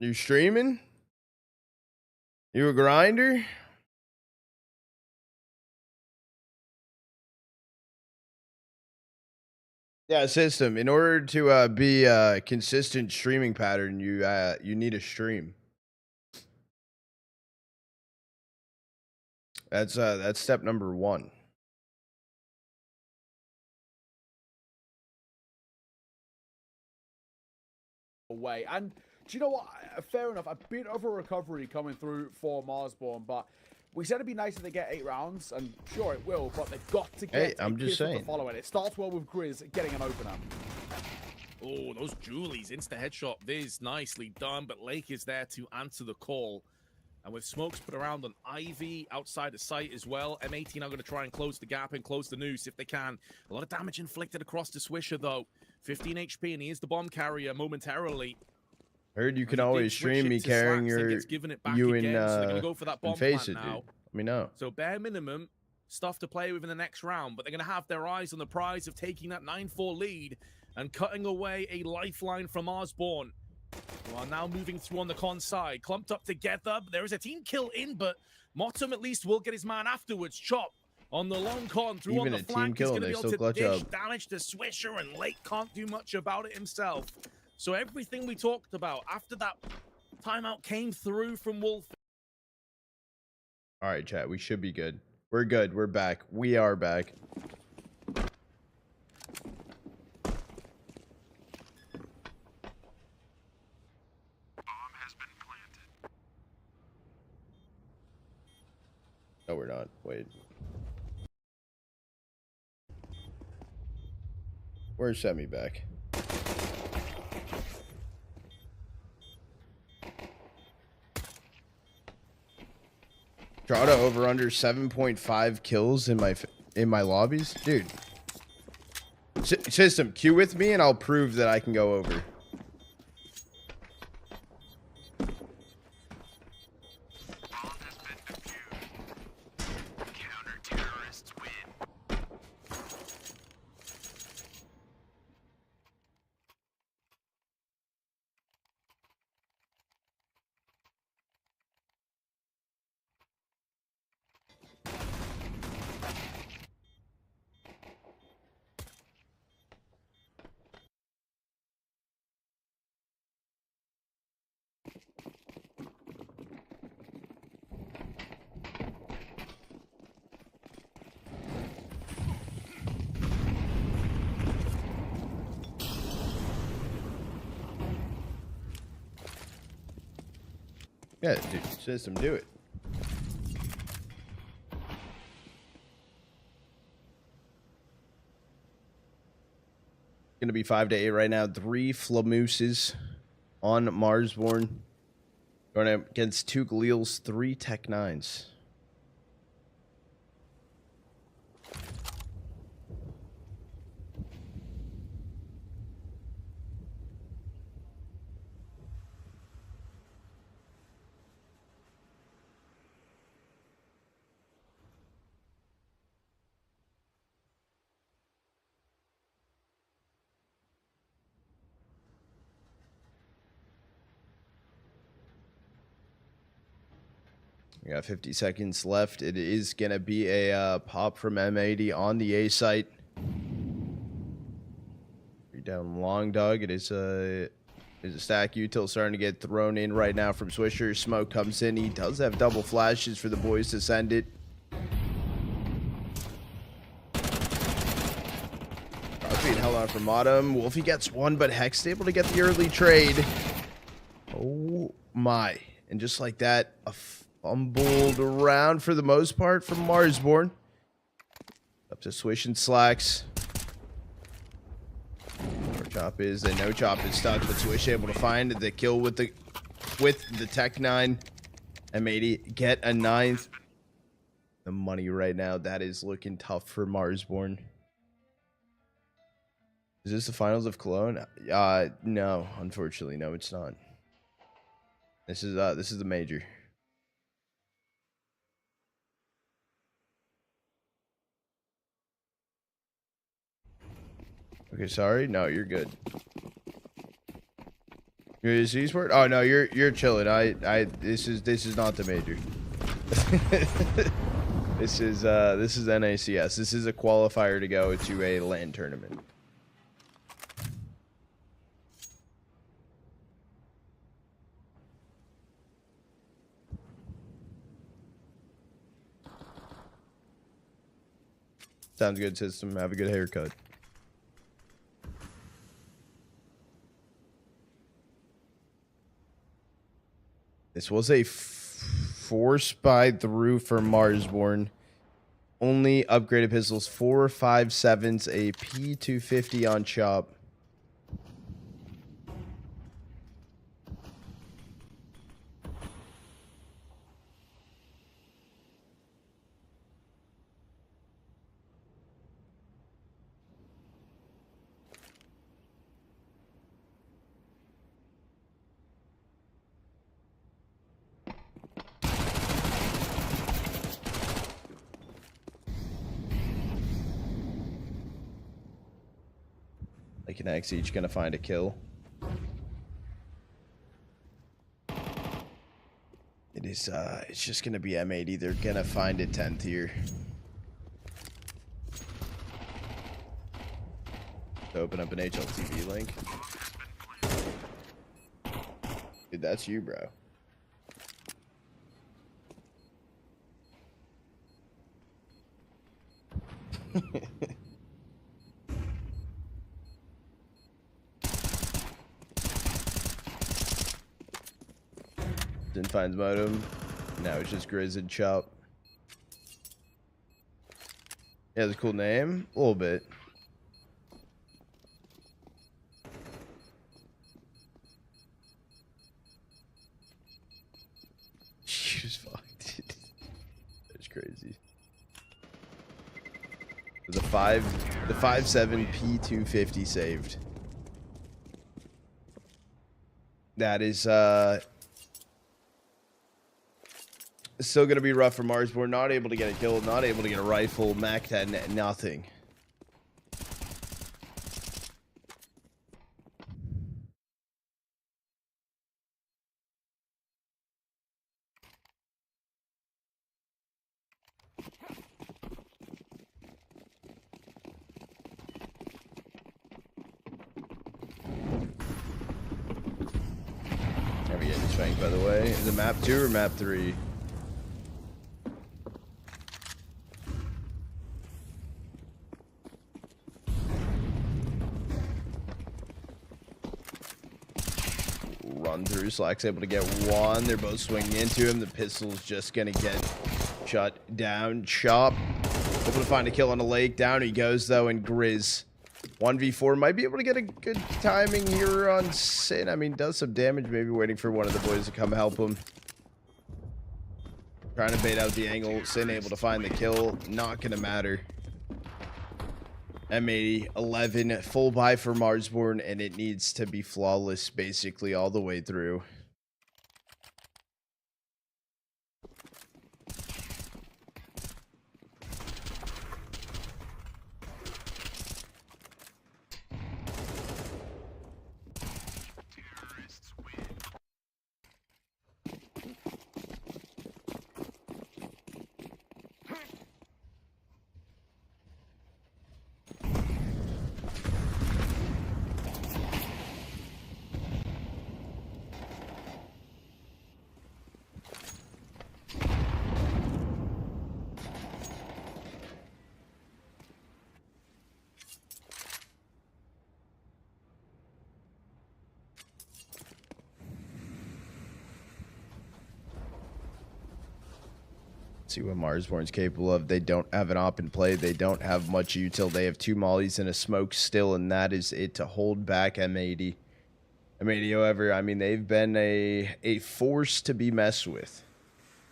You streaming? You a grinder? Yeah, system. In order to be a consistent streaming pattern, you need a stream. That's step number 1. Away. And do you know what? Fair enough. A bit of a recovery coming through for Marsborn, but we said it'd be nice if they get 8 rounds, and sure it will, but they've got to get I'm just saying. to follow it. It starts well with Grizz getting an opener. Oh, those Julies, insta headshot. Viz, nicely done, but Lake is there to answer the call. And with smokes put around on Ivy outside the site as well, M18 are going to try and close the gap and close the noose if they can. A lot of damage inflicted across the Swisher, though. 15 HP, and he is the bomb carrier momentarily. Heard you can always stream me carrying you in so they're gonna go for that bomb face plant it, now. dude. Let me know. So bare minimum stuff to play with in the next round, but they're gonna have their eyes on the prize of taking that 9-4 lead and cutting away a lifeline from Marsborn, who are now moving through on the con side, clumped up together. There is a team kill in, but Motum at least will get his man afterwards. Chop on the long con through Even on the a team flank. He's kill going to and be they able still to clutch dish up. damage to Swisher, and Lake can't do much about it himself. So everything we talked about after that timeout came through from Wolf. All right, chat. We should be good. We're good. We're back. We are back. Bomb has been planted. No, we're not. Wait. Where's Semi back? Strata over under 7.5 kills in my lobbies, dude. System, queue with me and I'll prove that I can go over. Counter-terrorists win. Yeah, dude, system, do it. Gonna be 5 to 8 right now. 3 Flamooses on Marsborn. Going up against 2 Galeals, 3 Tech 9s. We got 50 seconds left. It is going to be a pop from M80 on the A site. You're down long, dog. It is a stack util starting to get thrown in right now from Swisher. Smoke comes in. He does have double flashes for the boys to send it. Cross being held on from Autumn. Wolfie gets one, but Hex able to get the early trade. Oh my. And just like that, a fumbled around for the most part from Marsborn. Up to Swish and Slacks. Where Chop is, and no Chop is stuck, but Swish able to find the kill with the Tech 9. M80 get a 9th. The money right now, that is looking tough for Marsborn. Is this the finals of Cologne? No, unfortunately, no, it's not. This is the major. Okay, sorry. No, you're good. You're a C-sport? Oh no, you're chilling. This is not the major. This is NACS. This is a qualifier to go to a LAN tournament. Sounds good, system. Have a good haircut. This was a force buy through for Marsborn. Only upgraded pistols, 4.57s, a P250 on Chop. Like an X each gonna find a kill. It's just gonna be M80. They're gonna find a 10th here. Open up an HLTV link. Dude, that's you, bro. Then finds modem. Now it's just Grizz and Chop. Yeah, it's a cool name. A little bit. Just fucked. That's crazy. The 5.7 P250 saved. That is still gonna be rough for Marsborn. Not able to get a kill, not able to get a rifle. Mac 10, nothing. Never getting spanked, by the way. Is it map 2 or map 3? run through. Slack's able to get one. They're both swinging into him. The pistol's just going to get shut down. Chop able to find a kill on the lake. Down he goes, though, and Grizz 1v4 might be able to get a good timing here on Sin. I mean, does some damage. Maybe waiting for one of the boys to come help him. Trying to bait out the angle. Sin able to find the kill. Not going to matter. M80, 11, full buy for Marsborn, and it needs to be flawless basically all the way through. See what Marsborn's capable of. They don't have an op in play. They don't have much util. They have 2 mollies and a smoke still, and that is it to hold back M80. M80, however, I mean, they've been a force to be messed with.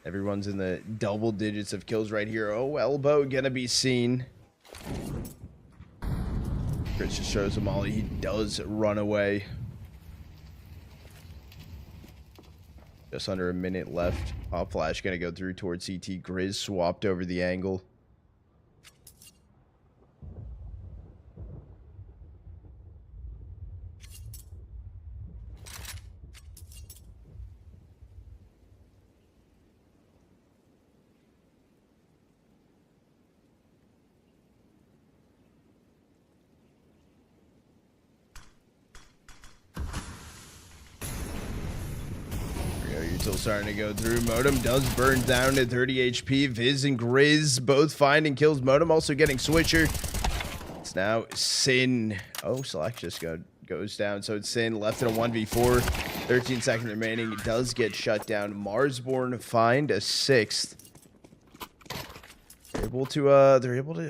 Everyone's in the double digits of kills right here. Oh, elbow gonna be seen. Chris just shows a molly. He does run away. Just under a minute left. Pop flash gonna go through towards CT. Grizz swapped over the angle. Still starting to go through. Modem does burn down at 30 HP. Viz and Grizz both finding kills. Modem also getting Switcher. It's now Sin. Oh, Slack just goes down. So it's Sin left in a 1v4. 13 seconds remaining. It does get shut down. Marsborn find a 6th. They're able to,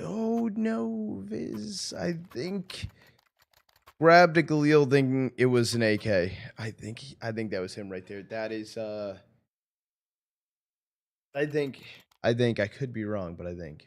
oh no, Viz, I think grabbed a Galil thinking it was an AK. I think that was him right there. That is I think I could be wrong, but I think.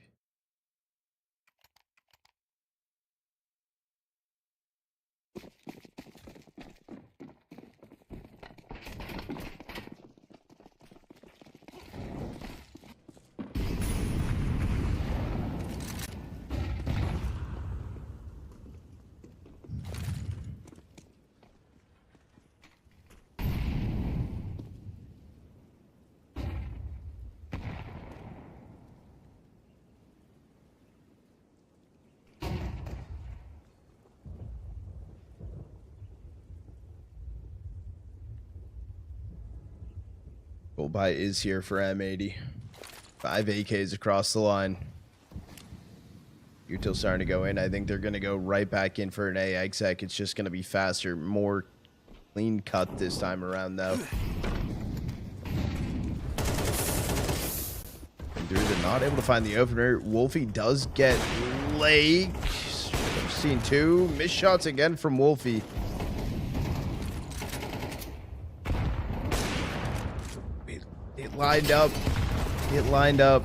Full buy is here for M80. 5 AKs across the line. Util starting to go in. I think they're going to go right back in for an A exec. It's just going to be faster, more clean cut this time around, though. And through, they're not able to find the opener. Wolfie does get Lake. I've seen 2 missed shots again from Wolfie. It lined up.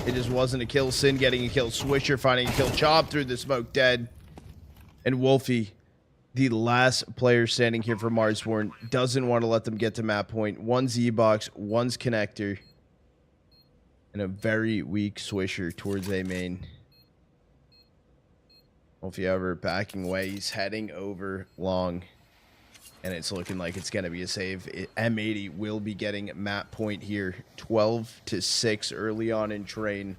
It just wasn't a kill. Sin getting a kill. Swisher finding a kill. Chop through the smoke, dead. And Wolfie, the last player standing here for Marsborn, doesn't want to let them get to map point. 1 Z-box, 1's connector, and a very weak Swisher towards A main. Wolfie, however, backing away. He's heading over long. And it's looking like it's going to be a save. M80 will be getting map point here. 12-6 early on in train.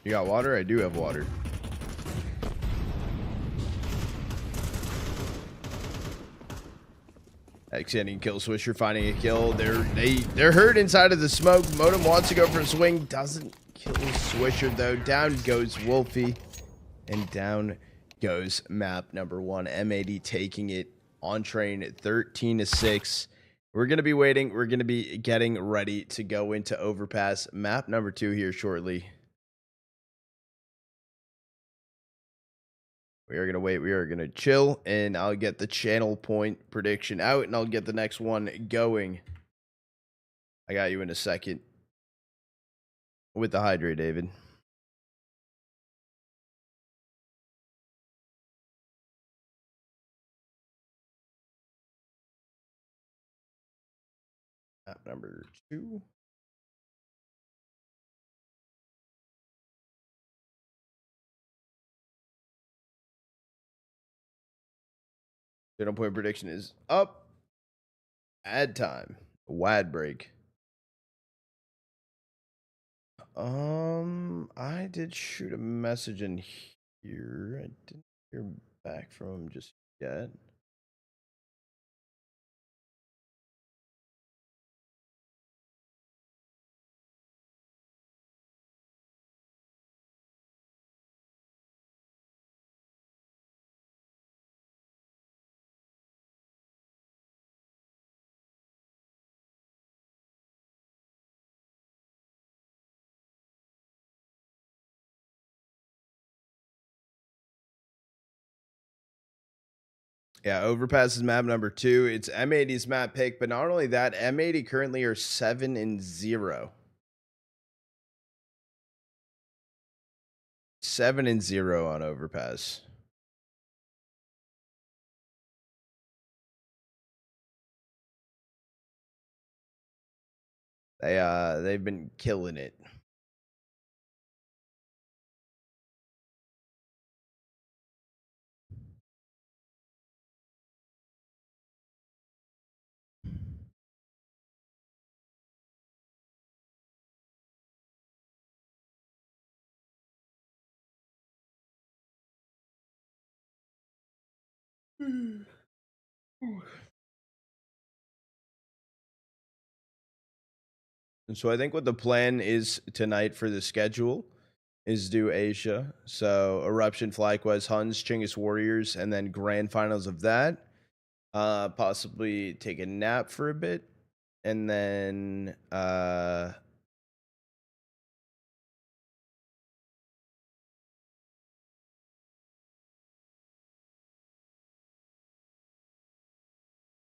You got water? I do have water. Extending kill Swisher, finding a kill. They're hurt inside of the smoke. Modem wants to go for a swing, doesn't kill Swisher though. Down goes Wolfie, and down goes map number 1. M80 taking it on train 13-6. We're gonna be waiting. We're gonna be getting ready to go into overpass map number 2 here shortly. We are going to wait. We are going to chill, and I'll get the channel point prediction out, and I'll get the next one going. I got you in a second with the hydrate, David. Map number 2. Channel point prediction is up. Ad time. Wad break. I did shoot a message in here. I didn't hear back from him just yet. Yeah, overpass is map number 2. It's M80's map pick, but not only that, M80 currently are 7-0. 7-0 on overpass. They've been killing it. And so I think what the plan is tonight for the schedule is do Asia. So Eruption, FlyQuest, Huns, Chinggis Warriors, and then grand finals of that. Possibly take a nap for a bit. And then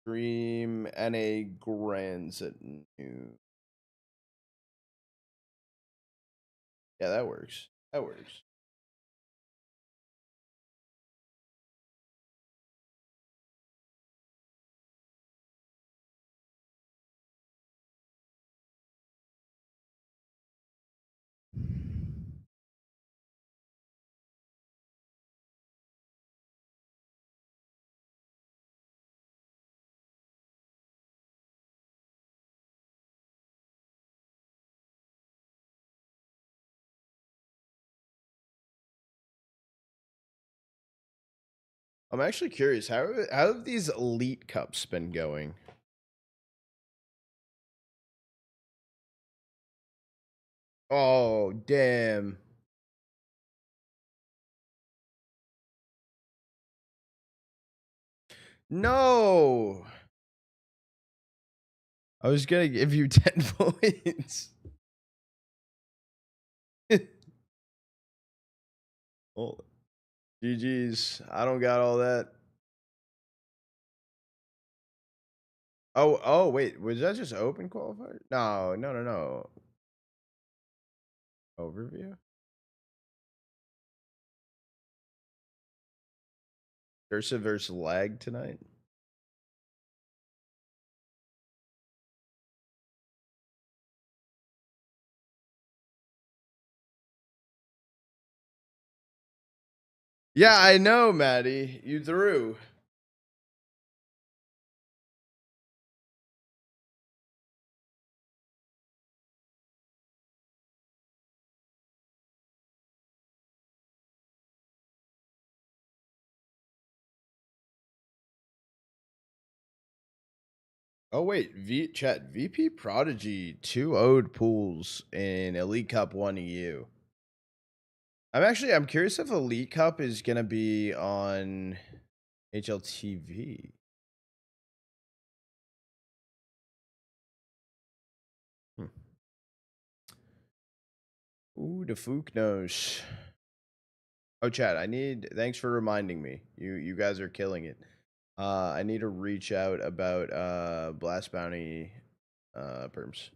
stream NA Grands at noon. Yeah, that works. That works. I'm actually curious, how have these elite cups been going? Oh, damn. No. I was gonna give you 10 points. Oh, GG's. I don't got all that. Oh, wait. Was that just open qualifier? No. Overview? Cursive versus lag tonight? Yeah, I know, Maddie. You threw. Oh wait, chat VP Prodigy 2-0'd pools in Elite Cup 1 EU. I'm curious if Elite Cup is gonna be on HLTV. Ooh, the Fook knows. Oh, chat, thanks for reminding me. You guys are killing it. I need to reach out about Blast Bounty perms.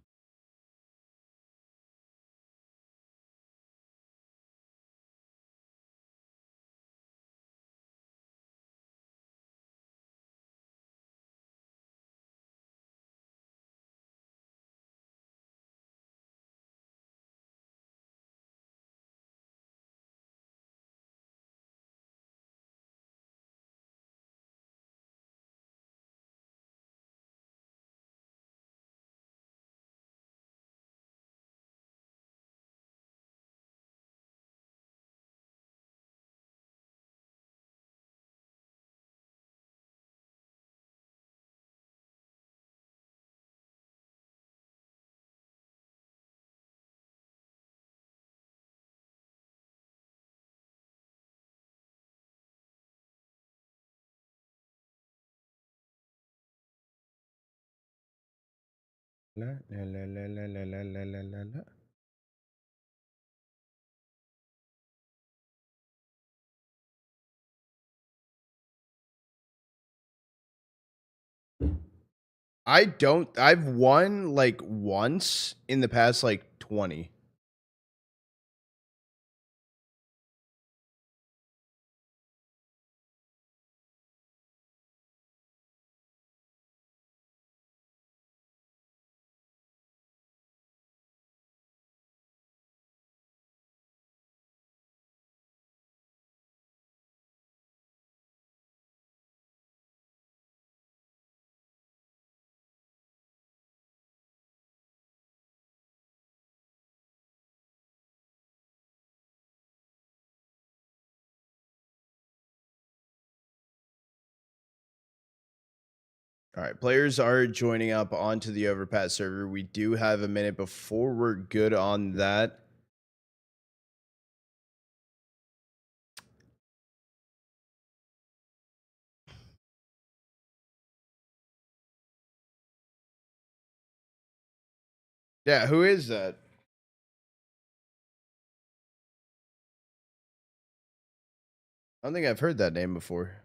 La la la la la la la la la la la. I've won like once in the past like 20. All right, players are joining up onto the Overpass server. We do have a minute before we're good on that. Yeah, who is that? I don't think I've heard that name before.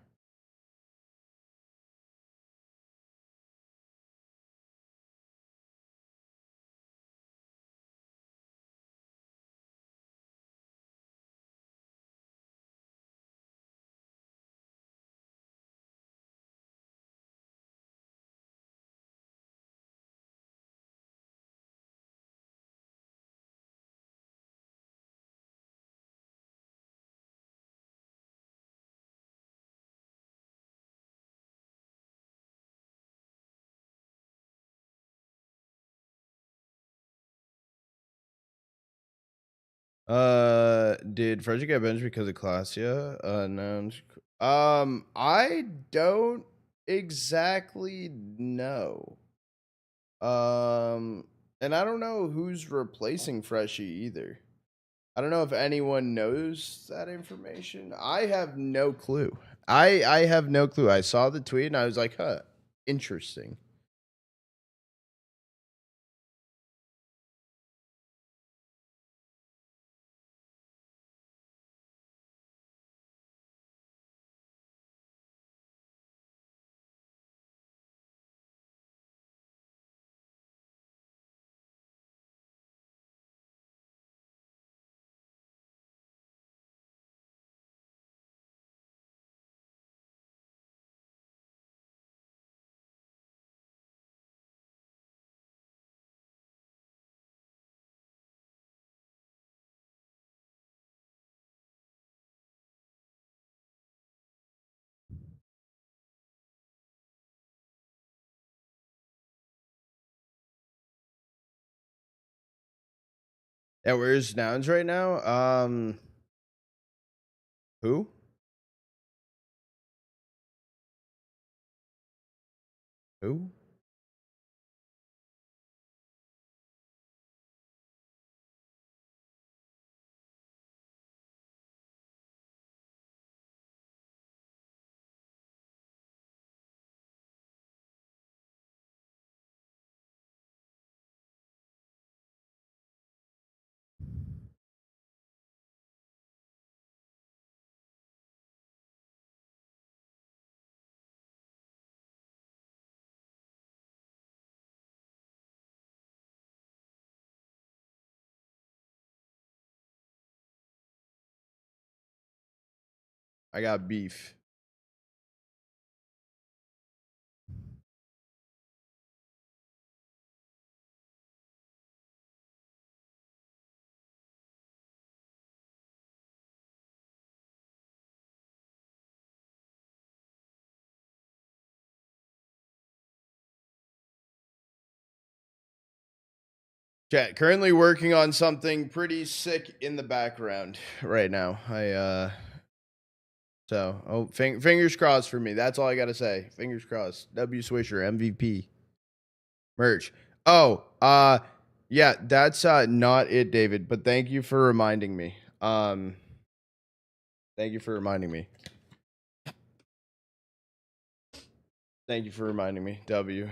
Did Frederick get benched because of Clasia? No. I don't exactly know. And I don't know who's replacing Freshie either. I don't know if anyone knows that information. I have no clue. I have no clue. I saw the tweet and I was like, huh, interesting. Yeah, where's Nouns right now? Who? Who? I got beef. Chat, currently working on something pretty sick in the background right now. Fingers crossed for me. That's all I gotta say. Fingers crossed. W Swisher MVP merch. Oh, yeah, that's not it, David. But thank you for reminding me. Thank you for reminding me. Thank you for reminding me, W.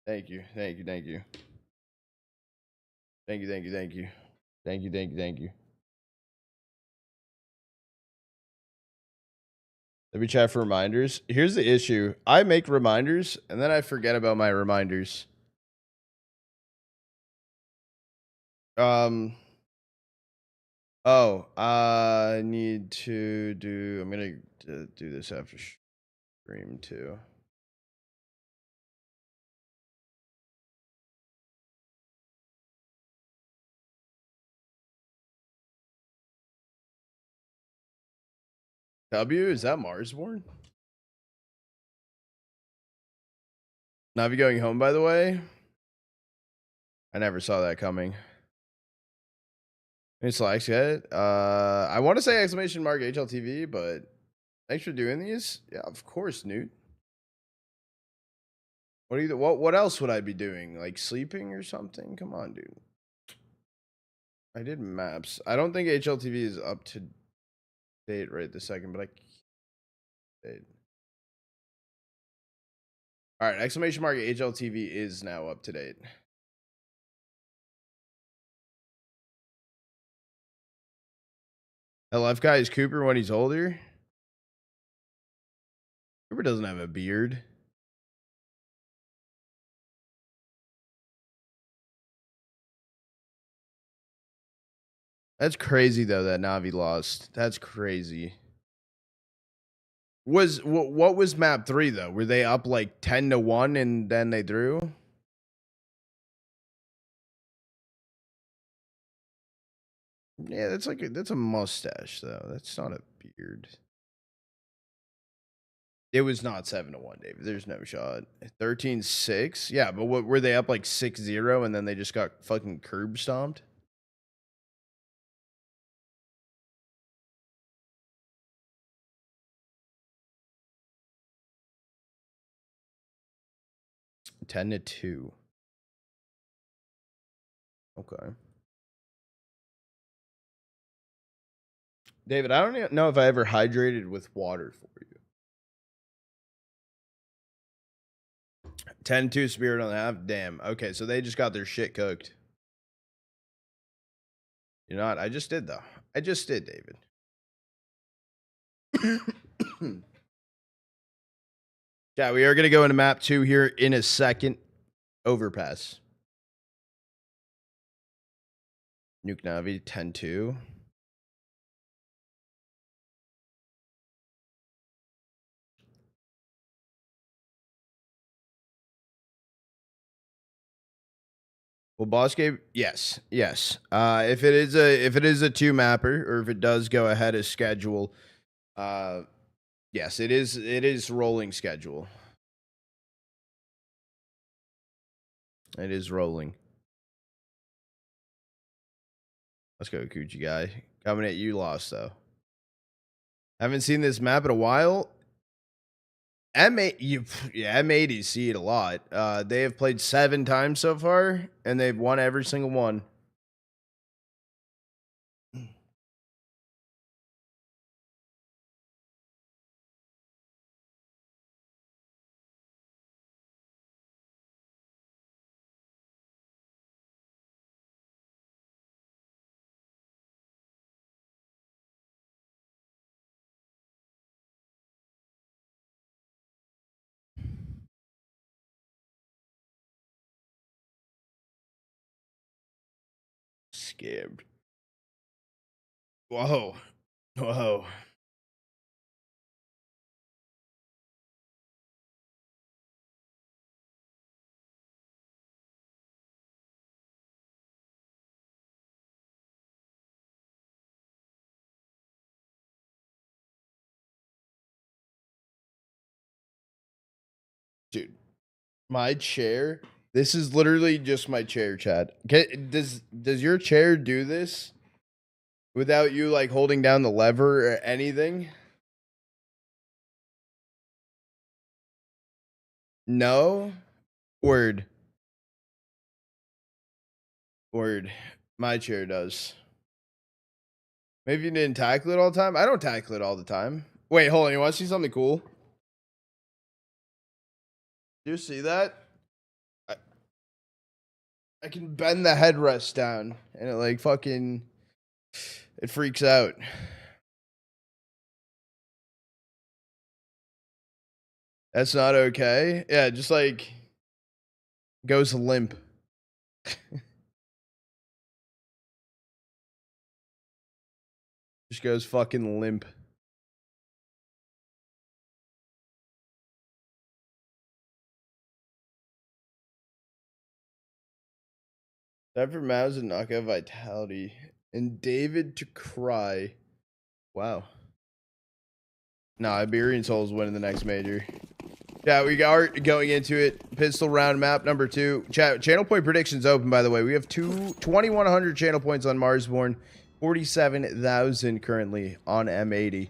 Thank you. Thank you. Thank you. Thank you. Thank you. Thank you. Thank you. Thank you. Thank you. Let me chat for reminders. Here's the issue. I make reminders and then I forget about my reminders. Oh, I need to do. I'm gonna do this after stream too. W, is that Marsborn? Navi going home, by the way. I never saw that coming. It's like it. I want to say exclamation mark HLTV, but thanks for doing these. Yeah, of course, Newt. What else would I be doing? Like sleeping or something? Come on, dude. I did maps. I don't think HLTV is up to date right this second, but all right, exclamation mark HLTV is now up to date. The left guy is Cooper when he's older. Cooper doesn't have a beard. That's crazy though that Navi lost. That's crazy. What was map 3 though? Were they up like 10-1 and then they drew? Yeah, that's a mustache though. That's not a beard. It was not 7-1, David. There's no shot. 13-6? Yeah, but what were they up like 6-0 and then they just got fucking curb stomped? Ten to 2. Okay. David, I don't know if I ever hydrated with water for you. 10-2 Spirit on the half. Damn. Okay, so they just got their shit cooked. You're not. I just did though. I just did, David. Yeah, we are gonna go into map 2 here in a second. Overpass. Nuke Navi 10-2. Well, boss game, yes. If it is a 2 mapper, or if it does go ahead of schedule, yes, it is rolling schedule. It is rolling. Let's go, Coochie guy. Coming at you, lost though. Haven't seen this map in a while. M8, M8, you see it a lot. They have played 7 times so far, and they've won every single one. scammed. Whoa. Whoa. Dude, my chair. This is literally just my chair, Chad. Does your chair do this without you like holding down the lever or anything? No? Word. Word. My chair does. Maybe you didn't tackle it all the time? I don't tackle it all the time. Wait, hold on. You want to see something cool? Do you see that? I can bend the headrest down and it like fucking it freaks out. That's not okay. Yeah, just like goes limp. Just goes fucking limp. Time for Mavs to knock out Vitality. And David to cry. Wow. Nah, Iberian Soul's winning the next major. Yeah, we are going into it. Pistol round map number 2. Channel point predictions open, by the way. We have 2,100 channel points on Marsborn. 47,000 currently on M80.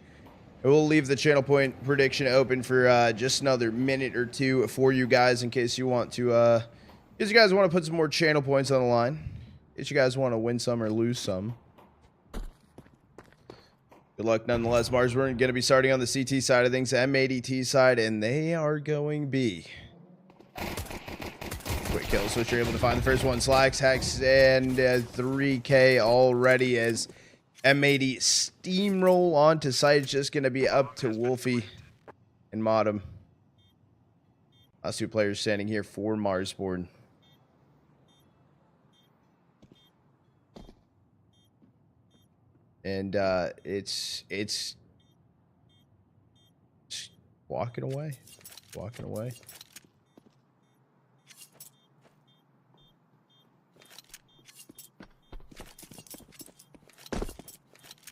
We'll leave the channel point prediction open for just another minute or two for you guys in case you want to, in case you guys want to put some more channel points on the line. In case you guys want to win some or lose some. Good luck nonetheless. Mars, we're going to be starting on the CT side of things, M80T side, and they are going B. Quick kill switch, you're able to find the first one. Slacks, Hex, and 3K already as M80 steamroll onto site. It's just going to be up to Wolfie and Modem. Last two players standing here for Marsborn. And it's walking away. Walking away.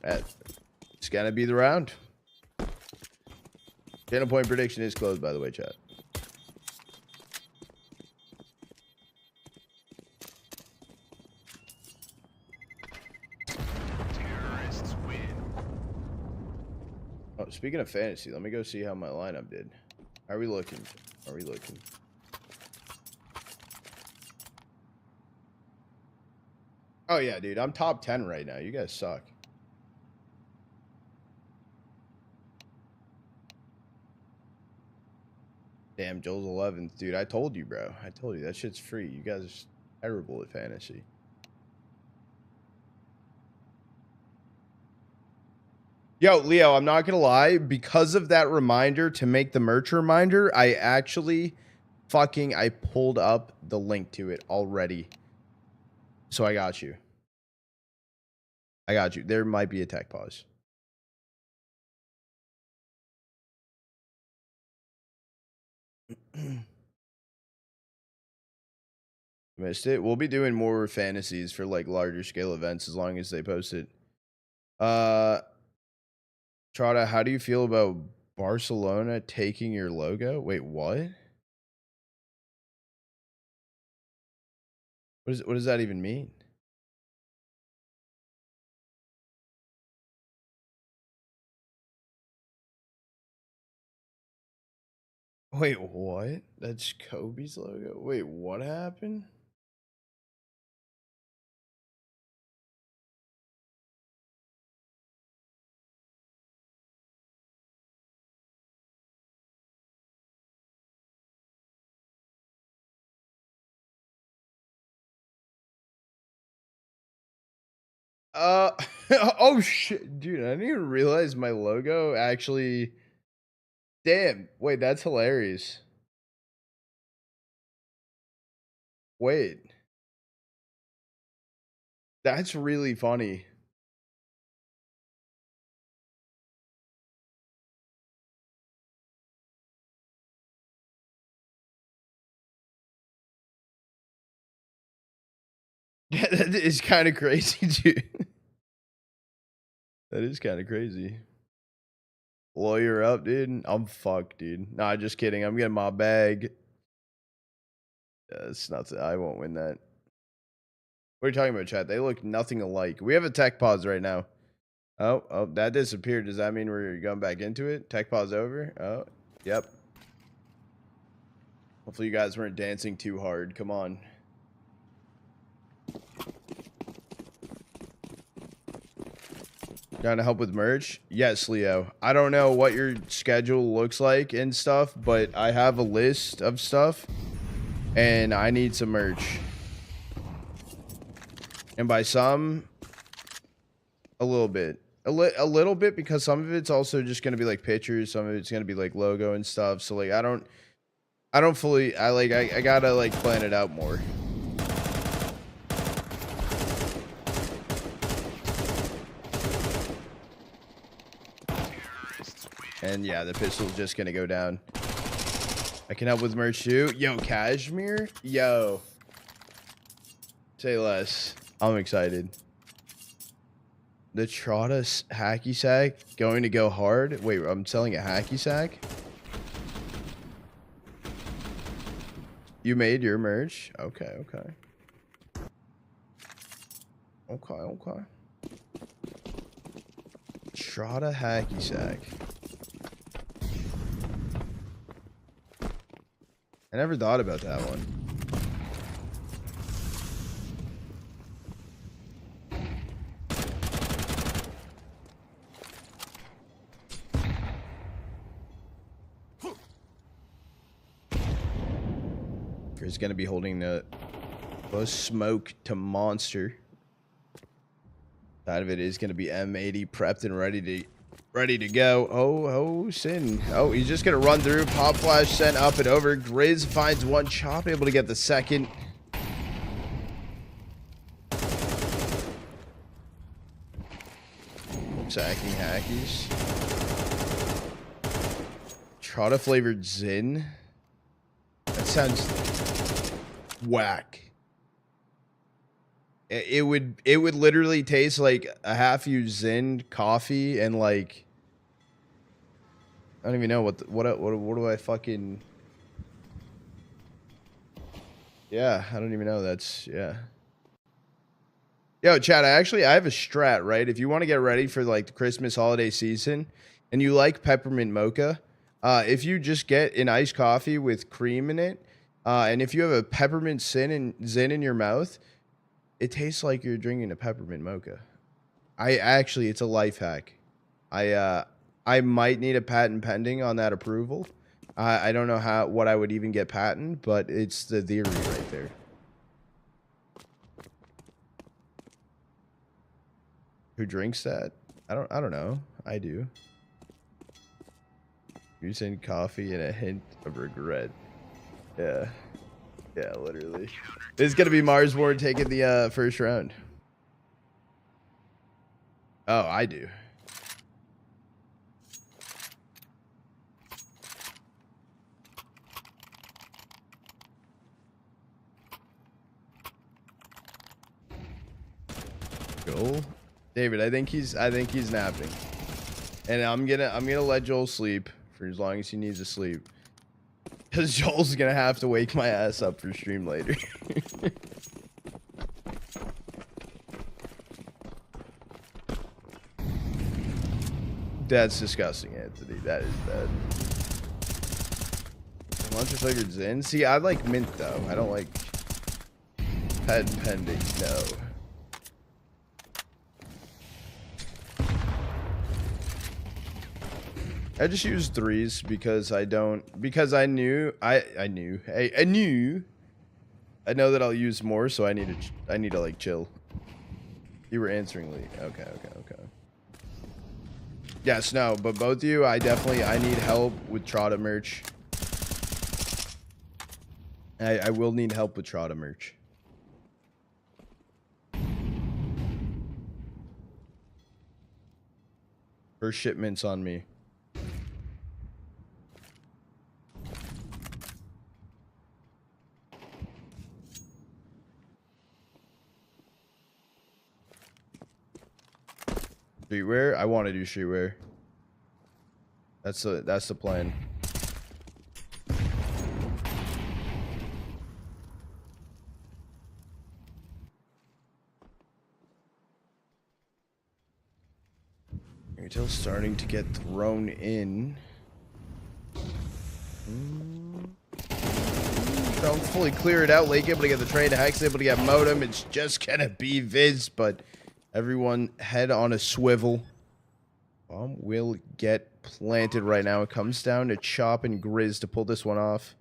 It's gonna be the round. Channel point prediction is closed, by the way, chat. Terrorists win. Oh, speaking of fantasy, let me go see how my lineup did. How are we looking? How are we looking? Oh yeah, dude, I'm top 10 right now. You guys suck. Damn, Joel's 11th. Dude, I told you, bro. I told you. That shit's free. You guys are terrible at fantasy. Yo, Leo, I'm not going to lie. Because of that reminder to make the merch reminder, I actually I pulled up the link to it already. So I got you. I got you. There might be a tech pause. Missed it. We'll be doing more fantasies for like larger scale events as long as they post it. Trotta, how do you feel about Barcelona taking your logo? Wait, what? What does that even mean? Wait, what? That's Kobe's logo? Wait, what happened? Oh shit, dude, I didn't even realize my logo actually. Damn, wait, that's hilarious. Wait. That's really funny. Yeah, that is kind of crazy, dude. That is kind of crazy. Lawyer up, dude. I'm fucked, dude. Nah, just kidding. I'm getting my bag. Yeah, it's nothing. I won't win that. What are you talking about, chat? They look nothing alike. We have a tech pause right now. Oh, that disappeared. Does that mean we're going back into it? Tech pause over? Oh, yep. Hopefully you guys weren't dancing too hard. Come on. Trying to help with merch? Yes, Leo. I don't know what your schedule looks like and stuff, but I have a list of stuff, and I need some merch. And by some, a little bit. A little bit, because some of it's also just going to be like pictures, some of it's going to be like logo and stuff. So like I don't fully, I gotta like plan it out more. And yeah, the pistol's just gonna go down. I can help with merch too. Yo, Cashmere? Yo. Say less. I'm excited. The Trotta hacky sack going to go hard? Wait, I'm selling a hacky sack? You made your merch? Okay, okay. Okay. Trotta hacky sack. I never thought about that one. He's going to be holding the smoke to monster. Side of it is going to be M80 prepped and ready to go. Oh, Sin. Oh, he's just going to run through. Pop flash sent up and over. Grizz finds one. Chop able to get the second. Sacking hackies. Trotta flavored Zin. That sounds whack. It would literally taste like a half used Zin coffee and like I don't even know what do I fucking. Yeah, I don't even know. That's yeah. Yo, chat, I have a strat, right? If you want to get ready for like the Christmas holiday season and you like peppermint mocha, if you just get an iced coffee with cream in it, and if you have a peppermint Zin in your mouth, it tastes like you're drinking a peppermint mocha. It's a life hack. I might need a patent pending on that approval. I don't know what I would even get patent, but it's the theory right there. Who drinks that? I don't know. I do. You're saying coffee and a hint of regret. Yeah. Yeah, literally. It's gonna be Mars Ward taking the first round. Oh, I do. Joel? David, I think he's napping. And I'm gonna let Joel sleep for as long as he needs to sleep. Because Joel's gonna have to wake my ass up for stream later. That's disgusting, Anthony. That is bad. Monster flavored Zin? See, I like mint though. I don't like patent pending. No. I just use threes because I know that I'll use more, so I need to like chill. You were answering Lee. Okay. Yes, no, but both of you, I need help with Trotta merch. I will need help with Trotta merch. First shipment's on me. Streetwear? I want to do streetwear. That's the plan. Until starting to get thrown in. Don't fully clear it out. Lake able to get the trade. Hex able to get modem. It's just gonna be Viz, but everyone head on a swivel. Bomb will get planted right now. It comes down to Chop and Grizz to pull this one off.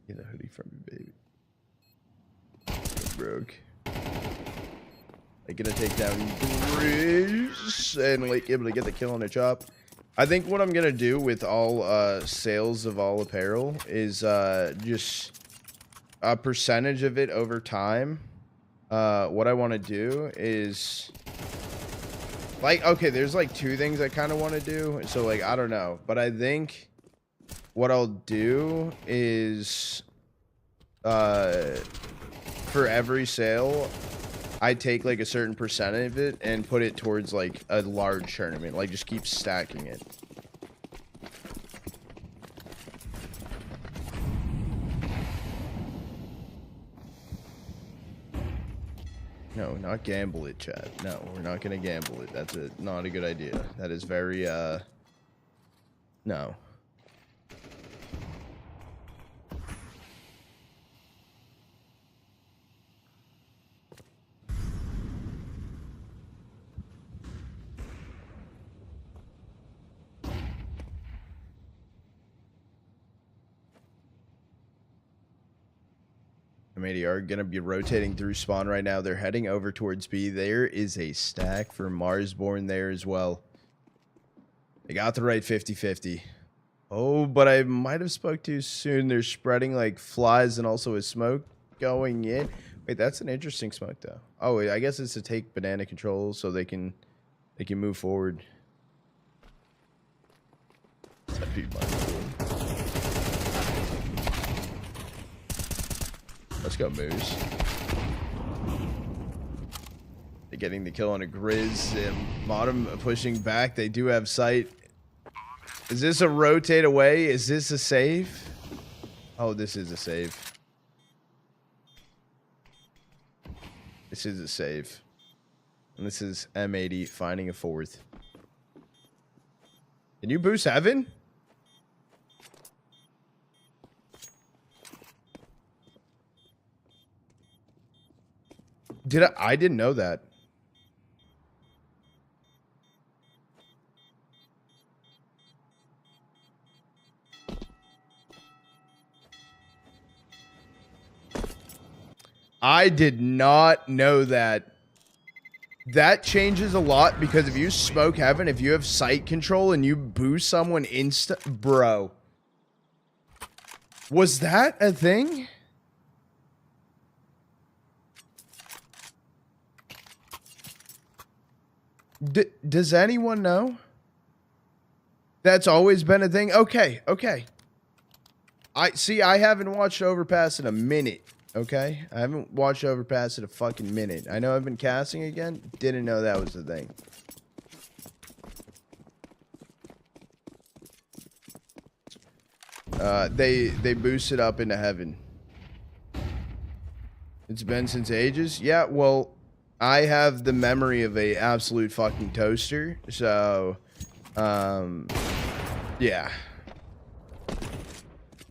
Get a hoodie from me, baby. Broke. They're gonna take down Grizz and Lake able to get the kill on a Chop. I think what I'm gonna do with all sales of all apparel is just a percentage of it over time. What I want to do is like, okay, there's like two things I kind of want to do. So like, I don't know, but I think what I'll do is for every sale, I take like a certain percentage of it and put it towards like a large tournament. Like just keep stacking it. No, not gamble it, chat. No, we're not gonna gamble it. That's not a good idea. That is very no. They are going to be rotating through spawn right now. They're heading over towards B. There is a stack for Marsborn there as well. They got the right 50-50. Oh, but I might have spoke too soon. They're spreading like flies and also a smoke going in. Wait, that's an interesting smoke though. Oh, wait, I guess it's to take banana control so they can move forward. That'd be Let's go, Moose. They're getting the kill on a Grizz. And Bottom pushing back. They do have sight. Is this a rotate away? Is this a save? Oh, this is a save. This is a save. And this is M80 finding a fourth. Can you boost Heaven? I didn't know that. I did not know that. That changes a lot because if you smoke Heaven, if you have sight control and you boost someone bro. Was that a thing? Does anyone know? That's always been a thing? Okay, okay. I haven't watched Overpass in a minute, okay? I haven't watched Overpass in a fucking minute. I know I've been casting again. Didn't know that was the thing. They boosted up into Heaven. It's been since ages? Yeah, well, I have the memory of a absolute fucking toaster, so, yeah.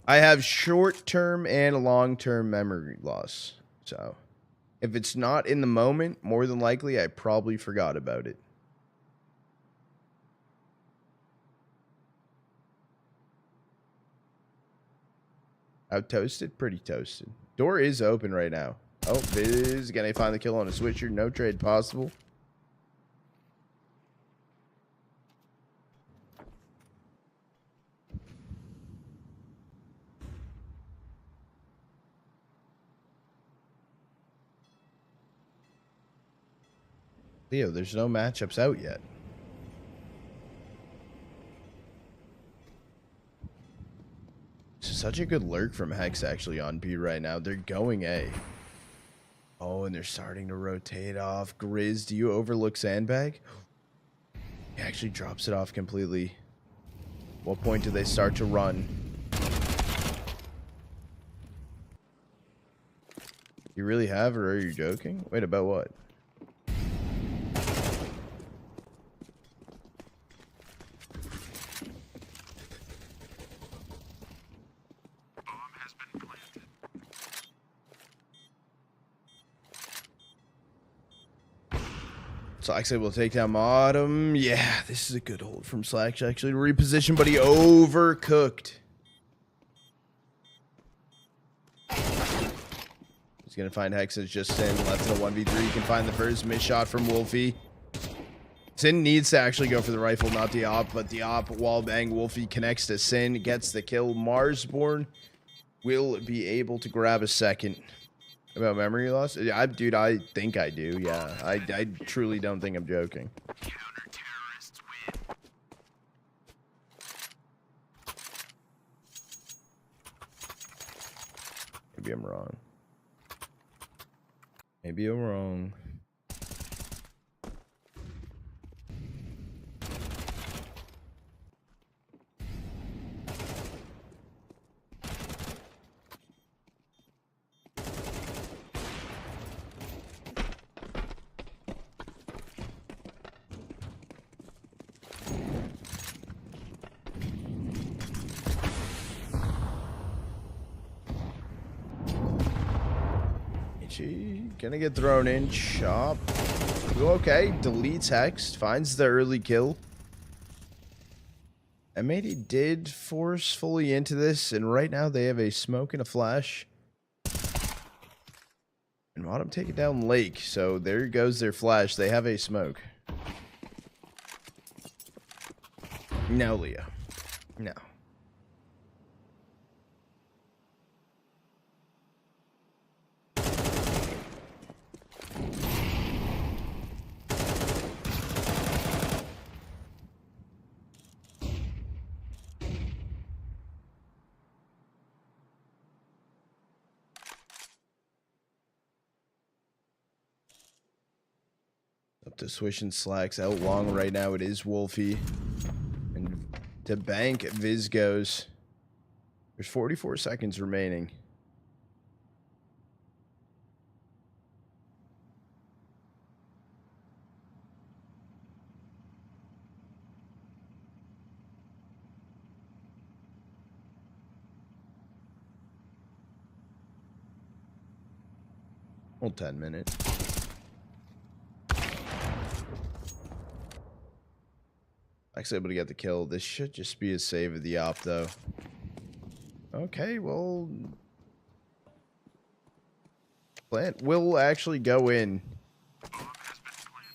I have short-term and long-term memory loss, so if it's not in the moment, more than likely I probably forgot about it. How toasted? Pretty toasted. Door is open right now. Oh, Viz gonna find the kill on a switcher. No trade possible. Leo, there's no matchups out yet. Such a good lurk from Hex actually on B right now. They're going A. Oh, and they're starting to rotate off. Grizz, do you overlook Sandbag? He actually drops it off completely. What point do they start to run? You really have, or are you joking? Wait, about what? Slacks able to take down Autumn. Yeah, this is a good hold from Slacks actually to reposition, but he overcooked. He's going to find Hex as just Sin. Left in a 1v3. He can find the first miss shot from Wolfie. Sin needs to actually go for the rifle, not the op, but the op wallbang. Wolfie connects to Sin, gets the kill. Marsborn will be able to grab a second. About memory loss? Dude, I think I do, yeah. I truly don't think I'm joking. Maybe I'm wrong. Maybe I'm wrong. Gonna get thrown in. Chop. Okay. Deletes Hex. Finds the early kill. M80 did force fully into this, and right now they have a smoke and a flash. And Autumn take it down Lake, so there goes their flash. They have a smoke. No, Leo. No. Up to Swish and Slacks out long right now. It is Wolfie. And to bank, Viz goes. There's 44 seconds remaining. Well, 10 minutes. Actually able to get the kill. This should just be a save of the op, though. Okay, well... Plant will actually go in.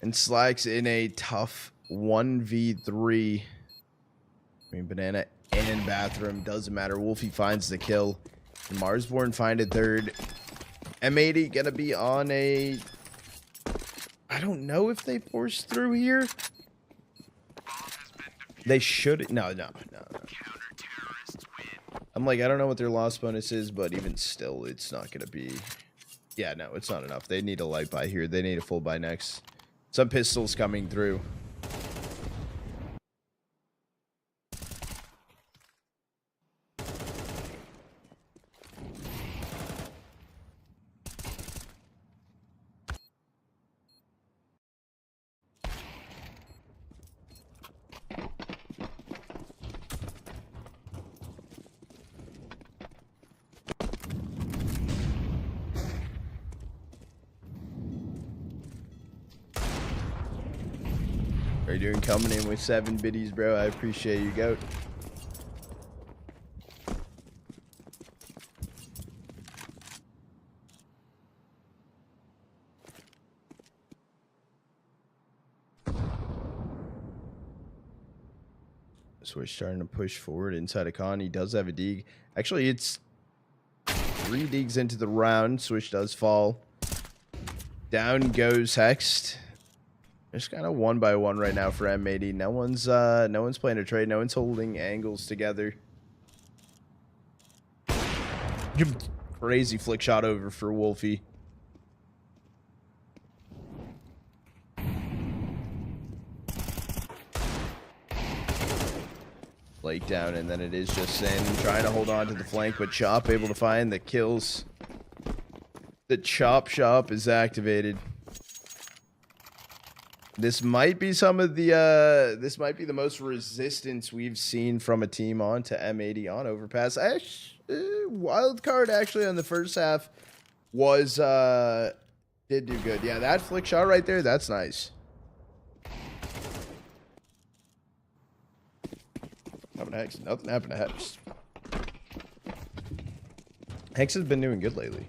And Slacks in a tough 1v3. I mean, Banana and Bathroom. Doesn't matter. Wolfie finds the kill. And Marsborn find a third. M80 gonna be on a... I don't know if they force through here. They should... No. I'm like, I don't know what their loss bonus is, but even still, it's not going to be... Yeah, no, it's not enough. They need a light buy here. They need a full buy next. Some pistols coming through. How you doing? Coming in with 7 biddies, bro. I appreciate you, goat. Swish starting to push forward inside of Khan. He does have a dig. Actually, it's 3 digs into the round. Swish does fall. Down goes Hext. It's kind of 1 by 1 right now for M80. No one's playing a trade. No one's holding angles together. Crazy flick shot over for Wolfie. Blake down, and then it is just Sin trying to hold on to the flank, but Chop able to find the kills. The Chop Shop is activated. This might be some of the this might be the most resistance we've seen from a team on to M80 on overpass. Wild card actually on the first half was did do good. Yeah, that flick shot right there, that's nice. Hex. Nothing happened to Hex. Hex has been doing good lately.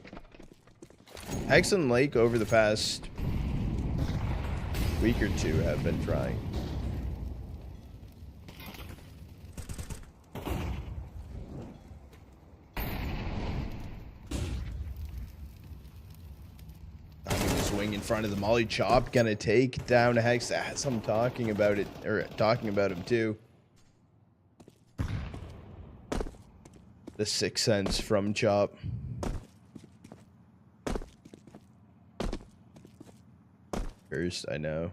Hex and Lake over the past week or two have been trying. Swing in front of the Molly Chop, gonna take down Hex. That's I'm talking about it, or talking about him too. The 6th Sense from Chop. First, I know.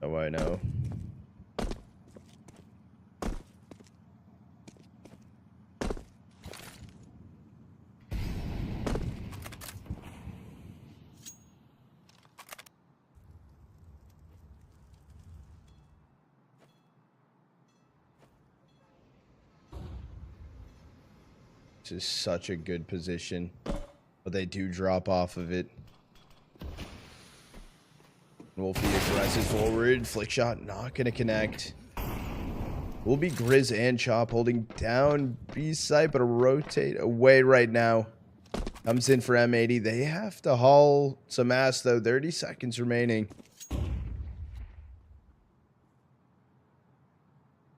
Oh, I know. This is such a good position, but they do drop off of it. Wolfie aggresses forward, flick shot not gonna connect. Will be Grizz and Chop holding down B site, but a rotate away right now. Comes in for M80. They have to haul some ass though. 30 seconds remaining. And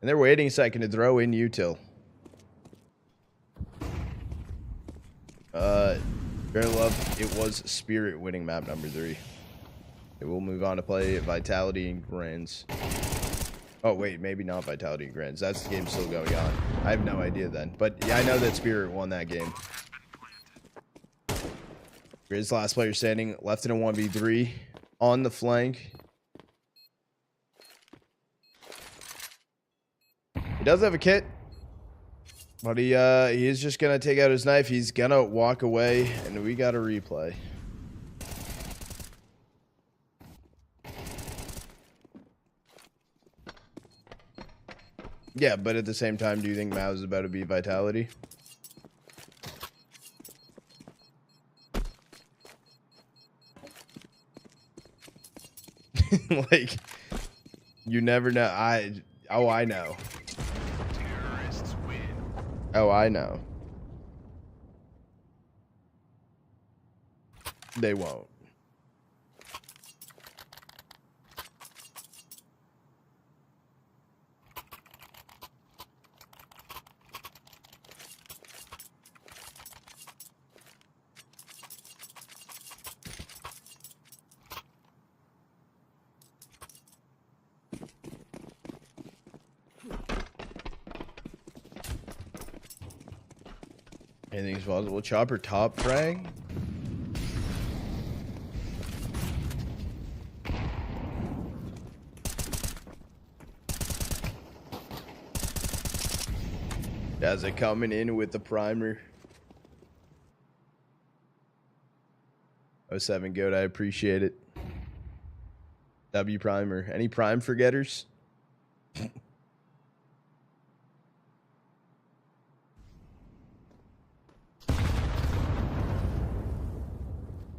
they're waiting a second to throw in util. Very love. It was Spirit winning map number 3. Okay, we'll move on to play Vitality and Grands. Oh wait, maybe not Vitality and Grands. That's the game still going on. I have no idea then. But yeah, I know that Spirit won that game. Grizz last player standing, left in a 1v3 on the flank. He does have a kit. But he is just gonna take out his knife. He's gonna walk away, and we got a replay. Yeah, but at the same time, do you think Mao's about to be Vitality? Like, you never know. Oh, I know. Oh, I know. They won't. Anything's possible. Chopper top frag. Daza coming in with the primer. 07 Goat, I appreciate it. W primer. Any prime forgetters?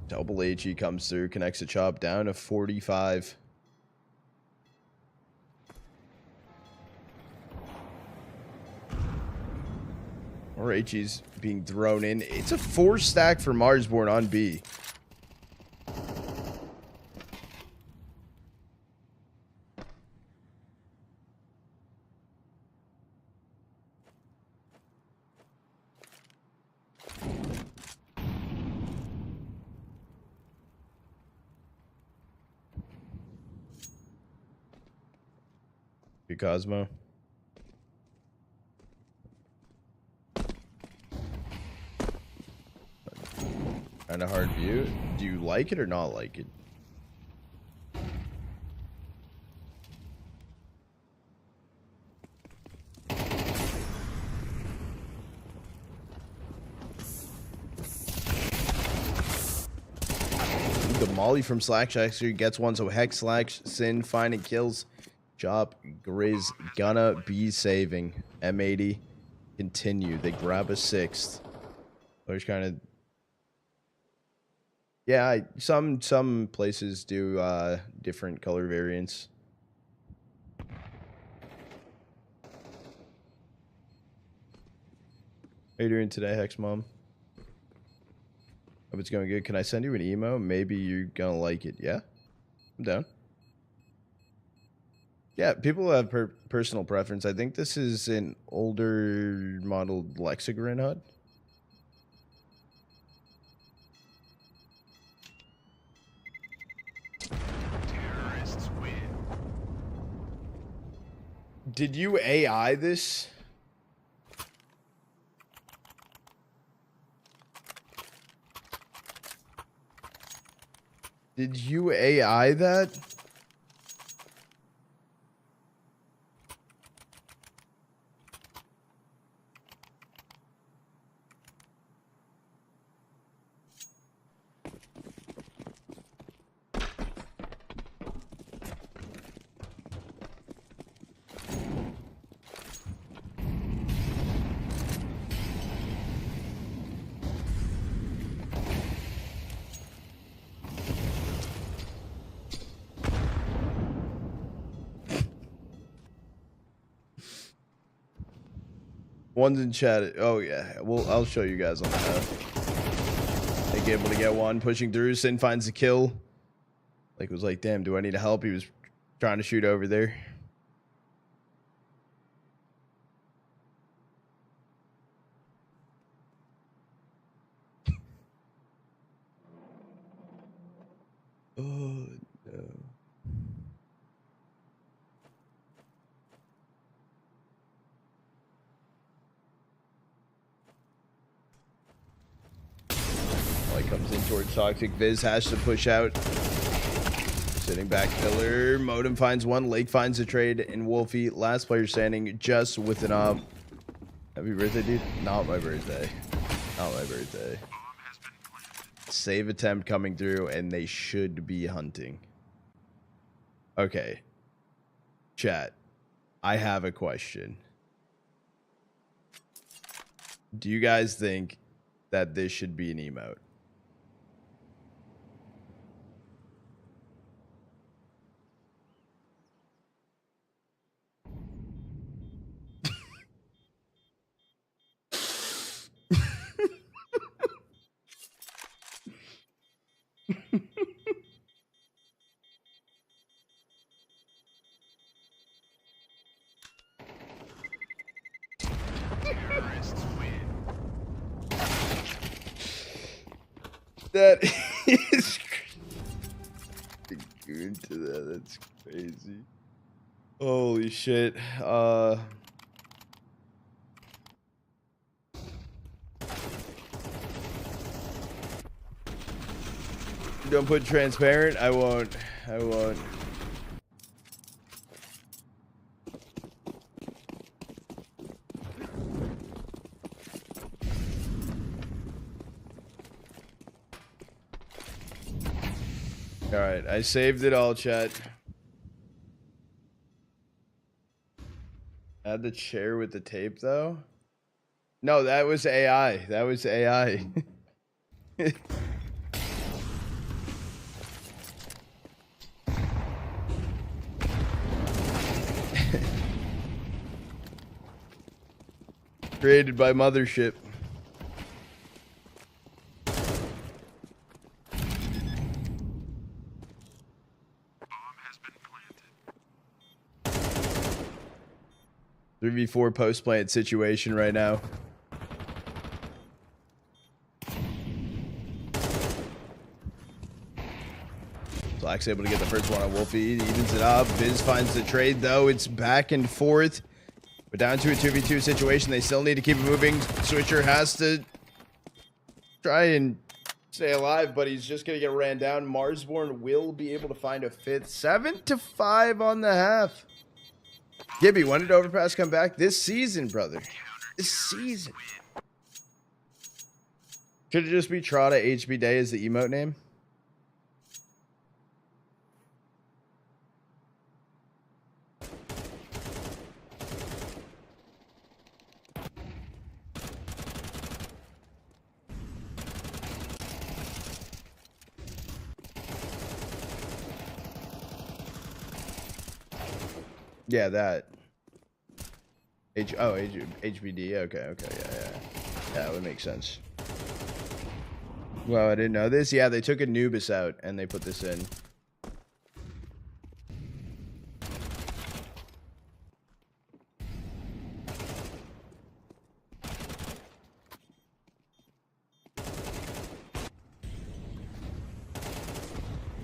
Double HE comes through, connects a chop down to 45. Or HE's being thrown in. It's a 4-stack for Marsborn on B. Good Cosmo. Kind of hard view. Do you like it or not like it? The Molly from Slash actually gets one, so Hex, Slash, Sin, finding kills. Chop, Grizz, gonna be saving. M80, continue. They grab a 6th. There's kind of... Yeah, some places do different color variants. How you doing today, Hex Mom? Hope it's going good. Can I send you an emo? Maybe you're gonna like it. Yeah? I'm down. Yeah, people have personal preference. I think this is an older modeled Lexigran HUD. Terrorists win. Did you AI this? Did you AI that? One's in chat. Oh yeah, well I'll show you guys on the map. Like able to get one, pushing through. Sin finds the kill. Like was like, damn, do I need help? He was trying to shoot over there. Oh no. Comes in towards Toxic. Viz has to push out. Sitting back pillar. Modem finds one. Lake finds a trade. And Wolfie, last player standing, just with an op. Happy birthday, dude. Not my birthday. Not my birthday. Save attempt coming through, and they should be hunting. Okay. Chat. I have a question. Do you guys think that this should be an emote? That is into that. That's crazy. Holy shit. Don't put transparent. I won't. I won't. All right, I saved it all, chat. Add the chair with the tape, though. No, that was AI. That was AI. Created by Mothership. Bomb has been planted. 3v4 post-plant situation right now. Black's able to get the first one on Wolfie. He evens it up. Biz finds the trade, though. It's back and forth. But down to a 2v2 situation. They still need to keep it moving. Switcher has to try and stay alive, but he's just going to get ran down. Marsborn will be able to find a fifth. 7-5 on the half. Gibby, when did Overpass come back? This season, brother. This season. Could it just be Trotta HB Day as the emote name? Yeah, that. HBD. Okay, yeah. That would make sense. Well, I didn't know this. Yeah, they took Anubis out and they put this in.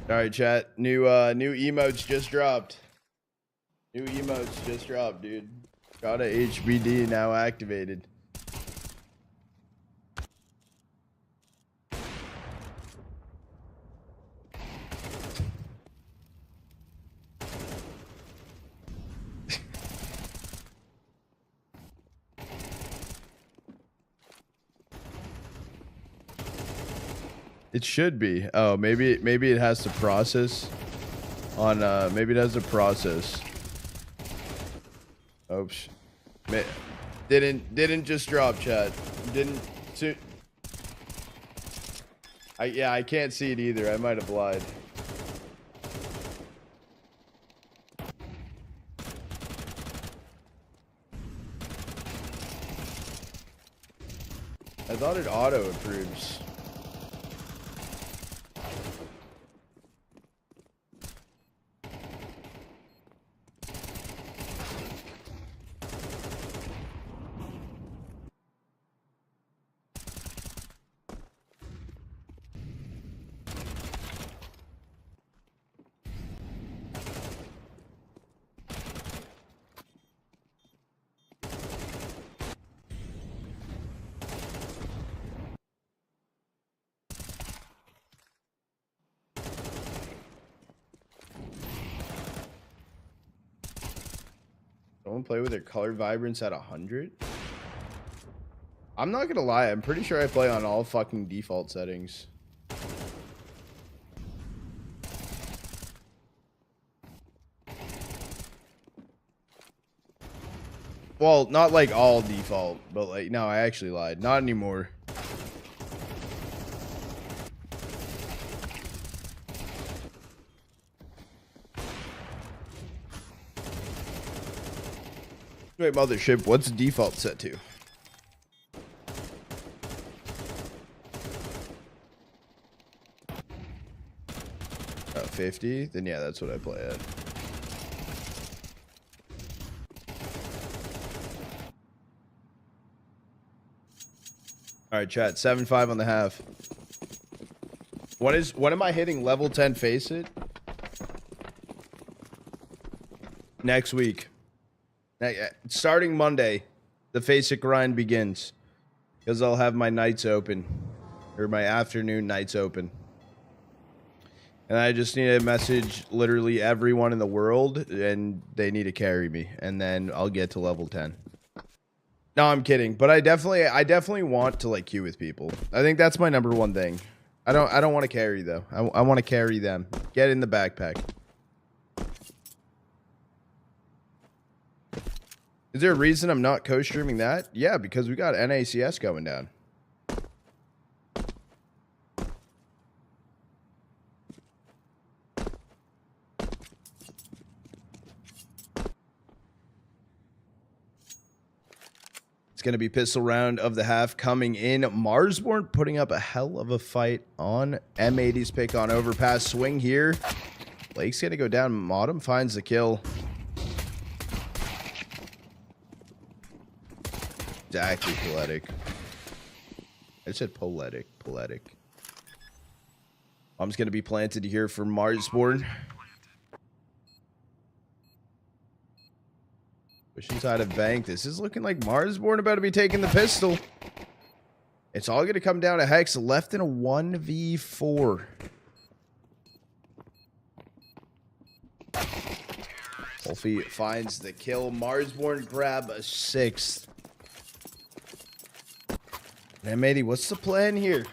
All right, chat. New emotes just dropped. New emotes just dropped, dude. Got a HBD now activated. It should be. Oh, maybe it has to process on maybe it has to process. Oops. Didn't just drop, chat. I can't see it either. I might have lied. I thought it auto approves. Someone play with their color vibrance at 100? I'm not gonna lie, I'm pretty sure I play on all fucking default settings. Well, not like all default, but like, no, I actually lied. Not anymore. Wait, mothership, what's default set to? Oh, 50? Then yeah, that's what I play at. Alright, chat, 7-5 on the half. When am I hitting level 10 face it? Next week. Starting Monday, the face it grind begins. Because I'll have my nights open. Or my afternoon nights open. And I just need to message literally everyone in the world. And they need to carry me. And then I'll get to level 10. No, I'm kidding. But I definitely want to like queue with people. I think that's my number one thing. I don't want to carry though. I want to carry them. Get in the backpack. Is there a reason I'm not co-streaming that? Yeah, because we got NACS going down. It's going to be pistol round of the half coming in. Marsborn putting up a hell of a fight on M80's pick on overpass swing here. Blake's going to go down. Modem finds the kill. It's actually poetic. I said poetic. Bomb's going to be planted here for Marsborn. Push inside of bank. This is looking like Marsborn about to be taking the pistol. It's all going to come down to Hex left in a 1v4. Wolfie finds the kill. Marsborn grab a 6th. And matey, what's the plan here?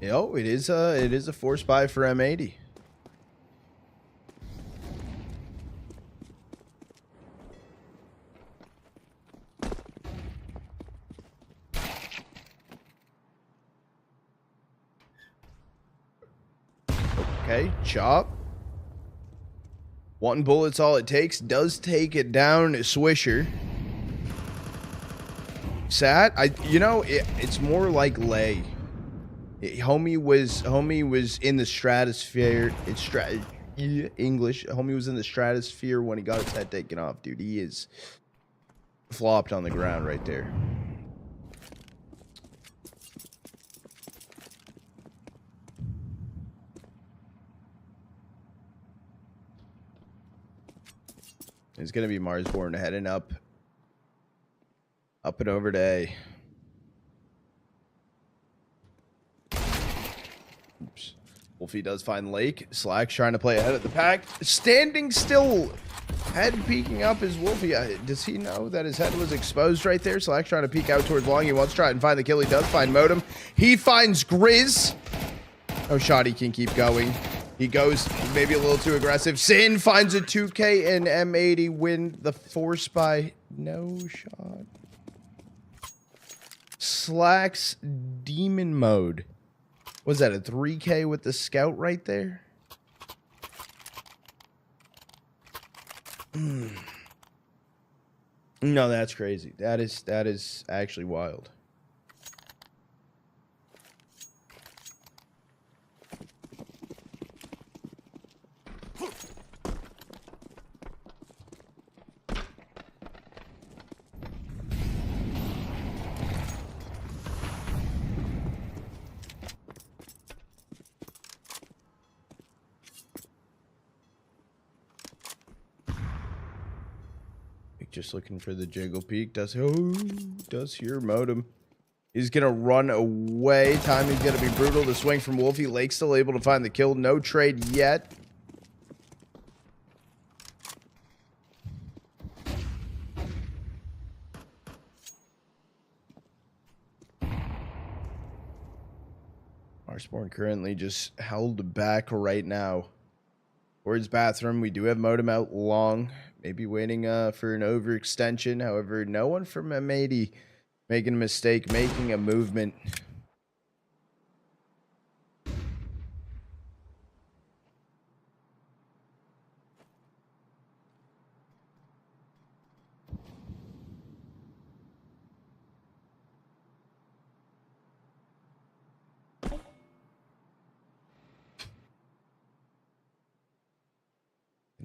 Yo, it is a force buy for M80. Okay, chop. One bullet's all it takes. Does take it down, Swisher. Sat, it's more like Lay. Homie was in the stratosphere. It's English. Homie was in the stratosphere when he got his head taken off, dude. He is flopped on the ground right there. It's gonna be Marsborn heading up and over to A. Oops. Wolfie does find Lake. Slack's trying to play ahead of the pack. Standing still. Head peeking up is Wolfie. Does he know that his head was exposed right there? Slack's trying to peek out towards long. He wants to try and find the kill. He does find Modem. He finds Grizz. No shot. He can keep going. He goes maybe a little too aggressive. Sin finds a 2K and M80 win the force by no shot. Slack's demon mode. Was that a 3K with the scout right there? No, that's crazy. That is actually wild. Just looking for the jiggle peek. Does hear Modem. He's gonna run away. Timing's gonna be brutal. The swing from Wolfie. Lake still able to find the kill. No trade yet. Marsborn currently just held back right now. Towards bathroom. We do have Modem out long. Maybe waiting for an overextension. However, no one from M80 making a mistake, making a movement.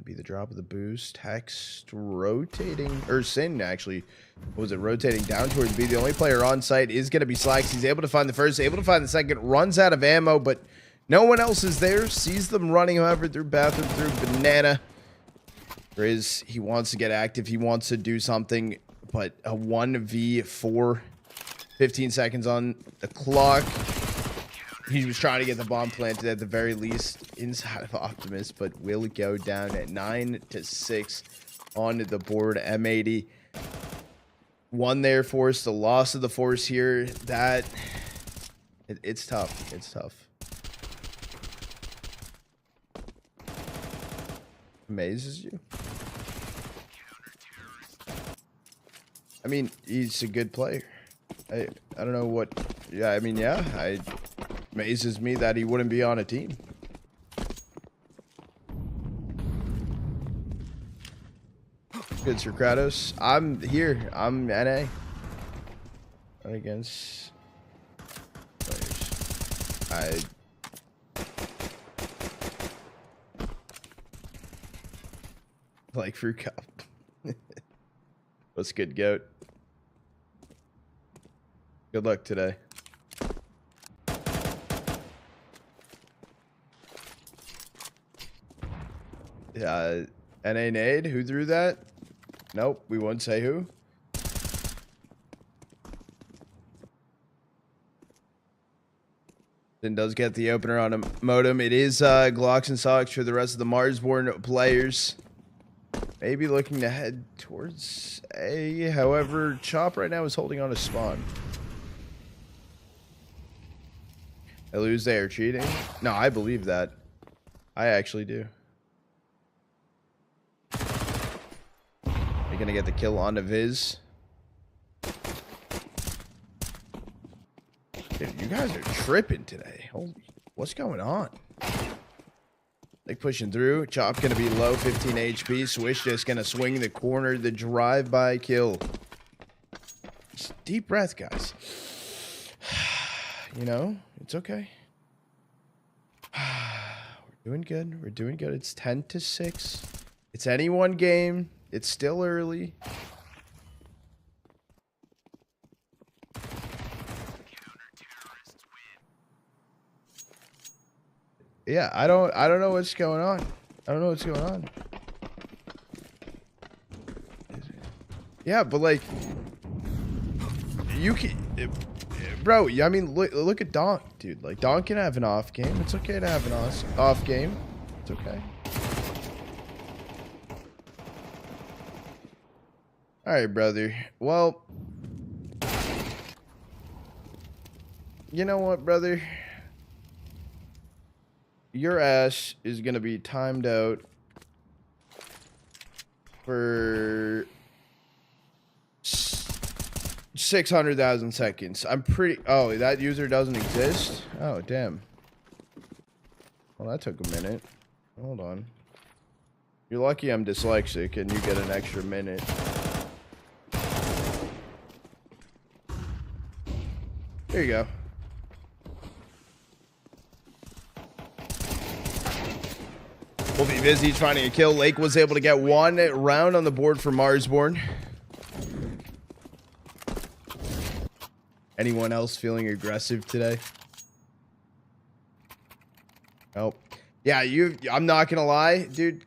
Be the drop of the boost. Hex rotating, or Sin actually, what was it, rotating down towards B. The only player on site is going to be Slacks. He's able to find the first, able to find the second, runs out of ammo, but no one else is there. Sees them running, however, through bathroom, through banana. Grizz, he wants to get active. He wants to do something, but a 1v4, 15 seconds on the clock. He was trying to get the bomb planted at the very least inside of Optimus, but will go down at 9-6 on the board. M80 won their force. The loss of the force here, it's tough. It's tough. Amazes you? I mean, he's a good player. I don't know what. Yeah, I mean, yeah. Amazes me that he wouldn't be on a team. Good, Sir Kratos. I'm here. I'm NA. Not against players. I like fruit cup. What's good, goat? Good luck today. NA Nade, who threw that? Nope, we won't say who. Then does get the opener on a modem. It is Glocks and Socks for the rest of the Marsborn players. Maybe looking to head towards A. However, Chop right now is holding on to spawn. I lose, they are cheating. No, I believe that. I actually do. Are you gonna get the kill on Viz? Dude, you guys are tripping today. Holy, what's going on? Like pushing through. Chop gonna be low, 15 HP. Swish just gonna swing the corner, the drive-by kill. Just deep breath, guys. You know, it's okay. We're doing good. We're doing good. It's 10-6. It's any one game. It's still early. Yeah, I don't know what's going on. I don't know what's going on. Yeah, but like you can, bro. I mean, look at Donk, dude. Like Donk can have an off game. It's okay to have an off game. It's okay. All right, brother. Well, you know what, brother? Your ass is gonna be timed out for 600,000 seconds. I'm pretty. Oh, that user doesn't exist. Oh, damn. Well, that took a minute. Hold on. You're lucky I'm dyslexic and you get an extra minute. There you go. We'll be busy trying to kill. Lake was able to get one round on the board for Marsborn. Anyone else feeling aggressive today? Oh, yeah, I'm not gonna lie, dude.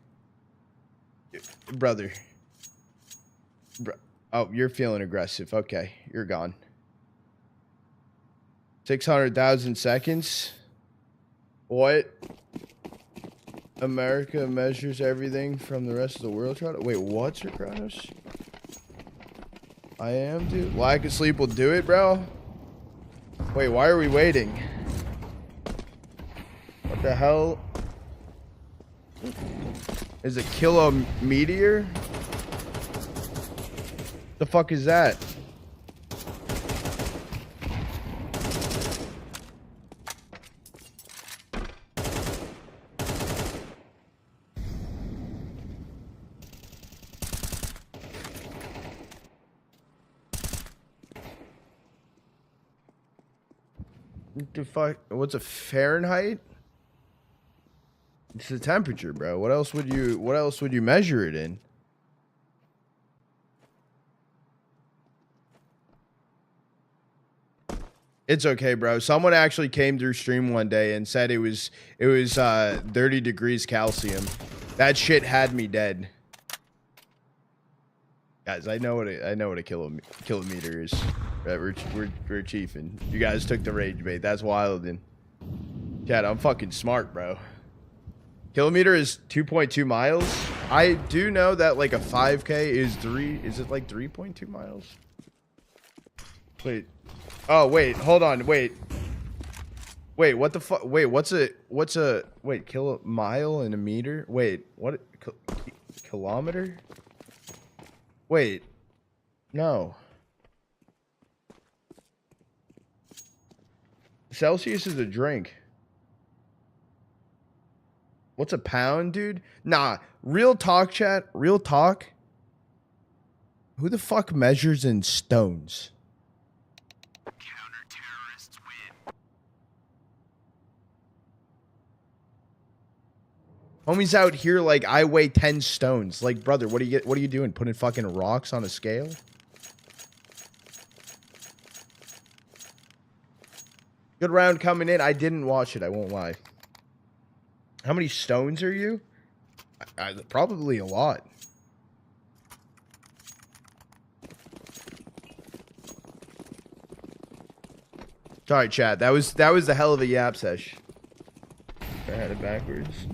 Brother. Oh, you're feeling aggressive. Okay, you're gone. 600,000 seconds. What? America measures everything from the rest of the world. Wait, what's your Kratos? I am, dude. Lack of sleep will do it, bro. Wait, why are we waiting? What the hell? Is it kilometer? The fuck is that? The fuck? What's a Fahrenheit? It's the temperature, bro. What else would you measure it in? It's okay, bro. Someone actually came through stream one day and said it was 30 degrees calcium. That shit had me dead. Guys, I know what a kilometer is. Right, we're chiefing. You guys took the rage bait. That's wild. And Chad, I'm fucking smart, bro. Kilometer is 2.2 miles. I do know that like a 5K is is it like 3.2 miles? Wait. Oh, wait. Hold on. Wait. Wait, what the fuck? Wait, what's a mile and a meter? Wait, what? Kilometer? Wait. No. Celsius is a drink. What's a pound, dude? Nah, real talk, chat. Real talk. Who the fuck measures in stones? Counter-terrorists win. Homies out here like I weigh 10 stones. Like, brother, what are you doing? Putting fucking rocks on a scale? Good round coming in. I didn't watch it. I won't lie. How many stones are you? Probably a lot. Sorry, chat. That was a hell of a yap sesh. I had it backwards.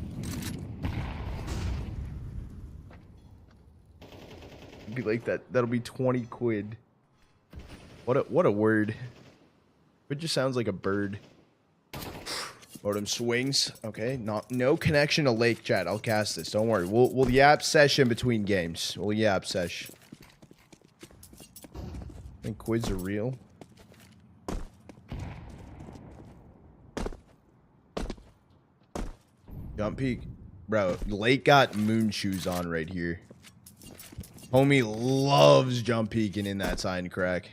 Be like that. That'll be 20 quid. What a word. It just sounds like a bird. Modem swings. Okay, no connection to Lake, chat. I'll cast this. Don't worry. We'll yap sesh in between games. We'll yap sesh. I think quids are real. Jump peek. Bro, Lake got moon shoes on right here. Homie loves jump peeking in that sign crack.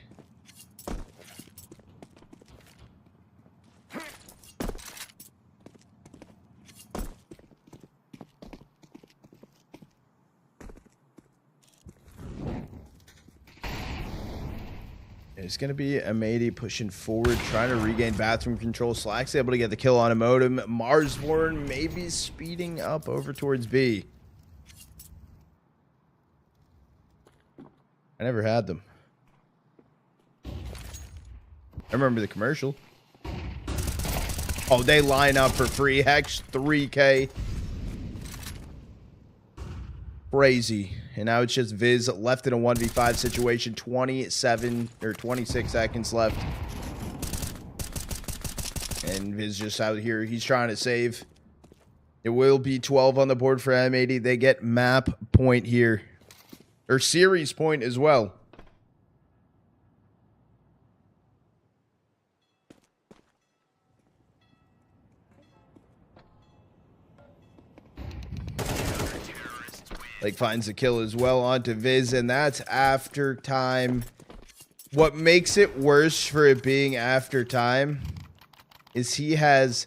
It's going to be M80 pushing forward, trying to regain bathroom control. Slack's able to get the kill on a modem. Marsborn maybe speeding up over towards B. I never had them. I remember the commercial. Oh, they line up for free. Hex 3K. Crazy. And now it's just Viz left in a 1v5 situation. 27 or 26 seconds left. And Viz just out here. He's trying to save. It will be 12 on the board for M80. They get map point here. Or series point as well. Like finds the kill as well onto Viz, and that's after time. What makes it worse for it being after time is he has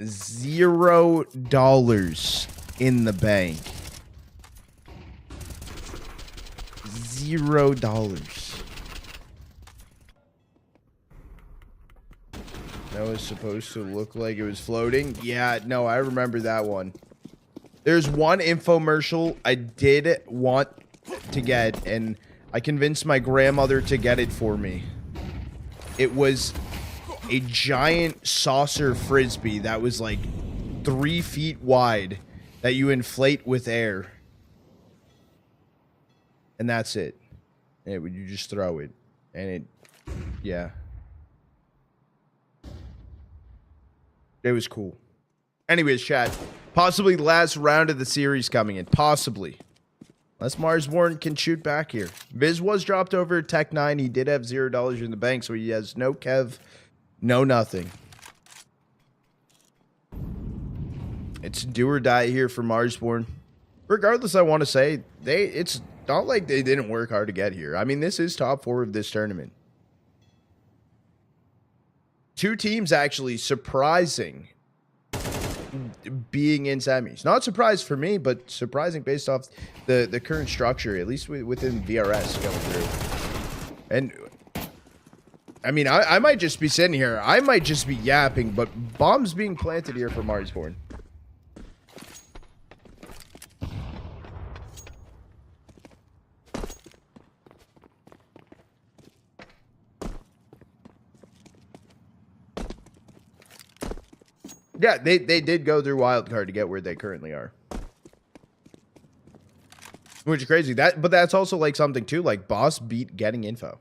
$0 in the bank. $0. That was supposed to look like it was floating. Yeah, no, I remember that one. There's one infomercial I did want to get, and I convinced my grandmother to get it for me. It was a giant saucer frisbee that was like 3 feet wide that you inflate with air. And that's it. And you just throw it. And it, yeah. It was cool. Anyways, chat. Possibly last round of the series coming in. Possibly. Unless Marsborn can shoot back here. Viz was dropped over at Tech 9. He did have $0 in the bank, so he has no Kev, no nothing. It's do or die here for Marsborn. Regardless, I want to say, it's not like they didn't work hard to get here. I mean, this is top 4 of this tournament. 2 teams actually surprising being in semis. Not surprised for me, but surprising based off the current structure, at least within VRS going through. And I mean, I might just be sitting here. I might just be yapping, but bombs being planted here for Marsborn. Yeah, they did go through wildcard to get where they currently are. Which is crazy. But that's also like something too, like Boss beat getting info.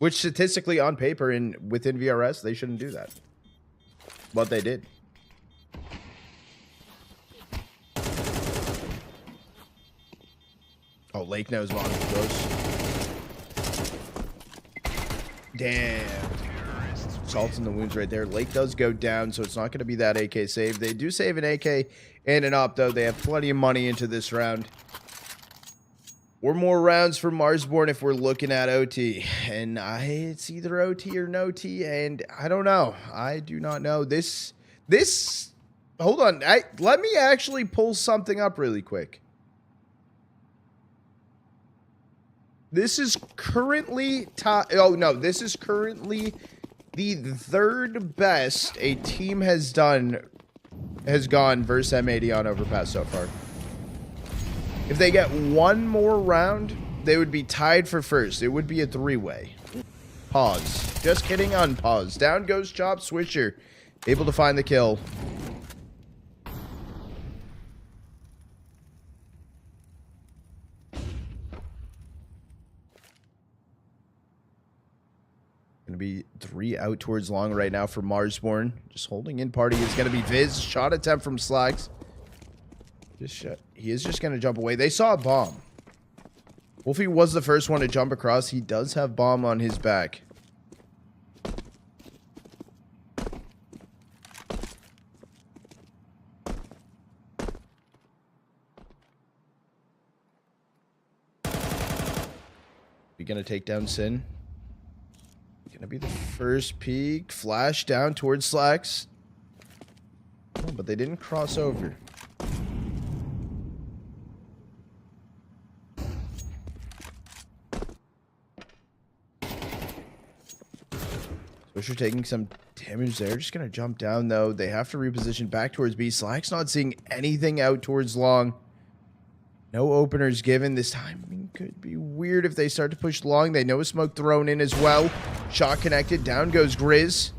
Which statistically on paper and within VRS, they shouldn't do that. But they did. Oh, Lake knows bottom close. Damn. salt in the wounds right there. Lake does go down, so it's not going to be that AK save. They do save an AK and an op, though. They have plenty of money into this round. 4 more rounds for Marsborn if we're looking at OT. And it's either OT or no T, and I don't know. I do not know. This hold on. Let me actually pull something up really quick. This is currently this is currently the 3rd best a team has gone versus M80 on Overpass so far. If they get one more round, they would be tied for first. It would be a 3-way. Pause. Just kidding, unpause. Down goes Chop. Swisher able to find the kill. Gonna be 3 out towards long right now for Marsborn. Just holding in party is gonna be Viz. Shot attempt from Slacks. He is just gonna jump away. They saw a bomb. Wolfie was the first one to jump across. He does have bomb on his back. We're gonna take down Sin. Gonna be the first peek. Flash down towards Slacks. Oh, but they didn't cross over. Swisher taking some damage there. Just gonna jump down though. They have to reposition back towards B. Slack's not seeing anything out towards long. No openers given. This timing could be weird if they start to push long. They know a smoke thrown in as well. Shot connected. Down goes Grizz.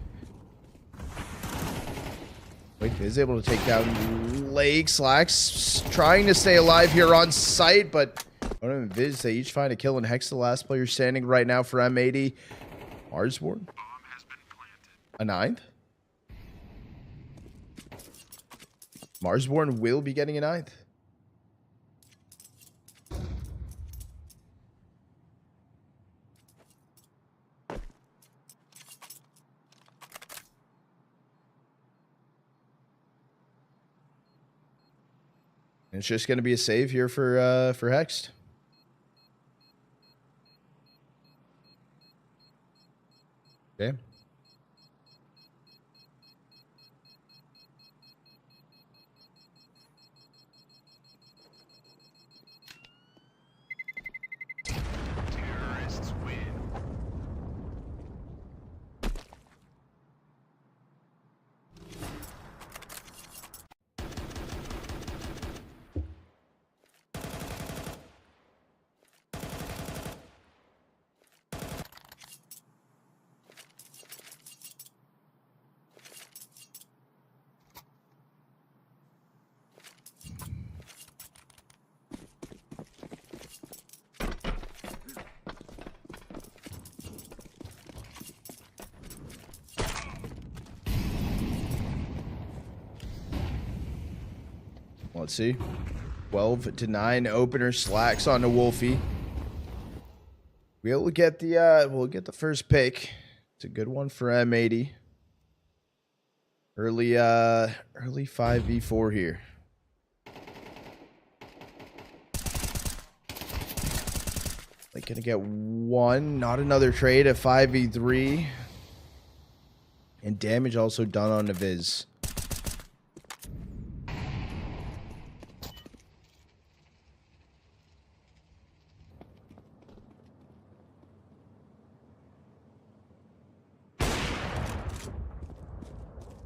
Wait, is able to take down Lake. Slacks trying to stay alive here on site, but Odom and Viz, they each find a kill, and Hex the last player standing right now for M80. Marsborn. A 9th? Marsborn will be getting a 9th. And it's just going to be a save here for Hext. Okay. Terrorists win. Let's see. 12-9 opener. Slacks on to Wolfie. We'll get the first pick. It's a good one for M80. Early 5v4 here. They're gonna get one, not another trade, a 5v3. And damage also done on the Viz.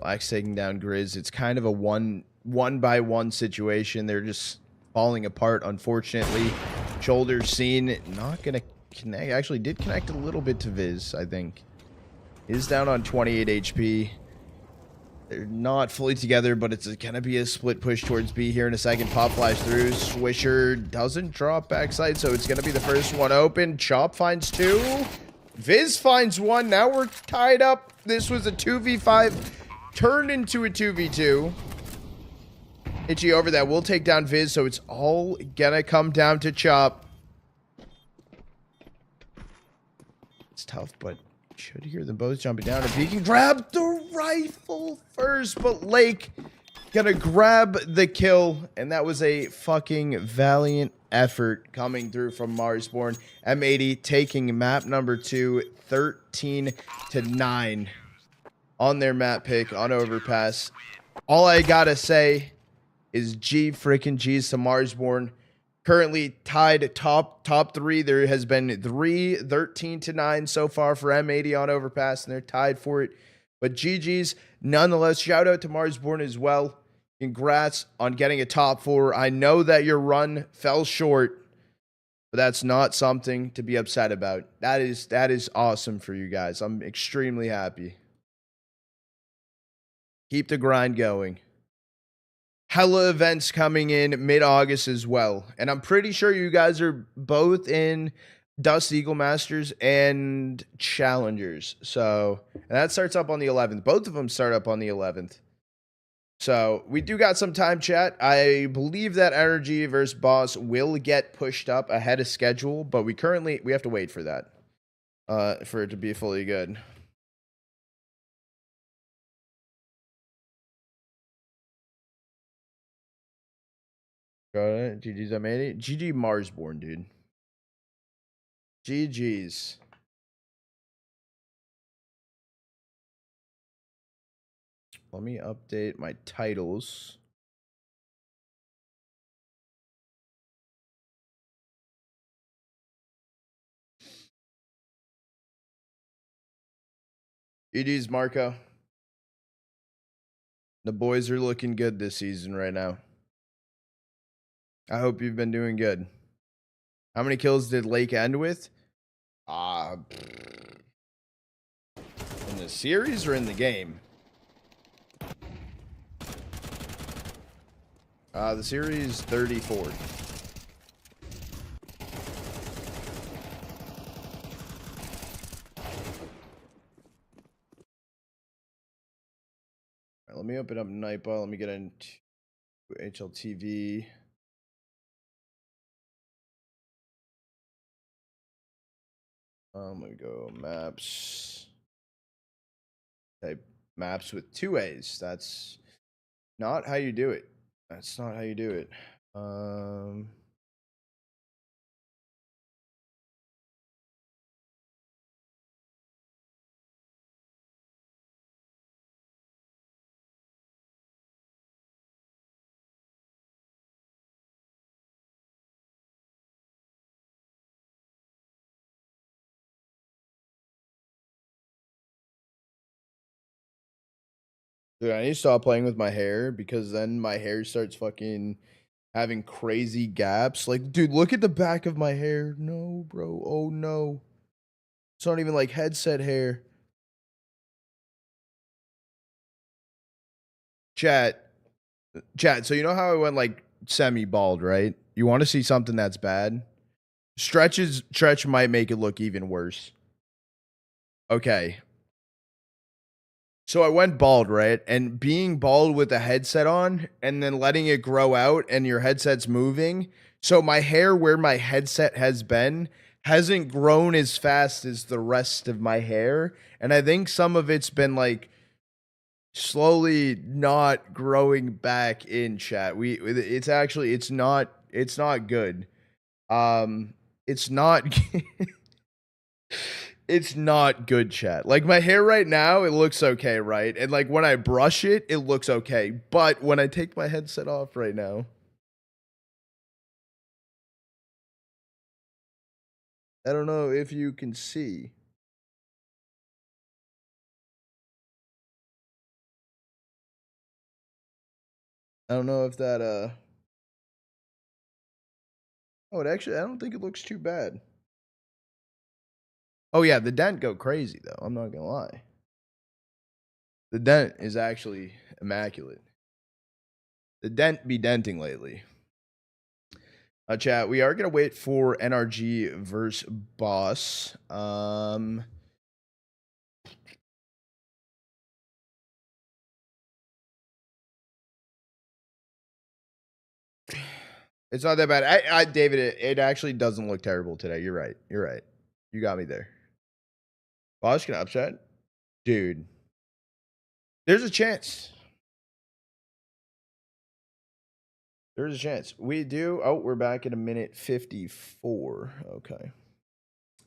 Black's taking down Grizz. It's kind of a one-by-one situation. They're just falling apart, unfortunately. Shoulder seen. Not going to connect. Actually, did connect a little bit to Viz, I think. Is down on 28 HP. They're not fully together, but it's going to be a split push towards B here in a second. Pop flash through. Swisher doesn't drop backside, so it's going to be the first one open. Chop finds 2. Viz finds 1. Now we're tied up. This was a 2v5. Turned into a 2v2. Itchy over that will take down Viz, so it's all gonna come down to Chop. It's tough, but Should hear them both jumping down. If he can grab the rifle first, but Lake gonna grab the kill, and that was a fucking valiant effort coming through from Marsborn. M80 taking map number 2, 13-9 on their map pick on Overpass. All I gotta say is G freaking G's to Marsborn. Currently tied top 3. There has been 3 13-9 so far for M80 on Overpass, and they're tied for it. But GG's nonetheless. Shout out to Marsborn as well. Congrats on getting a top 4. I know that your run fell short, but that's not something to be upset about. That is awesome for you guys. I'm extremely happy. Keep the grind going. Hella events coming in mid-August as well. And I'm pretty sure you guys are both in Dust Eagle Masters and Challengers. So, and that starts up on the 11th. Both of them start up on the 11th. So, we do got some time, chat. I believe that NRG versus Boss will get pushed up ahead of schedule, but we have to wait for that. For it to be fully good. Got it. GG's, I made it. GG Marsborn, dude. GG's. Let me update my titles. GG's, Marco. The boys are looking good this season right now. I hope you've been doing good. How many kills did Lake end with? In the series or in the game? The series 34. Right, let me open up Nightball. Let me get into HLTV. Let me go maps. Type maps with 2 A's. That's not how you do it. That's not how you do it. Dude, I need to stop playing with my hair because then my hair starts fucking having crazy gaps. Like, dude, look at the back of my hair. No, bro. Oh, no. It's not even like headset hair. Chat. So you know how I went like semi-bald, right? You want to see something that's bad? Stretch might make it look even worse. Okay. So I went bald, right? And being bald with a headset on and then letting it grow out and your headset's moving. So my hair where my headset has been hasn't grown as fast as the rest of my hair. And I think some of it's been like slowly not growing back in, chat. It's not good. It's not It's not good, chat. Like my hair right now, it looks okay, right? And like when I brush it, it looks okay. But when I take my headset off right now, I don't know if you can see. I don't know if that oh, I don't think it looks too bad. Oh yeah, the dent go crazy though. I'm not gonna lie. The dent is actually immaculate. The dent be denting lately. Chat, we are gonna wait for NRG versus Boss. It's not that bad. David, it actually doesn't look terrible today. You're right. You got me there. Bosch can upset? Dude. There's a chance. There's a chance. We do. Oh, we're back at a minute 54. Okay.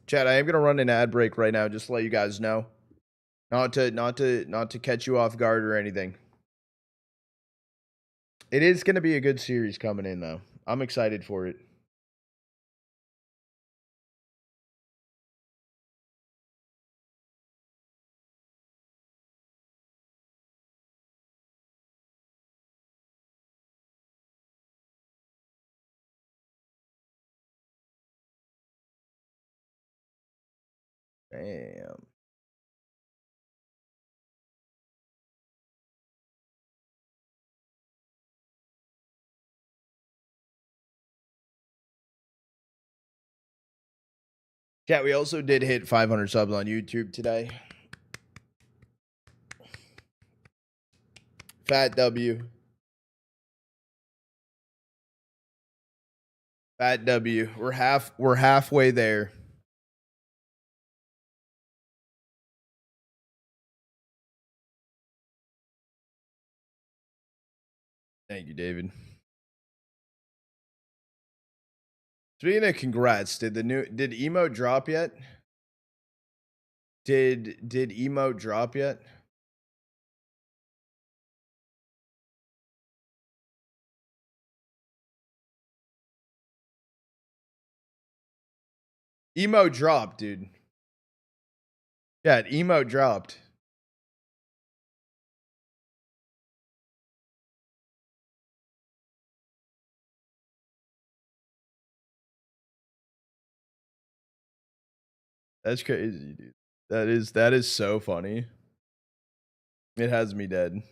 Chad, I am gonna run an ad break right now, just to let you guys know. Not to catch you off guard or anything. It is gonna be a good series coming in though. I'm excited for it. Damn. Chat, we also did hit 500 subs on YouTube today. Fat W. Fat W. We're halfway there. Thank you, David. Speaking of congrats, did emote drop yet? Did emote drop yet? Emote dropped, dude. Yeah, emote dropped. That's crazy, dude. That is so funny. It has me dead.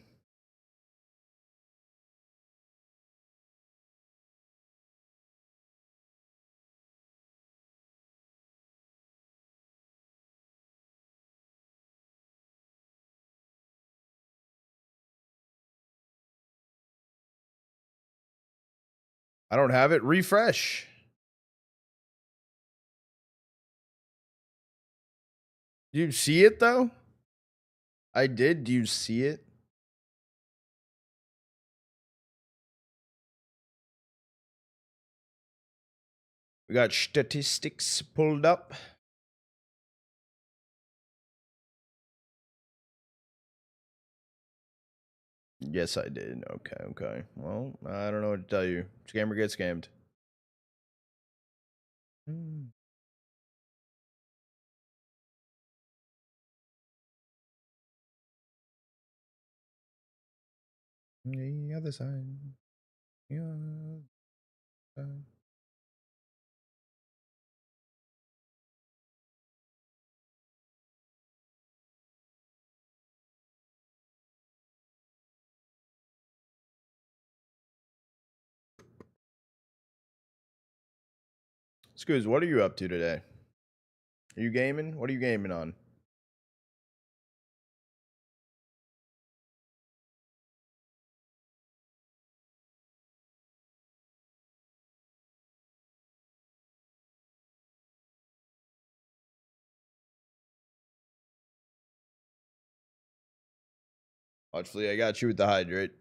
I don't have it. Refresh. Do you see it though? I did. Do you see it? We got statistics pulled up. Yes, I did. Okay. Well, I don't know what to tell you. Scammer gets scammed. The other side. The other side. Scooz, what are you up to today? Are you gaming? What are you gaming on? Watch Flea, I got you with the hydrate.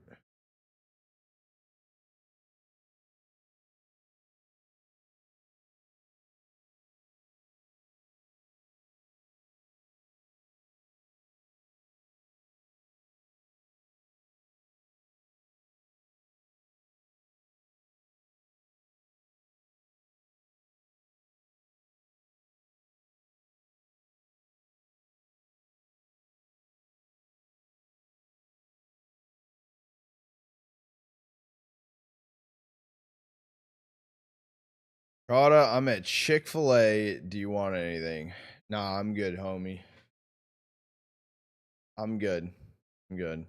Prada, I'm at Chick-fil-A. Do you want anything? Nah, I'm good, homie. I'm good. I'm good.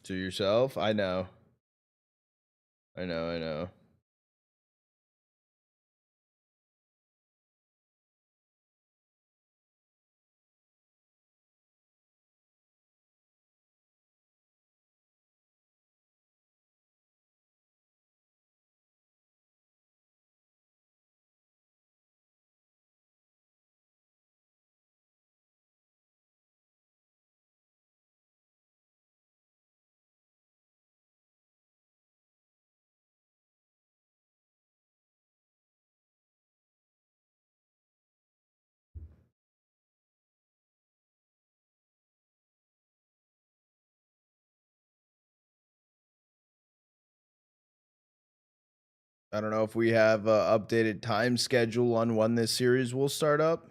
To yourself? I know. I know. I don't know if we have a updated time schedule on when this series will start up.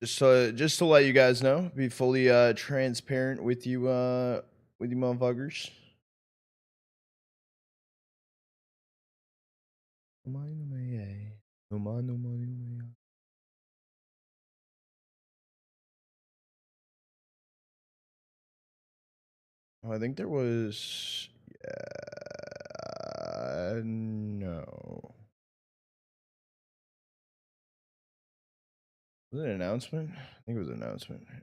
Just to let you guys know, be fully transparent with you motherfuckers. Oh, I think there was no. Was it an announcement? I think it was an announcement. I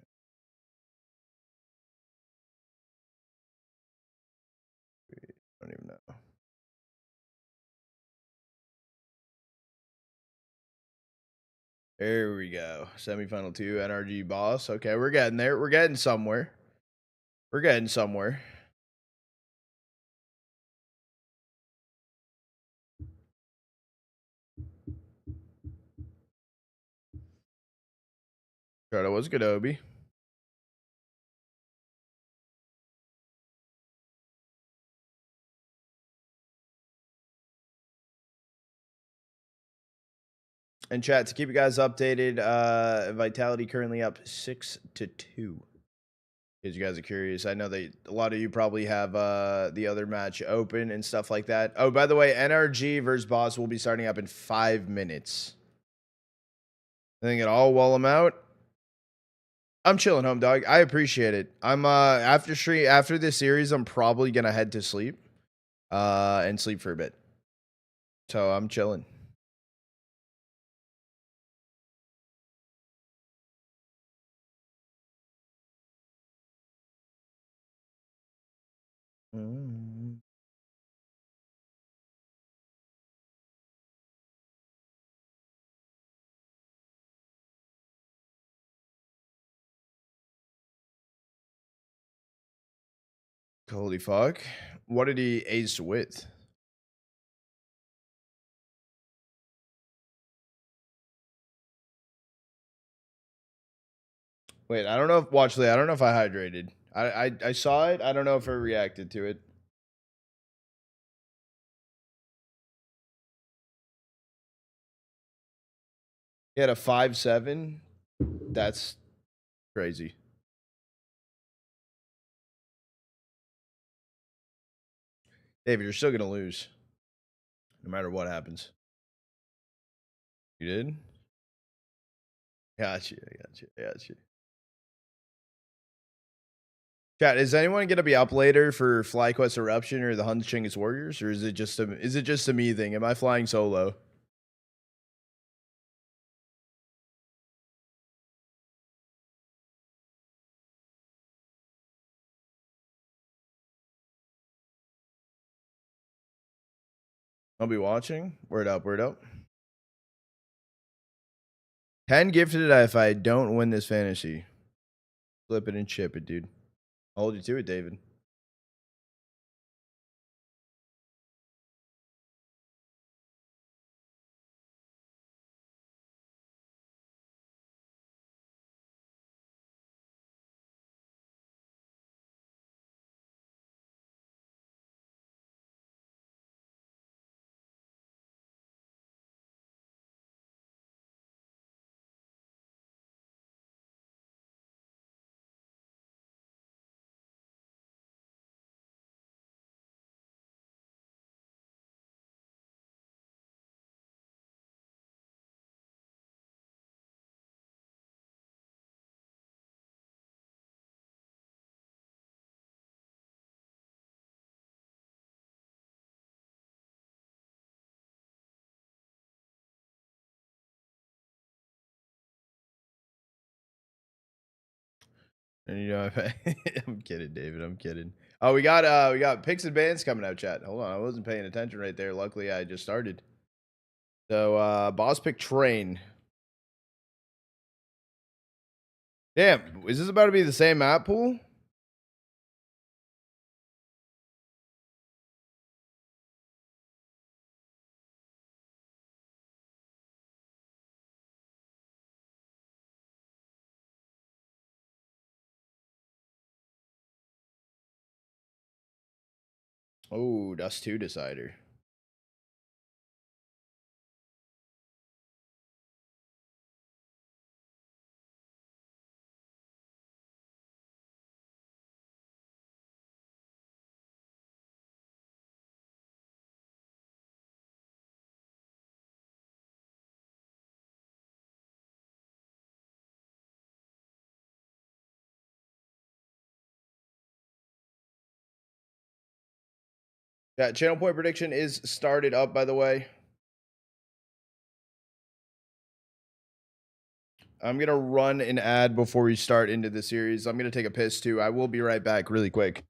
don't even know. There we go. Semifinal 2, NRG boss. Okay, we're getting there. We're getting somewhere. We're getting somewhere. Shadow was good, Obi. And chat, to keep you guys updated, Vitality currently up 6-2. Because you guys are curious, I know that a lot of you probably have the other match open and stuff like that. Oh, by the way, NRG versus Boss will be starting up in 5 minutes. I think it all while I'm out. I'm chilling home, dog. I appreciate it. I'm after this series, I'm probably gonna head to sleep. And sleep for a bit. So I'm chilling. Holy fuck. What did he ace with? Wait, I don't know if I don't know if I hydrated. I saw it. I don't know if I reacted to it. He had a 5-7. That's crazy. David, you're still gonna lose. No matter what happens. You did? Got you. Chat, is anyone gonna be up later for FlyQuest Eruption or the Hun Chinggis Warriors? Or is it just a me thing? Am I flying solo? I'll be watching. Word up, word up. 10 gifted if I don't win this fantasy. Flip it and chip it, dude. I'll hold you to it, David. And you know, I'm kidding, David. I'm kidding. Oh, we got picks and bans coming out, chat. Hold on, I wasn't paying attention right there. Luckily, I just started. So, boss pick train. Damn, is this about to be the same map pool? Oh, Dust 2 decider. Yeah, channel point prediction is started up, by the way. I'm going to run an ad before we start into the series. I'm going to take a piss too. I will be right back really quick.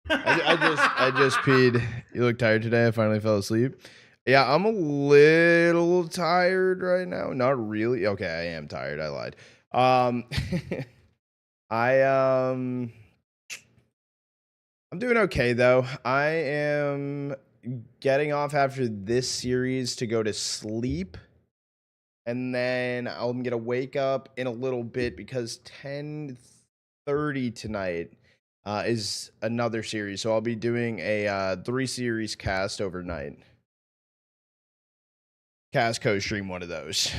I just peed. You look tired today. I finally fell asleep. Yeah, I'm a little tired right now. Not really. Okay, I am tired. I lied. I I'm doing okay though. I am getting off after this series to go to sleep. And then I'm gonna wake up in a little bit because 10:30 tonight is another series. So I'll be doing a 3 series cast overnight. Cast co-stream one of those.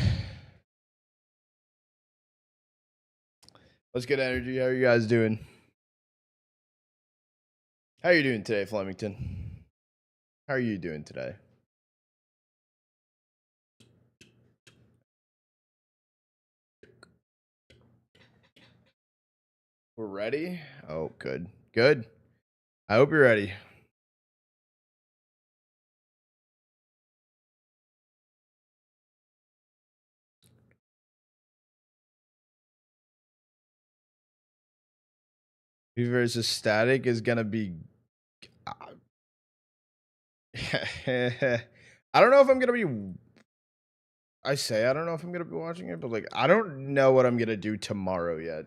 What's good, energy? How are you guys doing? How are you doing today, Flemington? How are you doing today? We're ready? Oh, good. Good. I hope you're ready. V versus Static is gonna be. I don't know if I'm gonna be. I don't know if I'm gonna be watching it, but like I don't know what I'm gonna do tomorrow yet.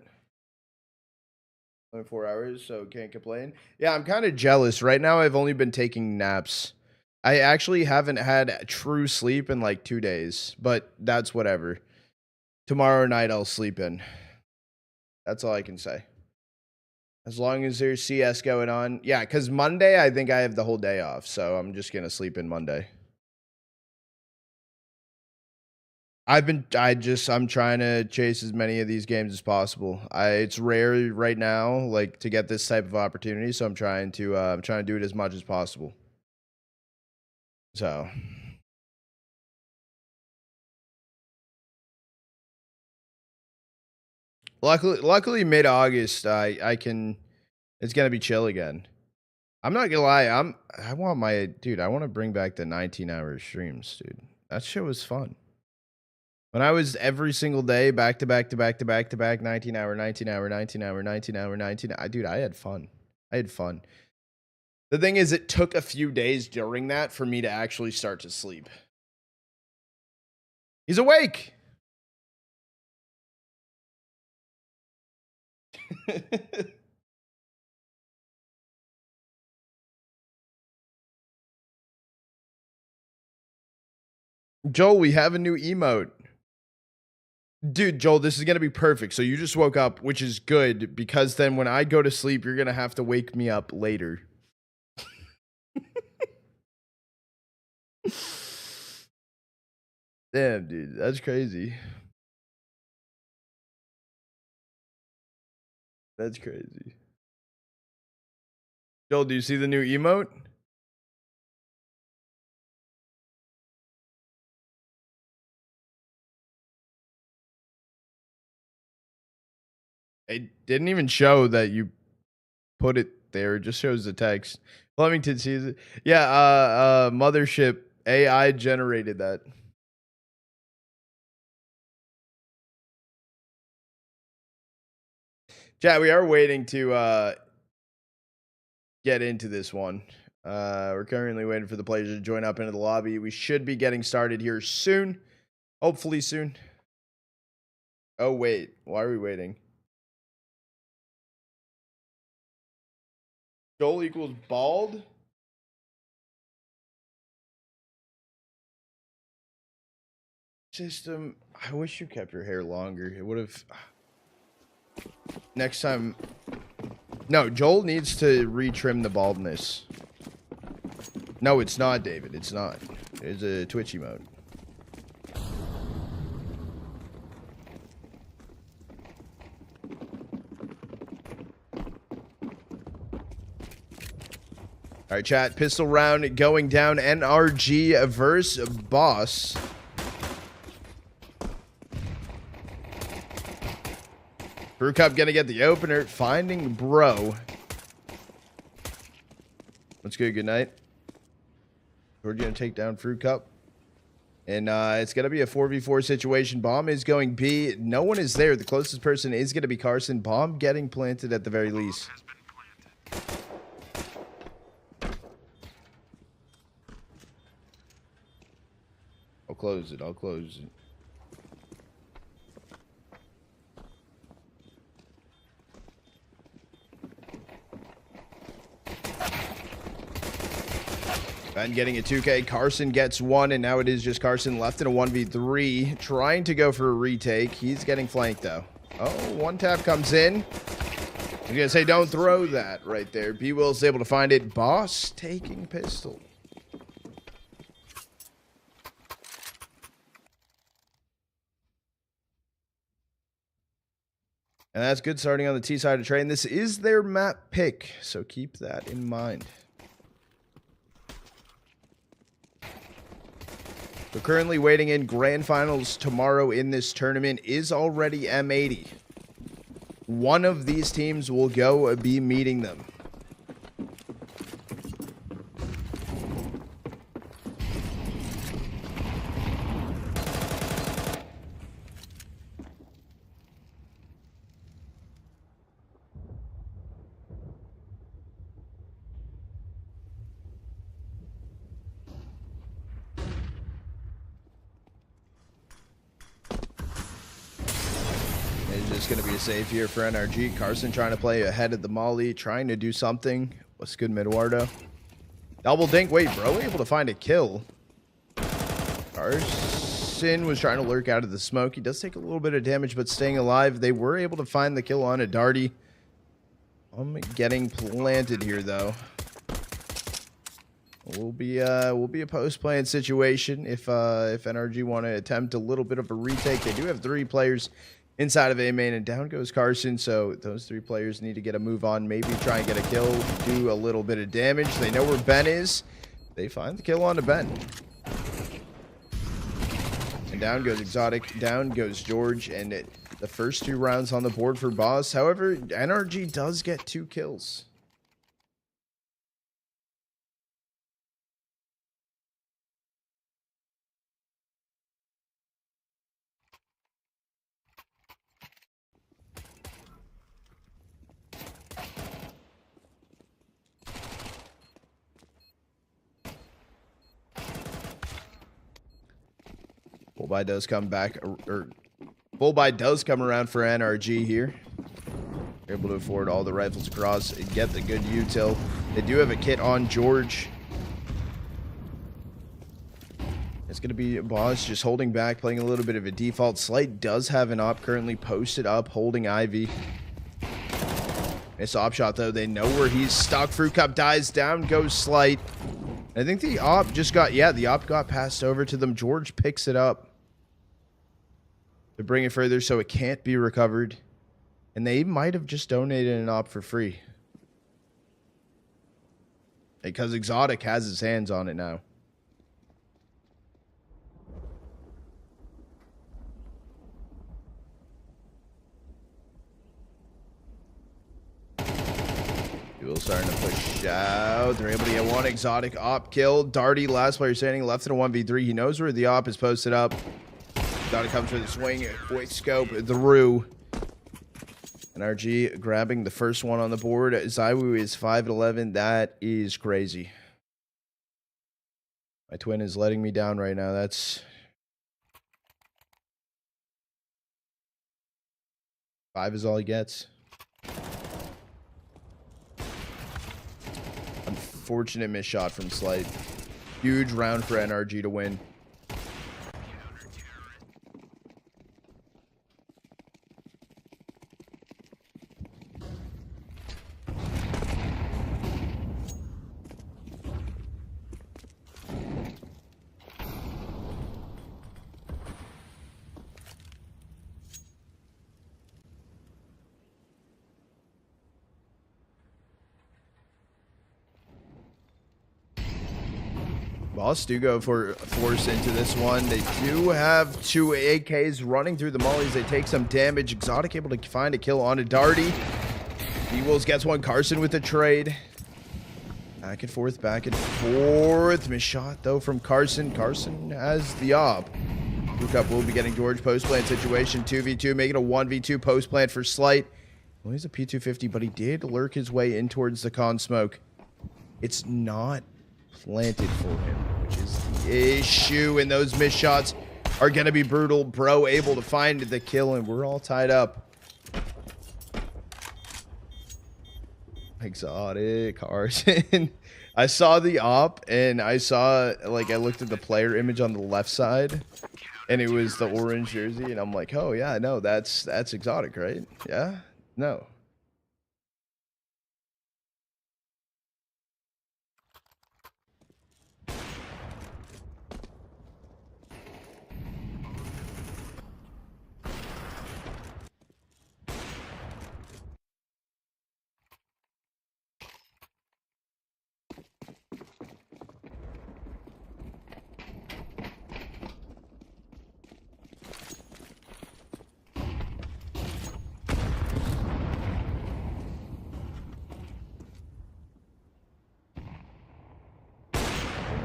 Only 4 hours, so can't complain. Yeah, I'm kind of jealous. Right now, I've only been taking naps. I actually haven't had true sleep in like 2 days, but that's whatever. Tomorrow night, I'll sleep in. That's all I can say. As long as there's CS going on. Yeah, because Monday, I think I have the whole day off, so I'm just going to sleep in Monday. I'm trying to chase as many of these games as possible. It's rare right now, like to get this type of opportunity. So I'm trying to do it as much as possible. So, luckily mid-August, I can. It's gonna be chill again. I'm not gonna lie. I want to bring back the 19-hour streams, dude. That shit was fun. When I was every single day, back to back, 19-hour, 19-hour, 19-hour, 19-hour, 19. Dude, I had fun. The thing is, it took a few days during that for me to actually start to sleep. He's awake. Joel, we have a new emote. Dude, Joel, this is going to be perfect. So you just woke up, which is good, because then when I go to sleep, you're going to have to wake me up later. Damn, dude, that's crazy. That's crazy. Joel, do you see the new emote? It didn't even show that you put it there. It just shows the text. Flemington sees it. Yeah, Mothership AI generated that. Chat, we are waiting to get into this one. We're currently waiting for the players to join up into the lobby. We should be getting started here soon. Hopefully soon. Oh, wait. Why are we waiting? Joel equals bald? System. I wish you kept your hair longer. It would have... Next time... No, Joel needs to retrim the baldness. No, it's not, David. It's not. There's a twitchy mode. All right, chat. Pistol round going down. NRG versus Boss. Brew Cup gonna get the opener. Finding Bro. Let's go. Good night. We're gonna take down Fruit Cup. And it's gonna be a 4v4 situation. Bomb is going B. No one is there. The closest person is gonna be Carson. Bomb getting planted at the very least. I'll close it. Ben getting a 2K. Carson gets one, and now it is just Carson left in a 1v3. Trying to go for a retake. He's getting flanked, though. Oh, one tap comes in. I was going to say, don't throw that right there. B-Will's able to find it. Boss taking pistol. And that's good starting on the T side of train. This is their map pick, so keep that in mind. So currently waiting in grand finals tomorrow in this tournament is already M80. One of these teams will go be meeting them. is going to be a save here for NRG. Carson trying to play ahead of the molly, trying to do something. What's good, Midwardo? Double dink. Wait, bro, able to find a kill. Carson was trying to lurk out of the smoke. He does take a little bit of damage, but staying alive. They were able to find the kill on a Darty. I'm getting planted here, though. Will be a post-plant situation if NRG want to attempt a little bit of a retake. They do have 3 players inside of A main, and down goes Carson. So those 3 players need to get a move on, maybe try and get a kill, do a little bit of damage. They know where Ben is. They find the kill on to Ben. And down goes Exotic, down goes George, and the first 2 rounds on the board for Boss. However, NRG does get 2 kills. Full buy does come back, or full buy does come around for NRG here. They're able to afford all the rifles across and get the good util. They do have a kit on George. It's going to be Boss just holding back, playing a little bit of a default. Slight does have an op currently posted up, holding Ivy. It's op shot, though. They know where he's stuck. Fruit Cup dies. Down goes Slight. I think the op just got, yeah, the op got passed over to them. George picks it up to bring it further so it can't be recovered. And they might have just donated an op for free, because Exotic has his hands on it now. People starting to push out. They're able to get 1 Exotic op kill. Darty, last player standing, left in a 1v3. He knows where the op is posted up. Exotic comes for the swing. Quick scope through. NRG grabbing the first one on the board. Zaiwu is 5-11. That is crazy. My twin is letting me down right now. That's 5 is all he gets. Unfortunate miss shot from Slight. Huge round for NRG to win. Boss do go for force into this one. They do have 2 AKs running through the mollies. They take some damage. Exotic able to find a kill on a Darty. D-Wolves gets 1. Carson with the trade. Back and forth, back and forth. Miss shot, though, from Carson. Carson has the op. Blue Cup will be getting George post-plant situation. 2v2, making a 1v2 post-plant for Slight. Well, he's a P250, but he did lurk his way in towards the con smoke. It's not planted for him, which is the issue, and those missed shots are going to be brutal. Bro able to find the kill, and we're all tied up. Exotic, Carson. I saw the op, and I saw, like, I looked at the player image on the left side, and it was the orange jersey, and I'm like, oh, yeah, no, that's Exotic, right? Yeah? No.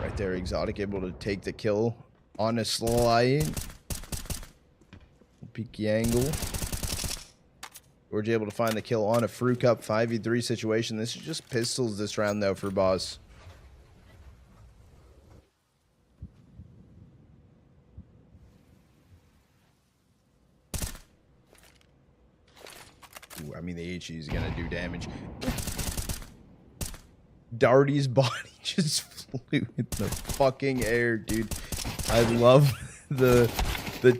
Right there, Exotic able to take the kill on a slide. Peeky angle. George able to find the kill on a Fruit Cup 5v3 situation. This is just pistols this round, though, for Boss. mean, the HE is gonna do damage. Darty's body just flew in the fucking air, dude. I love the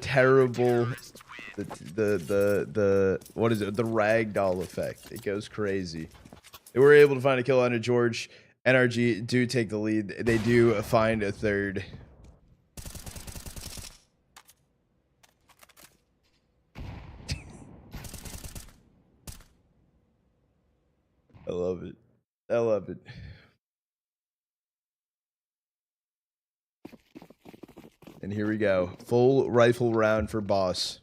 terrible the what is it? The ragdoll effect. It goes crazy. They were able to find a kill under George. NRG do take the lead. They do find a third. I love it. I love it. And here we go. Full rifle round for boss.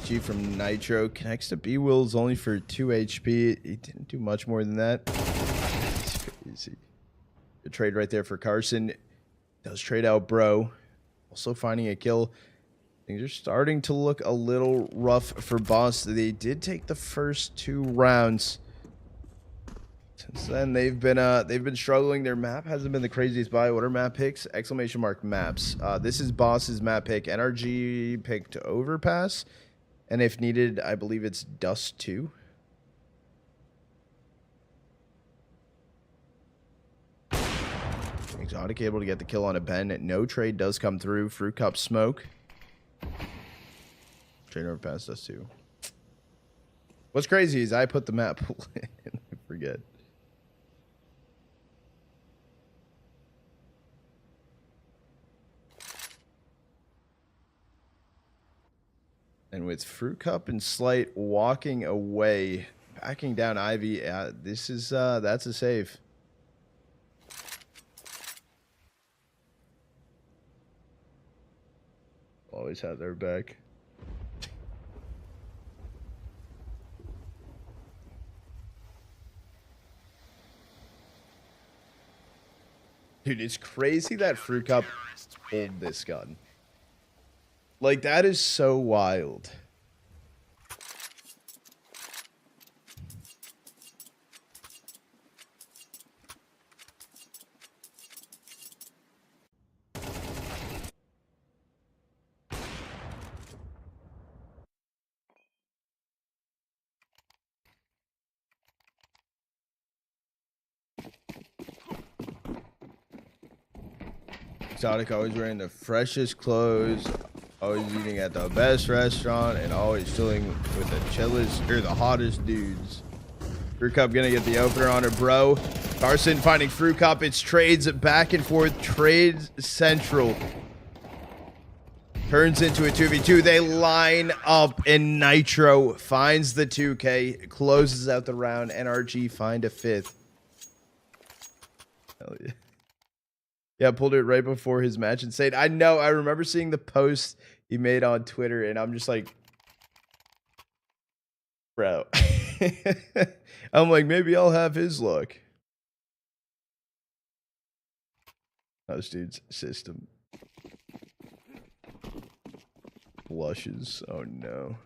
HE from Nitro connects to B-Wills only for 2 HP. He didn't do much more than that. It's crazy. Good trade right there for Carson. Does trade out Bro. Also finding a kill. Things are starting to look a little rough for Boss. They did take the first 2 rounds. Since then, they've been struggling. Their map hasn't been the craziest buy. What are map picks? Exclamation mark maps. This is Boss's map pick. NRG picked Overpass. And if needed, I believe it's Dust 2. Exotic able to get the kill on a Ben. No trade does come through. Fruit Cup smoke. Trade Overpass Dust 2. What's crazy is I put the map in. I forget. And with Fruit Cup and Slight walking away, backing down Ivy, this is that's a save. Always have their back. Dude, it's crazy that Fruit Cup pulled this gun. Like, that is so wild. Exotic always wearing the freshest clothes. Always eating at the best restaurant and always chilling with the chillest or the hottest dudes. Fruit Cup gonna get the opener on her, Bro. Carson finding Fruit Cup. It's trades back and forth. Trades central. Turns into a 2v2. They line up and Nitro finds the 2K. Closes out the round. NRG find a 5th. Hell yeah. Yeah, pulled it right before his match and said, I know, I remember seeing the post he made on Twitter, and I'm just like, bro. I'm like, maybe I'll have his luck. Oh, this dude's system. Blushes. Oh, no.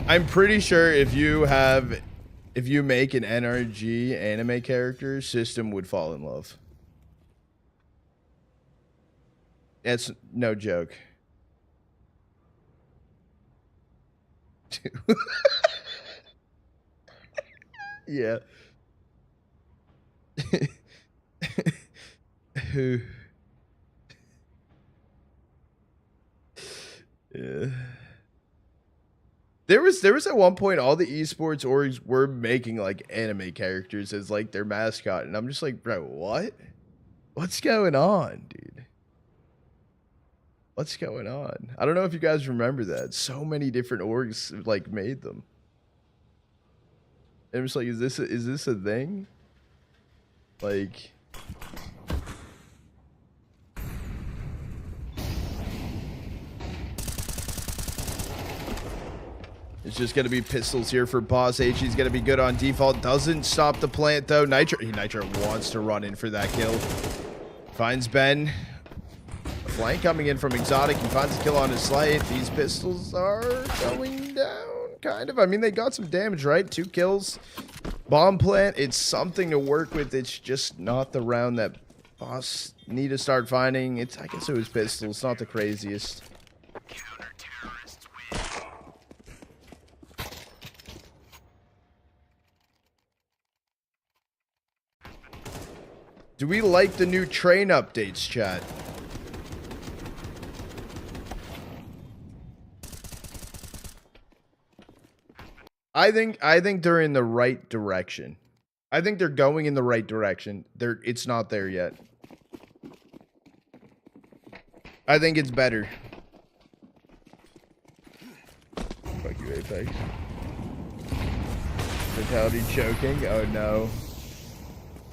I'm pretty sure if you make an NRG anime character, system would fall in love. It's no joke. Yeah. Yeah. There was at one point all the esports orgs were making like anime characters as like their mascot, and I'm just like, bro, what? What's going on, dude? What's going on? I don't know if you guys remember that. So many different orgs like made them. And I'm just like, is this a thing? Like, It's just going to be pistols here for Boss H. He's going to be good on default. Doesn't stop the plant, though. Nitro wants to run in for that kill. Finds Ben. A flank coming in from Exotic. He finds a kill on his slate. These pistols are going down, kind of. I mean, they got some damage, right? 2 kills. Bomb plant, it's something to work with. It's just not the round that Boss need to start finding. I guess it was pistols. Not the craziest. Do we like the new train updates, chat? I think they're in the right direction. I think they're going in the right direction. It's not there yet. I think it's better. Fuck you, Apex. Fatality choking. Oh no.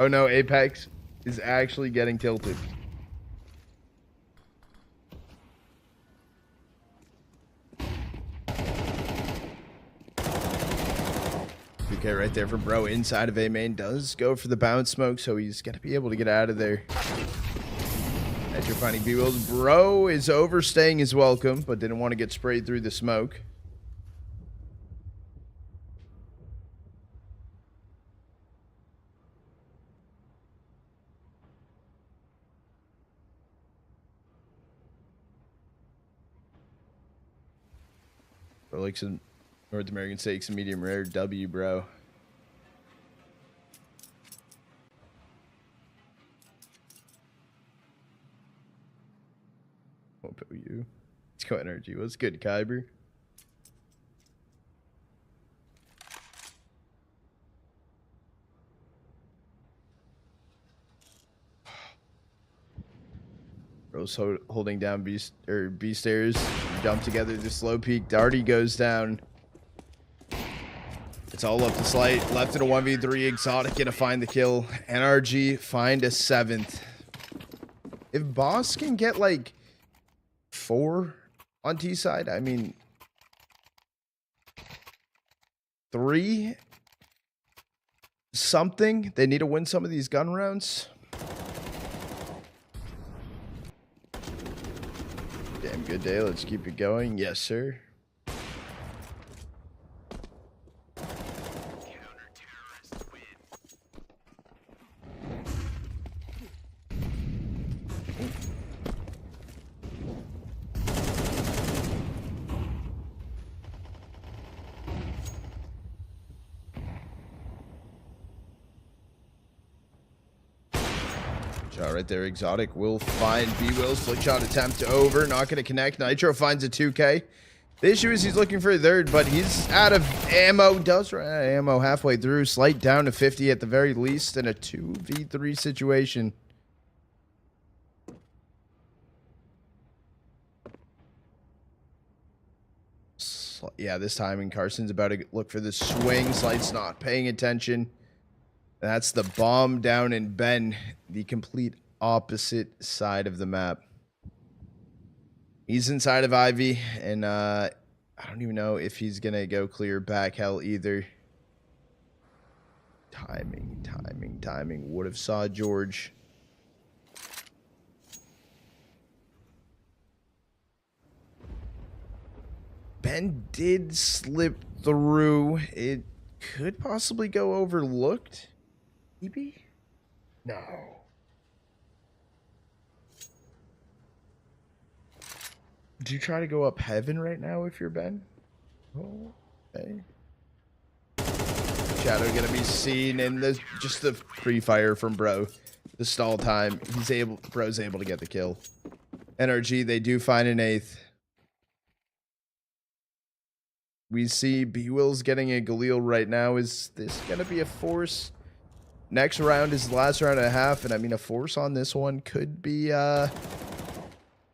Oh no, Apex is actually getting tilted. Okay, right there from Bro inside of A main. Does go for the bounce smoke, so he's got to be able to get out of there. As you're finding B-Wills, Bro is overstaying his welcome, but didn't want to get sprayed through the smoke. For like some North American steaks and medium rare W, bro. What about you? Let's go NRG. What's good, Kyber? Bro's holding down B stairs. Jump together the slow peak. Darty goes down. It's all up to Slight. Left in a 1v3. Exotic gonna find the kill. NRG find a 7th. If Boss can get like 4 on T side, I mean 3 something. They need to win some of these gun rounds. Damn good day. Let's keep it going. Yes, sir. Shot right there. Exotic will find B-Wills. Flick shot attempt over. Not going to connect. Nitro finds a 2K. The issue is he's looking for a 3rd, but he's out of ammo. Does run out of ammo halfway through. Slight down to 50 at the very least in a 2v3 situation. Yeah, this time Carson's about to look for the swing. Slight's not paying attention. That's the bomb down in Ben, the complete opposite side of the map. He's inside of Ivy, and I don't even know if he's going to go clear back hell either. Timing. Would have saw George. Ben did slip through. It could possibly go overlooked. Maybe? No. Do you try to go up heaven right now if you're Ben? Oh, okay. Shadow gonna be seen in just the pre-fire from Bro. The stall time. Bro's able to get the kill. NRG, they do find an 8th. We see B-Wills getting a Galil right now. Is this gonna be a force? Next round is the last round and a half, and I mean a force on this one could be a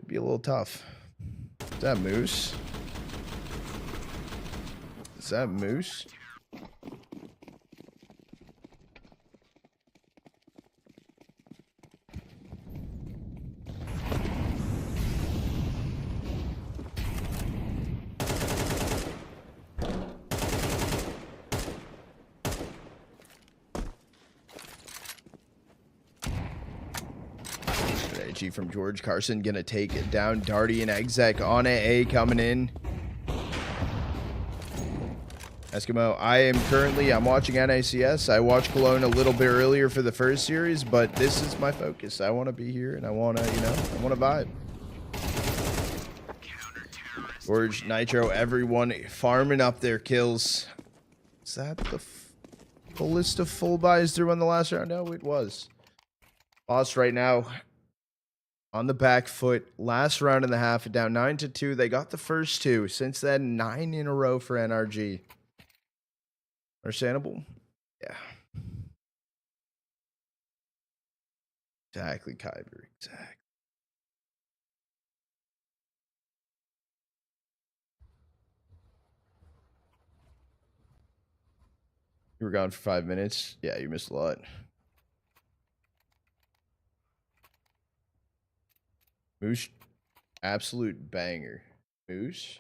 little tough. Is that Moose? Is that Moose? strategy from George Carson. Gonna take it down. Darty and Exec on A coming in. Eskimo, I'm watching NACS. I watched Cologne a little bit earlier for the first series, but this is my focus. I want to be here and I want to, I want to vibe. George, Nitro, everyone farming up their kills. Is that the fullest of full buys through on the last round? No, it was. Boss right now on the back foot. Last round and a half, down 9-2. They got the first two. Since then, 9 in a row for NRG. Understandable? Yeah. Exactly, Kyber. Exactly. You were gone for 5 minutes. Yeah, you missed a lot. Moose, absolute banger. Moose.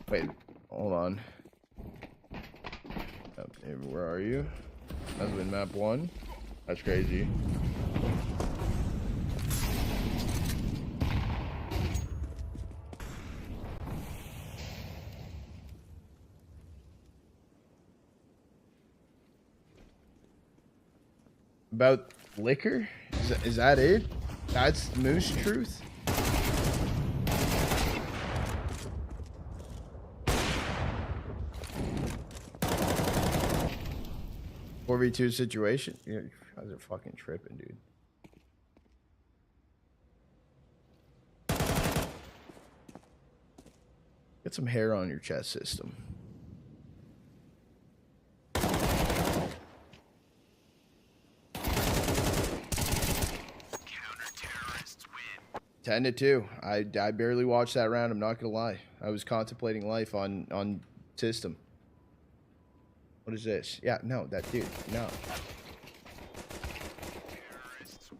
Wait, hold on. Okay, where are you? That's been map 1. That's crazy. About liquor? Is that it? That's Moose truth? 4v2 situation? Yeah, you guys are fucking tripping, dude. Get some hair on your chest system. Counter-terrorists win. 10-2. I barely watched that round. I'm not gonna lie. I was contemplating life on system. What is this? Yeah, no, that dude. No. Terrorists win.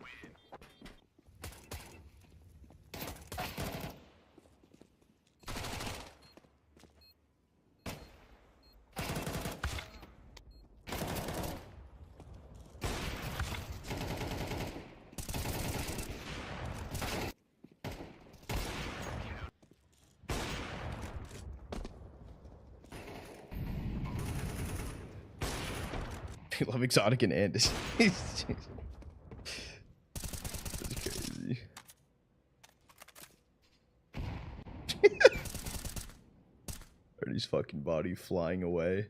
I love Exotic and Andis. That's crazy. Artie's fucking body flying away.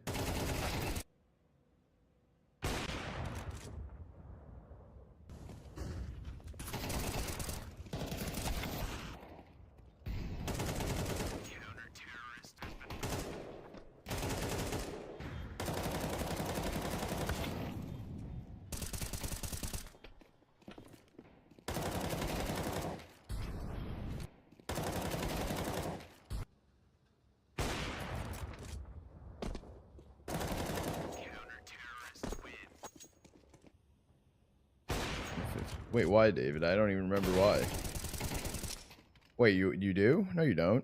Wait, why, David? I don't even remember why. Wait, you do? No, you don't.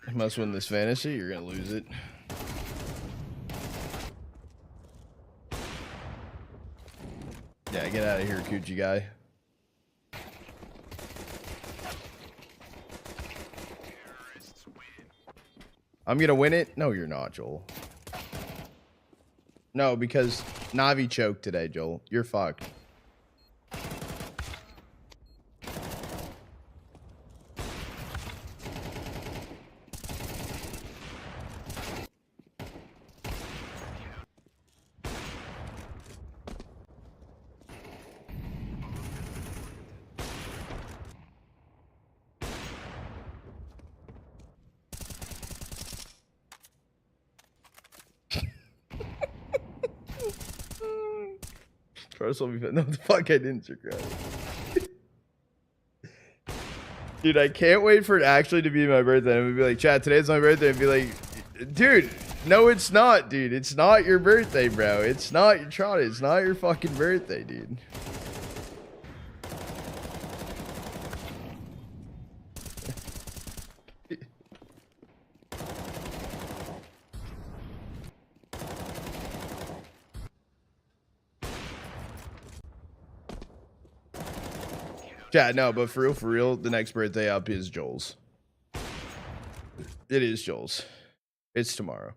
You must win this fantasy. You're gonna lose it. Yeah, get out of here, Coochie guy. I'm gonna win it? No, you're not, Joel. No, because Navi choked today, Joel. You're fucked. First will be no, the fuck I didn't, Sir Crowd. Dude, I can't wait for it actually to be my birthday. I'm gonna be like, chat, today's my birthday. And be like, dude, no, it's not, dude. It's not your birthday, bro. It's not your Trotta. It's not your fucking birthday, dude. Yeah, no, but for real, the next birthday up is Joel's. It is Joel's. It's tomorrow.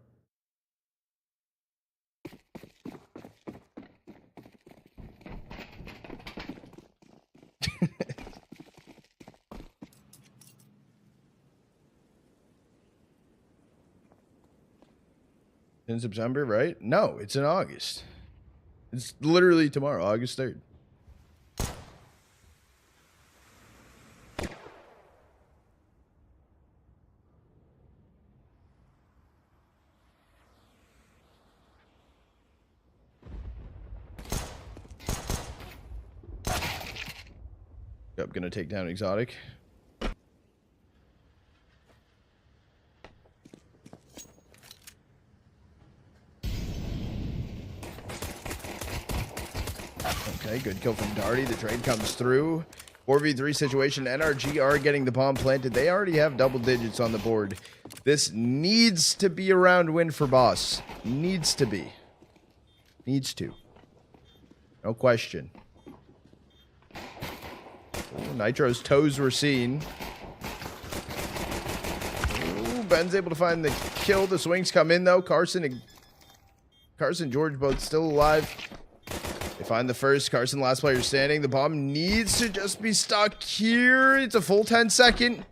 In September, right? No, it's in August. It's literally tomorrow, August 3rd. Yep, gonna take down Exotic. Okay, good kill from Darty. The trade comes through. 4v3 situation. NRG are getting the bomb planted. They already have double digits on the board. This needs to be a round win for Boss. Needs to be. Needs to. No question. Ooh, Nitro's toes were seen. Ooh, Ben's able to find the kill. The swings come in, though. Carson and George both still alive. They find the first. Carson, last player standing. The bomb needs to just be stuck here. It's a full 10-second.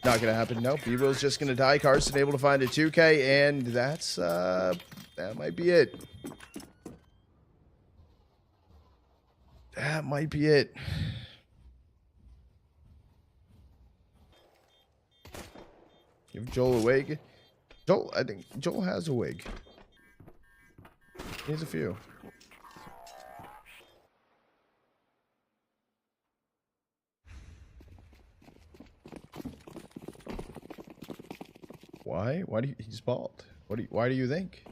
Not going to happen. Nope. Evo's just going to die. Carson able to find a 2K, and that's, that might be it. That might be it. Give Joel a wig. Joel, I think Joel has a wig. He has a few. Why? Why do you, he's bald? Why do you think?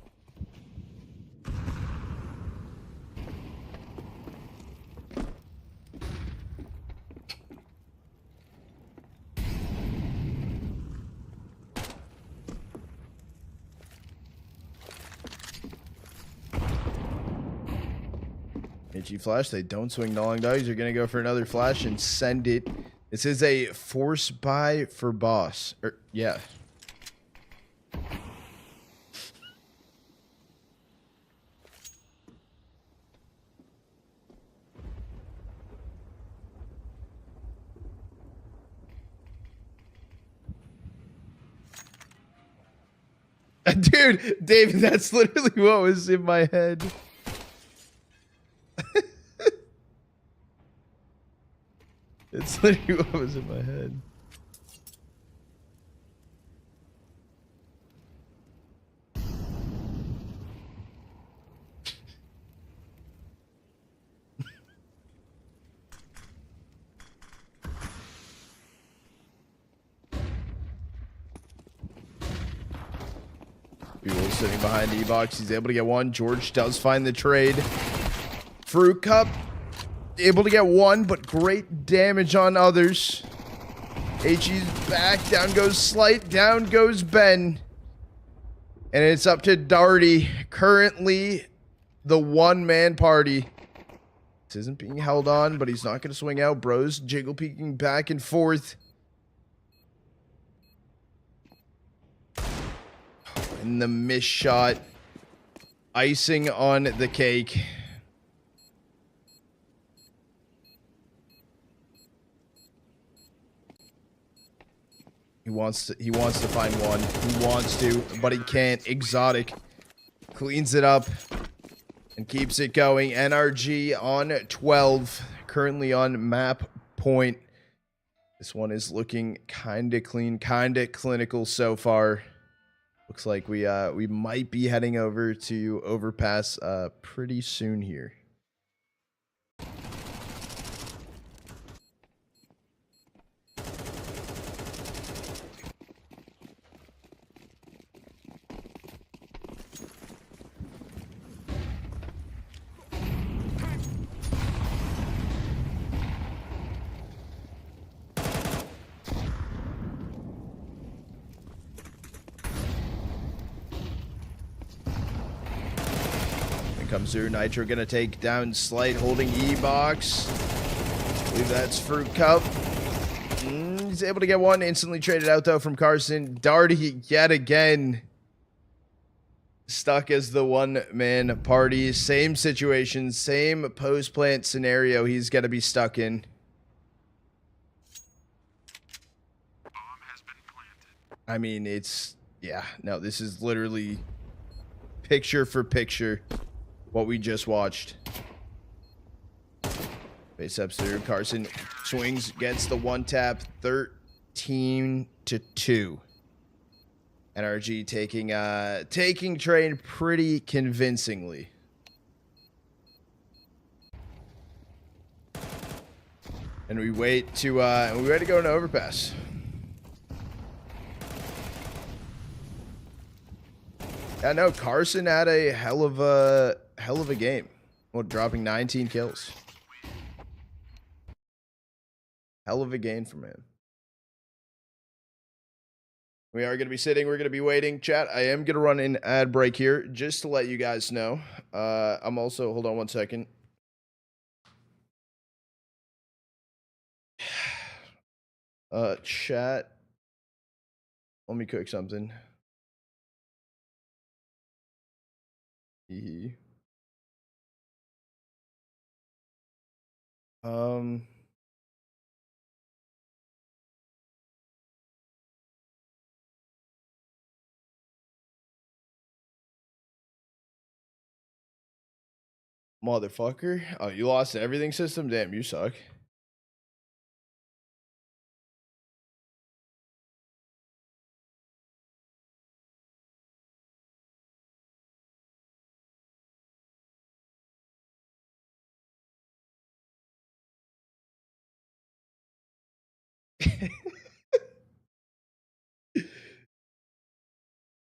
HE flash, they don't swing the long dogs. You're gonna go for another flash and send it. This is a force buy for Boss. Yeah. Dude, David, that's literally what was in my head. It's literally what was in my head. People sitting behind E-Box. He's able to get one. George does find the trade. Fruit Cup able to get one, but great damage on others. HE's back. Down goes Slight. Down goes Ben. And it's up to Darty. Currently the one-man party. This isn't being held on, but he's not going to swing out. Bros jiggle peeking back and forth. And the miss shot. Icing on the cake. He wants to find one. He wants to, but he can't. Exotic cleans it up and keeps it going. NRG on 12, currently on map point. This one is looking kind of clean, kind of clinical so far. Looks like we might be heading over to Overpass pretty soon here. comes through. Nitro gonna take down Slight, holding E-Box. I believe that's Fruit Cup. He's able to get one. Instantly traded out, though, from Carson. Darty, yet again, stuck as the one-man party. Same situation, same post-plant scenario he's gonna be stuck in. I mean, it's... yeah, no, this is literally picture for picture what we just watched. Face ups through. Carson swings, gets the one tap, 13-2. NRG taking train pretty convincingly. And we wait to go into overpass. Yeah, no, Carson had a hell of a game. Well, dropping 19 kills. Hell of a gain from him. We are going to be sitting. We're going to be waiting. Chat, I am going to run an ad break here just to let you guys know. I'm also, hold on one second. Chat, let me cook something. Motherfucker. Oh, you lost everything system? Damn, you suck.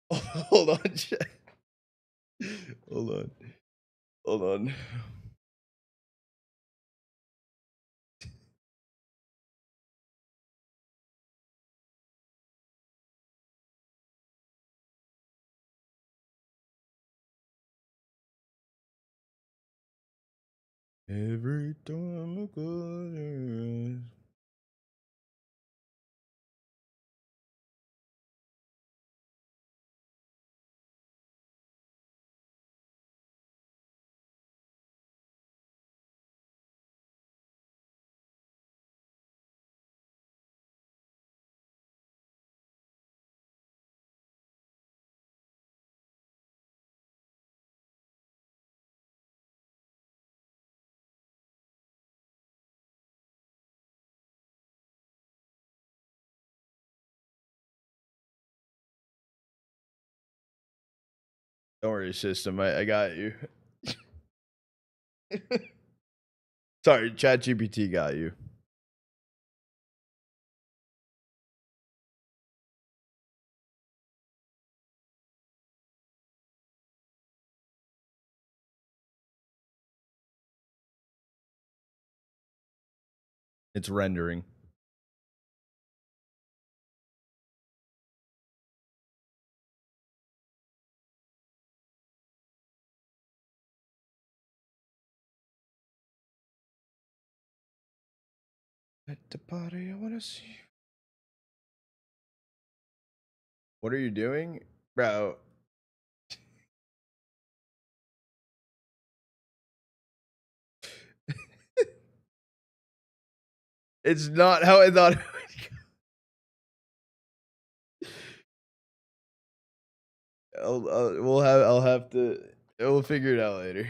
Hold on, chat. Hold on. Hold on. Every time I close your eyes. Don't worry, system. I got you. Sorry, ChatGPT got you. It's rendering. At the party, I wanna see. What are you doing? Bro. It's not how I thought it would go. I'll have to, we'll figure it out later.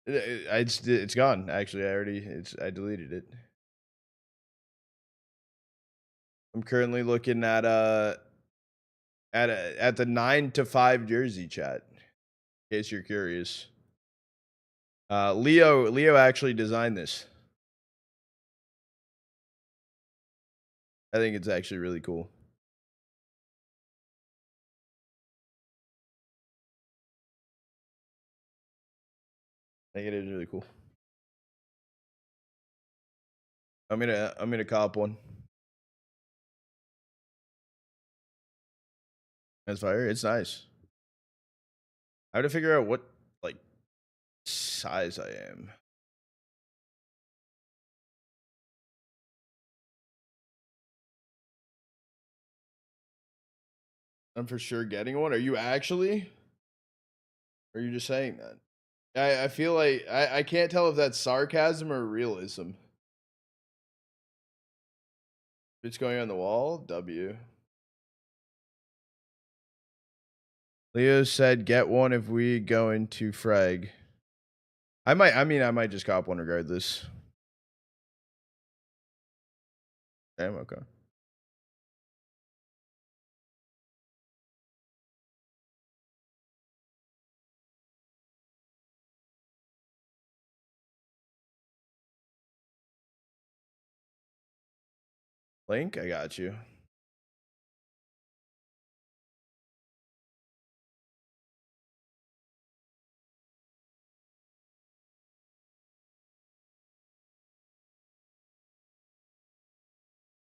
It's gone. Actually, I deleted it. I'm currently looking at the 9-5 jersey, chat. In case you're curious. Leo actually designed this. I think it's actually really cool. I think it is really cool. I'm gonna cop one. That's fire. It's nice. I have to figure out what like size I am. I'm for sure getting one. Are you actually? Or are you just saying that? I feel like I can't tell if that's sarcasm or realism. It's going on the wall. W. Leo said, "Get one if we go into frag." I might just cop one regardless. Damn, okay. Link, I got you.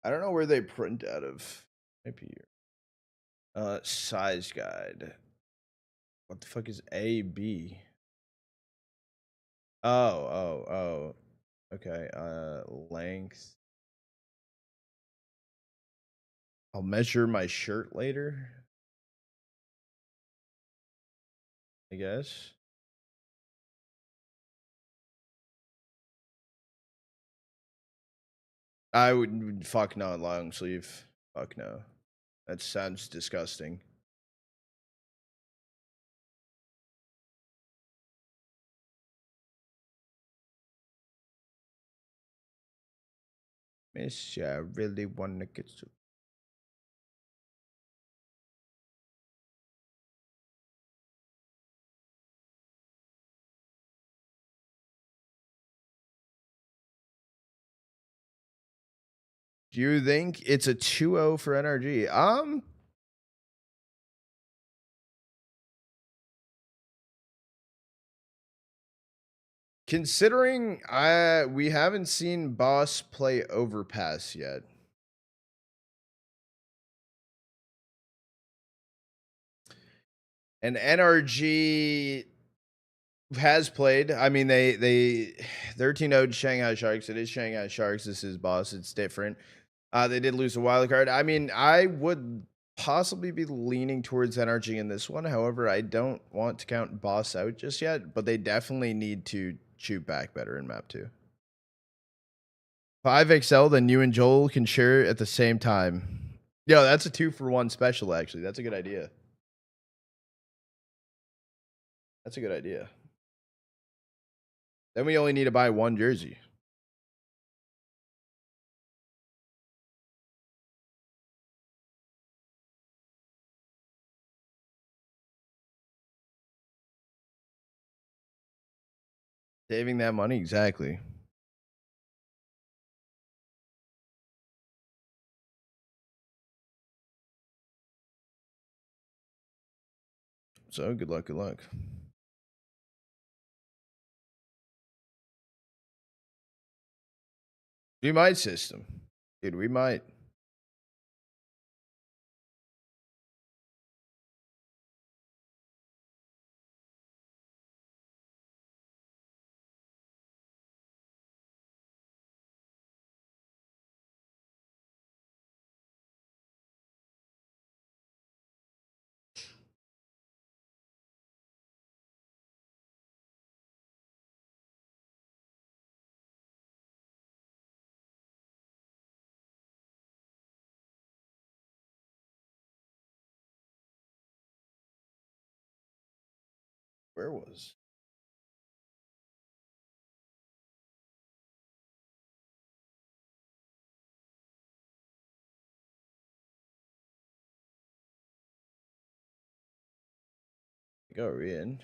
I don't know where they print out of. Maybe here. Size guide. What the fuck is AB? Oh. Okay. Length. I'll measure my shirt later, I guess. I would fuck no long sleeve. Fuck no. That sounds disgusting. Miss, I really wanna get some. Do you think it's a 2-0 for NRG? Considering we haven't seen Boss play Overpass yet. And NRG has played. I mean, they 13-0'd Shanghai Sharks. It is Shanghai Sharks. This is Boss. It's different. They did lose a wild card. I mean, I would possibly be leaning towards NRG in this one. However, I don't want to count Boss out just yet, but they definitely need to shoot back better in map 2. 5XL, then you and Joel can share it at the same time. Yo, that's a 2-for-1 special, actually. That's a good idea. That's a good idea. Then we only need to buy one jersey. Saving that money, exactly. So good luck, good luck. We might, system. Dude, we might. Where was? Go in.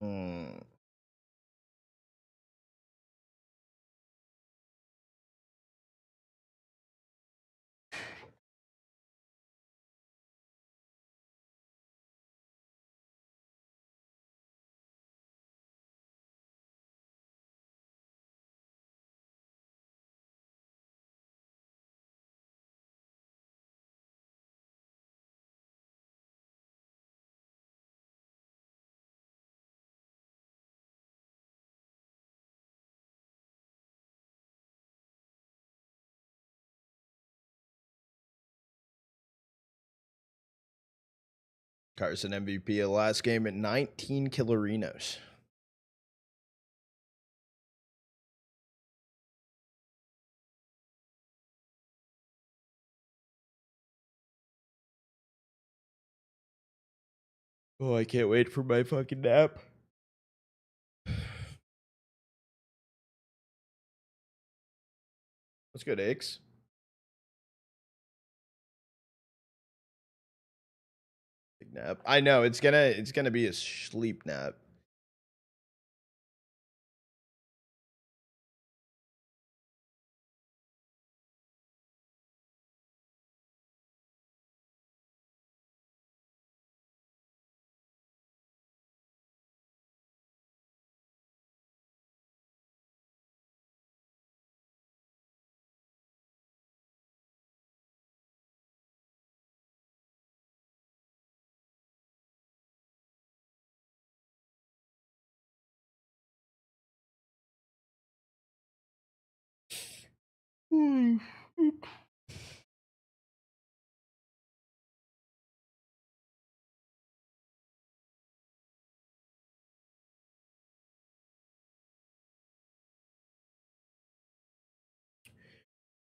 Hmm. Carson MVP of the last game at 19 Killerinos. Oh, I can't wait for my fucking nap. Let's go to X. Big nap. I know it's gonna be a sleep nap.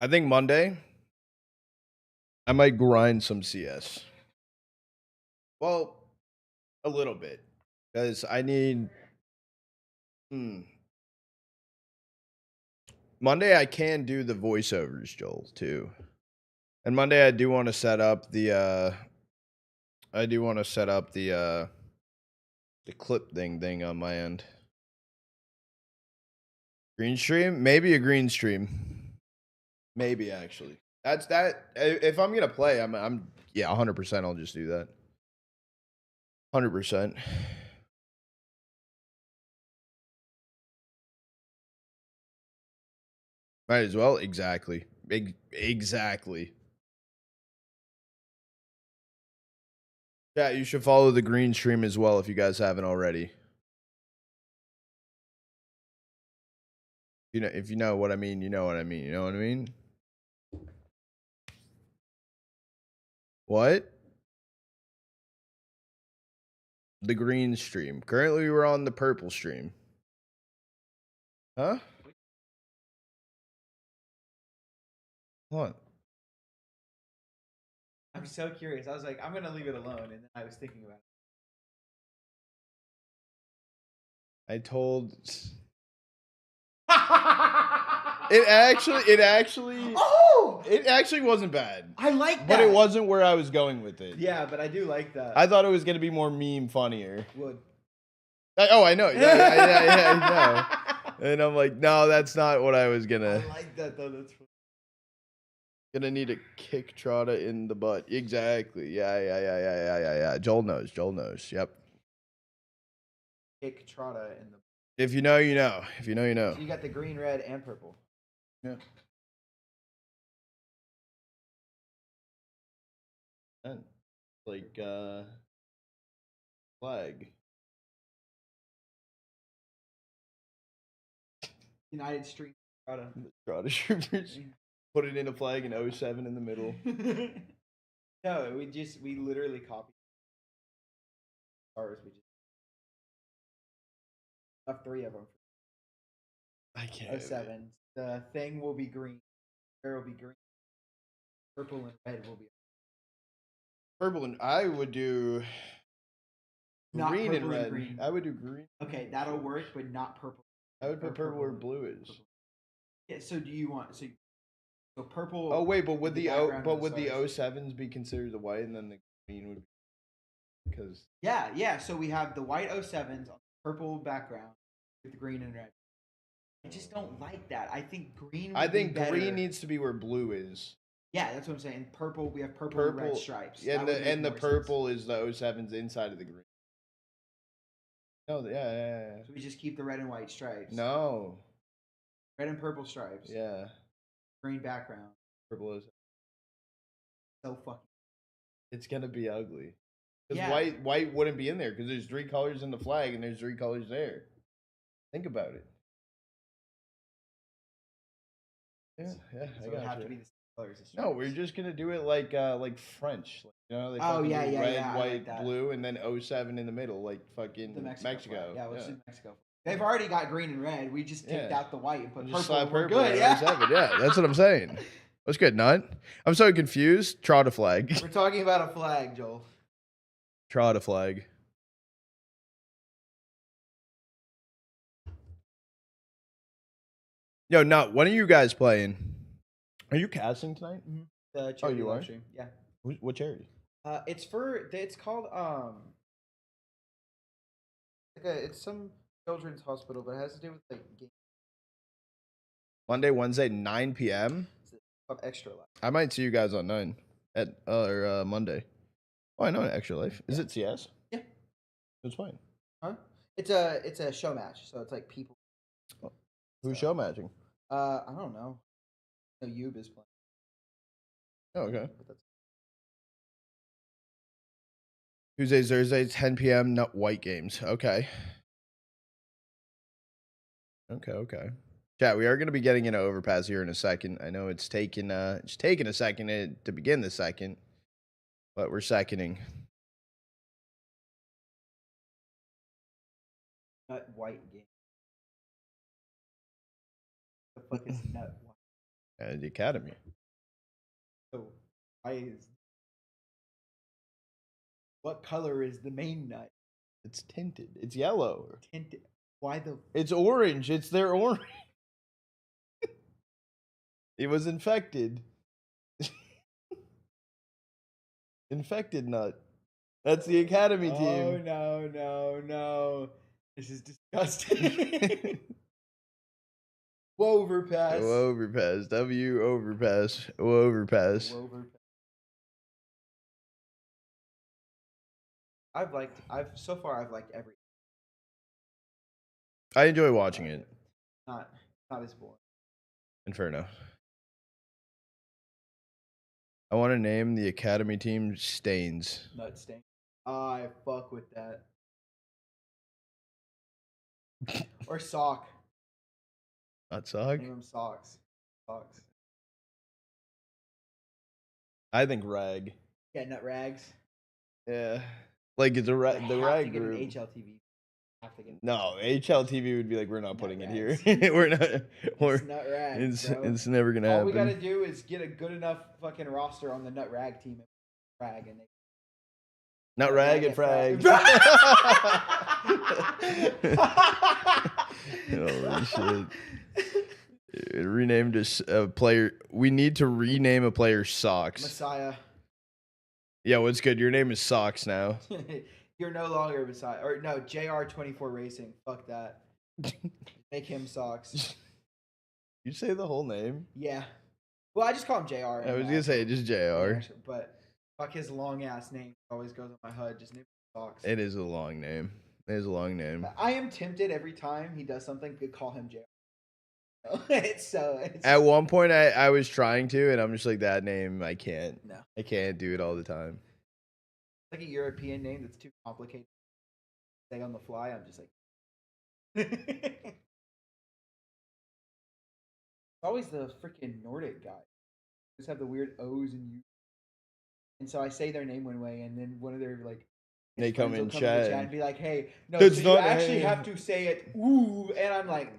I think Monday I might grind some CS. Well, a little bit. Because I need Monday I can do the voiceovers, Joel, too. And Monday I do want to set up the the clip thing on my end. Green stream? Maybe a green stream. Maybe actually. That's that. If I'm gonna play, I'm yeah, 100%. I'll just do that. 100%. Might as well. Exactly. Exactly. Yeah, you should follow the green stream as well if you guys haven't already. You know, if you know what I mean, you know what I mean. You know what I mean? What? The green stream. Currently, we're on the purple stream. Huh? What? I'm so curious. I was like, I'm gonna leave it alone, and then I was thinking about it. I told. It actually. Oh! It actually wasn't bad. I like that. But it wasn't where I was going with it. Yeah, but I do like that. I thought it was gonna be more meme funnier. Would. Oh, I know. Yeah, I know. And I'm like, no, that's not what I was gonna. I like that though. That's funny. Gonna need a kick Trotta in the butt. Exactly. Yeah. Joel knows. Yep. Kick Trotta in the. If you know, you know. If you know, you know. So you got the green, red, and purple. Yeah. And like flag. United Street Trotta. Trotta Troopers. Put it in a flag and 07 in the middle. No, we literally copied ours. We just have 3 of them. I can't. 07. The thing will be green. There will be green. Purple and red will be. Purple and I would do Not green and purple red. green. I would do green. Okay, that'll work, but not purple. I would put purple where blue is. Yeah. So do you want so purple? Oh wait, but would the stars. 07s be considered the white and then the green would be because Yeah. So we have the white 07s on purple background with the green and red. I just don't like that. I think green. I think be green needs to be where blue is. Yeah, that's what I'm saying. Purple, we have purple and red stripes. Yeah, That would make the more purple is the 07s inside of the green. No, yeah. So we just keep the red and white stripes. No. Red and purple stripes. Yeah. Green background. Purple is. So fucking. It's gonna be ugly. Because Yeah. white wouldn't be in there because there's 3 colors in the flag and there's 3 colors there. Think about it. Yeah, So I it got have you. to be the same colors as No, we're just gonna do it like French. Like You know, they Oh, fucking yeah, do yeah, red, yeah, I white, like that. blue, and then 07 in the middle, like fucking The Mexico. flag. Yeah, let's do Mexico. They've already got green and red. We just take out the white and put Just purple. slap And we're purple good. on Yeah. 07. Yeah, that's what I'm saying. What's good, Nut? I'm so confused. Trot a flag. We're talking about a flag, Joel. Trot a flag. Yo, Nut, when are you guys playing? Are you casting tonight? The Oh, you live are? stream. Yeah. What charity? It's called it's some children's hospital, but it has to do with like games. Monday, Wednesday, 9 p.m. It's called Extra Life. I might see you guys on 9 at Monday. Oh, I know an Extra Life. Is it CS? Yeah. It's fine. Huh? It's a show match, so it's like people. Who's show matching? I don't know. No, Yube is playing. Oh, okay. But that's Tuesdays, Thursdays, 10 p.m. Not white games. Okay. Okay. Chat, we are going to be getting into Overpass here in a second. I know it's taken a second to begin the second, but we're seconding. nut white game. The fuck is nut white? The Academy. So why is what color is the main nut? It's tinted. It's yellow. Tinted. Why the? It's orange. It's their orange. It was infected. Infected nut. That's the Academy team. Oh no! This is disgusting. Overpass. Overpass. Overpass. Overpass. I've liked every. I enjoy watching it. Not as boring. Inferno. I want to name the Academy team Stains. Nut stain. I fuck with that. Or sock. Not sock. Name them socks. Socks. I think rag. Yeah, nut rags. Yeah, like it's the rag Get group. an HLTV. Have to get. No, HLTV would be like, we're not Nut putting rags. it here. We're not. It's nut rags. Bro. It's never gonna All happen. we gotta do is get a good enough fucking roster on the nut rag team. Rag and they. Not rag and frag. Holy shit. Renamed a player. We need to rename a player Socks. Messiah. Yeah, what's good? Your name is Socks now. You're no longer Messiah. Or no, JR24 Racing. Fuck that. Make him Socks. You say the whole name? Yeah. Well, I just call him JR. I was gonna say just JR. But fuck his long ass name. Always goes on my HUD. Just name him Socks. It is a long name. It is a long name. I am tempted every time he does something to call him JR. It's At one point, I was trying to, and I'm just like, that name, I can't. No. I can't do it all the time. Like a European name that's too complicated to say on the fly. I'm just like. Always the freaking Nordic guy. Just have the weird O's and U's. And so I say their name one way, and then one of their like They come in to the chat and be like, "Hey, no, That's so not you actually hey." have to say it ooh," and I'm like,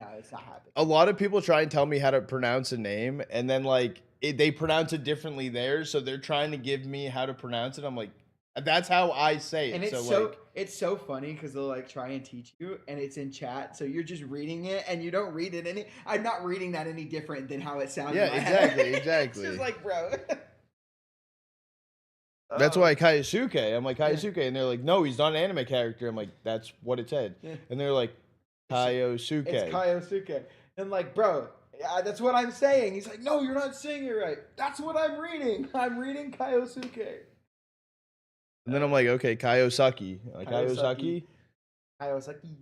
"No, it's not happening." A lot of people try and tell me how to pronounce a name, and then like they pronounce it differently there, so they're trying to give me how to pronounce it. I'm like, that's how I say it. And so it's so funny because they'll like try and teach you, and it's in chat, so you're just reading it, and you don't read it any. I'm not reading that any different than how it sounds. Yeah, in my head. exactly. It's just like, bro. That's why Kaiosuke. I'm like Kaiosuke, and they're like, no, he's not an anime character. I'm like, that's what it said, and they're like, Kaiosuke. It's Kaiosuke, and like, bro, yeah, that's what I'm saying. He's like, no, you're not saying it right. That's what I'm reading. I'm reading Kaiosuke. And then I'm like, okay, Kaiosaki. Like, Kaiosaki. Kaiosaki.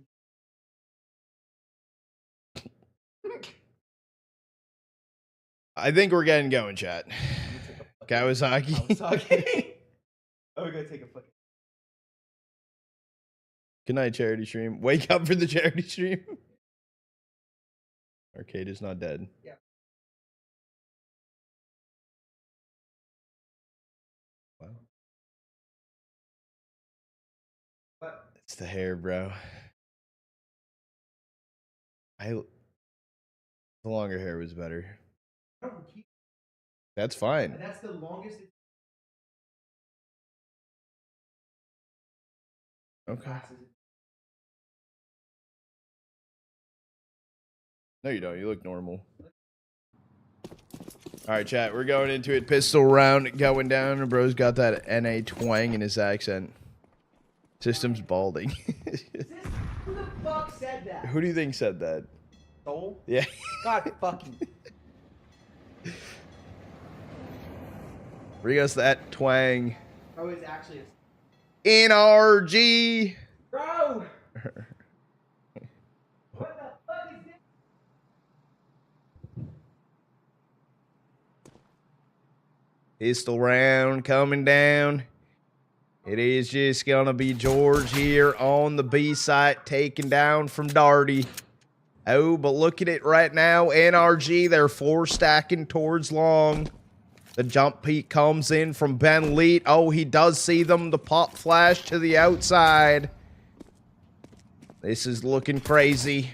I think we're getting going, chat. Kawasaki. Kawasaki. Oh, we're gonna take a fucking. Good night, charity stream. Wake up for the charity stream. Arcade is not dead. Yeah. It's the hair, bro. The longer hair was better. That's fine. That's the longest. Okay. No, you don't. You look normal. All right, chat. We're going into it. Pistol round going down. Bro's got that NA twang in his accent. System's balding. Who the fuck said that? Who do you think said that? Soul? Yeah. God fucking. Bring us that twang. Bro is actually NRG. Bro! What the fuck is this? Pistol round coming down. It is just gonna be George here on the B site taking down from Darty. Oh, but look at it right now. NRG, they're 4 stacking towards long. The jump peek comes in from Ben Leet. Oh, he does see them. The pop flash to the outside. This is looking crazy.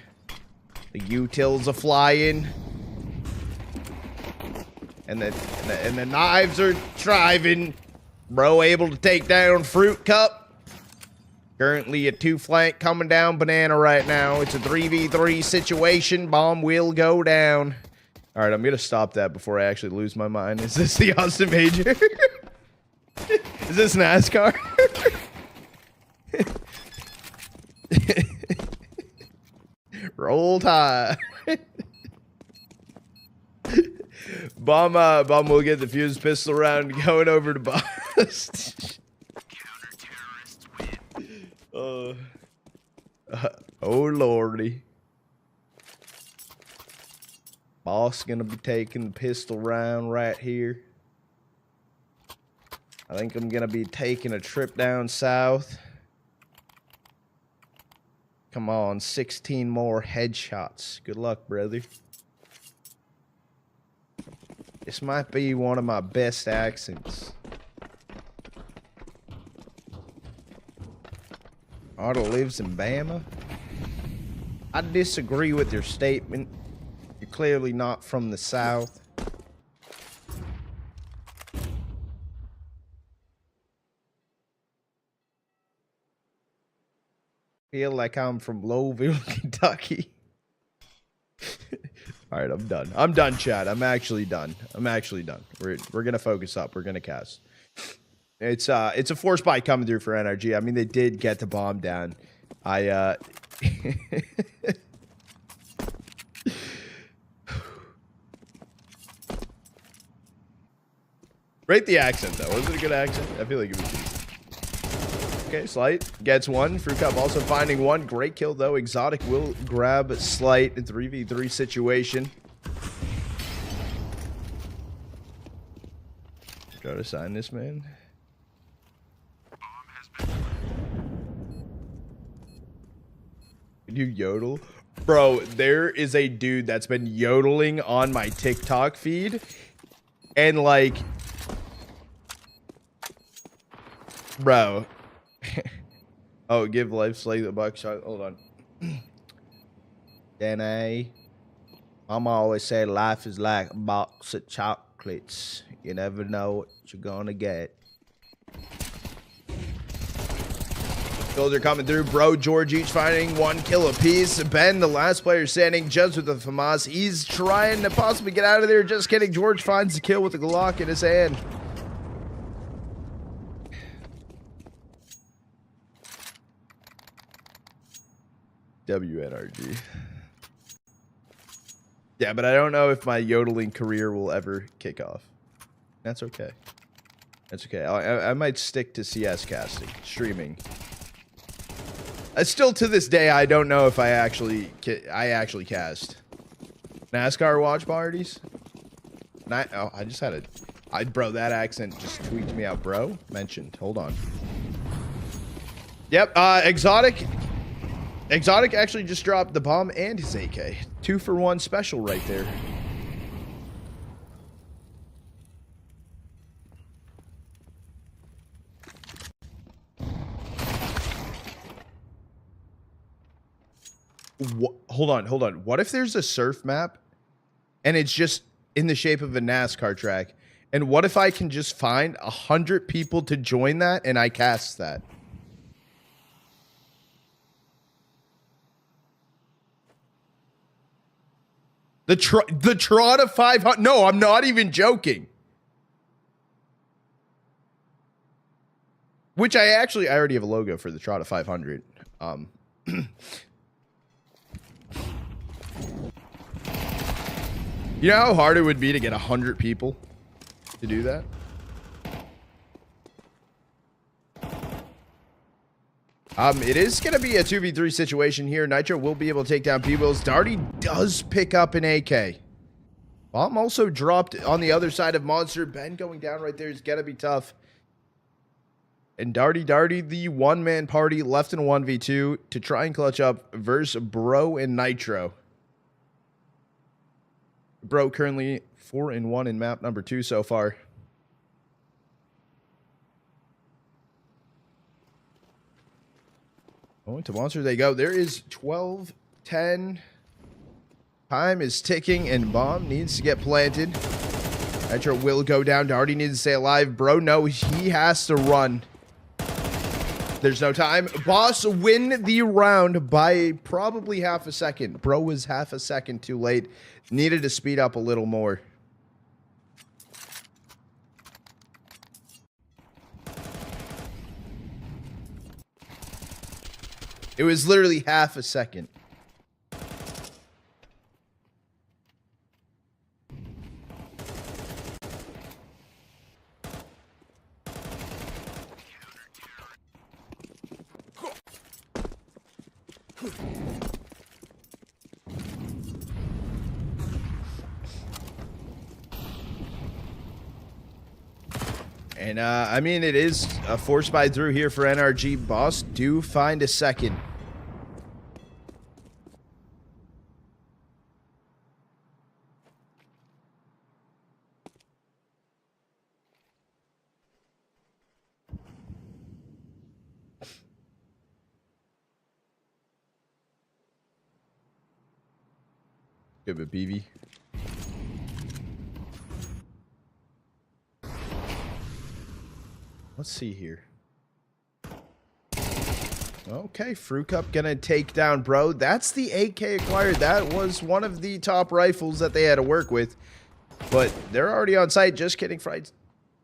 The utils are flying. And the knives are driving. Bro able to take down Fruit Cup. Currently a 2 flank coming down Banana right now. It's a 3v3 situation. Bomb will go down. All right, I'm going to stop that before I actually lose my mind. Is this the Austin Major? Is this NASCAR? Roll Tide. Bomb will get the fuse pistol round going over to Bust. Oh lordy. Boss gonna be taking the pistol round right here. I think I'm gonna be taking a trip down south. Come on, 16 more headshots. Good luck, brother. This might be one of my best accents. Otto lives in Bama? I disagree with your statement. You're clearly not from the South. Feel like I'm from Louisville, Kentucky. All right, I'm done. I'm done, Chad. I'm actually done. We're gonna focus up. We're gonna cast. It's a force bite coming through for NRG. I mean, they did get the bomb down. Rate the accent though. Was it a good accent? I feel like it was decent. Okay, Slight gets one. Fruit Cup also finding one. Great kill though. Exotic will grab Slight in 3v3 situation. Try to sign this man. You yodel? Bro, there is a dude that's been yodeling on my TikTok feed. And like... Bro. Oh, give life Slay the buckshot. Hold on. DNA. Mama always said life is like a box of chocolates. You never know what you're gonna get. Kills are coming through. Bro, George each finding 1 kill apiece. Ben, the last player standing, just with the FAMAS. He's trying to possibly get out of there. Just kidding. George finds the kill with the Glock in his hand. WNRG. Yeah, but I don't know if my yodeling career will ever kick off. That's okay. That's okay. I might stick to CS casting, streaming. Still to this day, I don't know if I actually cast. NASCAR watch parties? Oh, I just had a... bro, that accent just tweaked me out, bro. Mentioned. Hold on. Yep, Exotic. Exotic actually just dropped the bomb and his AK. 2-for-1 special right there. hold on. What if there's a surf map and it's just in the shape of a NASCAR track? And what if I can just find 100 people to join that and I cast that? The Trot of 500. No, I'm not even joking. Which I already have a logo for the Trot of 500. You know how hard it would be to get 100 people to do that? It is going to be a 2v3 situation here. Nitro will be able to take down P-Wills. Darty does pick up an AK. Bomb also dropped on the other side of Monster. Ben going down right there is going to be tough. And Darty, the one-man party, left in a 1v2 to try and clutch up versus Bro and Nitro. Bro currently 4-1 in map number 2 so far. Going to Monster they go. There is 12-10. Time is ticking and Bomb needs to get planted. Nitro will go down. Darty needs to stay alive. Bro, no, he has to run. There's no time. Boss win the round by probably half a second. Bro was half a second too late. Needed to speed up a little more. It was literally half a second. And, I mean, it is a force buy through here for NRG. Boss do find a second. Good, but BV. Let's see here. Okay, Fruit Cup gonna take down Bro. That's the AK acquired. That was one of the top rifles that they had to work with. But they're already on site. Just kidding, Fright.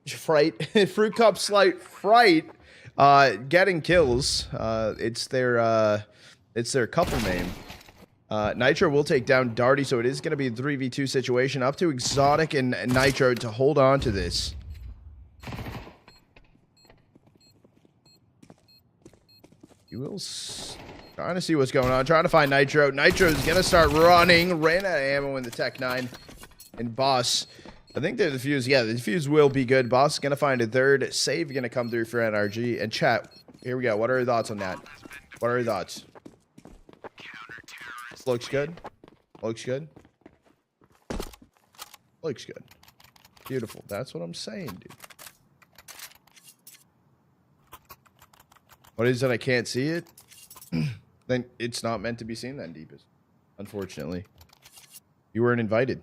Fruit Cup slight Fright getting kills. It's their couple name. Nitro will take down Darty, so it is going to be a 3v2 situation. Up to Exotic and Nitro to hold on to this. You will trying to see what's going on. Trying to find Nitro. Nitro's going to start running. Ran out of ammo in the Tech 9. And Boss, I think they're the fuse. Yeah, the fuse will be good. Boss is going to find a third. Save going to come through for NRG. And chat, here we go. What are your thoughts on that? What are your thoughts? Looks good. Looks good. Looks good. Beautiful. That's what I'm saying, dude. What is it? I can't see it? Then it's not meant to be seen then, Deepest. Unfortunately. You weren't invited.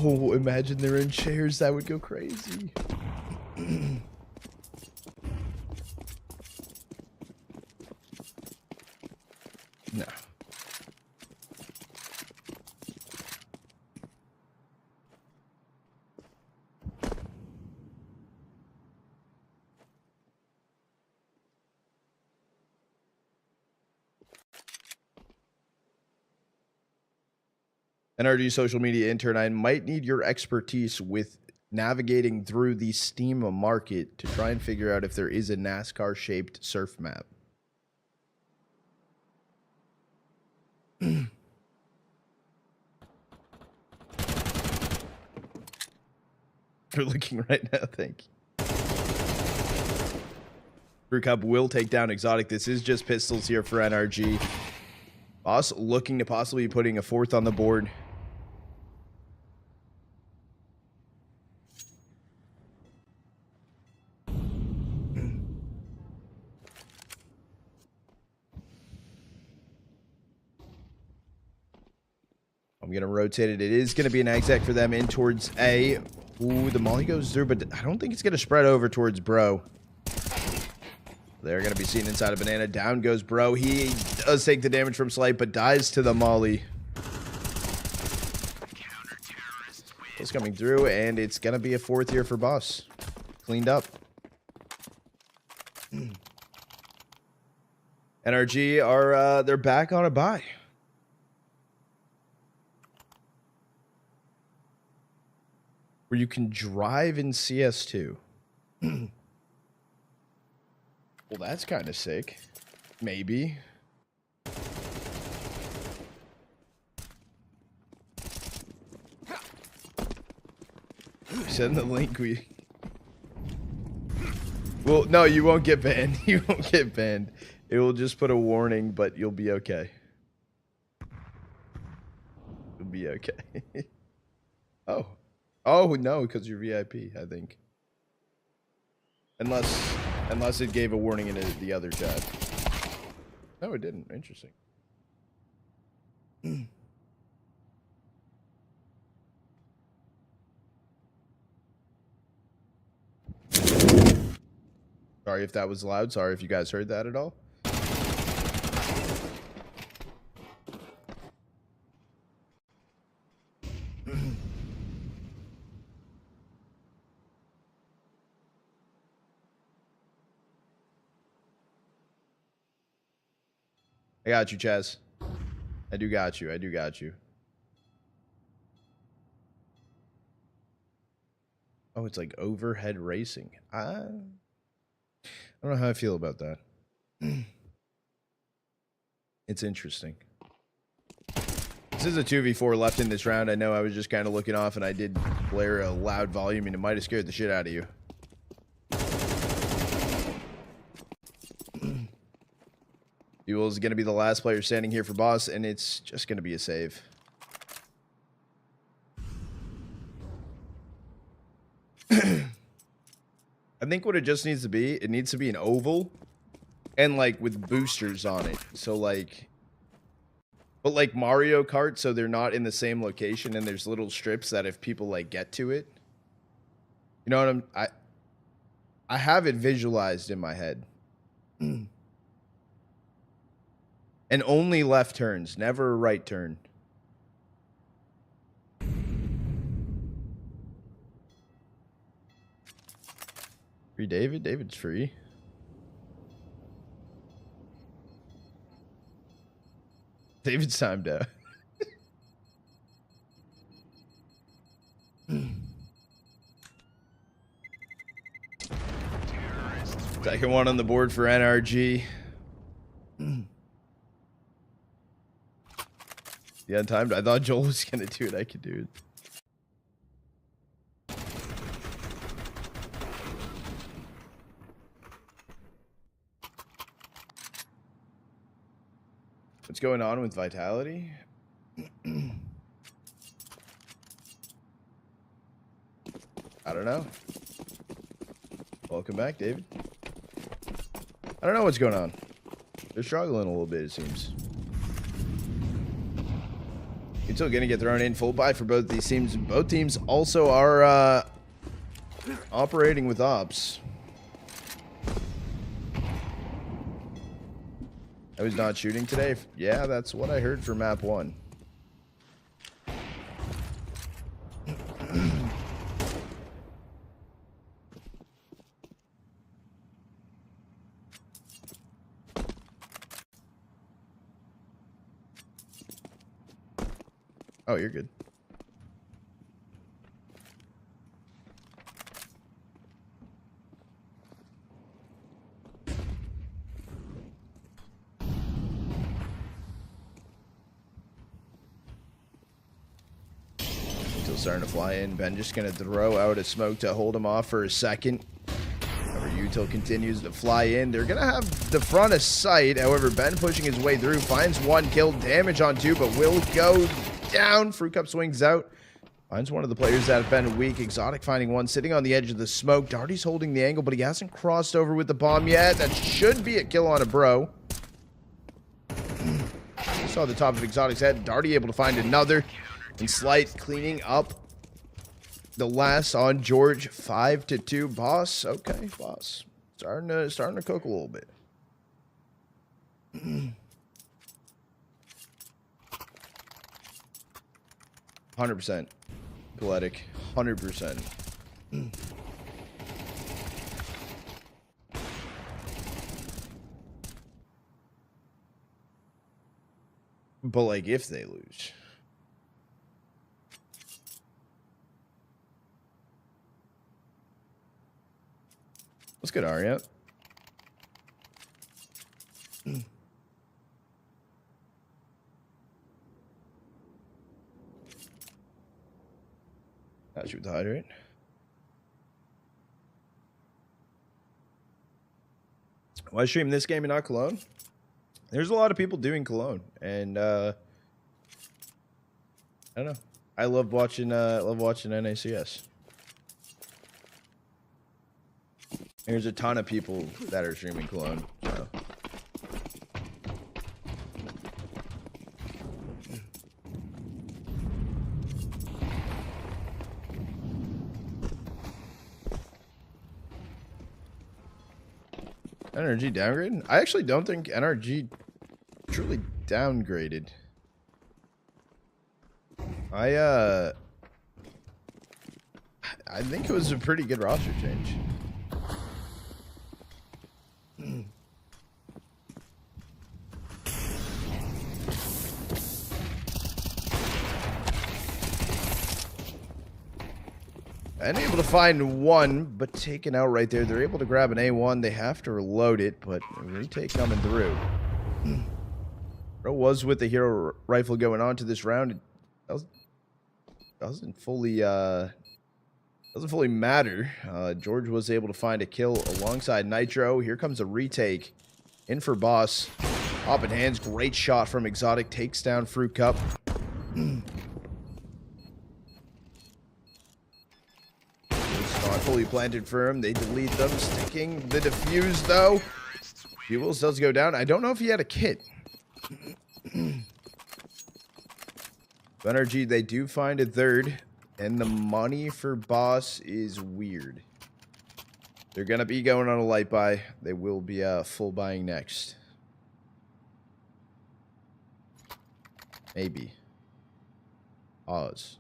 Oh, imagine they're in chairs. That would go crazy. No. NRG social media intern, I might need your expertise with navigating through the Steam market to try and figure out if there is a NASCAR shaped surf map. You're looking right now, thank you. Crew Cup will take down Exotic. This is just pistols here for NRG. Boss looking to possibly be putting a 4th on the board. I'm going to rotate it. It is going to be an exec for them in towards A. Ooh, the molly goes through, but I don't think it's going to spread over towards Bro. They're going to be seen inside a banana. Down goes Bro. He does take the damage from Slight, but dies to the molly. It's coming through, and it's going to be a 4th here for Boss. Cleaned up. NRG are, they're back on a bye. Where you can drive in CS2. Well, that's kind of sick. Maybe. Send the link. Well, no, you won't get banned. You won't get banned. It will just put a warning, but you'll be okay. You'll be okay. Oh. Oh, no, because you're VIP, I think. Unless it gave a warning in the other chat. No, it didn't. Interesting. Sorry if that was loud. Sorry if you guys heard that at all. I got you, Chaz. I do got you. I do got you. Oh, it's like overhead racing. I don't know how I feel about that. It's interesting. This is a 2v4 left in this round. I know I was just kind of looking off and I did blare a loud volume and it might have scared the shit out of you. Buell is going to be the last player standing here for Boss, and it's just going to be a save. I think what it just needs to be, it needs to be an oval, and like with boosters on it. So like, but like Mario Kart, so they're not in the same location, and there's little strips that if people like get to it, you know what I have it visualized in my head. And only left turns, never a right turn. Free David? David's free. David's timed out. Second one on the board for NRG. Yeah, untimed. I thought Joel was gonna do it. I could do it. What's going on with Vitality? I don't know. Welcome back, David. I don't know what's going on. They're struggling a little bit, it seems. You're still gonna get thrown in. Full buy for both these teams. Both teams also are operating with ops. I was not shooting today. Yeah, that's what I heard for map 1. Oh, you're good. Still starting to fly in. Ben just gonna throw out a smoke to hold him off for a second. Cover you Until continues to fly in. They're going to have the front of sight. However, Ben pushing his way through. Finds one kill. Damage on two, but will go down. Fruit Cup swings out. Finds one of the players that have been weak. Exotic finding one. Sitting on the edge of the smoke. Darty's holding the angle, but he hasn't crossed over with the bomb yet. That should be a kill on a bro. Saw the top of Exotic's head. Darty able to find another. And Slight cleaning up the last on George. 5-2. Boss. Okay, Boss. Starting to cook a little bit. 100%. Poetic. 100%. But, like, if they lose. What's good, Arya? Got you with the hydrate. Why stream this game and not Cologne? There's a lot of people doing Cologne, and I don't know. I love watching NACS. There's a ton of people that are streaming Cologne. So. NRG downgraded? I actually don't think NRG truly downgraded. I think it was a pretty good roster change. And able to find one, but taken out right there. They're able to grab an A1. They have to reload it, but a retake coming through. Bro was with the hero rifle going on to this round. It doesn't fully matter. George was able to find a kill alongside Nitro. Here comes a retake. In for Boss. Up in hands. Great shot from Exotic. Takes down Fruit Cup. Not fully planted for him. They delete them. Sticking the defuse, though. Fuels does go down. I don't know if he had a kit. NRG, they do find a third. And the money for Boss is weird. They're going to be going on a light buy. They will be full buying next. Maybe. Oz.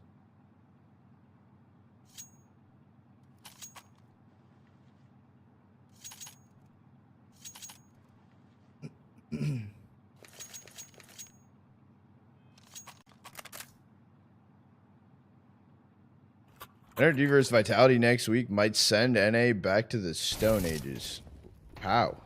NRG versus Vitality next week might send NA back to the Stone Ages. How?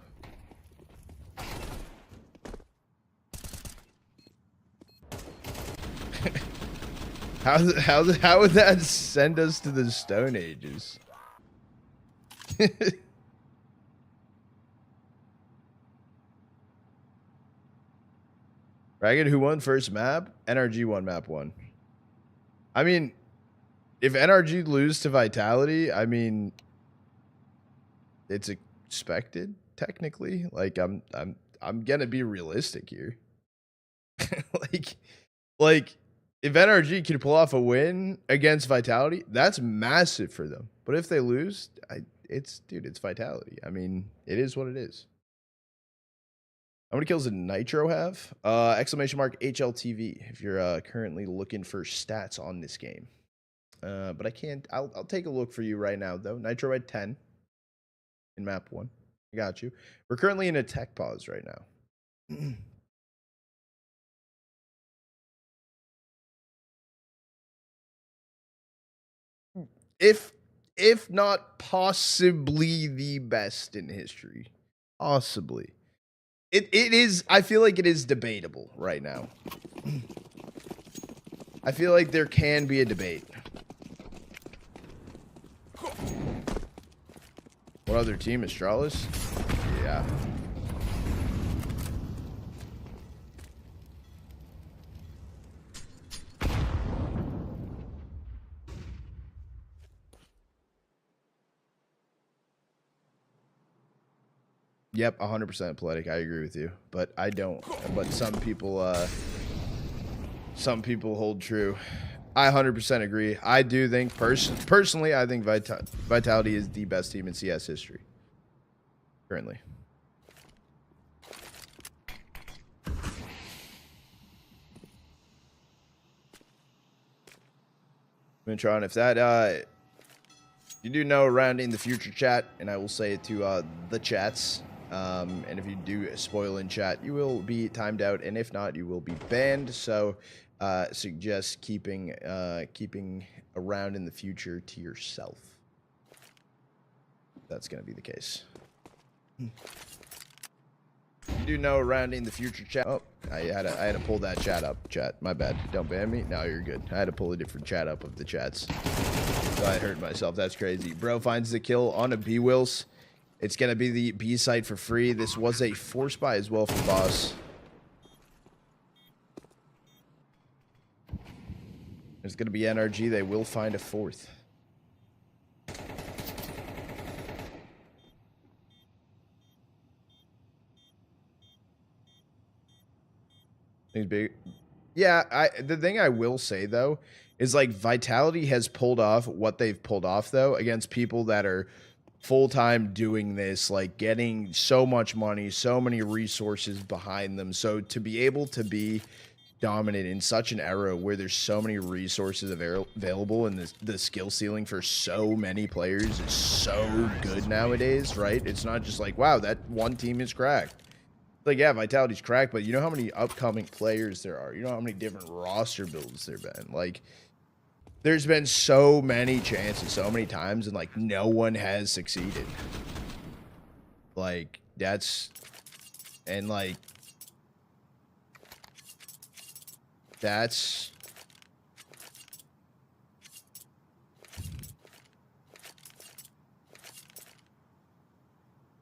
How would that send us to the Stone Ages? Ragged, who won first map? NRG won map 1. I mean, if NRG lose to Vitality, I mean, it's expected technically. Like I'm gonna be realistic here. like if NRG can pull off a win against Vitality, that's massive for them. But if they lose, it's Vitality. I mean, it is what it is. How many kills did Nitro have? Exclamation mark HLTV if you're currently looking for stats on this game. But I can't. I'll take a look for you right now, though. Nitro had 10 in map 1. I got you. We're currently in a tech pause right now. If not possibly the best in history. Possibly. It is, I feel like it is debatable right now. I feel like there can be a debate. What What other team? Astralis? Yeah. Yep, 100% Poetic. I agree with you, but I don't. But some people hold true. I 100% agree. I do think personally, I think Vitality is the best team in CS history currently. Mintron, if that you do know around in the future chat, and I will say it to the chats. And if you do spoil in chat, you will be timed out, and if not, you will be banned. So, suggest keeping around in the future to yourself. That's gonna be the case. You do know around in the future chat. Oh, I had to pull that chat up. Chat, my bad. Don't ban me. No, you're good. I had to pull a different chat up of the chats. So I hurt myself. That's crazy. Bro finds the kill on a B-Wills. It's going to be the B site for free. This was a force buy as well for Boss. There's going to be NRG. They will find a fourth. Things big. Yeah, the thing I will say, though, is like Vitality has pulled off what they've pulled off, though, against people that are full-time doing this, like getting so much money, so many resources behind them. So to be able to be dominant in such an era where there's so many resources available and the skill ceiling for so many players is so good nowadays, right? It's not just like, wow, that one team is cracked. Like, yeah, Vitality's cracked, but you know how many upcoming players there are. You know how many different roster builds there have been. Like, there's been so many chances, so many times, and, like, no one has succeeded. Like, that's... And, like... That's...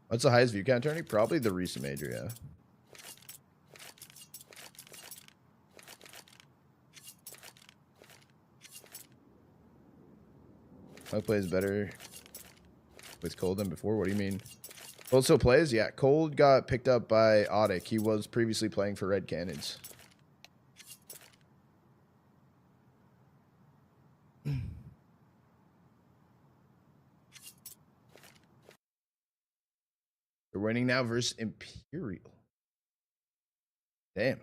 What's the highest view count, Tony? Probably the recent major, yeah. Cold plays better with Cold than before. What do you mean? Cold still plays? Yeah, Cold got picked up by Audic. He was previously playing for Red Cannons. They're winning now versus Imperial. Damn.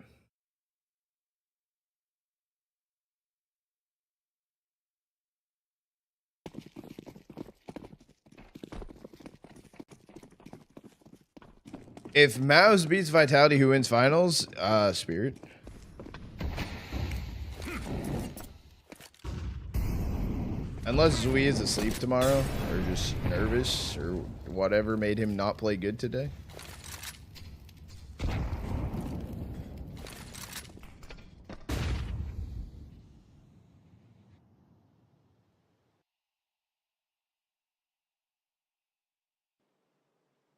If Mouse beats Vitality, who wins finals? Spirit. Unless Zui is asleep tomorrow, or just nervous, or whatever made him not play good today.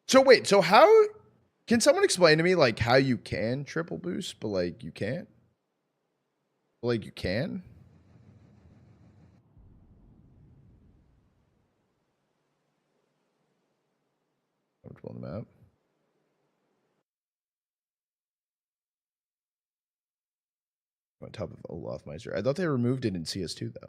So wait, so how... Can someone explain to me, like, how you can triple boost, but, like, you can't? But, like, you can? I'm pulling them out. On top of Olaf Meister. I thought they removed it in CS2, though.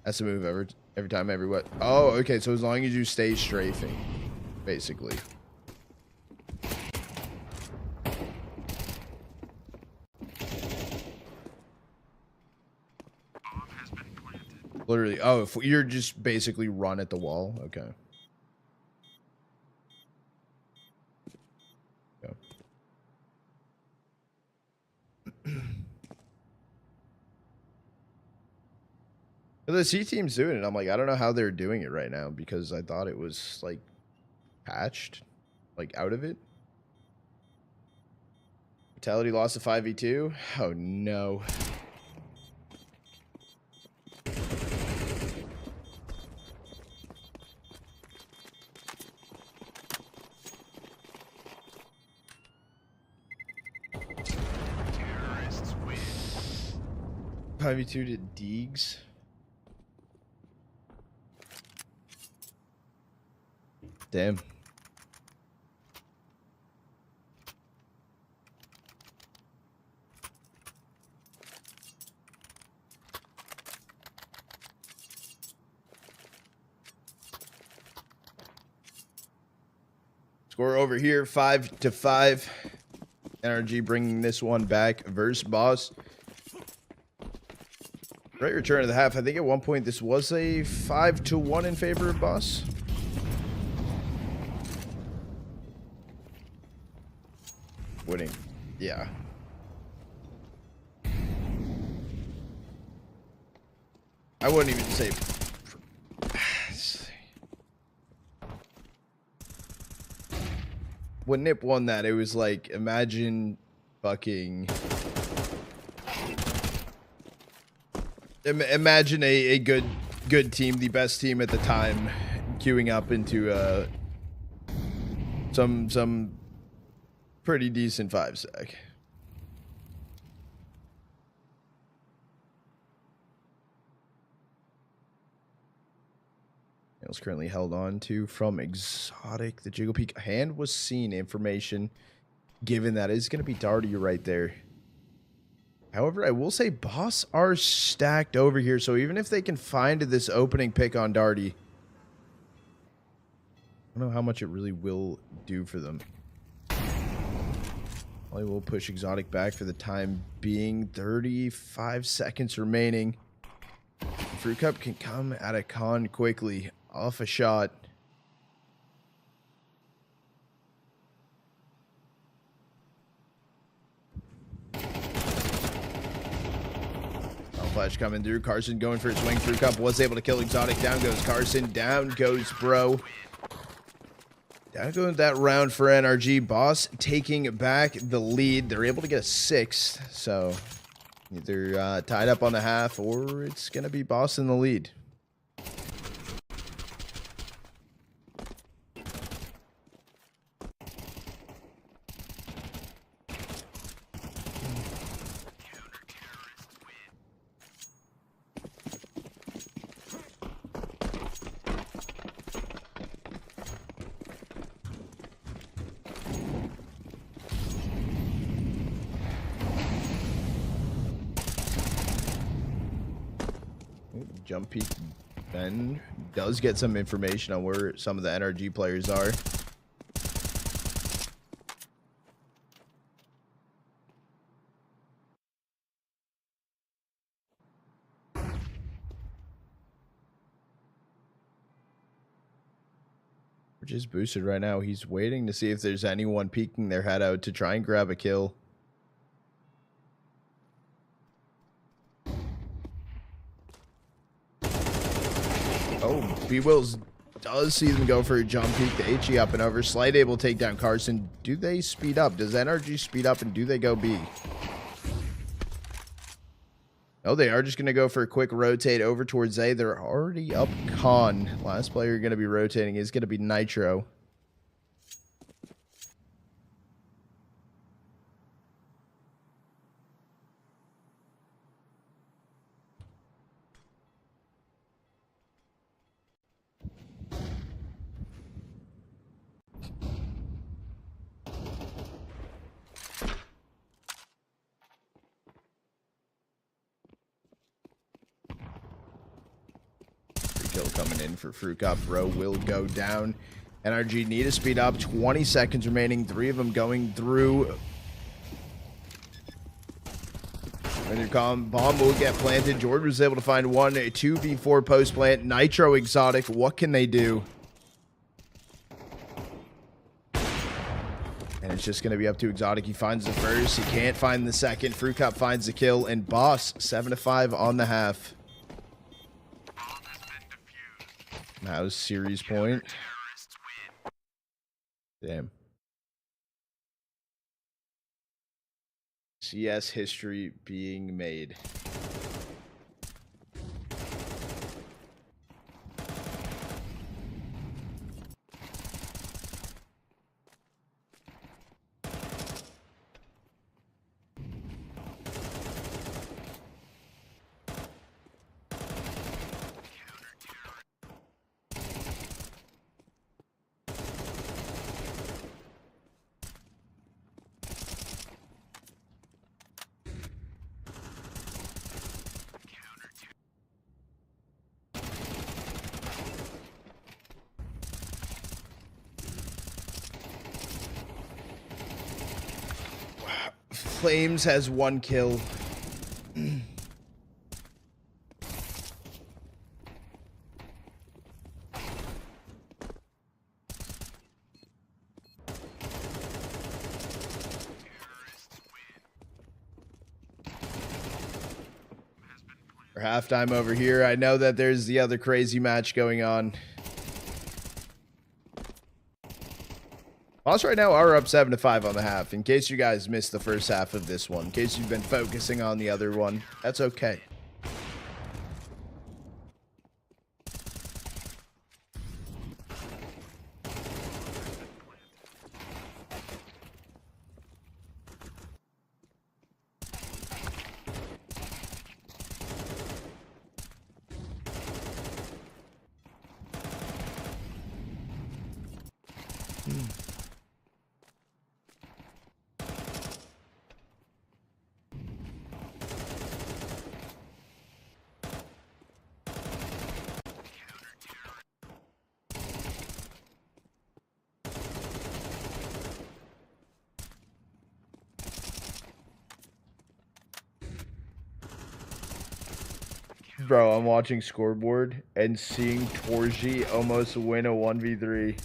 That's a move every time, every what? Oh, okay. So as long as you stay strafing, basically. Literally. Oh, if you're just basically run at the wall. Okay. The C team's doing it. I'm like, I don't know how they're doing it right now because I thought it was like patched, like out of it. Vitality lost to 5v2. Oh no. Terrorists win. 5v2 to Deegs. Damn. Score over here, 5-5. NRG bringing this one back versus Boss. Great return of the half. I think at one point this was a 5-1 in favor of Boss. Winning. Yeah. I wouldn't even say... When Nip won that, it was like, imagine fucking... Imagine a good team, the best team at the time, queuing up into some pretty decent 5-stack. It was currently held on to from Exotic. The Jiggle Peak hand was seen information given that is going to be Darty right there. However, I will say Boss are stacked over here, so even if they can find this opening pick on Darty, I don't know how much it really will do for them. Probably will push Exotic back for the time being. 35 seconds remaining. Fruit Cup can come at a con quickly. Off a shot. Flash coming through. Carson going for his swing. Fruit Cup was able to kill Exotic. Down goes Carson. Down goes Bro. Down goes that round for NRG. Boss taking back the lead. They're able to get a 6th. So either tied up on the half or it's going to be Boss in the lead. Jump Peak Ben does get some information on where some of the NRG players are. Which is boosted right now. He's waiting to see if there's anyone peeking their head out to try and grab a kill. Oh, B-Wills does see them go for a jump peek. The HE up and over. Slight able to take down Carson. Do they speed up? Does NRG speed up and do they go B? Oh, they are just going to go for a quick rotate over towards A. They're already up con. Last player going to be rotating is going to be Nitro. Kill coming in for Fruit Cup. Bro will go down. NRG need to speed up. 20 seconds remaining. 3 of them going through. Bomb will get planted. Jordan was able to find one. A 2v4 post plant. Nitro Exotic. What can they do? And it's just going to be up to Exotic. He finds the first. He can't find the second. Fruit Cup finds the kill. And Boss, 7-5 on the half. How's series point? Damn. CS history being made. Flames has 1 kill. For halftime over here, I know that there's the other crazy match going on. Boss right now are up 7-5 on the half. In case you guys missed the first half of this one, in case you've been focusing on the other one, that's okay. Bro, I'm watching scoreboard and seeing Torji almost win a 1v3.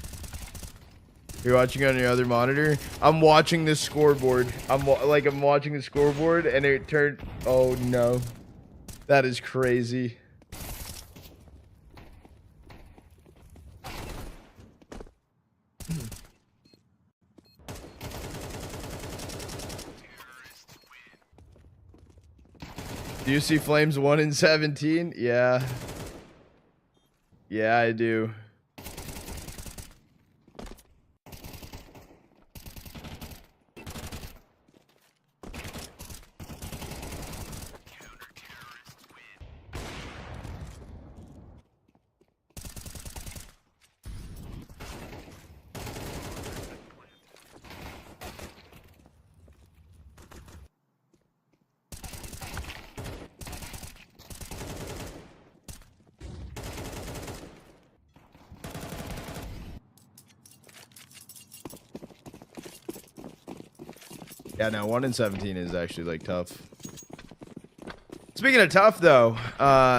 You're watching on your other monitor? I'm watching this scoreboard. I'm watching the scoreboard and it turned... Oh no. That is crazy. Do you see Flames 1 in 17? Yeah. Yeah, I do. Yeah, no, 1 in 17 is actually like tough. Speaking of tough though,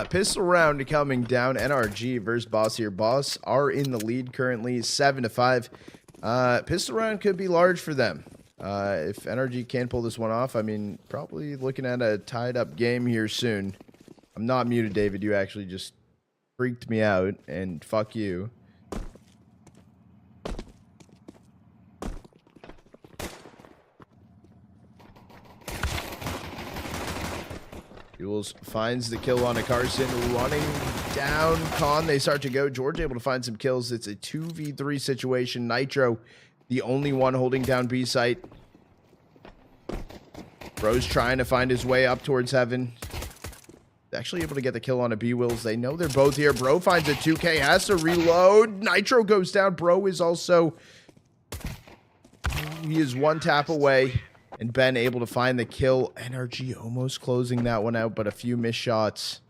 pistol round coming down. NRG versus Boss here. Boss are in the lead currently, 7-5. Pistol round could be large for them. If NRG can pull this one off, I mean, probably looking at a tied up game here soon. I'm not muted, David. You actually just freaked me out, and fuck you. Jules finds the kill on a Carson, running down Con. They start to go. George able to find some kills. It's a 2v3 situation. Nitro, the only one holding down B site. Bro's trying to find his way up towards heaven. Actually able to get the kill on a B-Wills. They know they're both here. Bro finds a 2K, has to reload. Nitro goes down. Bro is also... He is 1 tap away. And Ben able to find the kill. NRG almost closing that one out, but a few missed shots.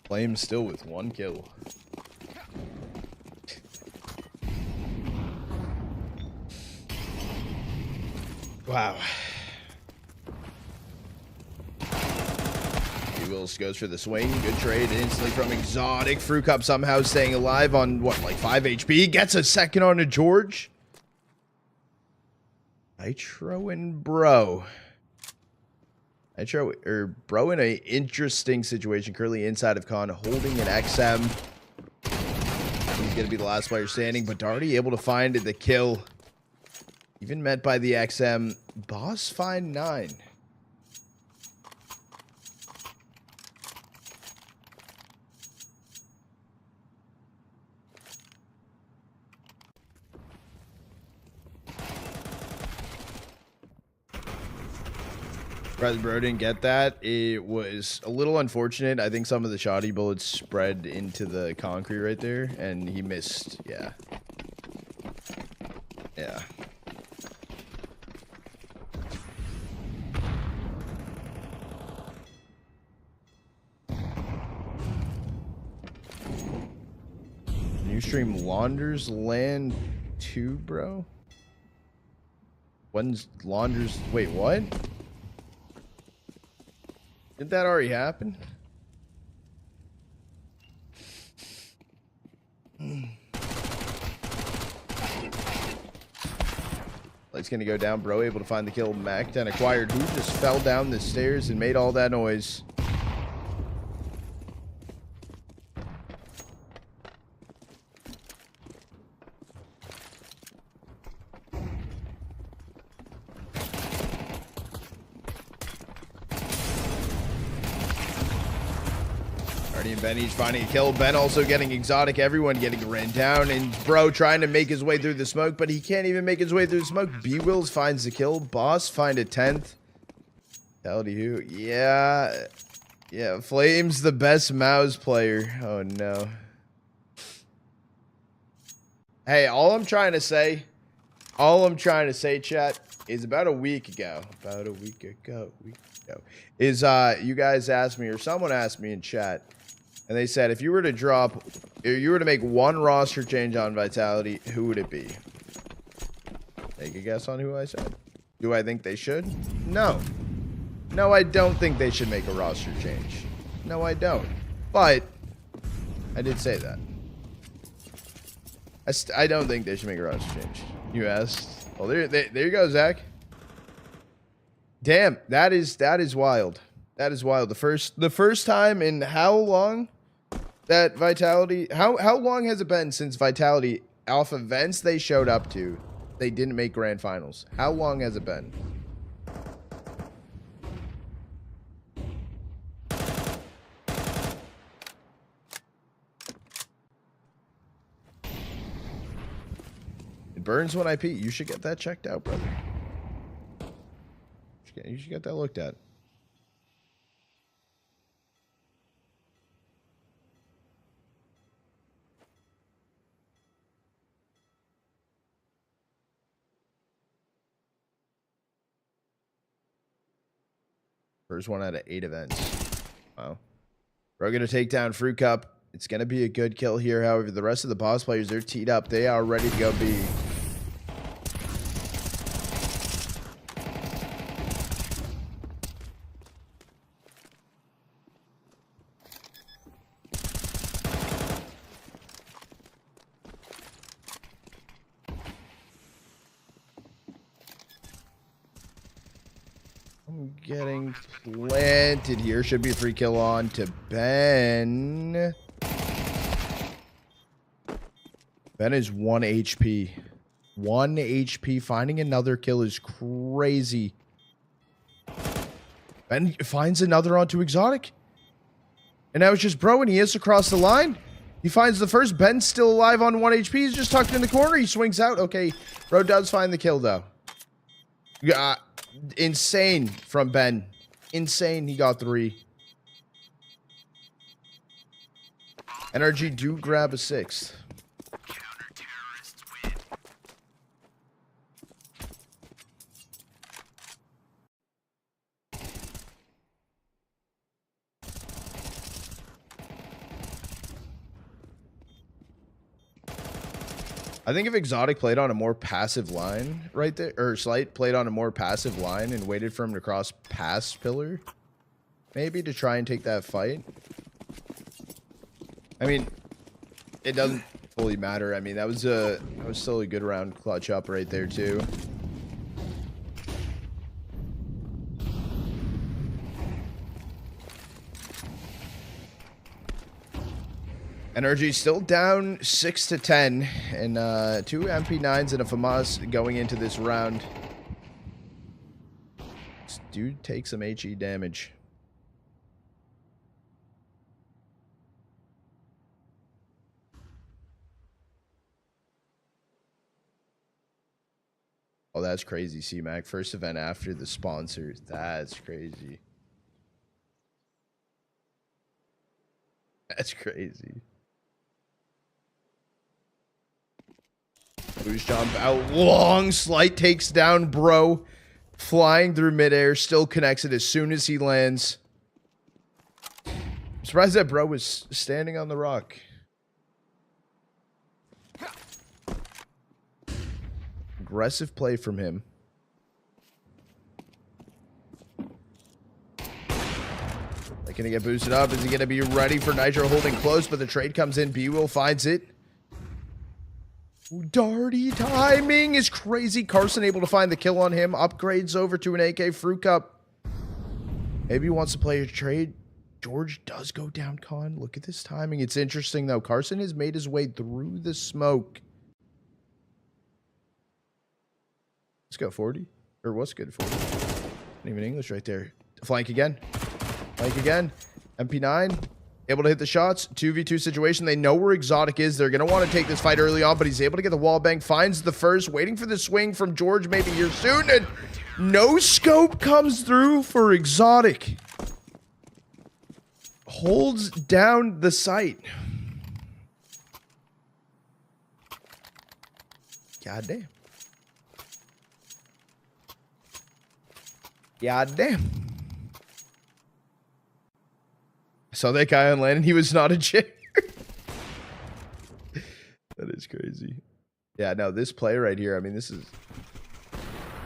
Flames still with 1 kill. Wow. B-Wills goes for the swing. Good trade instantly from Exotic. Fruit Cup somehow staying alive on, what, like 5 HP. Gets a second on to George. Nitro and Bro. Bro in an interesting situation. Currently inside of Con, holding an XM. He's going to be the last player standing, but Darty able to find the kill. Even met by the XM. Boss find 9. Surprised Bro didn't get that. It was a little unfortunate. I think some of the shoddy bullets spread into the concrete right there, and he missed. Yeah. Yeah. New stream Launders Land 2, bro? When's Launders... Wait, what? Did that already happen? Light's gonna go down. Bro able to find the kill. Mac then acquired. Who just fell down the stairs and made all that noise? And Ben each finding a kill. Ben also getting Exotic. Everyone getting ran down. And Bro trying to make his way through the smoke, but he can't even make his way through the smoke. B-Wills finds the kill. Boss find a 10th. Fatality who? Yeah. Yeah. Flame's the best mouse player. Oh, no. Hey, all I'm trying to say, chat, is about a week ago, is you guys asked me, or someone asked me in chat, and they said, if you were to make one roster change on Vitality, who would it be? Take a guess on who I said. Do I think they should? No. No, I don't think they should make a roster change. No, I don't. But I did say that. I don't think they should make a roster change. You asked. Well, there you go, Zach. Damn, that is wild. That is wild. The first time in how long that Vitality, how long has it been since Vitality off events they showed up to, they didn't make grand finals? How long has it been? It burns when I pee. You should get that checked out, brother. You should get that looked at. First one out of 8 events. Wow. We're going to take down Fruit Cup. It's going to be a good kill here. However, the rest of the boss players, they're teed up. They are ready to go B. I'm getting planted here. Should be a free kill on to Ben. Ben is 1 HP. 1 HP. Finding another kill is crazy. Ben finds another onto Exotic. And now it's just Bro, and he is across the line. He finds the first. Ben's still alive on 1 HP. He's just tucked in the corner. He swings out. Okay, Bro does find the kill, though. Insane from Ben. Insane. He got 3. NRG do grab a 6th. I think if Exotic played on a more passive line right there, or Slight played on a more passive line and waited for him to cross past Pillar, maybe to try and take that fight. I mean, it doesn't fully matter. I mean, that was still a good round clutch up right there too. NRG still down 6-10, and 2 MP9s and a FAMAS going into this round. This dude takes some HE damage. Oh, that's crazy, C-Mac. First event after the sponsors. That's crazy. That's crazy. Boost jump out long. Slight takes down bro. Flying through midair. Still connects it as soon as he lands. I'm surprised that bro was standing on the rock. Aggressive play from him. Like, gonna get boosted up. Is he gonna be ready for Nitro holding close? But the trade comes in. B-Will finds it. Darty timing is crazy. Carson able to find the kill on him. Upgrades over to an AK Fruit Cup. Maybe he wants to play a trade. George does go down, Con. Look at this timing. It's interesting, though. Carson has made his way through the smoke. Let's go 40. Or what's good 40? Not even English right there. Flank again. Flank again. MP9. Able to hit the shots. 2v2 situation. They know where Exotic is. They're going to want to take this fight early on, but he's able to get the wall bang. Finds the first. Waiting for the swing from George maybe here soon. And no scope comes through for Exotic. Holds down the site. God damn. God damn. I saw that guy on land and he was not a chair. That is crazy. Yeah, no, this play right here, I mean, this is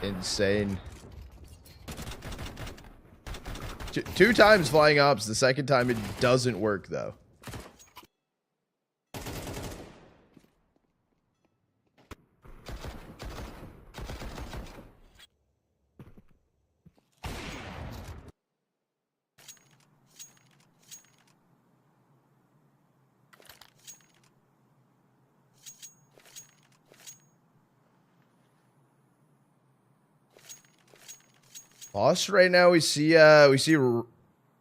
insane. Two times flying ops. The second time it doesn't work, though. Lost right now. We see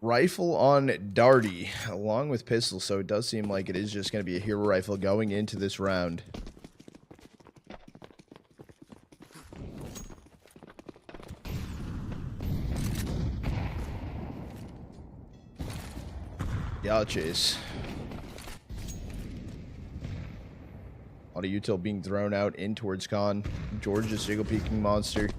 rifle on Darty along with pistol, so it does seem like it is just going to be a hero rifle going into this round. Yeah, chase. Auto util being thrown out in towards Con. George is single peeking monster.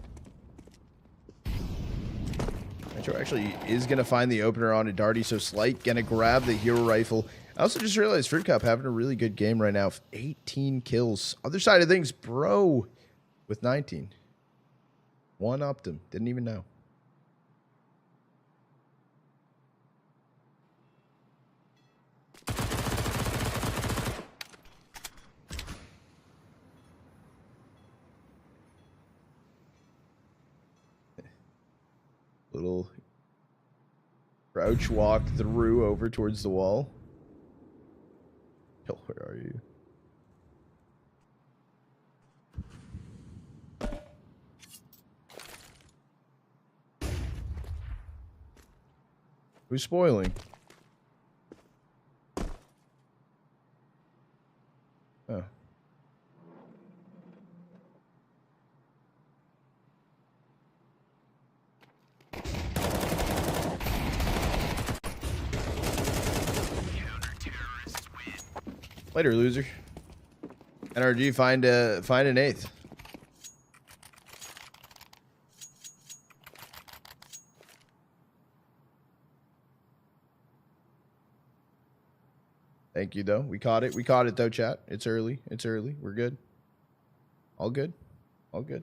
Nitro actually is going to find the opener on a Darty, so Slight going to grab the hero rifle. I also just realized Fruit Cup having a really good game right now. 18 kills. Other side of things, bro, with 19. One upped him. Didn't even know. Little crouch walk through over towards the wall. Yo, where are you? Who's spoiling? Oh. Later, loser. NRG find an eighth. Thank you, though. We caught it. We caught it, though, chat. It's early. It's early. We're good. All good. All good.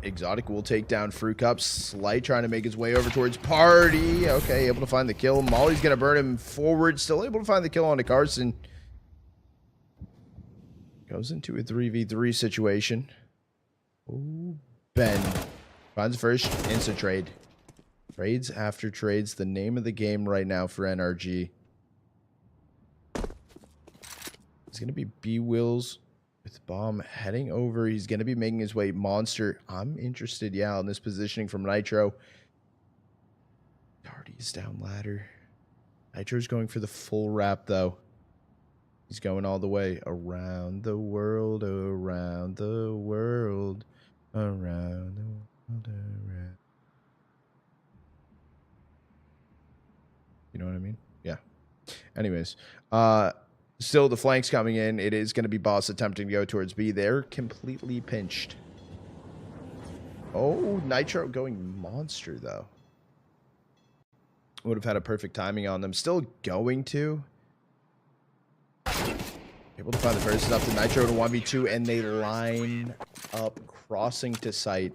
Exotic will take down Fruit Cup. Slight trying to make his way over towards Party. Okay, able to find the kill. Molly's going to burn him forward. Still able to find the kill onto Carson. Goes into a 3v3 situation. Oh, Ben finds the first instant trade. Trades after trades. The name of the game right now for NRG. It's going to be B-Wills with Bomb heading over. He's going to be making his way. Monster. I'm interested, yeah, on this positioning from Nitro. Darty's down ladder. Nitro's going for the full wrap, though. He's going all the way around the world, around the world, around the world, around. You know what I mean? Yeah. Anyways, still the flanks coming in. It is going to be Boss attempting to go towards B. They're completely pinched. Oh, Nitro going Monster, though. Would have had a perfect timing on them. Still going to. Able to find the person up to Nitro to 1v2, and they line up, crossing to site.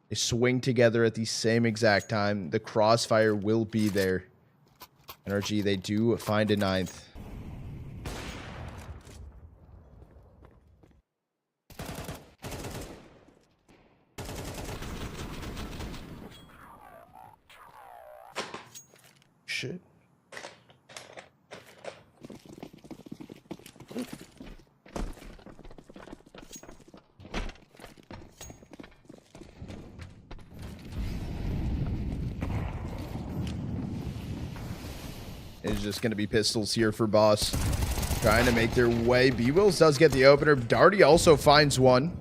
They swing together at the same exact time. The crossfire will be there. NRG, they do find a 9th. Shit. It's just going to be pistols here for Boss. Trying to make their way. B-Wills does get the opener. Darty also finds one.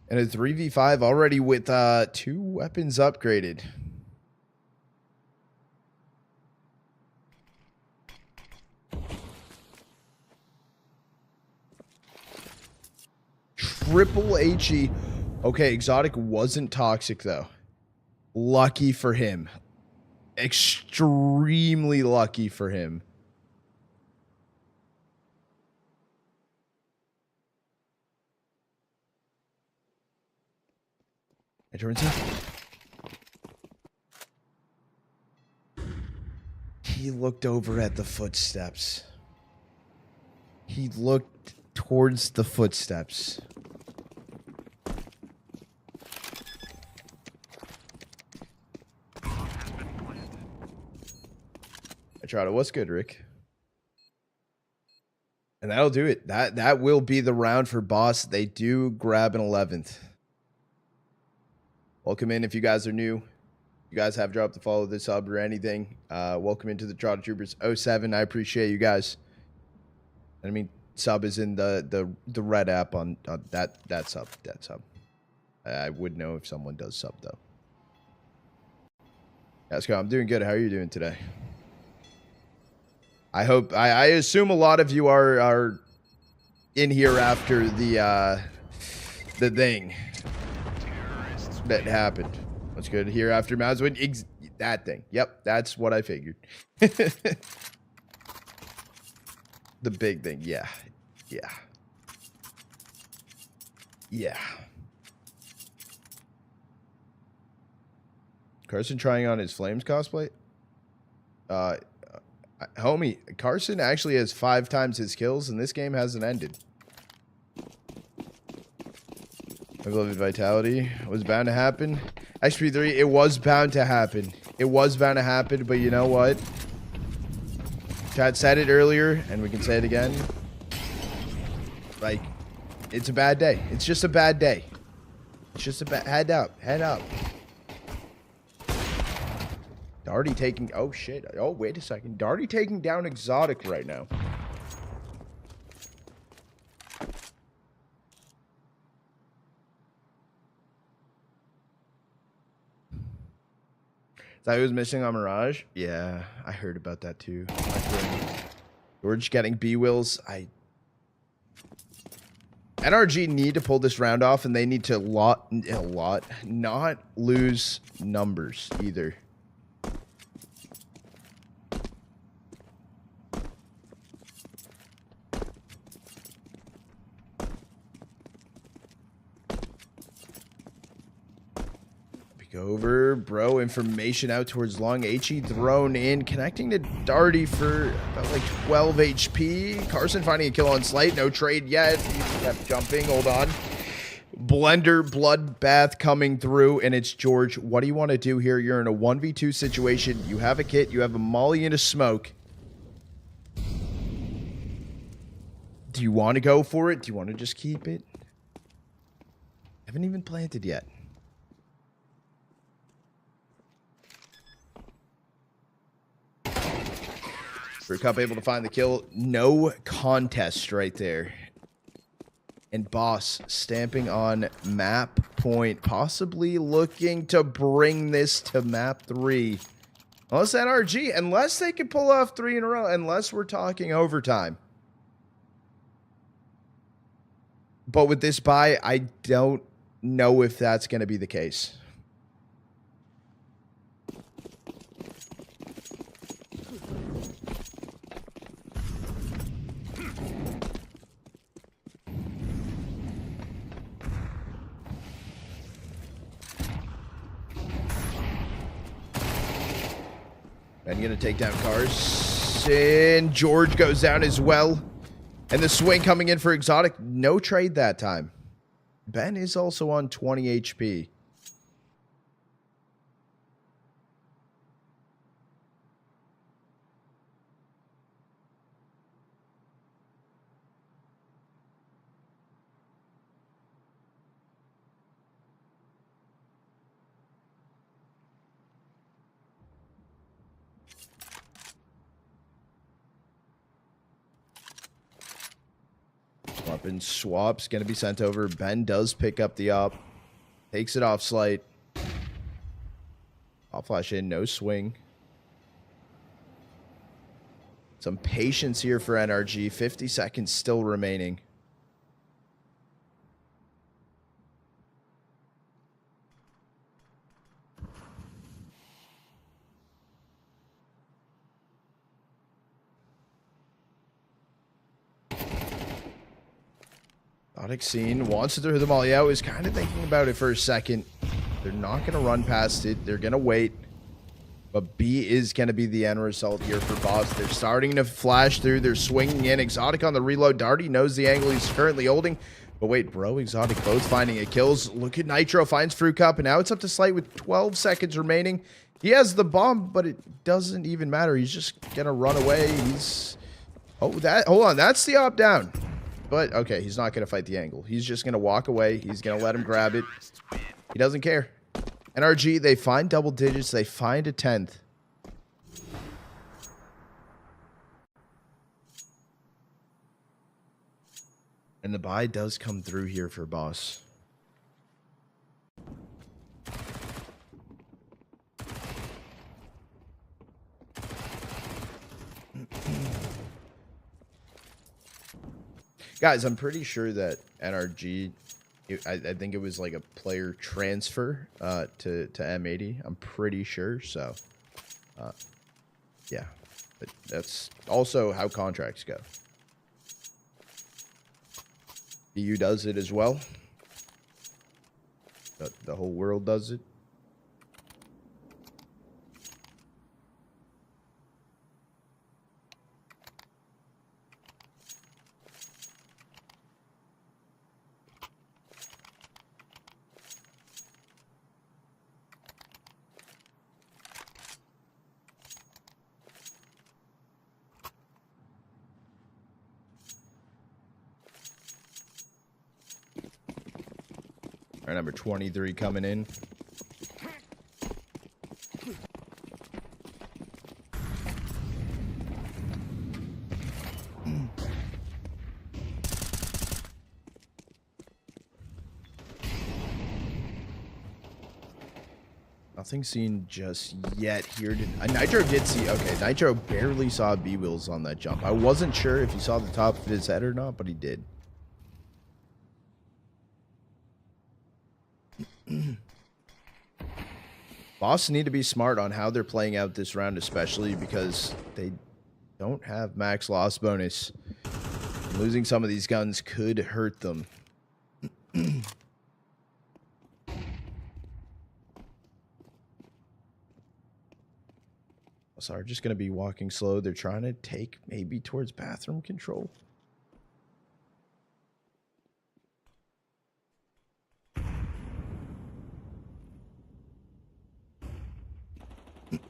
And a 3v5 already with 2 weapons upgraded. Triple HE. Okay, Exotic wasn't toxic, though. Lucky for him. Extremely lucky for him. It turns out he looked over at the footsteps. He looked towards the footsteps. What's good, Rick? And that'll do it. That will be the round for Boss. They do grab an 11th. Welcome in if you guys are new. You guys have dropped the follow, the sub, or anything. Welcome into the Trotter Troopers 07. I appreciate you guys. I mean, sub is in the red app on that sub. That sub. I would know if someone does sub though. Let's go. I'm doing good. How are you doing today? I hope I assume a lot of you are in here after the thing that happened. What's good here after Mazwood? That thing. Yep, that's what I figured. The big thing. Yeah. Yeah. Yeah. Carson trying on his Flames cosplay? Homie, Carson actually has 5 times his kills, and this game hasn't ended. I love it. Vitality was bound to happen. XP3, it was bound to happen. It was bound to happen, but you know what? Chad said it earlier, and we can say it again. Like, it's a bad day. It's just a bad day. It's just a bad... Head up. Head up. Darty taking... Oh, shit. Oh, wait a second. Darty taking down Exotic right now. Thought he was missing on Mirage? Yeah, I heard about that too. George getting B-Wills. NRG need to pull this round off, and they need to not lose numbers either. Over, bro. Information out towards long. HE thrown in, connecting to Darty for about like 12 HP. Carson finding a kill on Slight. No trade yet. He kept jumping. Hold on. Blender bloodbath coming through, and it's George. What do you want to do here? You're in a 1v2 situation. You have a kit. You have a molly and a smoke. Do you want to go for it? Do you want to just keep it? Haven't even planted yet. Cup able to find the kill. No contest right there. And Boss stamping on map point. Possibly looking to bring this to map 3. Unless NRG. Unless they can pull off 3 in a row. Unless we're talking overtime. But with this buy, I don't know if that's going to be the case. Ben gonna take down Carson. George goes down as well. And the swing coming in for Exotic. No trade that time. Ben is also on 20 HP. Weapon swap's going to be sent over. Ben does pick up the op. Takes it off Slight. I'll flash in. No swing. Some patience here for NRG. 50 seconds still remaining. Scene wants to throw the molly out. Is kind of thinking about it for a second. They're not going to run past it. They're going to wait. But B is going to be the end result here for Boss. They're starting to flash through. They're swinging in. Exotic on the reload. Darty knows the angle he's currently holding. But wait, bro, Exotic both finding a kills. Look at Nitro. Finds Fruit Cup. And now it's up to Slight with 12 seconds remaining. He has the bomb, but it doesn't even matter. He's just going to run away. He's... Oh, that... Hold on. That's the op down. But, okay, he's not going to fight the angle. He's just going to walk away. He's going to let him grab it. He doesn't care. NRG, they find double digits. They find a 10th. And the buy does come through here for Boss. Guys, I'm pretty sure that NRG, I think it was like a player transfer to M80. I'm pretty sure. So, yeah. But that's also how contracts go. EU does it as well. The whole world does it. Our number 23 coming in. Nothing seen just yet here. Nitro did see. Okay, Nitro barely saw B-Wheels on that jump. I wasn't sure if he saw the top of his head or not, but he did. Boss need to be smart on how they're playing out this round, especially because they don't have max loss bonus. Losing some of these guns could hurt them. So are just going to be walking slow. They're trying to take maybe towards bathroom control.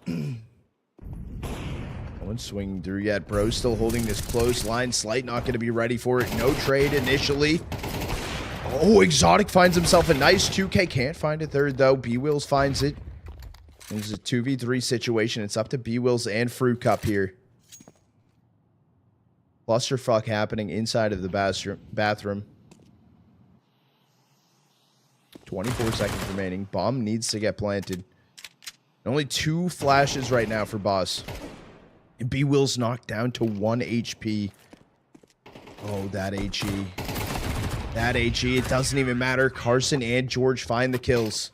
No one's swinging through yet. Bro still holding this close line. Slight not going to be ready for it. No trade initially. Oh, Exotic finds himself a nice 2K. Can't find a third, though. B-Wills finds it. This is a 2v3 situation. It's up to B-Wills and Fruit Cup here. Clusterfuck happening inside of the bathroom. 24 seconds remaining. Bomb needs to get planted. Only 2 flashes right now for Boss. And B-Wills knocked down to 1 HP. Oh, that HE. That HE. It doesn't even matter. Carson and George find the kills.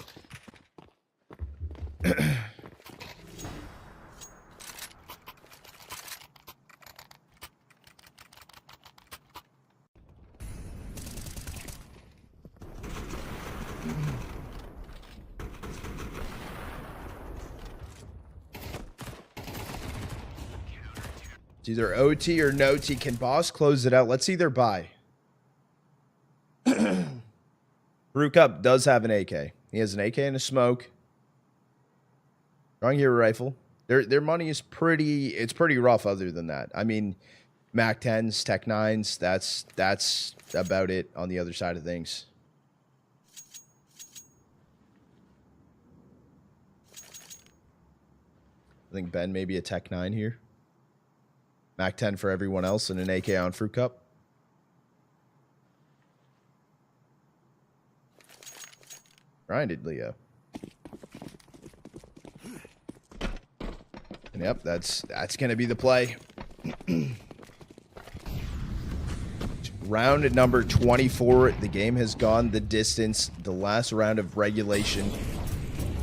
It's either OT or no T. Can Boss close it out? Let's see their buy. Brew Cup does have an AK. He has an AK and a smoke. Strong hero rifle. Their money is pretty rough other than that. I mean, Mac 10s, Tech 9s, that's about it on the other side of things. I think Ben maybe a Tech 9 here. Mac 10 for everyone else and an AK on Fruit Cup. Grinded, Leo. And yep, that's going to be the play. Round number 24. The game has gone the distance. The last round of regulation.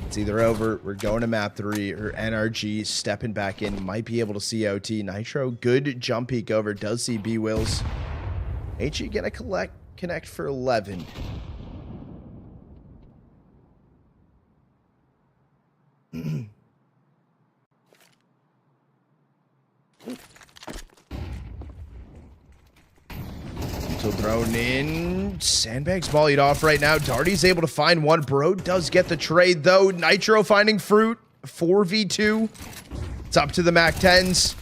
It's either over. We're going to map 3 or NRG stepping back in. Might be able to see OT. Nitro, good jump peek over. Does see B-Wills. HE going to connect for 11. So thrown in. Sandbags volleyed off right now. Darty's able to find one. Bro does get the trade, though. Nitro finding Fruit. 4v2. It's up to the Mac 10s.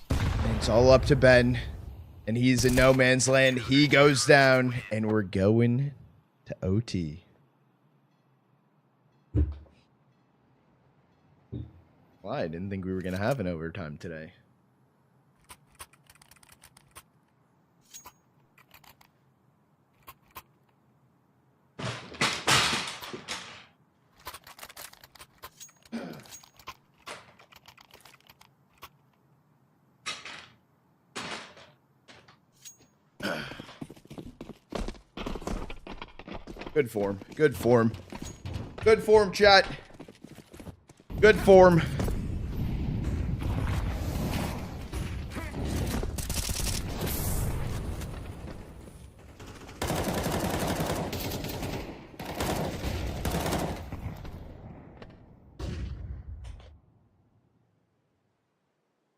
And it's all up to Ben. And he's in no man's land. He goes down. And we're going to OT. Well, I didn't think we were going to have an overtime today. Good form. Good form. Good form, chat. Good form.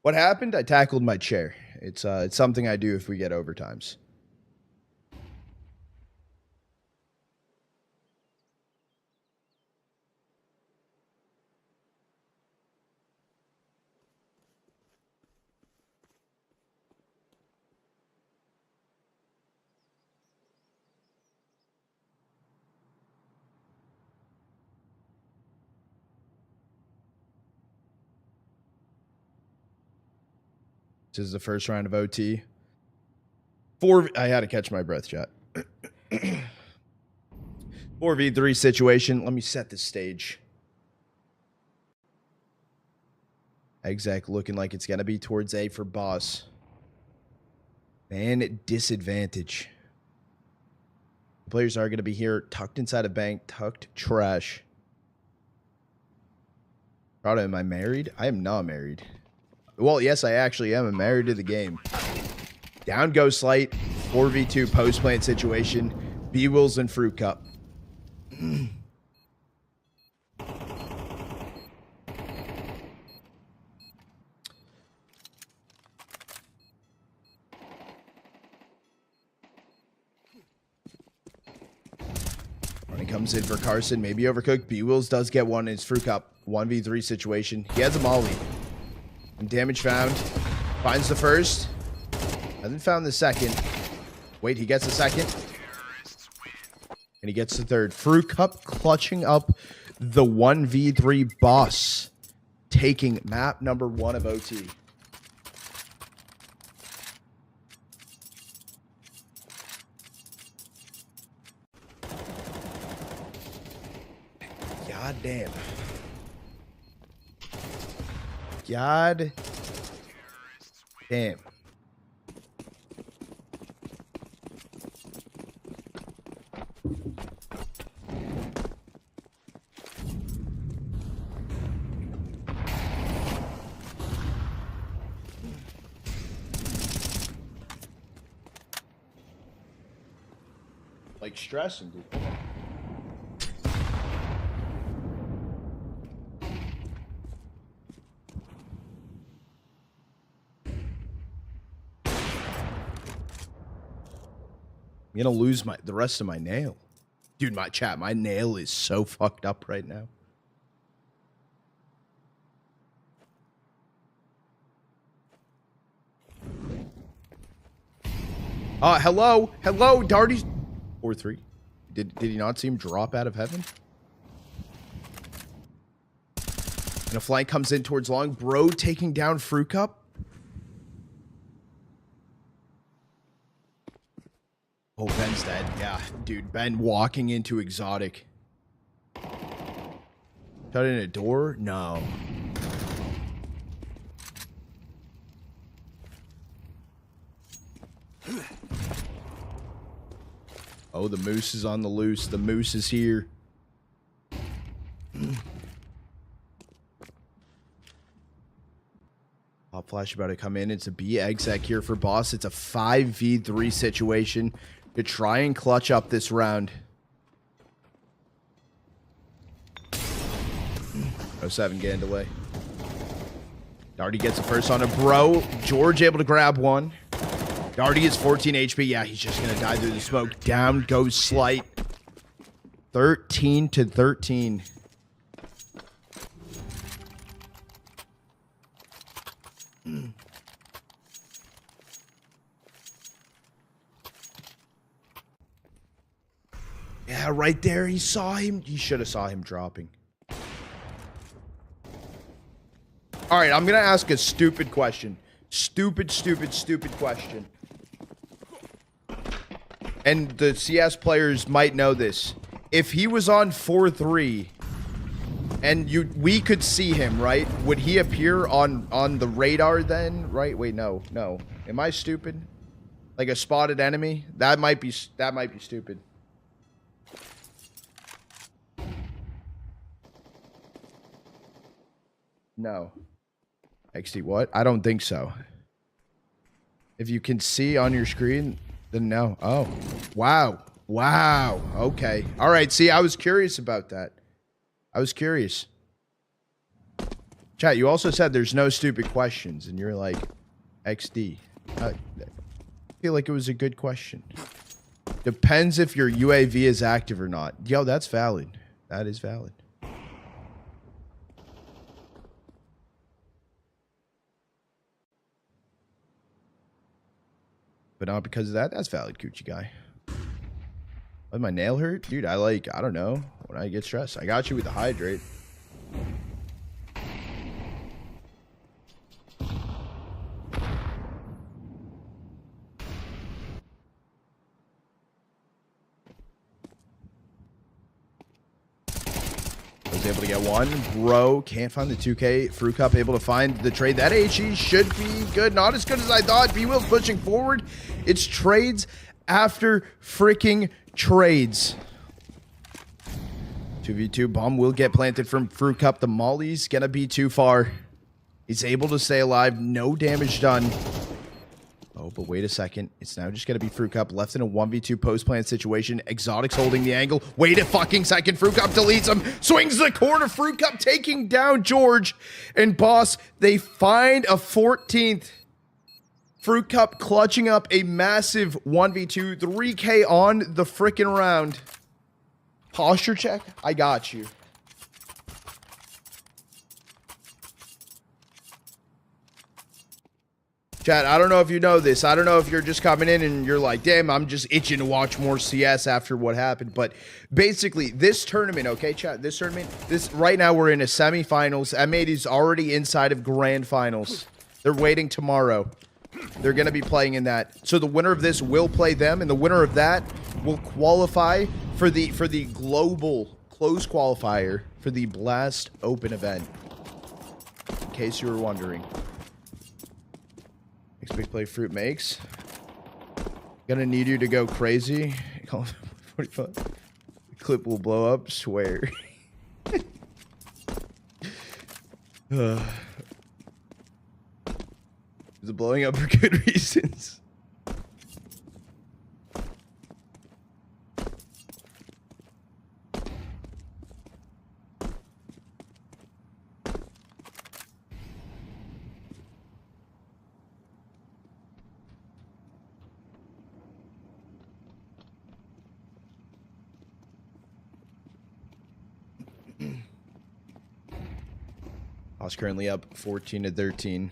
What happened? I tackled my chair. It's something I do if we get overtimes. This is the first round of OT. I had to catch my breath, chat. 4v3 situation. Let me set the stage. Exec looking like it's going to be towards A for Boss. Man, disadvantage. Players are going to be here tucked inside a bank, tucked trash. Prada, am I married? I am not married. Well, yes, I actually am. I'm married to the game. Down goes Slight. 4v2 post-plant situation. B-Wills and Fruit Cup. Running comes in for Carson. Maybe overcooked. B-Wills does get one in his Fruit Cup. 1v3 situation. He has a molly. And damage found. Finds the first. Hasn't found the second. Wait, he gets the second. And he gets the third. Fruit Cup clutching up the 1v3 boss. Taking map number 1 of OT. God damn. God damn. Like stressing, dude. I'm gonna lose the rest of my nail. Dude, my nail is so fucked up right now. Hello, Darty's 4-3. Did he not see him drop out of heaven? And a flank comes in towards long. Bro taking down Fruit Cup. Oh, Ben's dead. Yeah, dude, Ben walking into exotic. Shut in a door? No. Oh, the moose is on the loose. The moose is here. Pop flash about to come in. It's a B exec here for boss. It's a 5v3 situation to try and clutch up this round. 07 getting delay. Darty gets the first on a bro. George able to grab one. Darty is 14 HP. Yeah, he's just going to die through the smoke. Down goes Slight. 13-13. Yeah, right there. He saw him. You should have saw him dropping. All right, I'm going to ask a stupid question. Stupid question. And the CS players might know this. If he was on 4-3 and we could see him, right? Would he appear on the radar then? Right? Wait, no. Am I stupid? Like a spotted enemy? That might be stupid. No. XD what? I don't think so. If you can see on your screen, then no. Oh. Wow. Okay. All right. See, I was curious about that. I was curious. Chat, you also said there's no stupid questions, and you're like, XD. I feel like it was a good question. Depends if your UAV is active or not. Yo, that's valid. That is valid. But not because of that. That's valid, Coochie guy. Does my nail hurt? Dude, I don't know. When I get stressed. I got you with the hydrate. Was able to get one. Bro, can't find the 2K. Fruit Cup able to find the trade. That HE should be good. Not as good as I thought. B-Will's pushing forward. It's trades after freaking trades. 2v2 bomb will get planted from Fruit Cup. The molly's gonna be too far. He's able to stay alive. No damage done. Oh, but wait a second. It's now just gonna be Fruit Cup left in a 1v2 post-plant situation. Exotic's holding the angle. Wait a fucking second. Fruit Cup deletes him. Swings the corner. Fruit Cup taking down George. And Boss, they find a 14th. Fruit Cup clutching up a massive 1v2. 3K on the frickin' round. Posture check? I got you. Chat, I don't know if you know this. I don't know if you're just coming in and you're like, damn, I'm just itching to watch more CS after what happened. But basically, this tournament, okay, chat, this tournament, right now we're in a semifinals. M80's already inside of grand finals. They're waiting tomorrow. They're going to be playing in that. So the winner of this will play them, and the winner of that will qualify for the global close qualifier for the Blast Open event. In case you were wondering. Next big play Fruit makes. Gonna need you to go crazy. 45. The clip will blow up, swear. Is it blowing up for good reasons? I was currently up 14-13.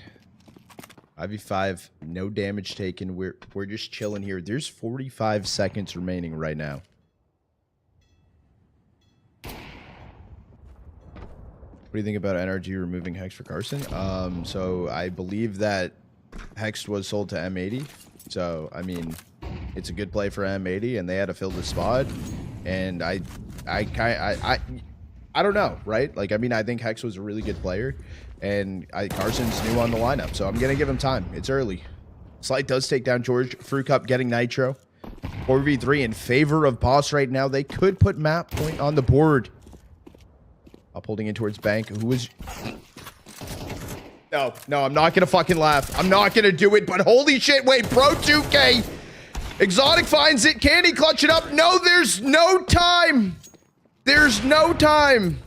5v5, no damage taken. We're just chilling here. There's 45 seconds remaining right now. What do you think about NRG removing Hex for Carson? So I believe that Hex was sold to M80. So I mean, it's a good play for M80, and they had to fill the spot. And I don't know, right? Like, I mean, I think Hex was a really good player, and Carson's new on the lineup, so I'm gonna give him time. It's early. Slight does take down George. Fruit Cup getting Nitro. 4v3 in favor of Boss right now. They could put map point on the board. Up holding in towards Bank, who is... No, I'm not gonna fucking laugh. I'm not gonna do it, but holy shit, wait, Bro 2K. Exotic finds it. Can he clutch it up? No, there's no time. There's no time.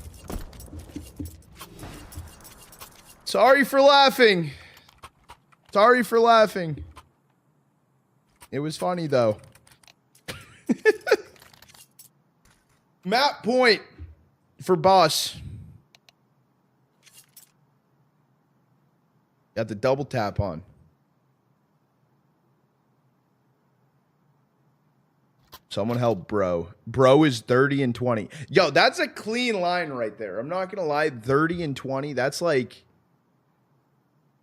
Sorry for laughing. Sorry for laughing. It was funny, though. Map point for Boss. Got the double tap on. Someone help Bro. Bro is 30-20. Yo, that's a clean line right there. I'm not gonna lie. 30-20. That's like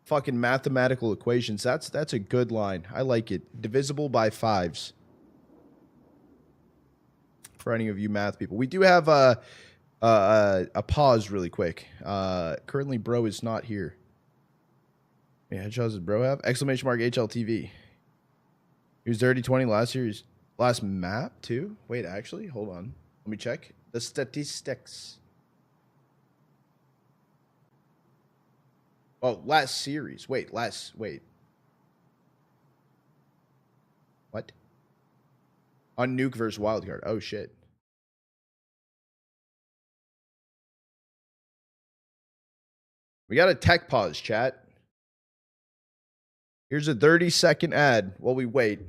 fucking mathematical equations. That's a good line. I like it. Divisible by 5s. For any of you math people, we do have a pause really quick. Currently, Bro is not here. Yeah, headshots does Bro have? Exclamation mark HLTV. He was 30-20 last year. Last map too? Wait, actually, hold on. Let me check the statistics. Oh, last series. Wait. What? On Nuke versus Wildcard. Oh shit. We got a tech pause, chat. Here's a 30-second ad while we wait.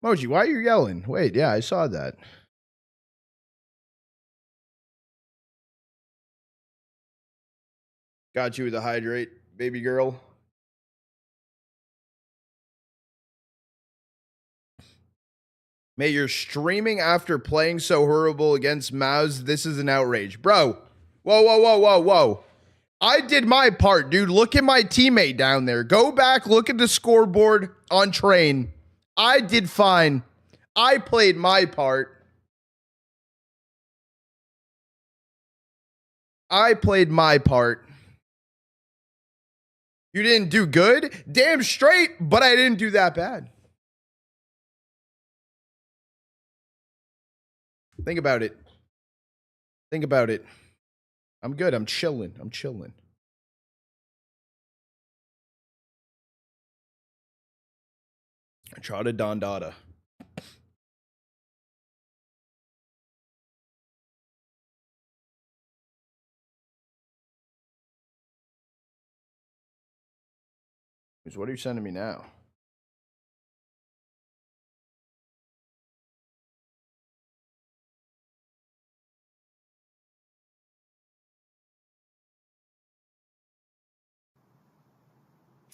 Moji, why are you yelling? Wait, yeah, I saw that. Got you with the hydrate, baby girl. May you're streaming after playing so horrible against Mouse. This is an outrage. Bro, whoa. I did my part, dude. Look at my teammate down there. Go back, look at the scoreboard on train. I did fine. I played my part. I played my part. You didn't do good? Damn straight, but I didn't do that bad. Think about it. Think about it. I'm good. I'm chilling. I'm chilling. Chada Don Dada. What are you sending me now?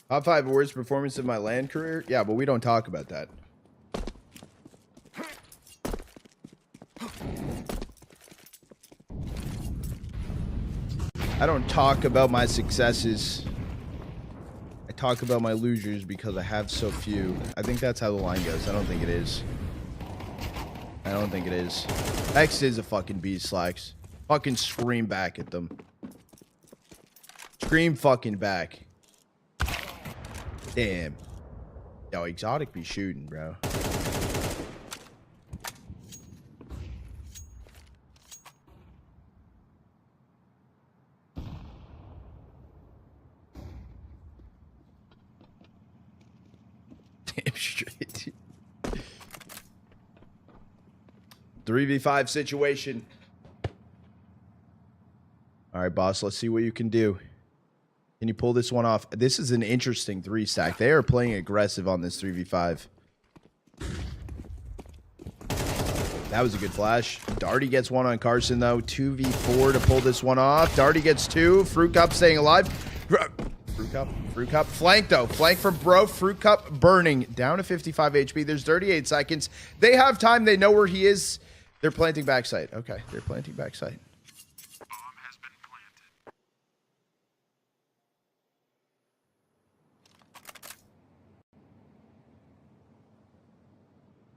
Top 5 worst performance of my LAN career? Yeah, but we don't talk about that. I don't talk about my successes. I talk about my losers because I have so few. I think that's how the line goes. I don't think it is. I don't think it is. X is a fucking beast, Slacks. Fucking scream back at them. Scream fucking back. Damn. Yo, Exotic be shooting, bro. Damn straight. 3v5 situation. All right, boss, let's see what you can do. Can you pull this one off? This is an interesting 3-stack. They are playing aggressive on this 3v5. That was a good flash. Darty gets one on Carson, though. 2v4 to pull this one off. Darty gets 2. Fruit Cup staying alive. Fruit Cup. Flank, though. Flank from Bro. Fruit Cup burning. Down to 55 HP. There's 38 seconds. They have time. They know where he is. They're planting backside. Okay, they're planting backside.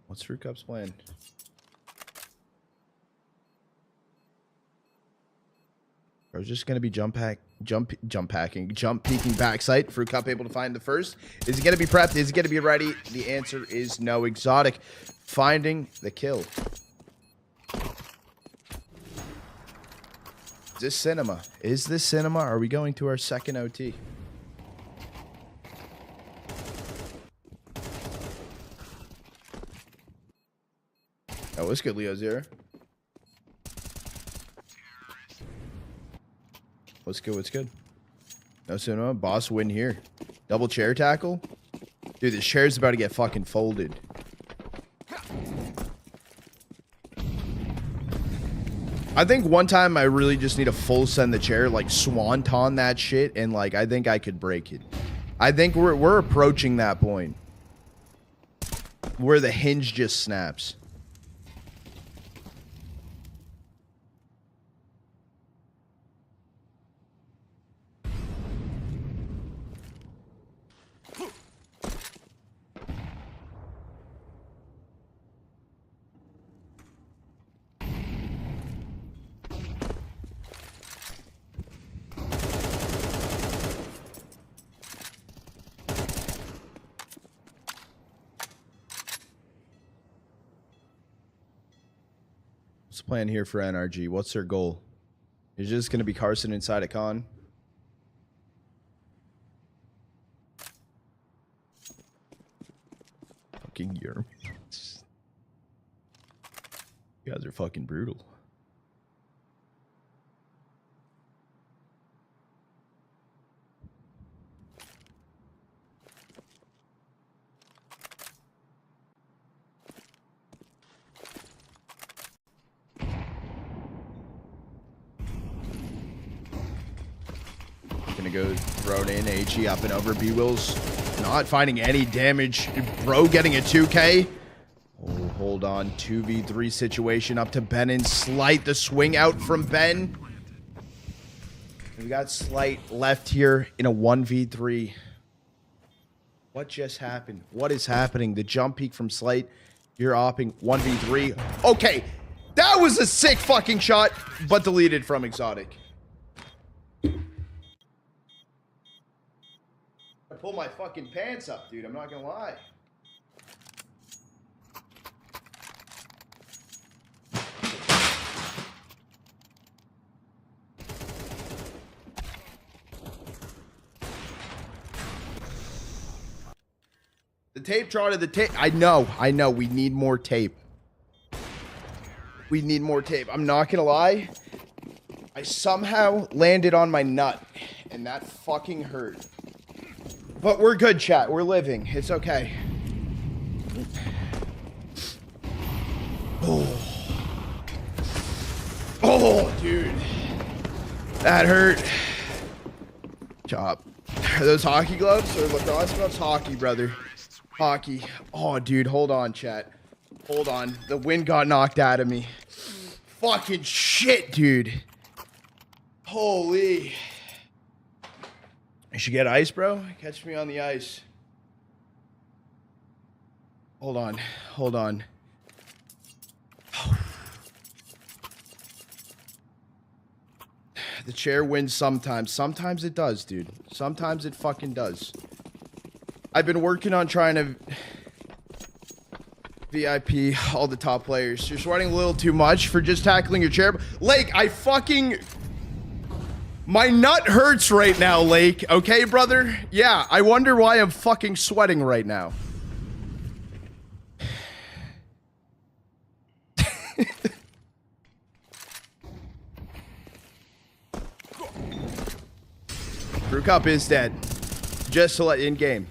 What's Fruit Cup's plan? Or is just going to be jump peeking backside. Fruit Cup able to find the first. Is he going to be prepped? Is he going to be ready? The answer is no. Exotic finding the kill. Is this cinema? Is this cinema? Are we going to our second OT? Oh, what's good, Leo Zero? What's good? What's good? No cinema. Boss win here. Double chair tackle. Dude, this chair's about to get fucking folded. I think one time I really just need to full send the chair, like swanton that shit, and like I think I could break it. I think we're approaching that point where the hinge just snaps. What's the plan here for NRG? What's their goal? Is just going to be Carson inside a con? Fucking Yerm. You guys are fucking brutal. Gonna go thrown in. HE up and over. B-Will's not finding any damage. Bro getting a 2K. Oh, hold on. 2v3 situation up to Ben and Slight. The swing out from Ben. We got Slight left here in a 1v3. What just happened? What is happening? The jump peek from Slight. You're opping 1v3. Okay. That was a sick fucking shot, but deleted from Exotic. I pull my fucking pants up, dude. I'm not gonna lie. The tape trotted the tape. I know. We need more tape. We need more tape. I'm not gonna lie. I somehow landed on my nut, and that fucking hurt. But we're good, chat. We're living. It's okay. Oh, dude. That hurt. Chop. Are those hockey gloves or lacrosse gloves? Hockey, brother. Hockey. Oh, dude. Hold on, chat. Hold on. The wind got knocked out of me. Fucking shit, dude. Holy. I should get ice, bro. Catch me on the ice. Hold on. Hold on. The chair wins sometimes. Sometimes it does, dude. Sometimes it fucking does. I've been working on trying to VIP all the top players. You're sweating a little too much for just tackling your chair. Lake, I fucking... My nut hurts right now, Lake. Okay, brother? Yeah, I wonder why I'm fucking sweating right now. Brew Cup is dead. Just to let in game.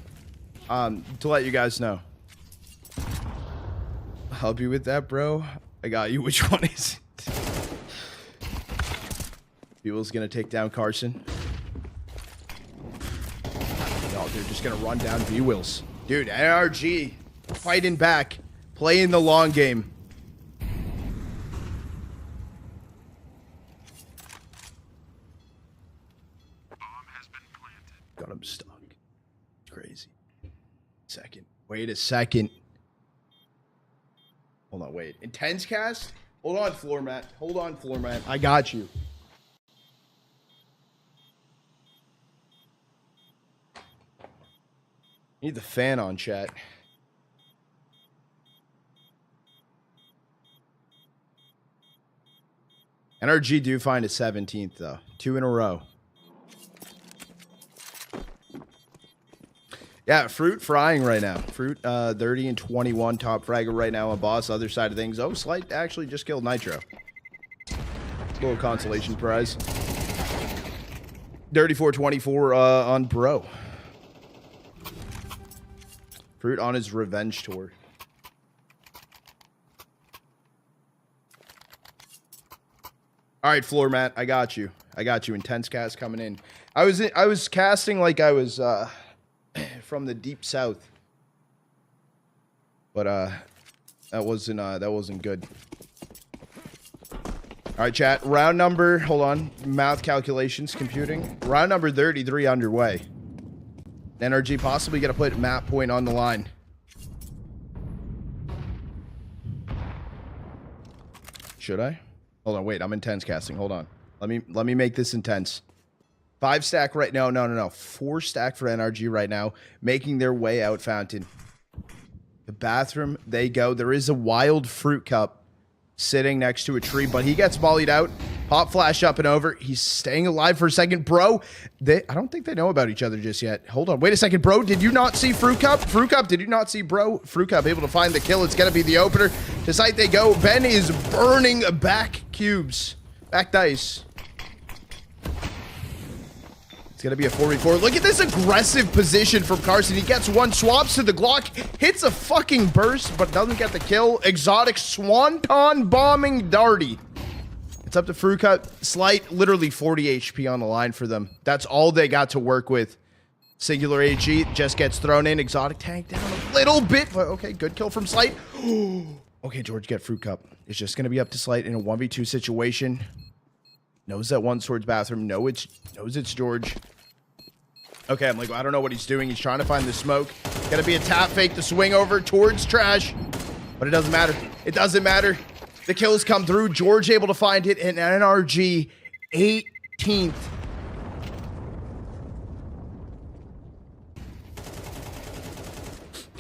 To let you guys know. Help you with that, bro? I got you. Which one is it? Buell's gonna take down Carson. No, they're just gonna run down B-Wills. Dude, NRG fighting back, playing the long game. Got him stuck. Crazy. Second. Wait a second. Hold on, wait. Intense cast? Hold on, floor mat. Hold on, floor mat. I got you. Need the fan on, chat. NRG do find a 17th, though. 2 in a row. Yeah, Fruit frying right now. Fruit 30 and 21, top fragger right now on boss. Other side of things. Oh, Slight actually just killed Nitro. Little consolation prize. 34-24 on Bro. Fruit on his revenge tour. All right, floor mat, I got you. I got you. Intense cast coming in. I was casting like I was from the deep south, but that wasn't good. All right, chat. Round number. Hold on. Math calculations. Computing. Round number 33 underway. NRG possibly gonna put map point on the line. Should I? Hold on, wait, I'm intense casting. Hold on. Let me make this intense. 5 stack right now. No. 4 stack for NRG right now, making their way out fountain. The bathroom, they go. There is a wild fruit cup sitting next to a tree, but he gets volleyed out. Pop flash up and over. He's staying alive for a second. Bro, I don't think they know about each other just yet. Hold on. Wait a second, bro. Did you not see Fruit Cup? Fruit Cup, did you not see Bro? Fruit Cup able to find the kill. It's going to be the opener. To site they go. Ben is burning back cubes. Back dice. It's going to be a 4v4. Look at this aggressive position from Carson. He gets one, swaps to the Glock, hits a fucking burst, but doesn't get the kill. Exotic Swanton bombing Darty. It's up to Fruit Cup. Slight, literally 40 HP on the line for them. That's all they got to work with. Singular AG just gets thrown in. Exotic tank down a little bit, but okay, good kill from Slight. Okay, George, get Fruit Cup. It's just going to be up to Slight in a 1v2 situation. Knows that one sword's bathroom. Knows it's George. Okay, I'm like, I don't know what he's doing. He's trying to find the smoke. Gonna be a tap fake to swing over towards Trash. But it doesn't matter. It doesn't matter. The kills come through. George able to find it. And NRG 18th.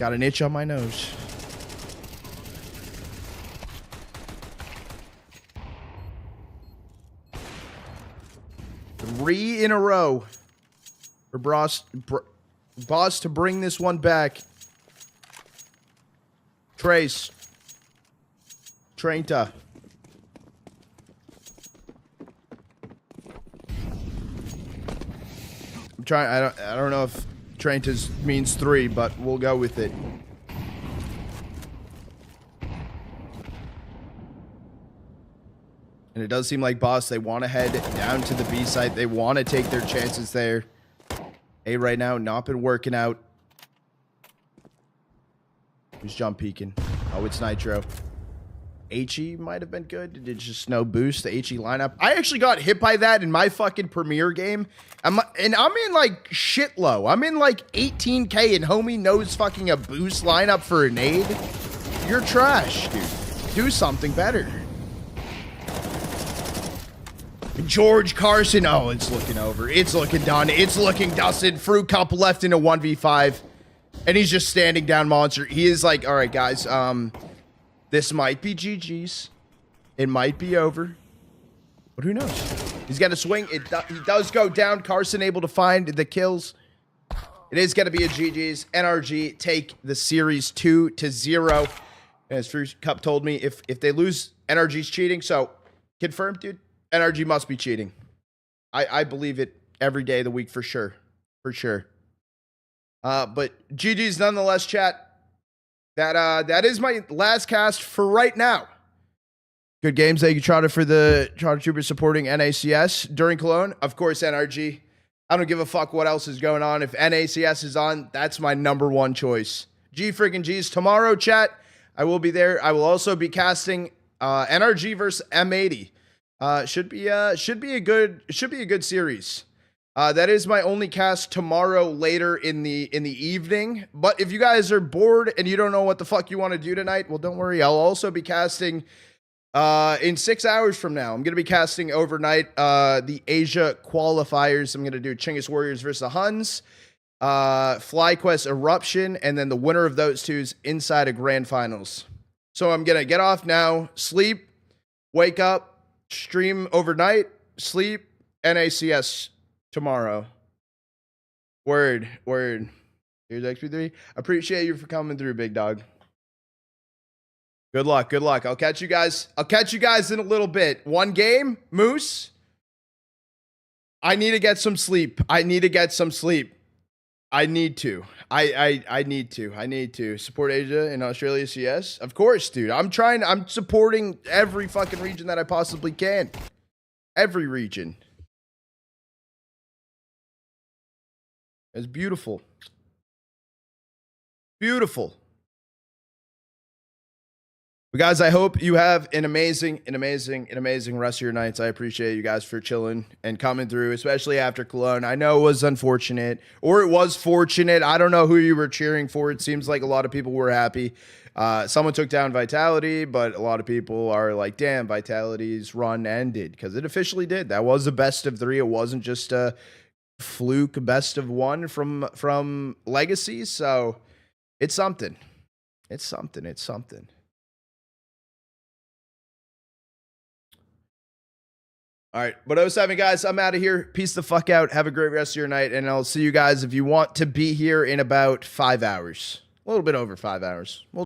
Got an itch on my nose. Three in a row for Boss to bring this one back. Trace. Trenta. I'm trying. I don't know if Trenta's means 3, but we'll go with it. And it does seem like Boss, they want to head down to the B site. They want to take their chances there. A right now, not been working out. Who's jump peeking? Oh, it's Nitro. HE might have been good. Did just no boost the HE lineup? I actually got hit by that in my fucking premiere game. And I'm in like shit low. I'm in like 18K and homie knows fucking a boost lineup for a nade. You're trash, dude. Do something better. George Carson. Oh, it's looking over. It's looking done. It's looking dusted. Fruit Cup left in a 1v5. And he's just standing down monster. He is like, all right, guys. This might be GG's. It might be over. But who knows? He's got to swing. He does go down. Carson able to find the kills. It is going to be a GG's. NRG take the series 2-0. As Fruit Cup told me, if they lose, NRG's cheating. So, confirmed, dude. NRG must be cheating. I believe it every day of the week for sure. For sure. But GG's nonetheless, chat. That is my last cast for right now. Good games. Thank you, Trotter, for the Trotter Troopers supporting NACS during Cologne. Of course, NRG. I don't give a fuck what else is going on. If NACS is on, that's my #1 choice. G freaking G's. Tomorrow, chat, I will be there. I will also be casting NRG versus M80. Should be a good series. That is my only cast tomorrow later in the evening. But if you guys are bored and you don't know what the fuck you want to do tonight, well, don't worry. I'll also be casting in 6 hours from now. I'm going to be casting overnight the Asia qualifiers. I'm going to do Chinggis Warriors versus the Huns, FlyQuest Eruption, and then the winner of those two is inside of Grand Finals. So I'm going to get off now, sleep, wake up, stream overnight, sleep, NACS tomorrow. Word. Here's XP3. Appreciate you for coming through, big dog. Good luck. I'll catch you guys in a little bit. One game, Moose. I need to get some sleep. I need to. I need to support Asia and Australia CS. Of course, dude. I'm supporting every fucking region that I possibly can. Every region. It's beautiful. Beautiful. But guys, I hope you have an amazing rest of your nights. I appreciate you guys for chilling and coming through, especially after Cologne. I know it was unfortunate, or it was fortunate. I don't know who you were cheering for. It seems like a lot of people were happy. Someone took down Vitality, but a lot of people are like, damn, Vitality's run ended, because it officially did. That was a best of 3. It wasn't just a fluke best of 1 from Legacy. So it's something. It's something. All right, but 07 guys, I'm out of here. Peace the fuck out. Have a great rest of your night, and I'll see you guys if you want to be here in about 5 hours. A little bit over 5 hours.